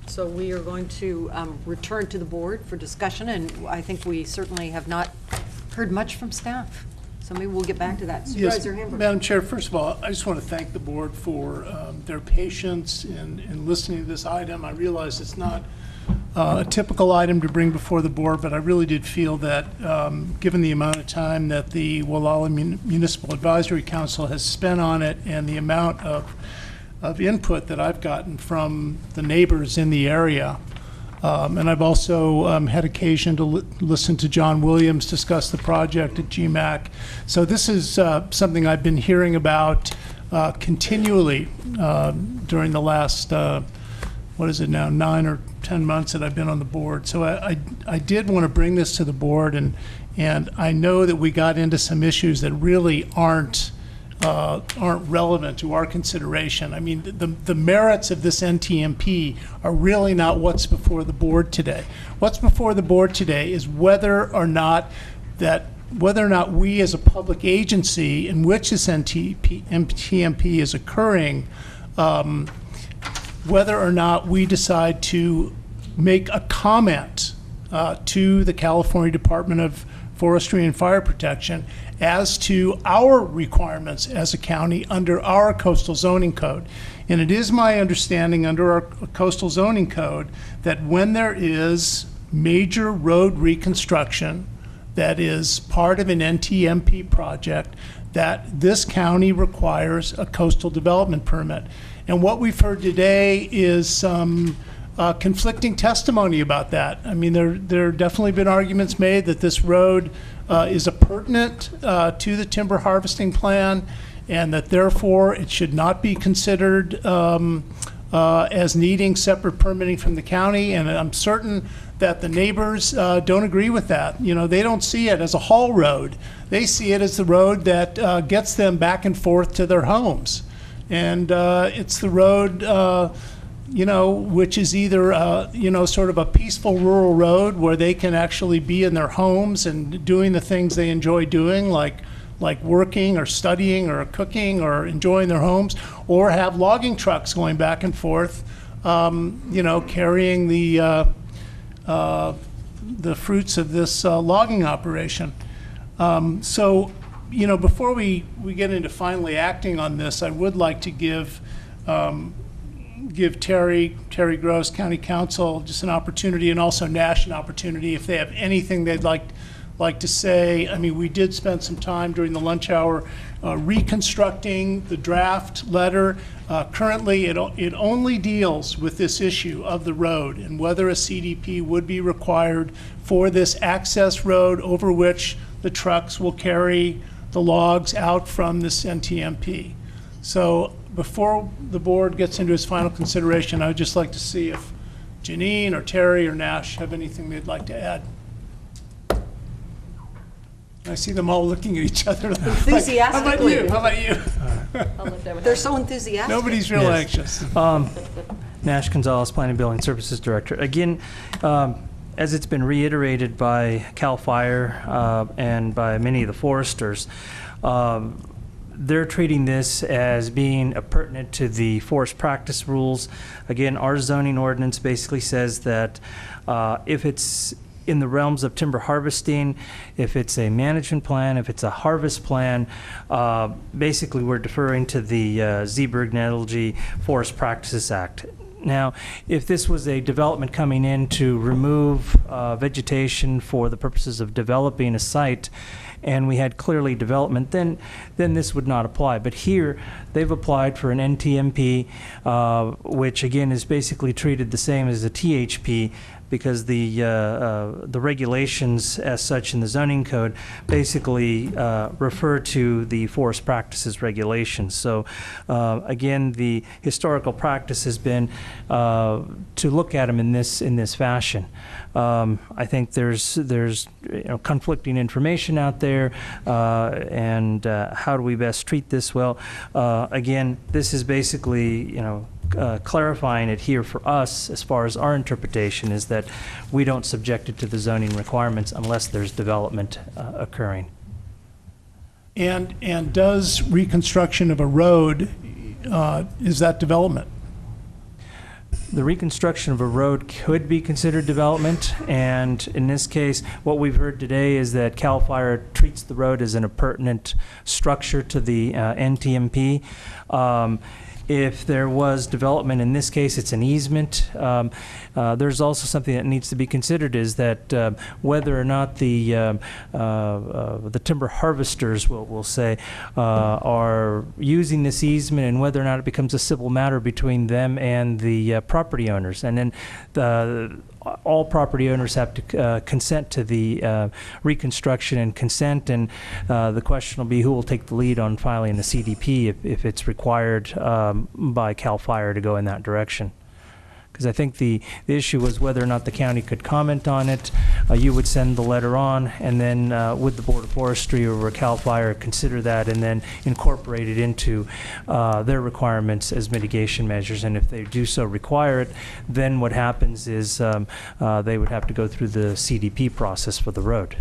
So we are going to return to the board for discussion, and I think we certainly have not heard much from staff. So maybe we'll get back to that. Supervisor Hamburger. Madam Chair, first of all, I just want to thank the board for their patience in listening to this item. I realize it's not a typical item to bring before the board, but I really did feel that given the amount of time that the Gualala Municipal Advisory Council has spent on it and the amount of input that I've gotten from the neighbors in the area, and I've also had occasion to listen to John Williams discuss the project at GMAC. So this is something I've been hearing about continually during the last, what is it now, 9 or 10 months that I've been on the board. So I did want to bring this to the board, and I know that we got into some issues that really aren't relevant to our consideration. I mean, the merits of this NTMP are really not what's before the board today. What's before the board today is whether or not we as a public agency in which this NTMP is occurring, whether or not we decide to make a comment to the California Department of Forestry and Fire Protection as to our requirements as a county under our coastal zoning code. And it is my understanding under our coastal zoning code that when there is major road reconstruction that is part of an NTMP project, that this county requires a coastal development permit. And what we've heard today is some conflicting testimony about that. I mean, there have definitely been arguments made that this road is appurtenant to the timber harvesting plan, and that therefore it should not be considered as needing separate permitting from the county. And I'm certain that the neighbors don't agree with that. You know, they don't see it as a haul road. They see it as the road that gets them back and forth to their homes. And it's the road, you know, which is either, you know, sort of a peaceful rural road where they can actually be in their homes and doing the things they enjoy doing, like working or studying or cooking or enjoying their homes, or have logging trucks going back and forth, you know, carrying the fruits of this logging operation. So, you know, before we get into finally acting on this, I would like to give Terry Gross, County Council, just an opportunity, and also Nash an opportunity if they have anything they'd like to say. I mean, we did spend some time during the lunch hour reconstructing the draft letter. Currently, it only deals with this issue of the road and whether a CDP would be required for this access road over which the trucks will carry the logs out from this NTMP. So before the board gets into its final consideration, I would just like to see if Janine or Terry or Nash have anything they'd like to add. I see them all looking at each other. Enthusiastically. How about you? They're so enthusiastic. Nobody's real anxious. Nash Gonzalez, Planning Building Services Director. Again, as it's been reiterated by CAL FIRE and by many of the foresters, they're treating this as being pertinent to the forest practice rules. Again, our zoning ordinance basically says that if it's in the realms of timber harvesting, if it's a management plan, if it's a harvest plan, basically we're deferring to the Zeeberg-Nettelgy Forest Practices Act. Now, if this was a development coming in to remove vegetation for the purposes of developing a site, and we had clearly development, then this would not apply. But here, they've applied for an NTMP, which again is basically treated the same as a THP, because the regulations as such in the zoning code basically refer to the forest practices regulations. So again, the historical practice has been to look at them in this fashion. I think there's you know, conflicting information out there, and how do we best treat this? Well, again, this is basically, you know, clarifying it here for us as far as our interpretation is that we don't subject it to the zoning requirements unless there's development occurring. And does reconstruction of a road, is that development? The reconstruction of a road could be considered development, and in this case, what we've heard today is that CAL FIRE treats the road as an appurtenant structure to the NTMP. If there was development, in this case, it's an easement. There's also something that needs to be considered is that whether or not the timber harvesters, we'll say, are using this easement, and whether or not it becomes a civil matter between them and the property owners. And then all property owners have to consent to the reconstruction and consent, and the question will be who will take the lead on filing the CDP if it's required by CAL FIRE to go in that direction. Because I think the issue was whether or not the county could comment on it. You would send the letter on, and then would the Board of Forestry or CAL FIRE consider that and then incorporate it into their requirements as mitigation measures. And if they do so require it, then what happens is they would have to go through the CDP process for the road.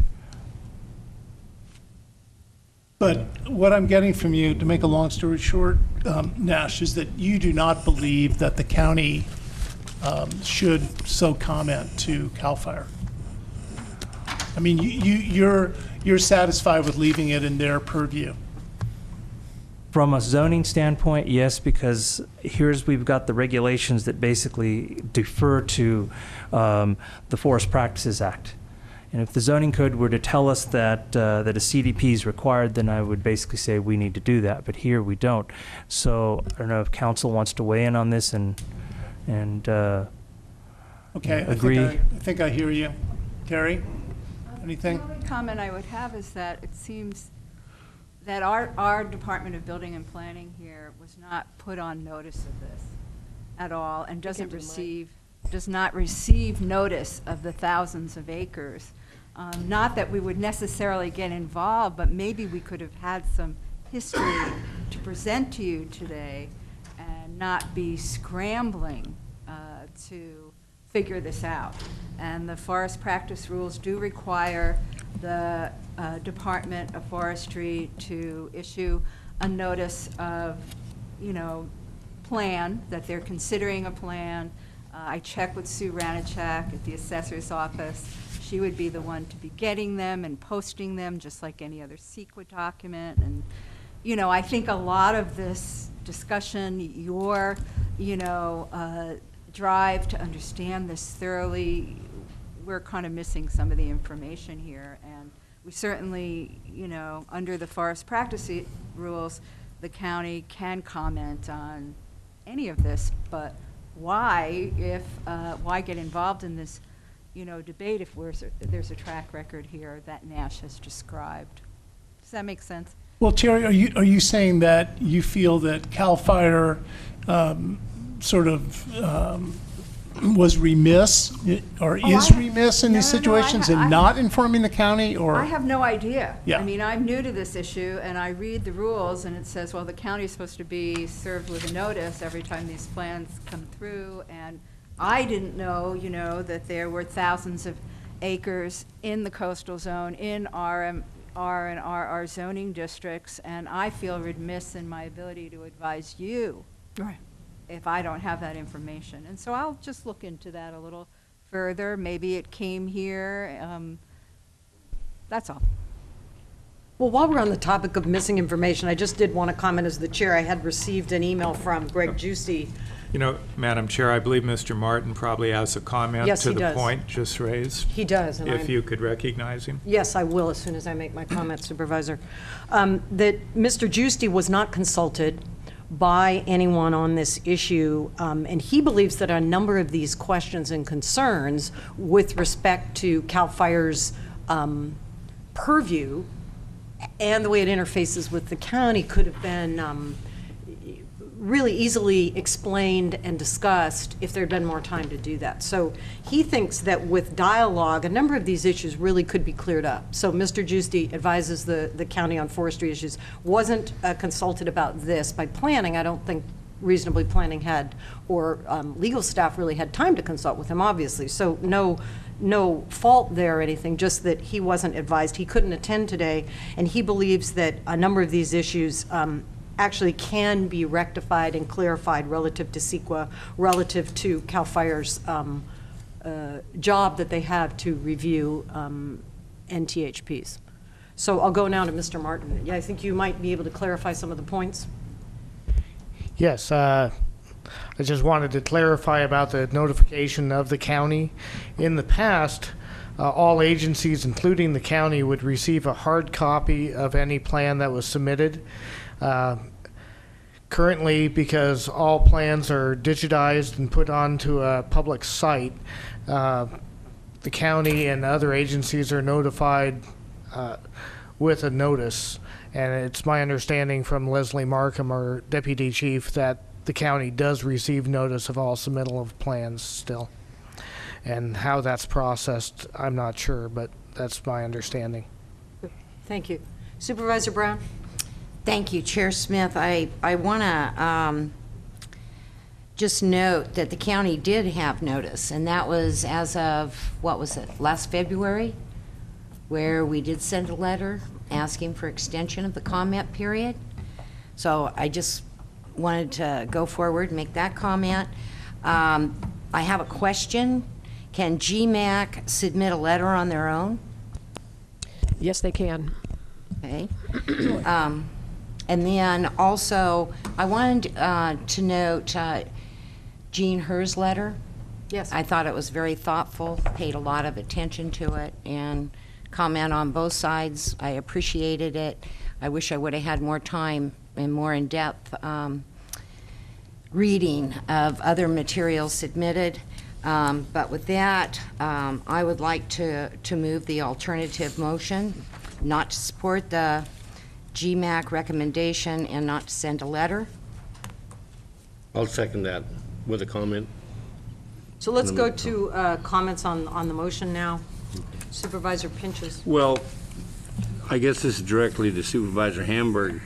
But what I'm getting from you, to make a long story short, Nash, is that you do not believe that the county should so comment to CAL FIRE. I mean, you're satisfied with leaving it in their purview. From a zoning standpoint, yes, because we've got the regulations that basically defer to the Forest Practices Act. And if the zoning code were to tell us that that a CDP is required, then I would basically say we need to do that. But here we don't. So I don't know if council wants to weigh in on this and okay, agree. I think I hear you. Terry, anything? The only comment I would have is that it seems that our Department of Building and Planning here was not put on notice of this at all, and does not receive notice of the thousands of acres. Not that we would necessarily get involved, but maybe we could have had some history to present to you today and not be scrambling to figure this out. And the forest practice rules do require the Department of Forestry to issue a notice of, plan, that they're considering a plan. I checked with Sue Ranachek at the assessor's office. She would be the one to be getting them and posting them, just like any other CEQA document. And, I think a lot of this discussion, your, drive to understand this thoroughly, we're kind of missing some of the information here. And we certainly, under the forest practice rules, the county can comment on any of this, but why get involved in this, debate if there's a track record here that Nash has described? Does that make sense? Well, Terry, are you saying that you feel that CAL FIRE sort of was remiss or is remiss in these situations and not informing the county? Or I have no idea. Yeah. I mean, I'm new to this issue, and I read the rules, and it says, well, the county is supposed to be served with a notice every time these plans come through, and I didn't know, that there were thousands of acres in the coastal zone, in R and RR zoning districts, and I feel remiss in my ability to advise you. Right. If I don't have that information. And so I'll just look into that a little further. Maybe it came here. That's all. Well, while we're on the topic of missing information, I just did want to comment as the chair. I had received an email from Greg Juicy. Madam Chair, I believe Mr. Martin probably has a comment to the point just raised. He does. If you could recognize him. Yes, I will as soon as I make my comment, Supervisor. That Mr. Juicy was not consulted by anyone on this issue, and he believes that a number of these questions and concerns with respect to CAL FIRE's purview and the way it interfaces with the county could have been really easily explained and discussed if there had been more time to do that. So he thinks that with dialogue, a number of these issues really could be cleared up. So Mr. Juicy advises the county on forestry issues, wasn't consulted about this by planning. I don't think reasonably planning had, or legal staff really had time to consult with him, obviously. So no fault there or anything, just that he wasn't advised. He couldn't attend today, and he believes that a number of these issues actually can be rectified and clarified relative to CEQA, relative to CAL FIRE's job that they have to review NTHPs. So I'll go now to Mr. Martin. Yeah, I think you might be able to clarify some of the points. Yes, I just wanted to clarify about the notification of the county. In the past, all agencies, including the county, would receive a hard copy of any plan that was submitted. Currently, because all plans are digitized and put onto a public site, the county and other agencies are notified with a notice. And it's my understanding from Leslie Markham, our deputy chief, that the county does receive notice of all submittal of plans still. And how that's processed, I'm not sure, but that's my understanding. Thank you. Supervisor Brown? Thank you, Chair Smith. I want to just note that the county did have notice, and that was as of, what was it, last February, where we did send a letter asking for extension of the comment period. So I just wanted to go forward and make that comment. I have a question. Can GMAC submit a letter on their own? Yes, they can. Okay. And then also, I wanted to note Jean Herr's letter. Yes. I thought it was very thoughtful, paid a lot of attention to it, and comment on both sides. I appreciated it. I wish I would have had more time and more in-depth reading of other materials submitted. But with that, I would like to move the alternative motion, not to support the GMAC recommendation and not to send a letter. I'll second that with a comment. So let's go to comments on the motion now. Supervisor Pinches. Well, I guess this is directly to Supervisor Hamburg.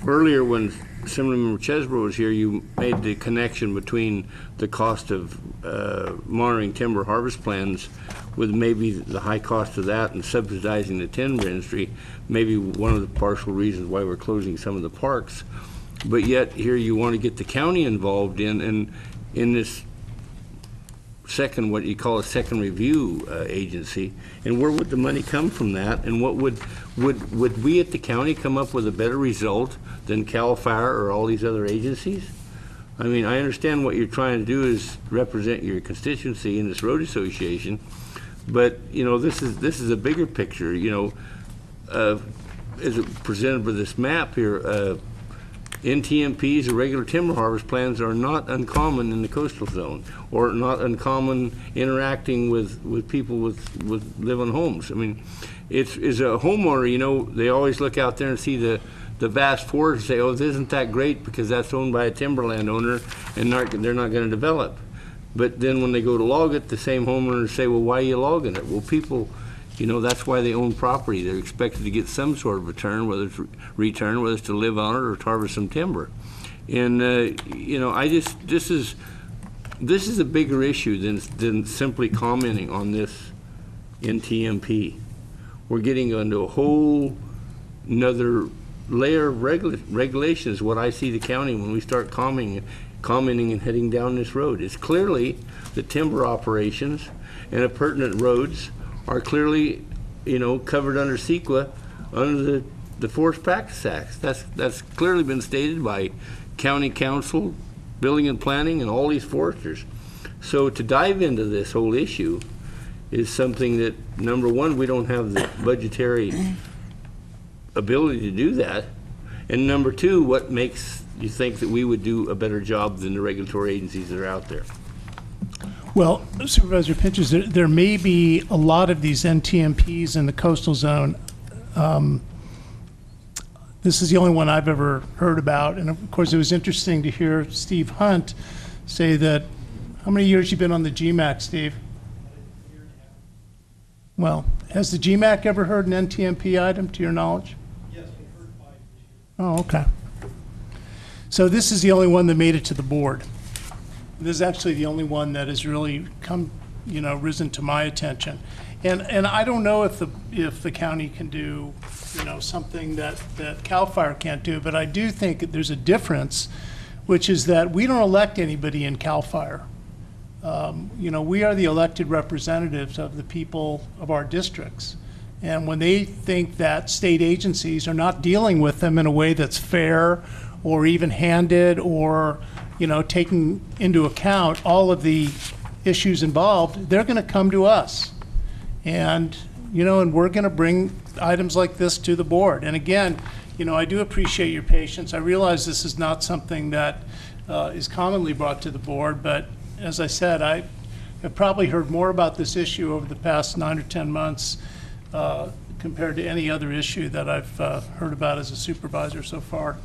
Earlier, when Assemblymember Chesbro was here, you made the connection between the cost of monitoring timber harvest plans with maybe the high cost of that and subsidizing the timber industry, maybe one of the partial reasons why we're closing some of the parks. But yet here you want to get the county involved in this second, what you call a second review agency, and where would the money come from that? And what would we at the county come up with a better result than CAL FIRE or all these other agencies? I mean, I understand what you're trying to do is represent your constituency in this road association, but you know, this is a bigger picture. You know, as it presented with this map here, NTMPs or regular timber harvest plans are not uncommon in the coastal zone, or not uncommon interacting with people with live-on homes. I mean, it's a homeowner, you know, they always look out there and see the vast forest and say, oh, isn't that great because that's owned by a timber landowner and they're not going to develop. But then when they go to log it, the same homeowners say, well, why are you logging it? Well, people, you know, that's why they own property. They're expected to get some sort of return, whether it's whether it's to live on it or to harvest some timber. And you know, this is a bigger issue than simply commenting on this NTMP. We're getting into a whole another layer of regulations. What I see the county when we start commenting and heading down this road. It's clearly the timber operations and appurtenant roads are clearly, you know, covered under CEQA under the Forest Practice Act. That's clearly been stated by county council, building and planning, and all these foresters. So to dive into this whole issue is something that, number one, we don't have the budgetary ability to do that, and number two, what makes you think that we would do a better job than the regulatory agencies that are out there? Well, Supervisor Pinches, there may be a lot of these NTMPs in the coastal zone. This is the only one I've ever heard about, and of course it was interesting to hear Steve Hunt say that. How many years you been on the GMAC, Steve? Well, has the GMAC ever heard an NTMP item to your knowledge? Yes, we've heard 5 this year. Oh, okay. So this is the only one that made it to the board. This is actually the only one that has really come, you know, risen to my attention. And I don't know if the county can do, you know, something that CAL FIRE can't do, but I do think that there's a difference, which is that we don't elect anybody in CAL FIRE. You know, we are the elected representatives of the people of our districts. And when they think that state agencies are not dealing with them in a way that's fair or even-handed or, you know, taking into account all of the issues involved, they're going to come to us. And, you know, and we're going to bring items like this to the board. And again, you know, I do appreciate your patience. I realize this is not something that is commonly brought to the board, but as I said, I have probably heard more about this issue over the past 9 or 10 months compared to any other issue that I've heard about as a supervisor so far.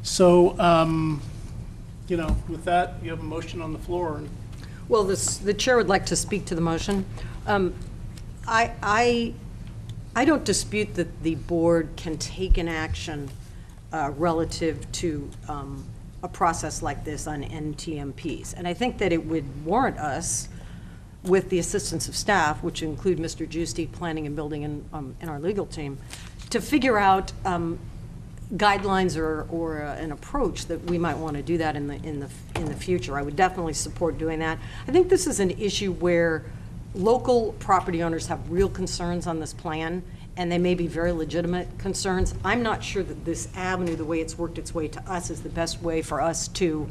So you know, with that, you have a motion on the floor. And Well, the chair would like to speak to the motion. I don't dispute that the board can take an action relative to a process like this on NTMPs. And I think that it would warrant us, with the assistance of staff, which include Mr. Giusti, planning and building, and our legal team, to figure out guidelines or an approach that we might want to do that in the future. I would definitely support doing that. I think this is an issue where local property owners have real concerns on this plan, and they may be very legitimate concerns. I'm not sure that this avenue, the way it's worked its way to us, is the best way for us to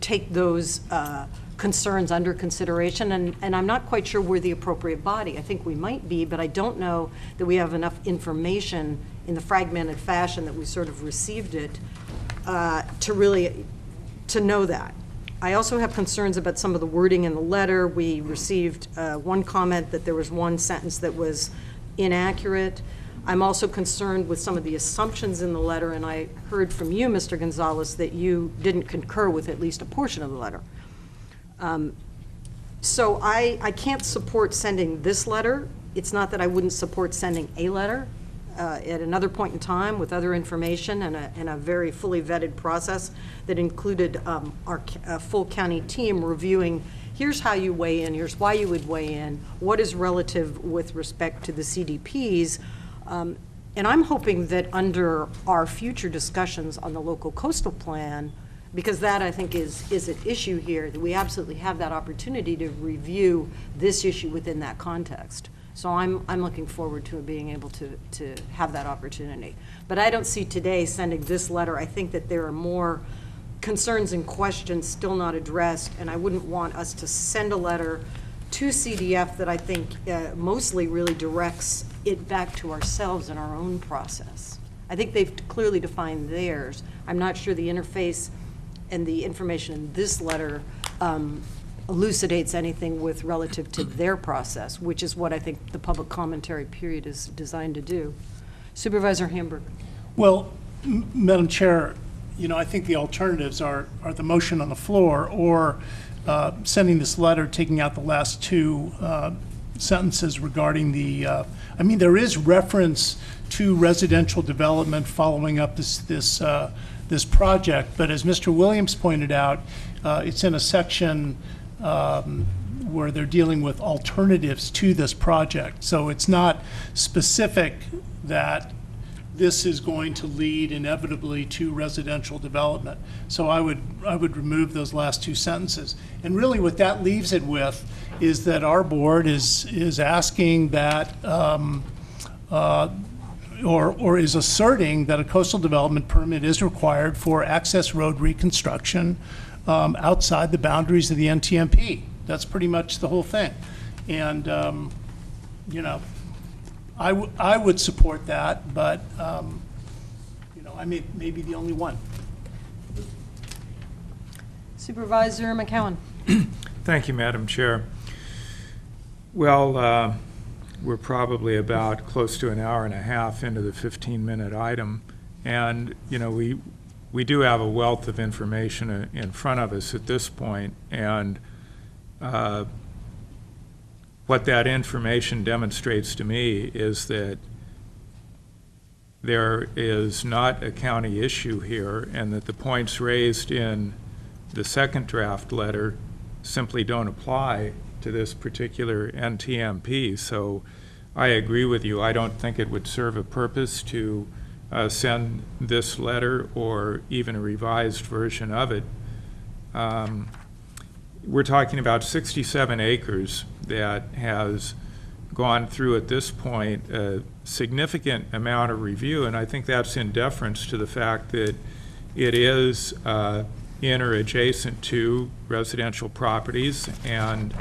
take those concerns under consideration, and I'm not quite sure we're the appropriate body. I think we might be, but I don't know that we have enough information in the fragmented fashion that we sort of received it to know that. I also have concerns about some of the wording in the letter. We received one comment that there was one sentence that was inaccurate. I'm also concerned with some of the assumptions in the letter, and I heard from you, Mr. Gonzalez, that you didn't concur with at least a portion of the letter. So I can't support sending this letter. It's not that I wouldn't support sending a letter at another point in time with other information and a very fully vetted process that included our full county team reviewing, here's how you weigh in, here's why you would weigh in, what is relative with respect to the CDPs. And I'm hoping that under our future discussions on the local coastal plan, because that, I think, is an issue here, that we absolutely have that opportunity to review this issue within that context. So I'm looking forward to being able to have that opportunity. But I don't see today sending this letter. I think that there are more concerns and questions still not addressed, and I wouldn't want us to send a letter to CDF that I think mostly really directs it back to ourselves and our own process. I think they've clearly defined theirs. I'm not sure the interface and the information in this letter elucidates anything with relative to their process, which is what I think the public commentary period is designed to do. Supervisor Hamburg. Well, Madam Chair, you know, I think the alternatives are the motion on the floor or sending this letter, taking out the last two sentences regarding the, I mean, there is reference to residential development following up this project, but as Mr. Williams pointed out, it's in a section where they're dealing with alternatives to this project. So it's not specific that this is going to lead inevitably to residential development. So I would remove those last two sentences. And really what that leaves it with is that our board is asking that or is asserting that a coastal development permit is required for access road reconstruction outside the boundaries of the NTMP. That's pretty much the whole thing. And, you know, I would support that, but, you know, I may be the only one. Supervisor McCowan. Thank you, Madam Chair. Well, we're probably about close to an hour and a half into the 15-minute item, and you know we do have a wealth of information in front of us at this point, and what that information demonstrates to me is that there is not a county issue here, and that the points raised in the second draft letter simply don't apply to this particular NTMP. So I agree with you. I don't think it would serve a purpose to send this letter or even a revised version of it. We're talking about 67 acres that has gone through at this point a significant amount of review, and I think that's in deference to the fact that it is in or adjacent to residential properties, and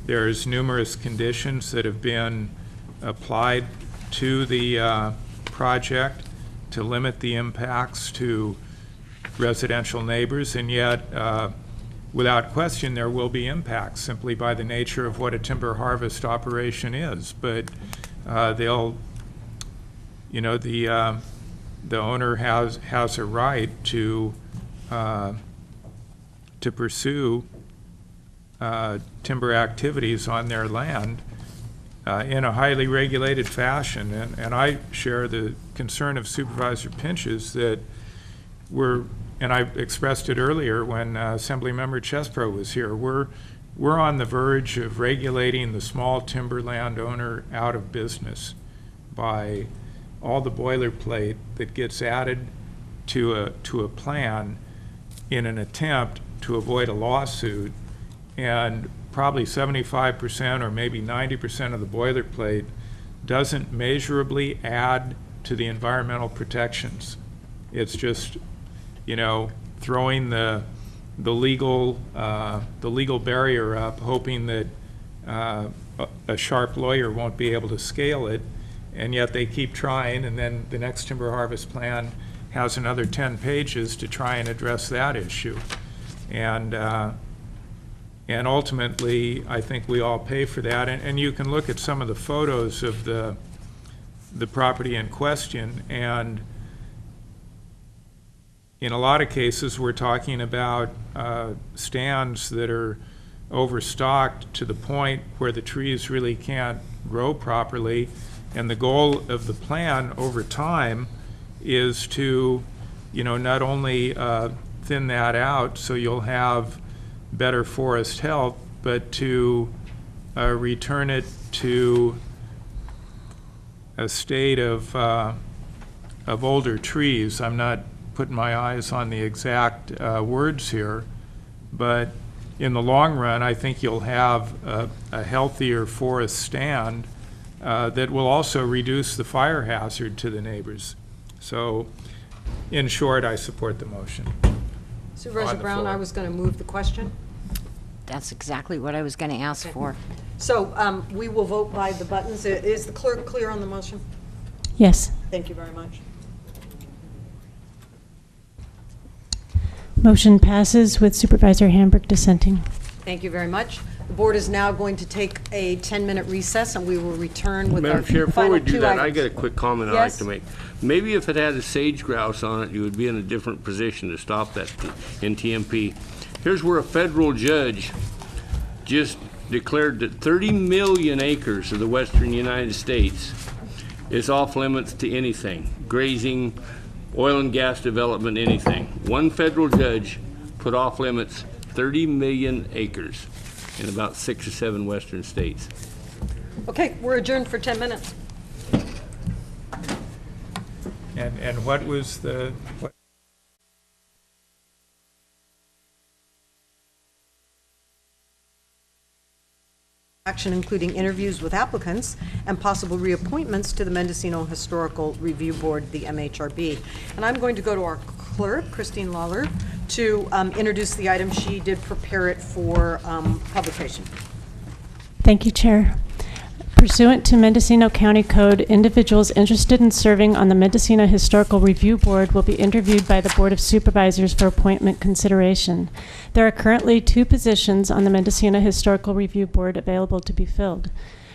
there's numerous conditions that have been applied to the project to limit the impacts to residential neighbors, and yet without question there will be impacts simply by the nature of what a timber harvest operation is. But they'll, you know, the owner has a right to to pursue timber activities on their land in a highly regulated fashion. And I share the concern of Supervisor Pinch's that and I expressed it earlier when Assemblymember Chespro was here, we're on the verge of regulating the small timber landowner out of business by all the boilerplate that gets added to a plan in an attempt to avoid a lawsuit. And probably 75% or maybe 90% of the boilerplate doesn't measurably add to the environmental protections. It's just, you know, throwing the legal barrier up, hoping that a sharp lawyer won't be able to scale it, and yet they keep trying, and then the next timber harvest plan has another 10 pages to try and address that issue. And ultimately, I think we all pay for that. And you can look at some of the photos of the property in question, and in a lot of cases, we're talking about stands that are overstocked to the point where the trees really can't grow properly. And the goal of the plan over time is to, you know, not only thin that out so you'll have better forest health, but to return it to a state of older trees. I'm not putting my eyes on the exact words here, but in the long run, I think you'll have a healthier forest stand that will also reduce the fire hazard to the neighbors. So, in short, I support the motion. Supervisor Brown, I was going to move the question. That's exactly what I was going to ask for. So we will vote by the buttons. Is the clerk clear on the motion? Yes. Thank you very much. Motion passes with Supervisor Hamburg dissenting. Thank you very much. The board is now going to take a 10-minute recess, and we will return with Madam our Chair, before final we do two that, I items. got a quick comment I'd like to make. Maybe if it had a sage grouse on it, you would be in a different position to stop that in TMP. Here's where a federal judge just declared that 30 million acres of the western United States is off limits to anything, grazing, oil and gas development, anything. One federal judge put off limits 30 million acres in about 6 or 7 western states. Okay, we're adjourned for 10 minutes. And what was the... Action including interviews with applicants and possible reappointments to the Mendocino Historical Review Board, the MHRB. And I'm going to go to our clerk, Christine Lawler, to introduce the item. She did prepare it for publication. Thank you, Chair. Pursuant to Mendocino County Code, individuals interested in serving on the Mendocino Historical Review Board will be interviewed by the Board of Supervisors for appointment consideration. There are currently 2 positions on the Mendocino Historical Review Board available to be filled.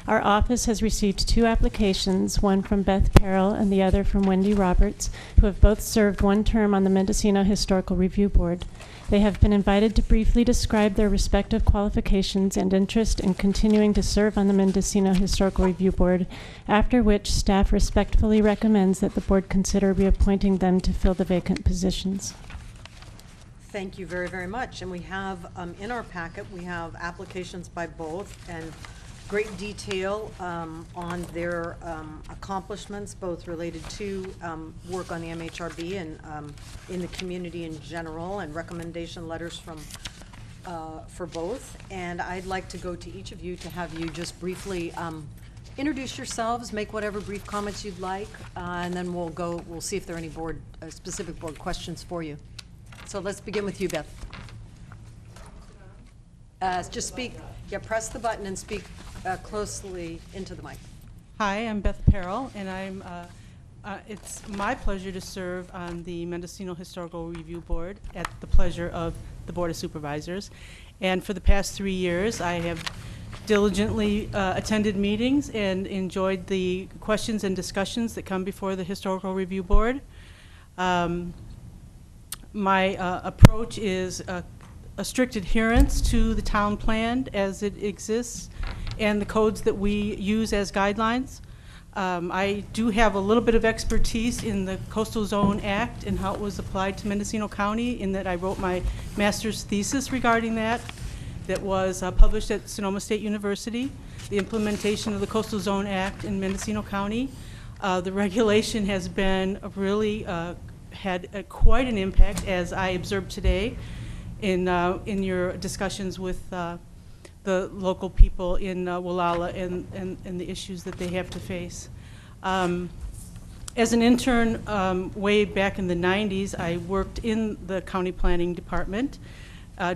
Our office has received 2 applications, one from Beth Perrell and the other from Wendy Roberts, who have both served 1 term on the Mendocino Historical Review Board. They have been invited to briefly describe their respective qualifications and interest in continuing to serve on the Mendocino Historical Review Board, after which staff respectfully recommends that the board consider reappointing them to fill the vacant positions. Thank you very, very much. And we have in our packet, we have applications by both and great detail on their accomplishments, both related to work on the MHRB and in the community in general, and recommendation letters from for both. And I'd like to go to each of you to have you just briefly introduce yourselves, make whatever brief comments you'd like, and then we'll see if there are any specific board questions for you. So let's begin with you, Beth. Just speak, press the button and speak closely into the mic. Hi, I'm Beth Perrell, and it's my pleasure to serve on the Mendocino Historical Review Board at the pleasure of the Board of Supervisors. And for the past 3 years, I have diligently attended meetings and enjoyed the questions and discussions that come before the Historical Review Board. my approach is a strict adherence to the town plan as it exists and the codes that we use as guidelines. I do have a little bit of expertise in the Coastal Zone Act and how it was applied to Mendocino County, in that I wrote my master's thesis regarding that was published at Sonoma State University, the implementation of the Coastal Zone Act in Mendocino County. The regulation has been really had quite an impact, as I observed today in your discussions with the local people in Wallala and the issues that they have to face. As an intern way back in the 90s, I worked in the county planning department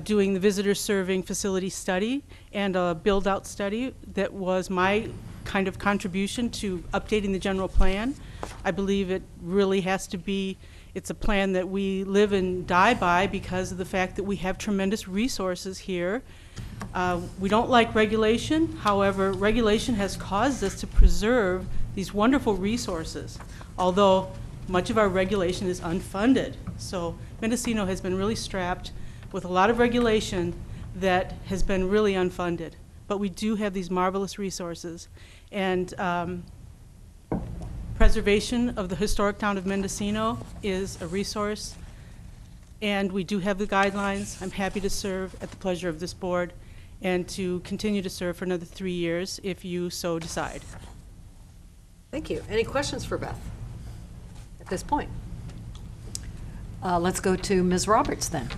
doing the visitor serving facility study and a build-out study that was my kind of contribution to updating the general plan. I believe it really has to be, it's a plan that we live and die by because of the fact that we have tremendous resources here. We don't like regulation. However, regulation has caused us to preserve these wonderful resources, although much of our regulation is unfunded. So Mendocino has been really strapped with a lot of regulation that has been really unfunded. But we do have these marvelous resources. And preservation of the historic town of Mendocino is a resource. And we do have the guidelines. I'm happy to serve at the pleasure of this board and to continue to serve for another 3 years if you so decide. Thank you. Any questions for Beth at this point? Let's go to Ms. Roberts then.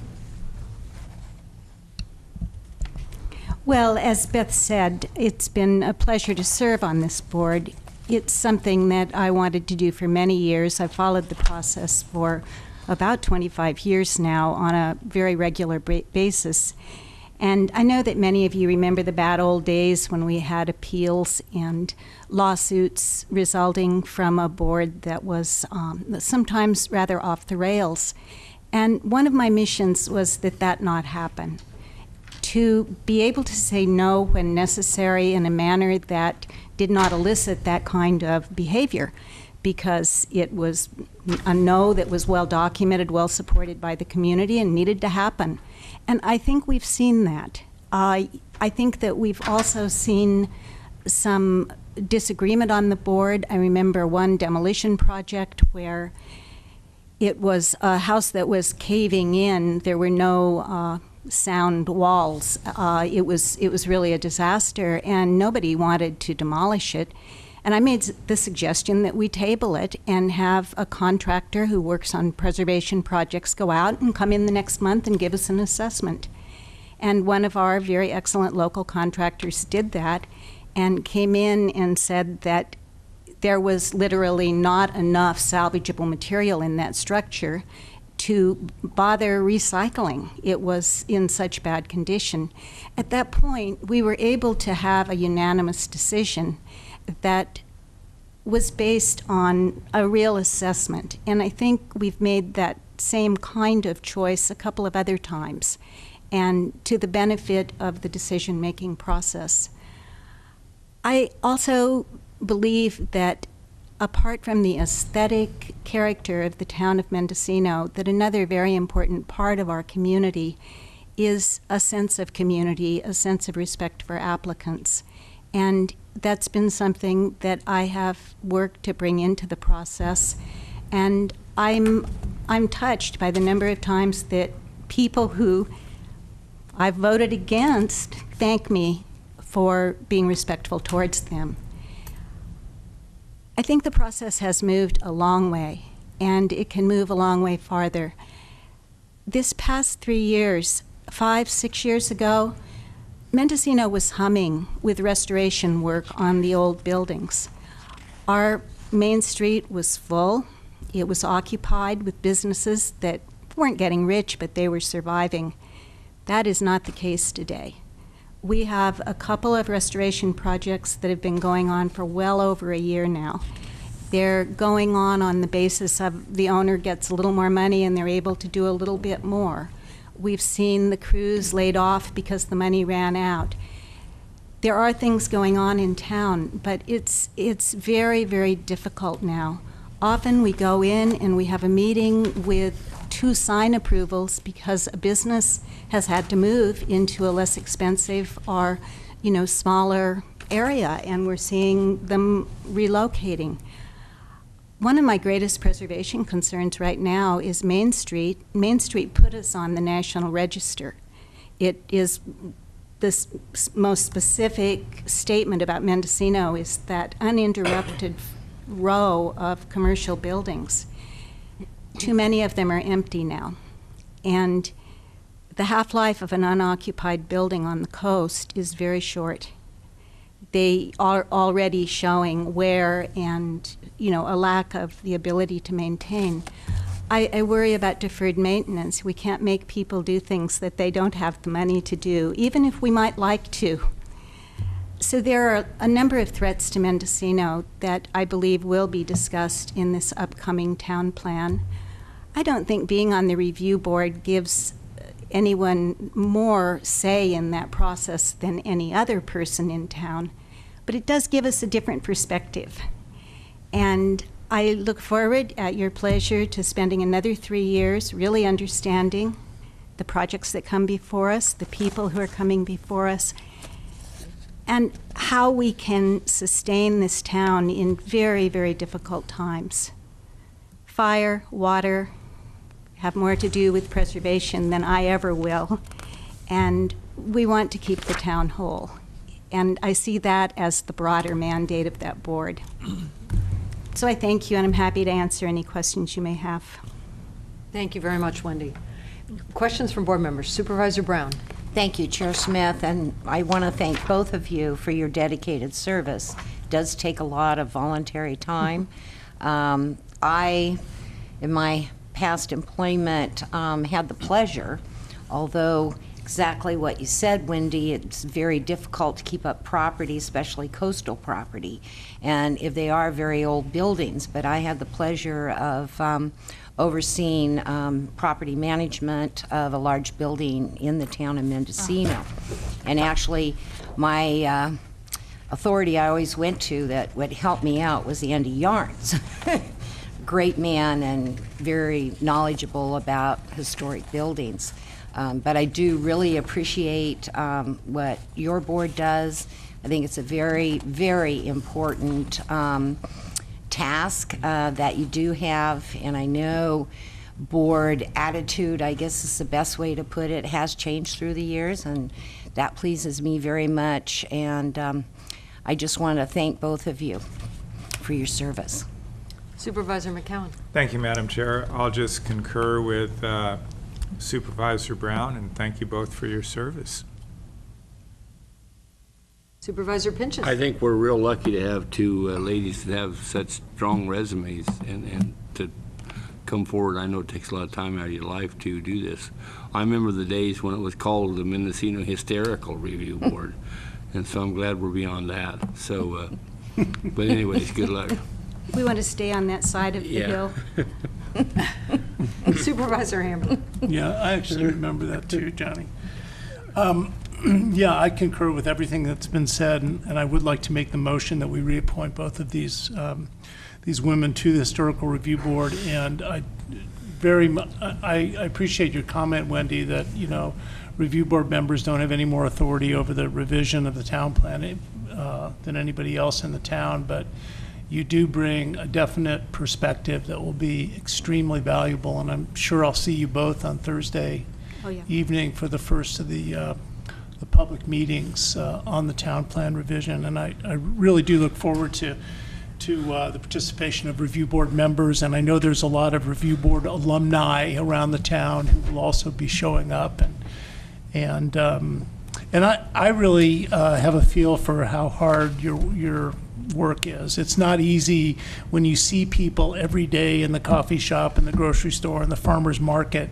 Well, as Beth said, it's been a pleasure to serve on this board. It's something that I wanted to do for many years. I've followed the process for about 25 years now on a very regular basis. And I know that many of you remember the bad old days when we had appeals and lawsuits resulting from a board that was sometimes rather off the rails. And one of my missions was that that not happen. To be able to say no when necessary in a manner that did not elicit that kind of behavior, because it was a no that was well documented, well supported by the community, and needed to happen. And I think we've seen that. I think that we've also seen some disagreement on the board. I remember one demolition project where it was a house that was caving in. There were no sound walls. It was really a disaster, and nobody wanted to demolish it. And I made the suggestion that we table it and have a contractor who works on preservation projects go out and come in the next month and give us an assessment. And one of our very excellent local contractors did that and came in and said that there was literally not enough salvageable material in that structure to bother recycling. It was in such bad condition. At that point, we were able to have a unanimous decision that was based on a real assessment. And I think we've made that same kind of choice a couple of other times, and to the benefit of the decision-making process. I also believe that apart from the aesthetic character of the town of Mendocino, that another very important part of our community is a sense of community, a sense of respect for applicants. And that's been something that I have worked to bring into the process. And I'm touched by the number of times that people who I've voted against thank me for being respectful towards them. I think the process has moved a long way, and it can move a long way farther. This past 3 years, 5, 6 years ago, Mendocino was humming with restoration work on the old buildings. Our main street was full. It was occupied with businesses that weren't getting rich, but they were surviving. That is not the case today. We have a couple of restoration projects that have been going on for well over a year now. They're going on the basis of the owner gets a little more money and they're able to do a little bit more. We've seen the crews laid off because the money ran out. There are things going on in town, but it's very, very difficult now. Often we go in and we have a meeting with 2 sign approvals because a business has had to move into a less expensive or, smaller area, and we're seeing them relocating. One of my greatest preservation concerns right now is Main Street. Main Street put us on the National Register. It is the most specific statement about Mendocino is that uninterrupted row of commercial buildings. Too many of them are empty now. And the half-life of an unoccupied building on the coast is very short. They are already showing wear and, a lack of the ability to maintain. I worry about deferred maintenance. We can't make people do things that they don't have the money to do, even if we might like to. So there are a number of threats to Mendocino that I believe will be discussed in this upcoming town plan. I don't think being on the review board gives anyone more say in that process than any other person in town, but it does give us a different perspective. And I look forward, at your pleasure, to spending another 3 years really understanding the projects that come before us, the people who are coming before us, and how we can sustain this town in very, very difficult times. Fire, water, have more to do with preservation than I ever will, and we want to keep the town whole. And I see that as the broader mandate of that board. So I thank you, and I'm happy to answer any questions you may have. Thank you very much, Wendy. Questions from board members. Supervisor Brown. Thank you, Chair Smith, and I want to thank both of you for your dedicated service. It does take a lot of voluntary time. I, in my past employment, had the pleasure, although exactly what you said, Wendy, it's very difficult to keep up property, especially coastal property, and if they are very old buildings, but I had the pleasure of overseeing property management of a large building in the town of Mendocino. And actually, my authority I always went to that would help me out was the Andy Yarns. Great man and very knowledgeable about historic buildings. But I do really appreciate what your board does. I think it's a very, very important task that you do have, and I know board attitude, I guess is the best way to put it, has changed through the years, and that pleases me very much, and I just want to thank both of you for your service. Supervisor McCowan. Thank you, Madam Chair. I'll just concur with Supervisor Brown, and thank you both for your service. Supervisor Pinches. I think we're real lucky to have 2 ladies that have such strong resumes and to come forward. I know it takes a lot of time out of your life to do this. I remember the days when it was called the Mendocino Hysterical Review Board, and so I'm glad we're beyond that. So, but anyways, good luck. We want to stay on that side of the hill. Supervisor Hammer. Yeah, I actually remember that too, Johnny. Yeah, I concur with everything that's been said, and I would like to make the motion that we reappoint both of these women to the Historical Review Board. And I appreciate your comment, Wendy, that review board members don't have any more authority over the revision of the town plan than anybody else in the town, but you do bring a definite perspective that will be extremely valuable, and I'm sure I'll see you both on Thursday evening for the first of the public meetings on the town plan revision. And I really do look forward to the participation of review board members, and I know there's a lot of review board alumni around the town who will also be showing up, and I really have a feel for how hard your work is. It's not easy when you see people every day in the coffee shop, in the grocery store, in the farmer's market,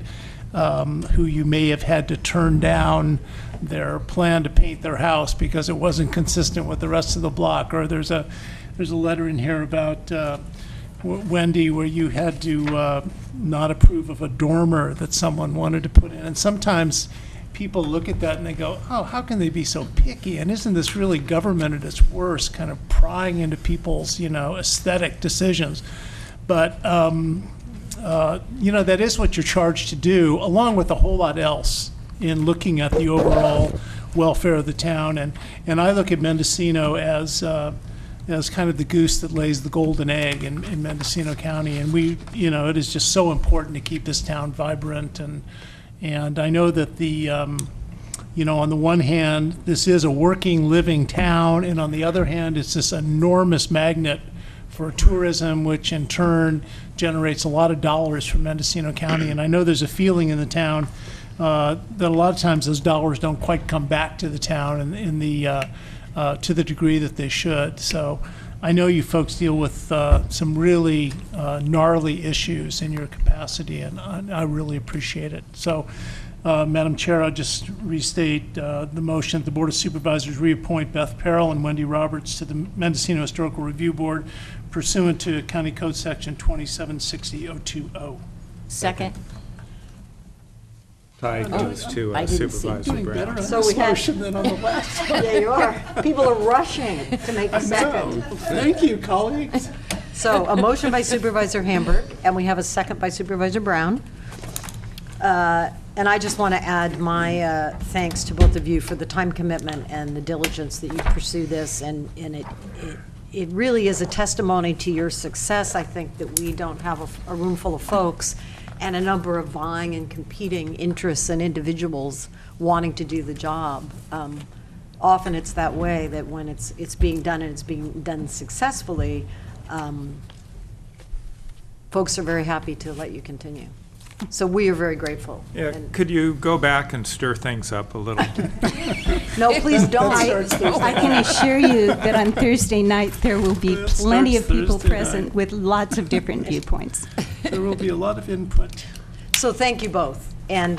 who you may have had to turn down their plan to paint their house because it wasn't consistent with the rest of the block. Or there's a letter in here about Wendy, where you had to not approve of a dormer that someone wanted to put in. And sometimes people look at that and they go, oh, how can they be so picky? And isn't this really government at its worst, kind of prying into people's, aesthetic decisions? But that is what you're charged to do, along with a whole lot else in looking at the overall welfare of the town. And I look at Mendocino as kind of the goose that lays the golden egg in Mendocino County. And it is just so important to keep this town vibrant. And I know that on the one hand, this is a working, living town, and on the other hand, it's this enormous magnet for tourism, which in turn generates a lot of dollars for Mendocino County. And I know there's a feeling in the town that a lot of times those dollars don't quite come back to the town to the degree that they should. So I know you folks deal with some really gnarly issues in your capacity, and I really appreciate it. So, Madam Chair, I'll just restate the motion that the Board of Supervisors reappoint Beth Perrell and Wendy Roberts to the Mendocino Historical Review Board pursuant to County Code Section 2760020. Second. Tie goes to I didn't see. Supervisor Brown. So we have, than on the last one. yeah, you are. People are rushing to make a second. Thank you, colleagues. So a motion by Supervisor Hamburg, and we have a second by Supervisor Brown. And I just want to add my thanks to both of you for the time commitment and the diligence that you pursue this, and it really is a testimony to your success. I think that we don't have a room full of folks and a number of vying and competing interests and individuals wanting to do the job. Often it's that way, that when it's being done and it's being done successfully, folks are very happy to let you continue. So we are very grateful. Yeah, And- could you go back and stir things up a little? No, please don't. I can assure you that on Thursday night, there will be plenty of people Thursday present night. with lots of different viewpoints. There will be a lot of input. So thank you both. And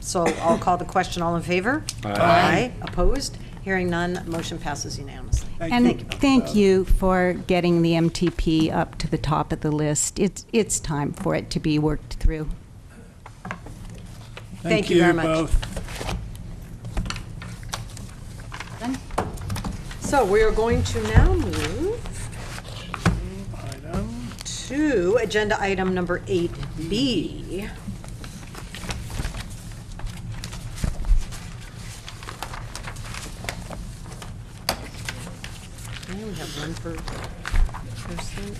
so I'll call the question. All in favor? Aye. Opposed? Hearing none, motion passes unanimously. And thank you for getting the MTP up to the top of the list. It's time for it to be worked through. Thank you very much. Both. So we are going to now move to agenda item number 8B. Okay, we have one per person,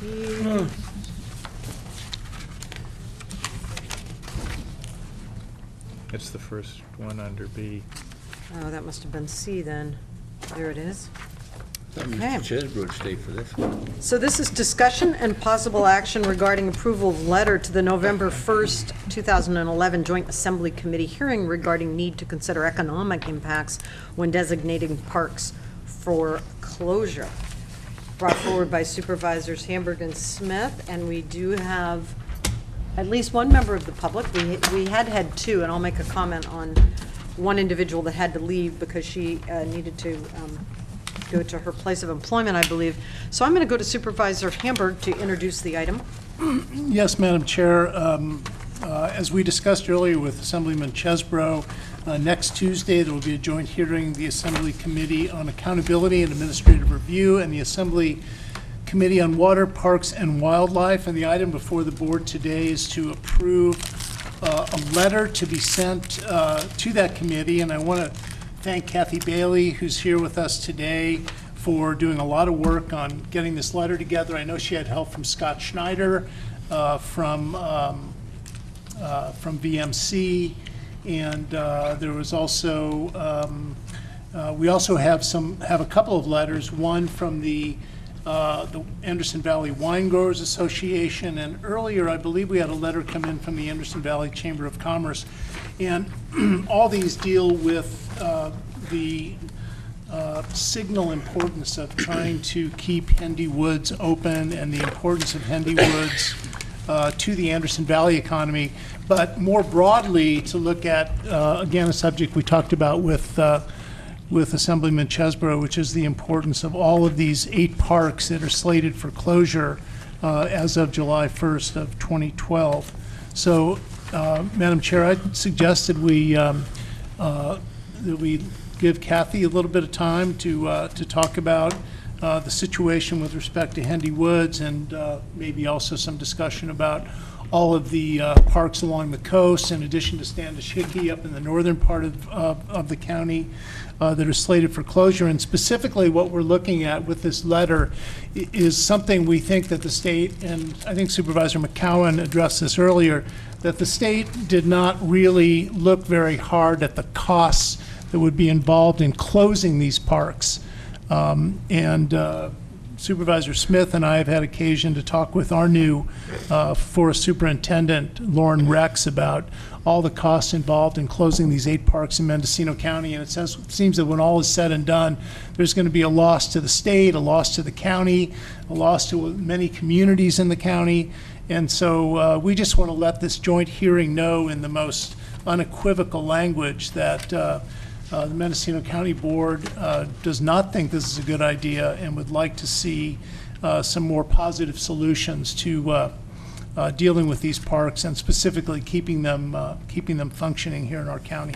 8B. It's the first one under B. Oh, that must have been C then. There it is. Okay. Mr. Chesbro would stay for this one. So this is discussion and possible action regarding approval of letter to the November 1st, 2011 Joint Assembly Committee hearing regarding need to consider economic impacts when designating parks for closure. Brought forward by Supervisors Hamburg and Smith, and we do have at least one member of the public. We had two, and I'll make a comment on one individual that had to leave because she needed to go to her place of employment, I believe. So I'm going to go to Supervisor Hamburg to introduce the item. Yes, Madam Chair. As we discussed earlier with Assemblyman Chesbro, next Tuesday there will be a joint hearing of the Assembly Committee on Accountability and Administrative Review and the Assembly Committee on Water, Parks, and Wildlife. And the item before the board today is to approve a letter to be sent to that committee. And I want to thank Kathy Bailey, who's here with us today, for doing a lot of work on getting this letter together. I know she had help from Scott Schneider from VMC, and there was also we also have a couple of letters. One from the Anderson Valley Wine Growers Association, and earlier I believe we had a letter come in from the Anderson Valley Chamber of Commerce, and all these deal with the signal importance of trying to keep Hendy Woods open and the importance of Hendy Woods to the Anderson Valley economy, but more broadly to look at, again, a subject we talked about with Assemblyman Chesbro, which is the importance of all of these 8 parks that are slated for closure as of July 1st of 2012. So, Madam Chair, I suggested that we give Kathy a little bit of time to talk about the situation with respect to Hendy Woods, and maybe also some discussion about all of the parks along the coast, in addition to Standish Hickey up in the northern part of the county that are slated for closure. And specifically what we're looking at with this letter is something we think that the state, and I think Supervisor McCowan addressed this earlier, that the state did not really look very hard at the costs that would be involved in closing these parks. Supervisor Smith and I have had occasion to talk with our new forest superintendent, Lauren Rex, about all the costs involved in closing these 8 parks in Mendocino County. And it seems that when all is said and done, there's going to be a loss to the state, a loss to the county, a loss to many communities in the county. And so we just want to let this joint hearing know in the most unequivocal language that the Mendocino County Board does not think this is a good idea and would like to see some more positive solutions to dealing with these parks, and specifically keeping them functioning here in our county.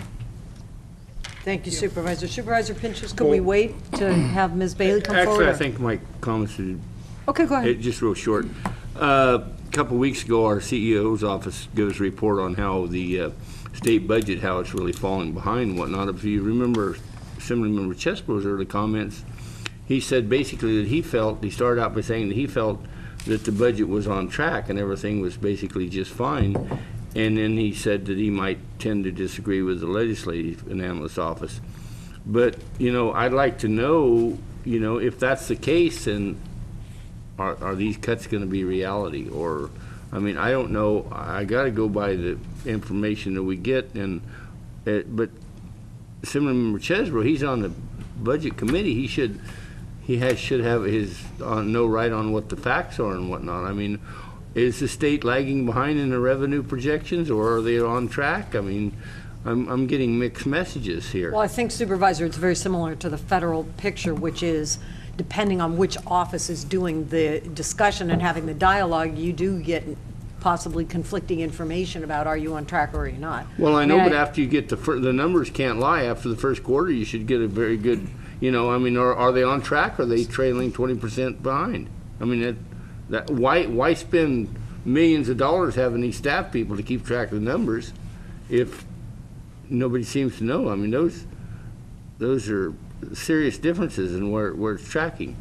Thank you, Supervisor. Supervisor Pinchas, could we wait to have Ms. Bailey come forward? Actually, I think my comments should... Okay, go ahead. Just real short. A couple of weeks ago, our CEO's office gave us a report on how the state budget, how it's really falling behind and whatnot. If you remember, Assemblyman Chesbro's early comments, he said basically that he started out by saying that he felt that the budget was on track and everything was basically just fine. And then he said that he might tend to disagree with the legislative analyst office. But, I'd like to know, if that's the case, and are these cuts going to be reality? Or, I don't know. I got to go by the information that we get. But Assemblyman Chesbro, he's on the budget committee. He should have his no right on what the facts are and whatnot. Is the state lagging behind in the revenue projections, or are they on track? I'm getting mixed messages here. Well, I think, Supervisor, it's very similar to the federal picture, which is depending on which office is doing the discussion and having the dialogue, you do get possibly conflicting information about are you on track or are you not. Well, I know, but after you get the numbers can't lie. After the first quarter, you should get a very good, are they on track or are they trailing 20% behind? Why spend millions of dollars having these staff people to keep track of the numbers if nobody seems to know? Those are serious differences in where it's tracking.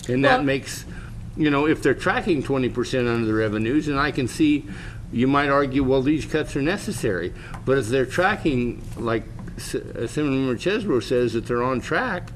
And that makes, if they're tracking 20% under the revenues, and I can see, you might argue, well, these cuts are necessary. But if they're tracking, like Assemblyman Chesbro says, that they're on track,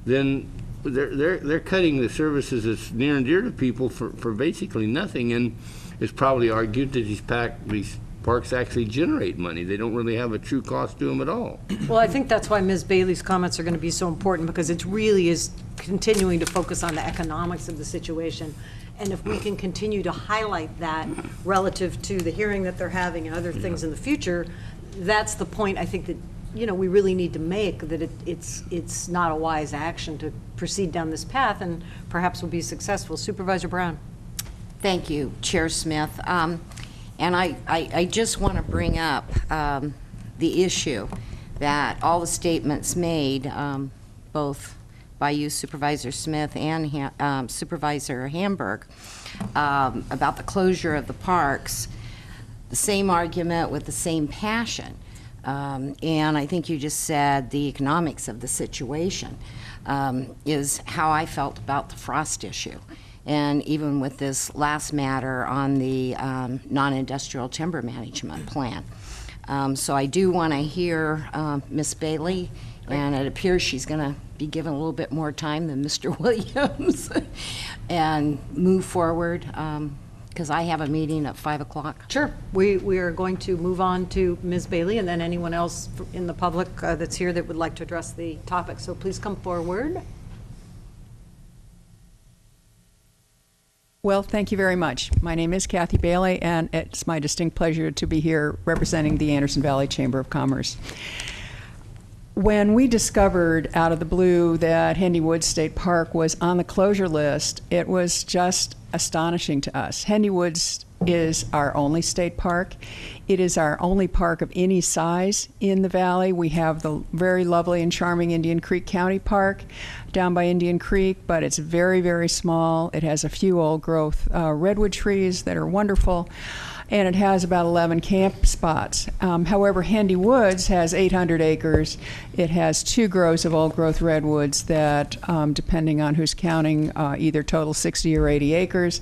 then they're cutting the services that's near and dear to people for basically nothing. And it's probably argued that these parks actually generate money. They don't really have a true cost to them at all. Well, I think that's why Ms. Bailey's comments are going to be so important, because it really is continuing to focus on the economics of the situation. And if we can continue to highlight that relative to the hearing that they're having and other things in the future, that's the point I think that we really need to make, that it's not a wise action to proceed down this path, and perhaps we'll be successful. Supervisor Brown. Thank you, Chair Smith. And I just want to bring up the issue that all the statements made, both by you, Supervisor Smith, and Supervisor Hamburg, about the closure of the parks, the same argument with the same passion. And I think you just said the economics of the situation is how I felt about the frost issue. And even with this last matter on the non-industrial timber management plan. So I do want to hear Ms. Bailey, and it appears she's going to be given a little bit more time than Mr. Williams, and move forward, because I have a meeting at 5 o'clock. Sure. We are going to move on to Ms. Bailey, and then anyone else in the public that's here that would like to address the topic. So please come forward. Well, thank you very much. My name is Kathy Bailey, and it's my distinct pleasure to be here representing the Anderson Valley Chamber of Commerce. When we discovered out of the blue that Hendy Woods State Park was on the closure list, it was just astonishing to us. Hendy Woods is our only state park. It is our only park of any size in the valley. We have the very lovely and charming Indian Creek County Park down by Indian Creek, but it's very, very small. It has a few old growth redwood trees that are wonderful, and it has about 11 camp spots. However, Handy Woods has 800 acres. It has 2 groves of old growth redwoods that, depending on who's counting, either total 60 or 80 acres.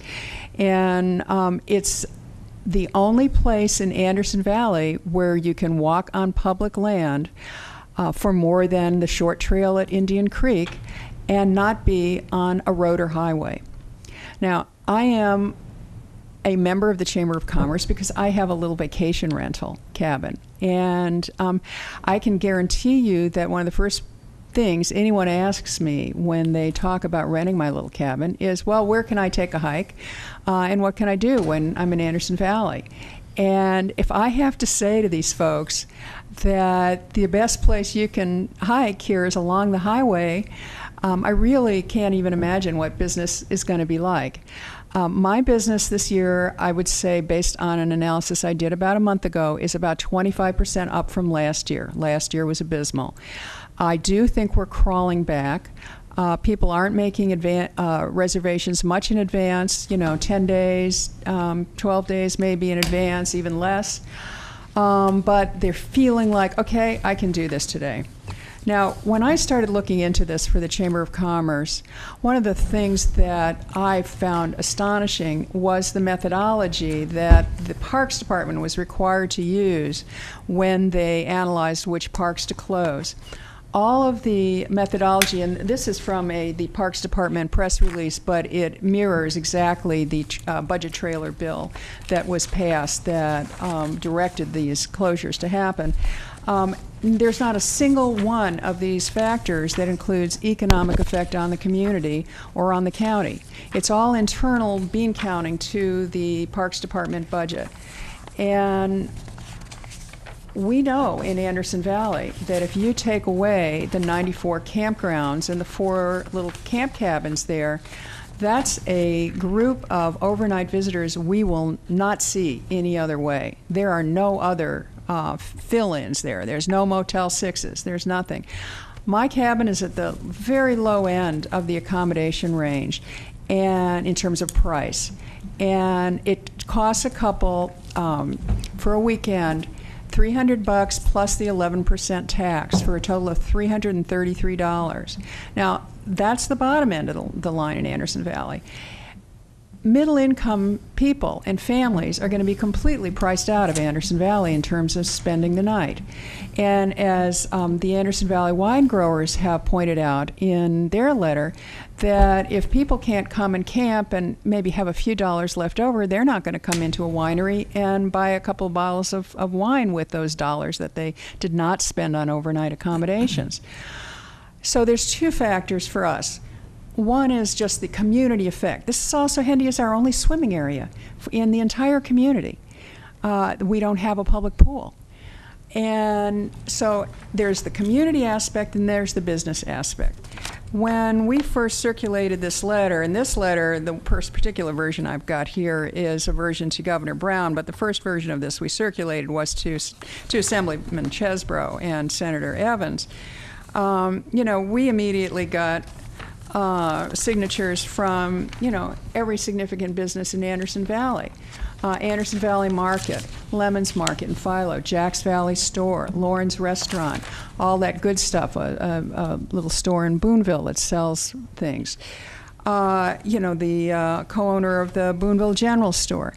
And it's the only place in Anderson Valley where you can walk on public land for more than the short trail at Indian Creek and not be on a road or highway. Now, I am a member of the Chamber of Commerce because I have a little vacation rental cabin. And I can guarantee you that one of the first things anyone asks me when they talk about renting my little cabin is, well, where can I take a hike? And what can I do when I'm in Anderson Valley? And if I have to say to these folks that the best place you can hike here is along the highway, I really can't even imagine what business is going to be like. My business this year, I would say, based on an analysis I did about a month ago, is about 25% up from last year. Last year was abysmal. I do think we're crawling back. People aren't making reservations much in advance, 10 days, 12 days maybe in advance, even less. But they're feeling like, okay, I can do this today. Now, when I started looking into this for the Chamber of Commerce, one of the things that I found astonishing was the methodology that the Parks Department was required to use when they analyzed which parks to close. All of the methodology, and this is from the Parks Department press release, but it mirrors exactly the budget trailer bill that was passed that directed these closures to happen. There's not a single one of these factors that includes economic effect on the community or on the county. It's all internal bean counting to the Parks Department budget. And we know in Anderson Valley that if you take away the 94 campgrounds and the 4 little camp cabins there, that's a group of overnight visitors we will not see any other way. There are no other fill-ins there. There's no Motel 6s. There's nothing. My cabin is at the very low end of the accommodation range, and in terms of price. And it costs a couple for a weekend $300 plus the 11% tax for a total of $333. Now, that's the bottom end of the line in Anderson Valley. Middle-income people and families are going to be completely priced out of Anderson Valley in terms of spending the night. And as the Anderson Valley wine growers have pointed out in their letter, that if people can't come and camp and maybe have a few dollars left over, they're not going to come into a winery and buy a couple of bottles of wine with those dollars that they did not spend on overnight accommodations. So there's 2 factors for us. One is just the community effect. This is also handy as our only swimming area in the entire community. We don't have a public pool. And so there's the community aspect and there's the business aspect. When we first circulated this letter, and this letter, the particular version I've got here is a version to Governor Brown, but the first version of this we circulated was to Assemblyman Chesbro and Senator Evans. We immediately got signatures from, every significant business in Anderson Valley. Anderson Valley Market, Lemons Market and Philo, Jack's Valley Store, Lauren's Restaurant, all that good stuff, a little store in Boonville that sells things. The co-owner of the Boonville General Store.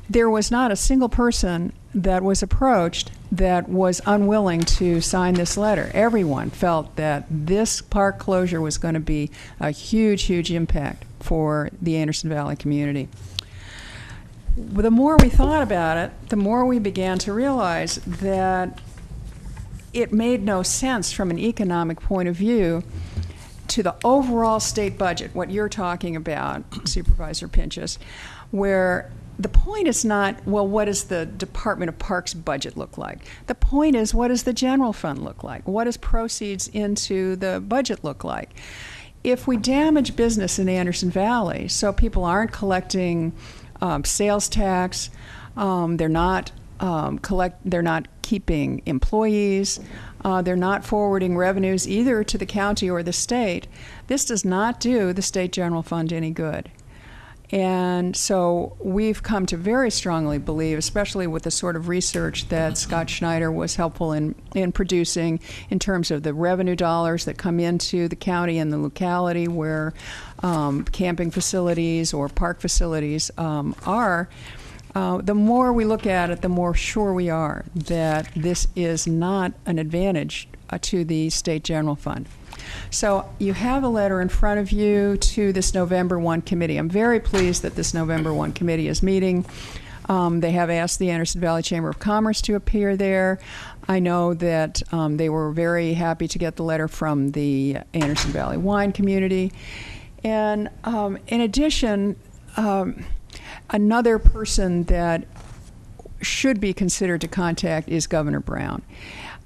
There was not a single person that was approached that was unwilling to sign this letter. Everyone felt that this park closure was going to be a huge, huge impact for the Anderson Valley community. The more we thought about it, the more we began to realize that it made no sense from an economic point of view to the overall state budget, what you're talking about, Supervisor Pinchas, where the point is not, well, what does the Department of Parks budget look like? The point is, what does the general fund look like? What does proceeds into the budget look like? If we damage business in Anderson Valley, so people aren't collecting sales tax, they're not keeping employees, They're not forwarding revenues either to the county or the state. This does not do the state general fund any good. And so we've come to very strongly believe, especially with the sort of research that Scott Schneider was helpful in producing in terms of the revenue dollars that come into the county and the locality where camping facilities or park facilities are. The more we look at it, the more sure we are that this is not an advantage to the state general fund. So you have a letter in front of you to this November 1 committee. I'm very pleased that this November 1 committee is meeting. They have asked the Anderson Valley Chamber of Commerce to appear there. I know that they were very happy to get the letter from the Anderson Valley wine community. And in addition, another person that should be considered to contact is Governor Brown.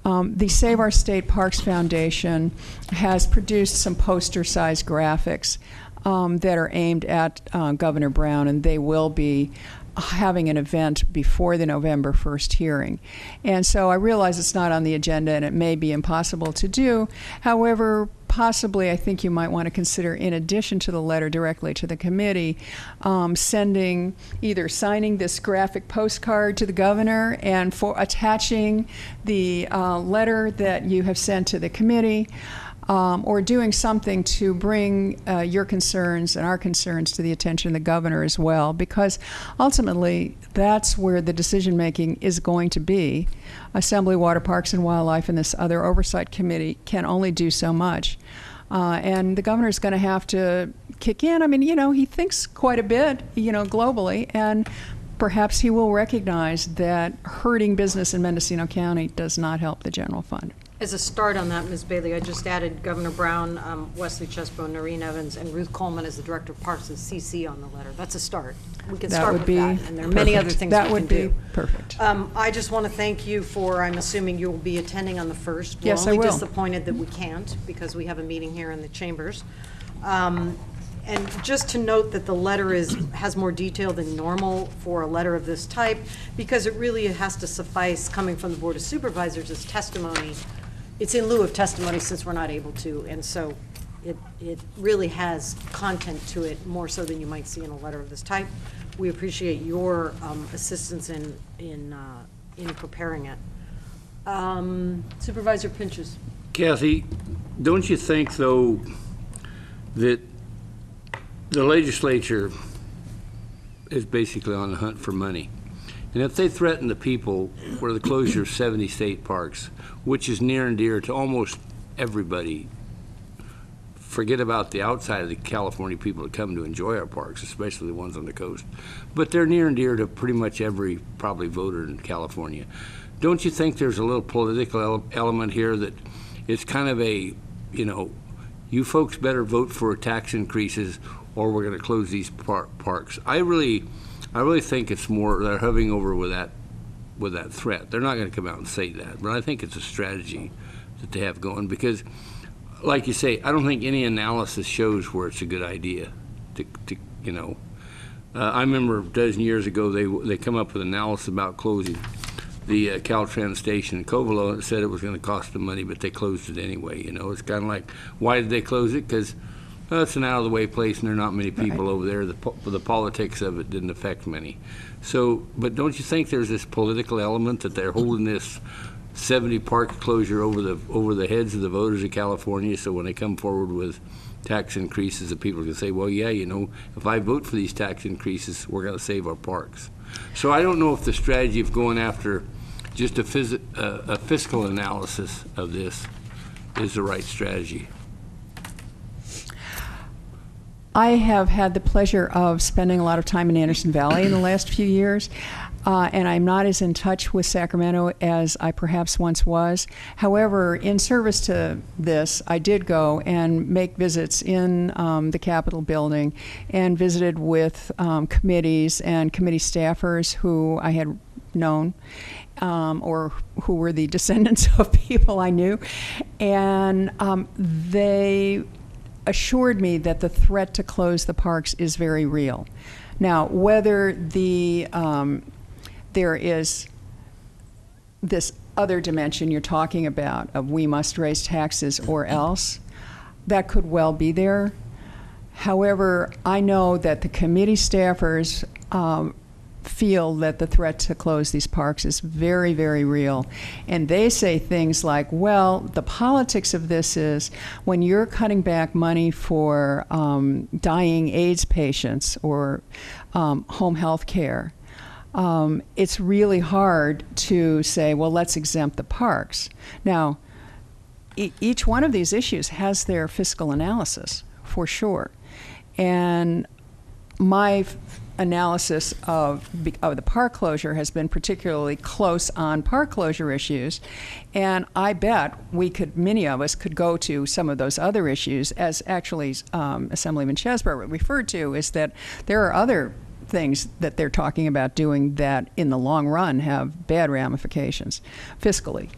The Save Our State Parks Foundation has produced some poster-sized graphics that are aimed at Governor Brown, and they will be having an event before the November 1st hearing. And so I realize it's not on the agenda and it may be impossible to do. However, possibly I think you might want to consider, in addition to the letter directly to the committee, signing this graphic postcard to the governor and for attaching the letter that you have sent to the committee, or doing something to bring your concerns and our concerns to the attention of the governor as well, because ultimately that's where the decision making is going to be. Assembly, Water, Parks and Wildlife, and this other oversight committee can only do so much. And the governor's going to have to kick in. I mean, he thinks quite a bit, globally, and perhaps he will recognize that hurting business in Mendocino County does not help the general fund. As a start on that, Ms. Bailey, I just added Governor Brown, Wesley Chesbro, Noreen Evans, and Ruth Coleman as the Director of Parks and CC on the letter. That's a start. We can start with that, and there are many other things we can do. That would be perfect. I just want to thank you for, I'm assuming you will be attending on the 1st. Yes, I We're will. only disappointed that we can't because we have a meeting here in the chambers. And just to note that the letter has more detail than normal for a letter of this type, because it really has to suffice, coming from the Board of Supervisors, as testimony. It's in lieu of testimony since we're not able to, and so it really has content to it, more so than you might see in a letter of this type. We appreciate your assistance in preparing it. Supervisor Pinchus. Kathy, don't you think, though, that the legislature is basically on the hunt for money? And if they threaten the people for the closure of 70 state parks, which is near and dear to almost everybody, forget about the outside of the California people that come to enjoy our parks, especially the ones on the coast, but they're near and dear to pretty much every probably voter in California. Don't you think there's a little political element here that it's kind of a, you folks better vote for tax increases or we're going to close these parks? I really think it's more they're hovering over with that threat. They're not going to come out and say that, but I think it's a strategy that they have going because, like you say, I don't think any analysis shows where it's a good idea. I remember a dozen years ago they come up with an analysis about closing the Caltrans station in Covelo, and it said it was going to cost them money, but they closed it anyway. It's kind of like, why did they close it? Because it's an out-of-the-way place, and there are not many people over there. The politics of it didn't affect many. So, but don't you think there's this political element that they're holding this 70 park closure over the heads of the voters of California? So when they come forward with tax increases, the people can say, well, yeah, if I vote for these tax increases, we're going to save our parks. So I don't know if the strategy of going after just a fiscal analysis of this is the right strategy. I have had the pleasure of spending a lot of time in Anderson Valley in the last few years, and I'm not as in touch with Sacramento as I perhaps once was. However, in service to this, I did go and make visits in the Capitol building and visited with committees and committee staffers who I had known or who were the descendants of people I knew, and they assured me that the threat to close the parks is very real. Now, whether there is this other dimension you're talking about of we must raise taxes or else, that could well be there. However, I know that the committee staffers feel that the threat to close these parks is very, very real. And they say things like, well, the politics of this is when you're cutting back money for dying AIDS patients or home health care, it's really hard to say, well, let's exempt the parks. Now, each one of these issues has their fiscal analysis, for sure. And my analysis of the park closure has been particularly close on park closure issues, and I bet many of us could go to some of those other issues, as actually Assemblyman Chesbrough referred to, is that there are other things that they're talking about doing that in the long run have bad ramifications fiscally.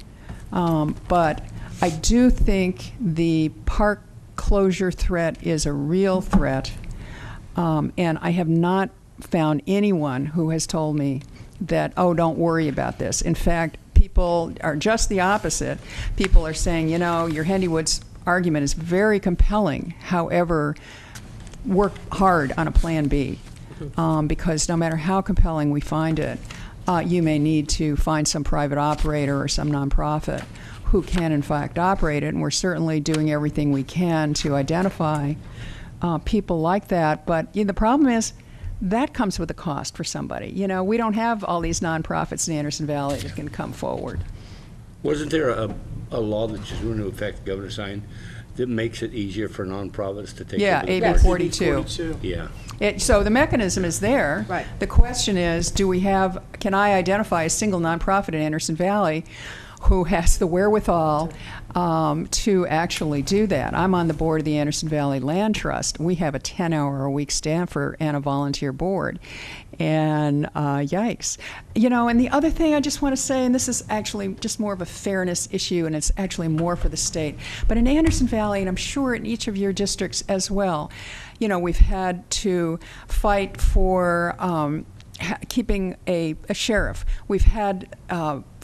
But I do think the park closure threat is a real threat, and I have not found anyone who has told me that, oh, don't worry about this. In fact, people are just the opposite. People are saying, you know, your Hendy Woods argument is very compelling. However, work hard on a plan B, because no matter how compelling we find it, you may need to find some private operator or some nonprofit who can in fact operate it, and we're certainly doing everything we can to identify people like that. But the problem is that comes with a cost for somebody. You know, we don't have all these nonprofits in Anderson Valley that can come forward. Wasn't there a law that just went into effect, the governor signed, that makes it easier for nonprofits to take over the AB park? 42. Yeah. So the mechanism is there. Right. The question is, can I identify a single nonprofit in Anderson Valley who has the wherewithal to actually do that? I'm on the board of the Anderson Valley Land Trust. We have a 10-hour-a-week staffer and a volunteer board. And yikes. You know, and the other thing I just want to say, and this is actually just more of a fairness issue, and it's actually more for the state, but in Anderson Valley, and I'm sure in each of your districts as well, you know, we've had to fight for keeping a sheriff. We've had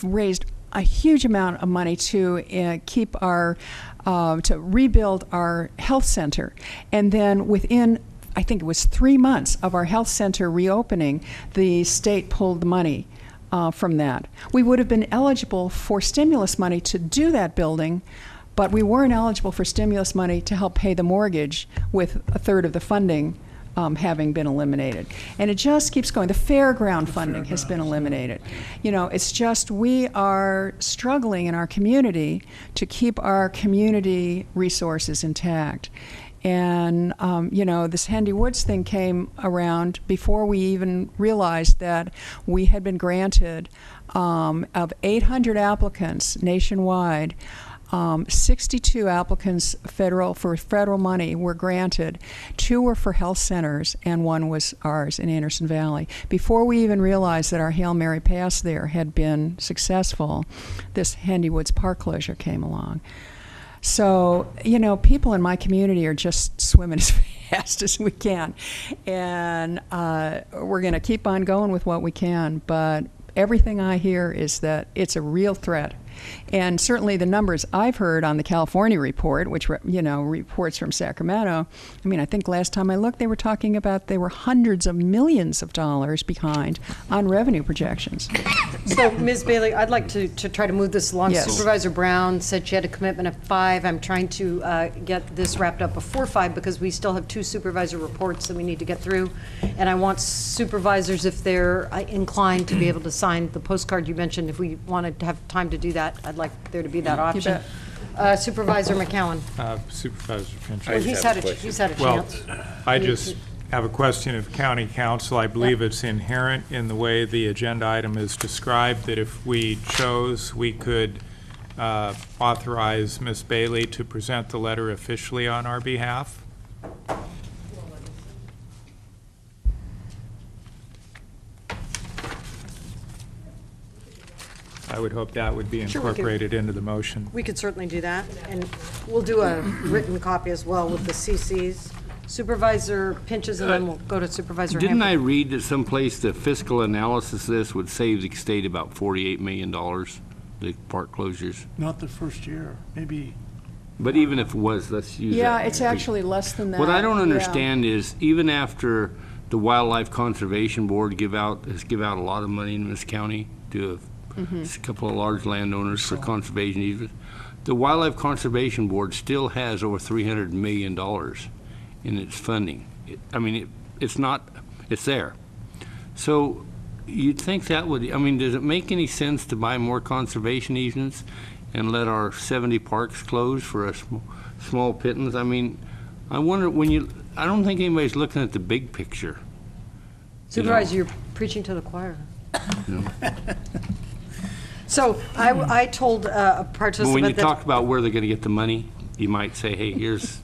raised a huge amount of money to keep our, to rebuild our health center. And then within, I think it was 3 months of our health center reopening, the state pulled the money from that. We would have been eligible for stimulus money to do that building, but we weren't eligible for stimulus money to help pay the mortgage, with a third of the funding having been eliminated. And it just keeps going. The fairground funding has been eliminated. You know, it's just we are struggling in our community to keep our community resources intact. And, you know, this Hendy Woods thing came around before we even realized that we had been granted, of 800 applicants nationwide, 62 applicants for federal money were granted. 2 were for health centers, and 1 was ours in Anderson Valley. Before we even realized that our Hail Mary Pass there had been successful, this Hendy Woods park closure came along. So, you know, people in my community are just swimming as fast as we can. And we're going to keep on going with what we can. But everything I hear is that it's a real threat. And certainly the numbers I've heard on the California report, which, you know, reports from Sacramento, I mean, I think last time I looked, they were talking about they were hundreds of millions of dollars behind on revenue projections. So, Ms. Bailey, I'd like to try to move this along. Yes. Supervisor Brown said she had a commitment of 5. I'm trying to get this wrapped up before 5 because we still have 2 supervisor reports that we need to get through. And I want supervisors, if they're inclined, to be able to sign the postcard you mentioned. If we wanted to have time to do that, I'd like there to be that option. Supervisor McCowan. Supervisor Finch. He's had a chance. Well, I just have a question of County Council. I believe it's inherent in the way the agenda item is described that if we chose, we could authorize Ms. Bailey to present the letter officially on our behalf. I would hope that would be incorporated into the motion. We could certainly do that, and we'll do a written copy as well with the CCs. Supervisor Pinches, and then we'll go to Supervisor Didn't Hampton. I read that someplace the fiscal analysis of this would save the state about $48 million? the park closures? Not the first year, maybe. But even if it was, let's use that. Yeah, it's actually less than that. What I don't yeah. understand is, even after the Wildlife Conservation Board has give out a lot of money in this county to a couple of large landowners for conservation easements, the Wildlife Conservation Board still has over $300 million in its funding. It's there. So you'd think that would, does it make any sense to buy more conservation easements and let our 70 parks close for a small pittance? I wonder I don't think anybody's looking at the big picture. Supervisor, you're preaching to the choir. No. So I told a participant But when you that talk about where they're going to get the money, you might say, hey, here's...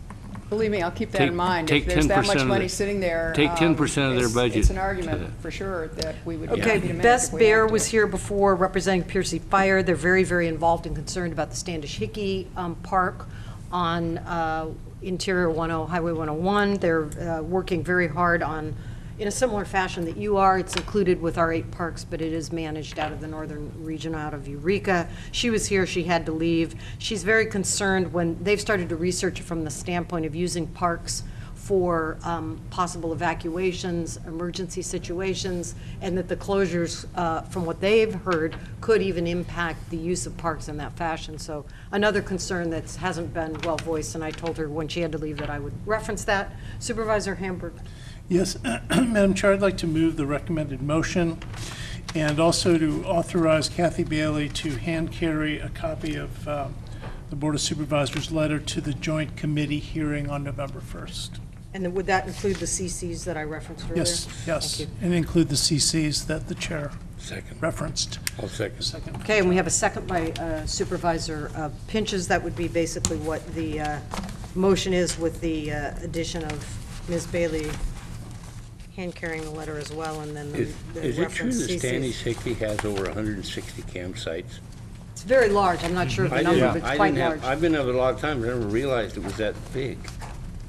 Believe me, I'll keep that Take- in mind. take If there's that 10% much of money the- sitting there. take 10% of their budget It's an to argument, for sure, that we would be Okay, happy to make Bess if we Bear had to. was here before representing Piercy Fire. They're very, very involved and concerned about the Standish Hickey Park on Interior Highway 101. They're working very hard on, in a similar fashion that you are. It's included with our 8 parks, but it is managed out of the northern region, out of Eureka. She was here, she had to leave. She's very concerned when they've started to research it from the standpoint of using parks for possible evacuations, emergency situations, and that the closures, from what they've heard, could even impact the use of parks in that fashion. So another concern that hasn't been well voiced, and I told her when she had to leave that I would reference that. Supervisor Hamburg. Yes, Madam Chair, I'd like to move the recommended motion and also to authorize Kathy Bailey to hand carry a copy of the Board of Supervisors letter to the Joint Committee hearing on November 1st. And then would that include the CCs that I referenced earlier? Yes, yes. Thank you. And include the CCs that the chair Second. referenced. I'll second. Okay, and we have a second by Supervisor Pinches. That would be basically what the motion is, with the addition of Ms. Bailey hand carrying the letter as well, and then the Is it true reference that CCs. Standish Hickey has over 160 campsites? It's very large. I'm not sure of the number, but it's quite large. I've been there a lot of times, I never realized it was that big.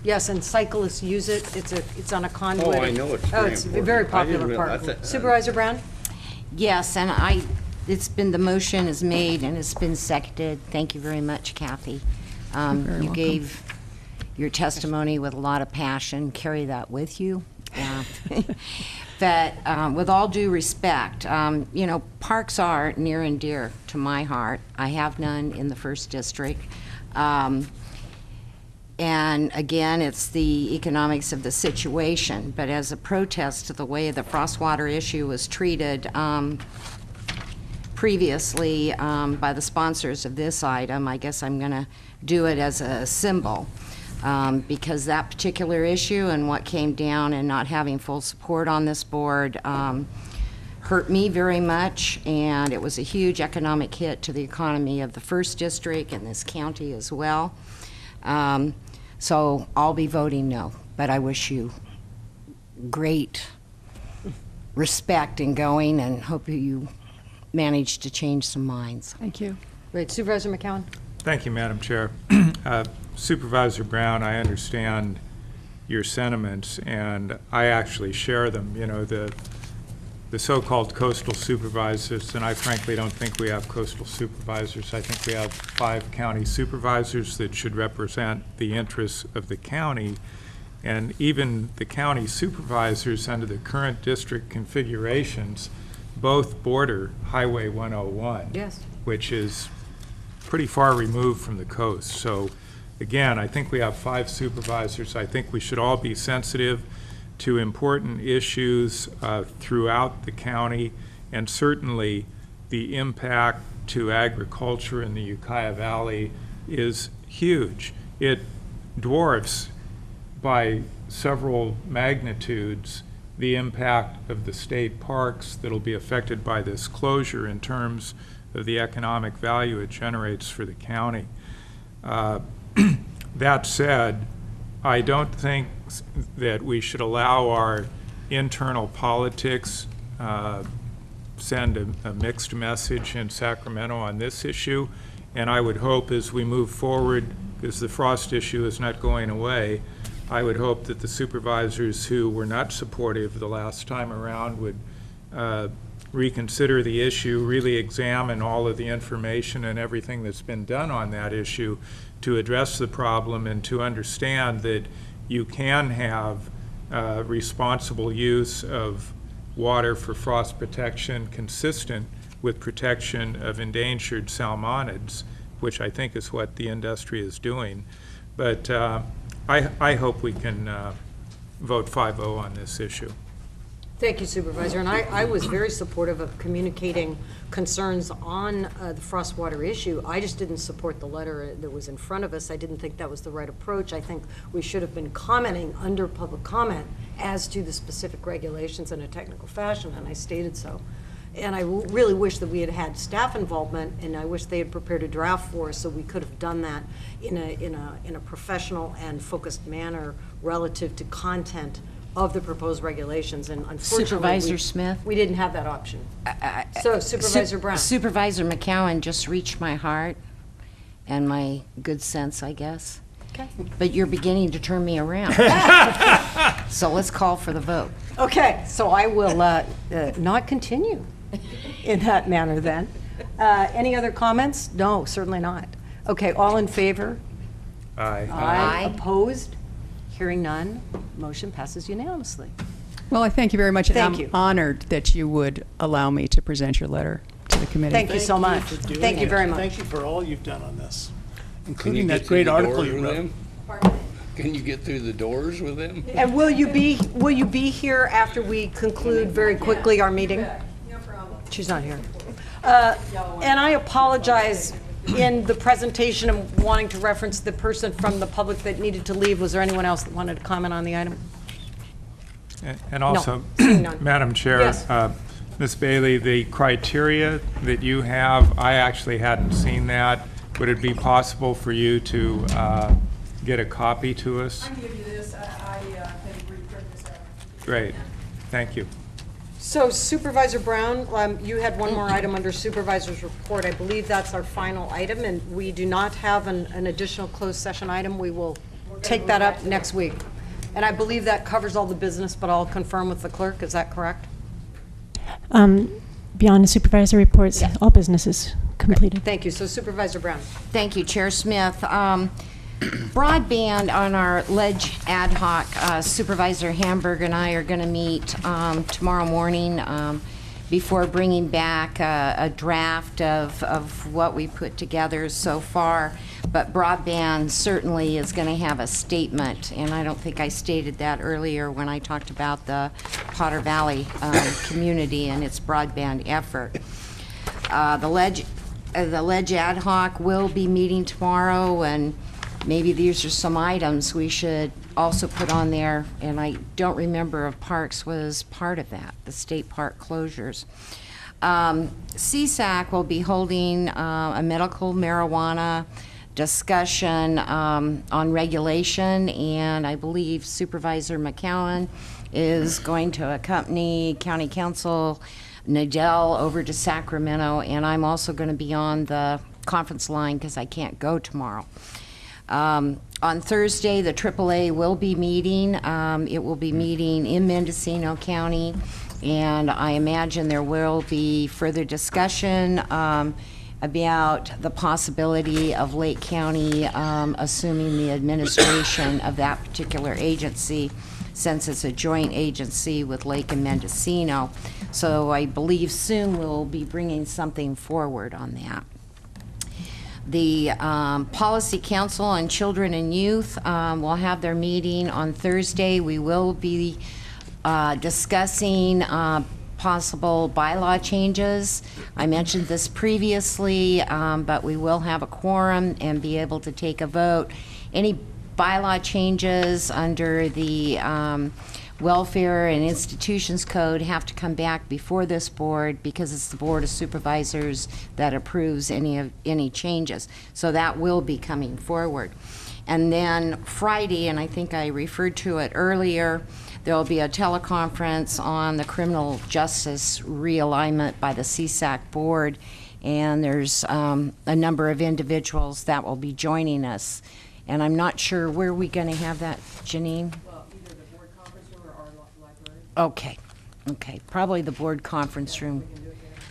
Yes, and cyclists use it. It's on a conduit. Oh, I know, it's very it's a important. very I didn't popular realize park. that. Supervisor Brown? Yes, and the motion is made and it's been seconded. Thank you very much, Kathy. very You welcome. gave your testimony with a lot of passion. Carry that with you. Yeah. But with all due respect, parks are near and dear to my heart. I have none in the 1st District. And again, it's the economics of the situation. But as a protest to the way the frostwater issue was treated previously by the sponsors of this item, I guess I'm going to do it as a symbol. Because that particular issue and what came down and not having full support on this board hurt me very much, and it was a huge economic hit to the economy of the 1st District and this county as well. So I'll be voting no, but I wish you great respect in going and hope you manage to change some minds. Thank you. Great. Supervisor McCowan? Thank you, Madam Chair. Supervisor Brown, I understand your sentiments, and I actually share them. The so-called coastal supervisors, and I frankly don't think we have coastal supervisors. I think we have 5 county supervisors that should represent the interests of the county, and even the county supervisors under the current district configurations both border Highway 101, Yes. which is pretty far removed from the coast. So again, I think we have 5 supervisors. I think we should all be sensitive to important issues throughout the county, and certainly the impact to agriculture in the Ukiah Valley is huge. It dwarfs by several magnitudes the impact of the state parks that'll be affected by this closure in terms of the economic value it generates for the county. That said, I don't think that we should allow our internal politics send a mixed message in Sacramento on this issue, and I would hope as we move forward, because the frost issue is not going away, I would hope that the supervisors who were not supportive the last time around would reconsider the issue, really examine all of the information and everything that's been done on that issue to address the problem and to understand that you can have responsible use of water for frost protection consistent with protection of endangered salmonids, which I think is what the industry is doing. But I hope we can vote 5-0 on this issue. Thank you, Supervisor. And I was very supportive of communicating concerns on the frostwater issue. I just didn't support the letter that was in front of us. I didn't think that was the right approach. I think we should have been commenting under public comment as to the specific regulations in a technical fashion, and I stated so. And I really wish that we had had staff involvement, and I wish they had prepared a draft for us so we could have done that in a professional and focused manner relative to content of the proposed regulations. And unfortunately, Supervisor Smith? we didn't have that option. So Supervisor Brown. Supervisor McCowan just reached my heart and my good sense, I guess. Okay. But you're beginning to turn me around. So let's call for the vote. Okay, so I will not continue in that manner then. Any other comments? No, certainly not. Okay, all in favor? Aye. Aye. Opposed? Hearing none, motion passes unanimously. Well, I thank you very much. And Thank I'm you. honored that you would allow me to present your letter to the committee. Thank you so much. for doing Thank you it. very much. Thank you for all you've done on this, Can you including get that through great the article doors you with wrote. them? Can you get through the doors with them? And will you be here after we conclude very quickly our meeting? No problem. She's not here. And I apologize, in the presentation, I'm wanting to reference the person from the public that needed to leave. Was there anyone else that wanted to comment on the item? And also, seeing none. Madam Chair, Yes. Ms. Bailey, the criteria that you have, I actually hadn't seen that. Would it be possible for you to get a copy to us? I can give you this. I can reprint this out. Great, thank you. So Supervisor Brown, you had one more item under Supervisor's report. I believe that's our final item, and we do not have an additional closed session item. We will take that up next week. And I believe that covers all the business, but I'll confirm with the clerk. Is that correct? Beyond the supervisor reports, all businesses completed. Thank you. So Supervisor Brown. Thank you, Chair Smith. Broadband on our ledge ad hoc, Supervisor Hamburg and I are going to meet tomorrow morning before bringing back a draft of what we put together so far. But broadband certainly is going to have a statement, and I don't think I stated that earlier when I talked about the Potter Valley community and its broadband effort. The ledge ad hoc will be meeting tomorrow, and maybe these are some items we should also put on there, and I don't remember if Parks was part of that, the state park closures. CSAC will be holding a medical marijuana discussion on regulation, and I believe Supervisor McCowan is going to accompany County Council Nadell over to Sacramento, and I'm also going to be on the conference line because I can't go tomorrow. On Thursday, the AAA will be meeting. It will be meeting in Mendocino County, and I imagine there will be further discussion about the possibility of Lake County assuming the administration of that particular agency, since it's a joint agency with Lake and Mendocino. So I believe soon we'll be bringing something forward on that. The Policy Council on Children and Youth will have their meeting on Thursday. We will be discussing possible bylaw changes. I mentioned this previously, but we will have a quorum and be able to take a vote. Any bylaw changes under the Welfare and Institutions Code have to come back before this board because it's the Board of Supervisors that approves any changes. So that will be coming forward. And then Friday, and I think I referred to it earlier, there will be a teleconference on the criminal justice realignment by the CSAC board, and there's a number of individuals that will be joining us. And I'm not sure where we're going to have that, Janine? Well, either the board conference room or our library. Okay. Okay, probably the board conference room.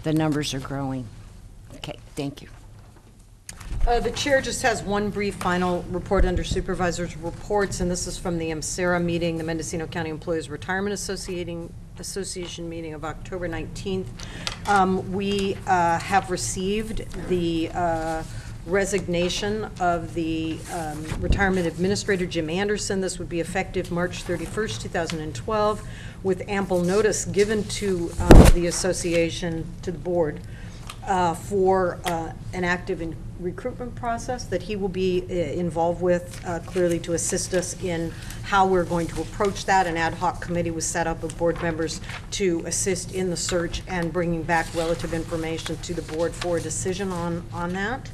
The numbers are growing. Okay, thank you. The chair just has one brief final report under supervisors' reports, and this is from the MCERA meeting, the Mendocino County Employees Retirement Association meeting of October 19th. We have received the resignation of the retirement administrator, Jim Anderson. This would be effective March 31st, 2012, with ample notice given to the association, to the board, for an active recruitment process that he will be involved with, clearly to assist us in how we're going to approach that. An ad hoc committee was set up of board members to assist in the search and bringing back relative information to the board for a decision on that.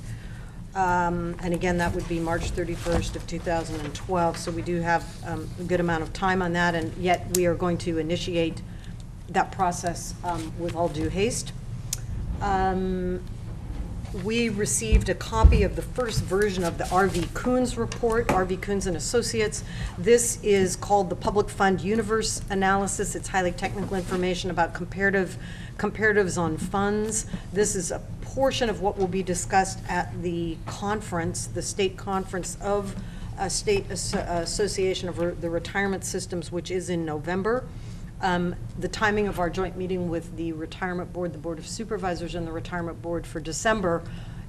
And again, that would be March 31st of 2012, so we do have a good amount of time on that, and yet we are going to initiate that process with all due haste. We received a copy of the first version of the R.V. Coons report, R.V. Coons and Associates. This is called the Public Fund Universe Analysis. It's highly technical information about comparatives on funds. This is a portion of what will be discussed at the conference, the state conference of State Association of the Retirement Systems, which is in November. The timing of our joint meeting with the Retirement Board, the Board of Supervisors, and the Retirement Board for December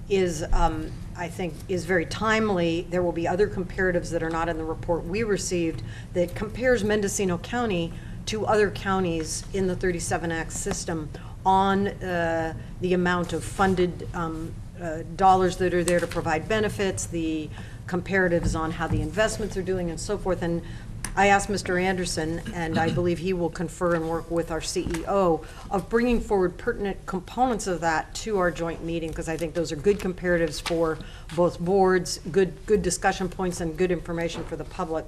is, I think, is very timely. There will be other comparatives that are not in the report we received that compares Mendocino County to other counties in the 37 Act system on the amount of funded dollars that are there to provide benefits, the comparatives on how the investments are doing, and so forth. And I asked Mr. Anderson, and I believe he will confer and work with our CEO, of bringing forward pertinent components of that to our joint meeting, because I think those are good comparatives for both boards, good discussion points, and good information for the public.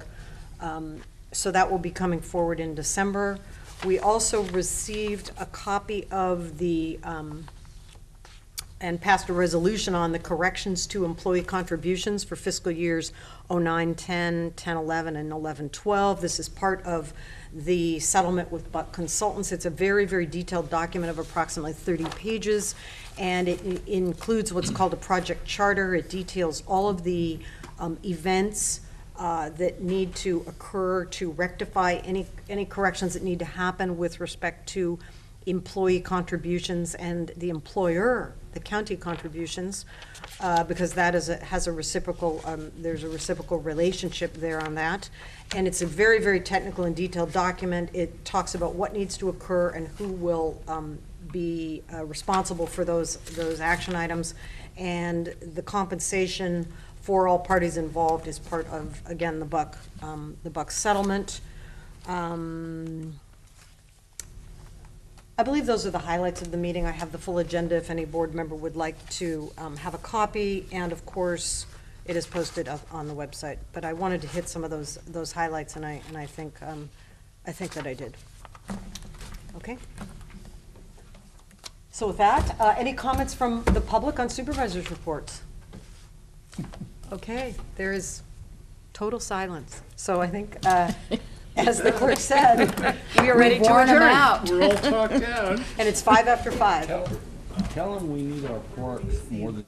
So that will be coming forward in December. We also received a copy of the and passed a resolution on the corrections to employee contributions for fiscal years 09, 10, 10, 11, and 11, 12. This is part of the settlement with Buck Consultants. It's a very, very detailed document of approximately 30 pages, and it includes what's called a project charter. It details all of the events that need to occur to rectify any corrections that need to happen with respect to employee contributions and the employer, the county contributions, because that has a reciprocal, there's a reciprocal relationship there on that. And it's a very, very technical and detailed document. It talks about what needs to occur and who will be responsible for those action items. And the compensation for all parties involved is part of, again, the Buck settlement. I believe those are the highlights of the meeting. I have the full agenda if any board member would like to have a copy, and of course, it is posted up on the website. But I wanted to hit some of those highlights, and I think that I did. Okay. So with that, any comments from the public on supervisors' reports? Okay, there is total silence. So I think, as the clerk said, we are ready to adjourn. We're all talked out. And it's 5 after 5. Tell them we need our forks more than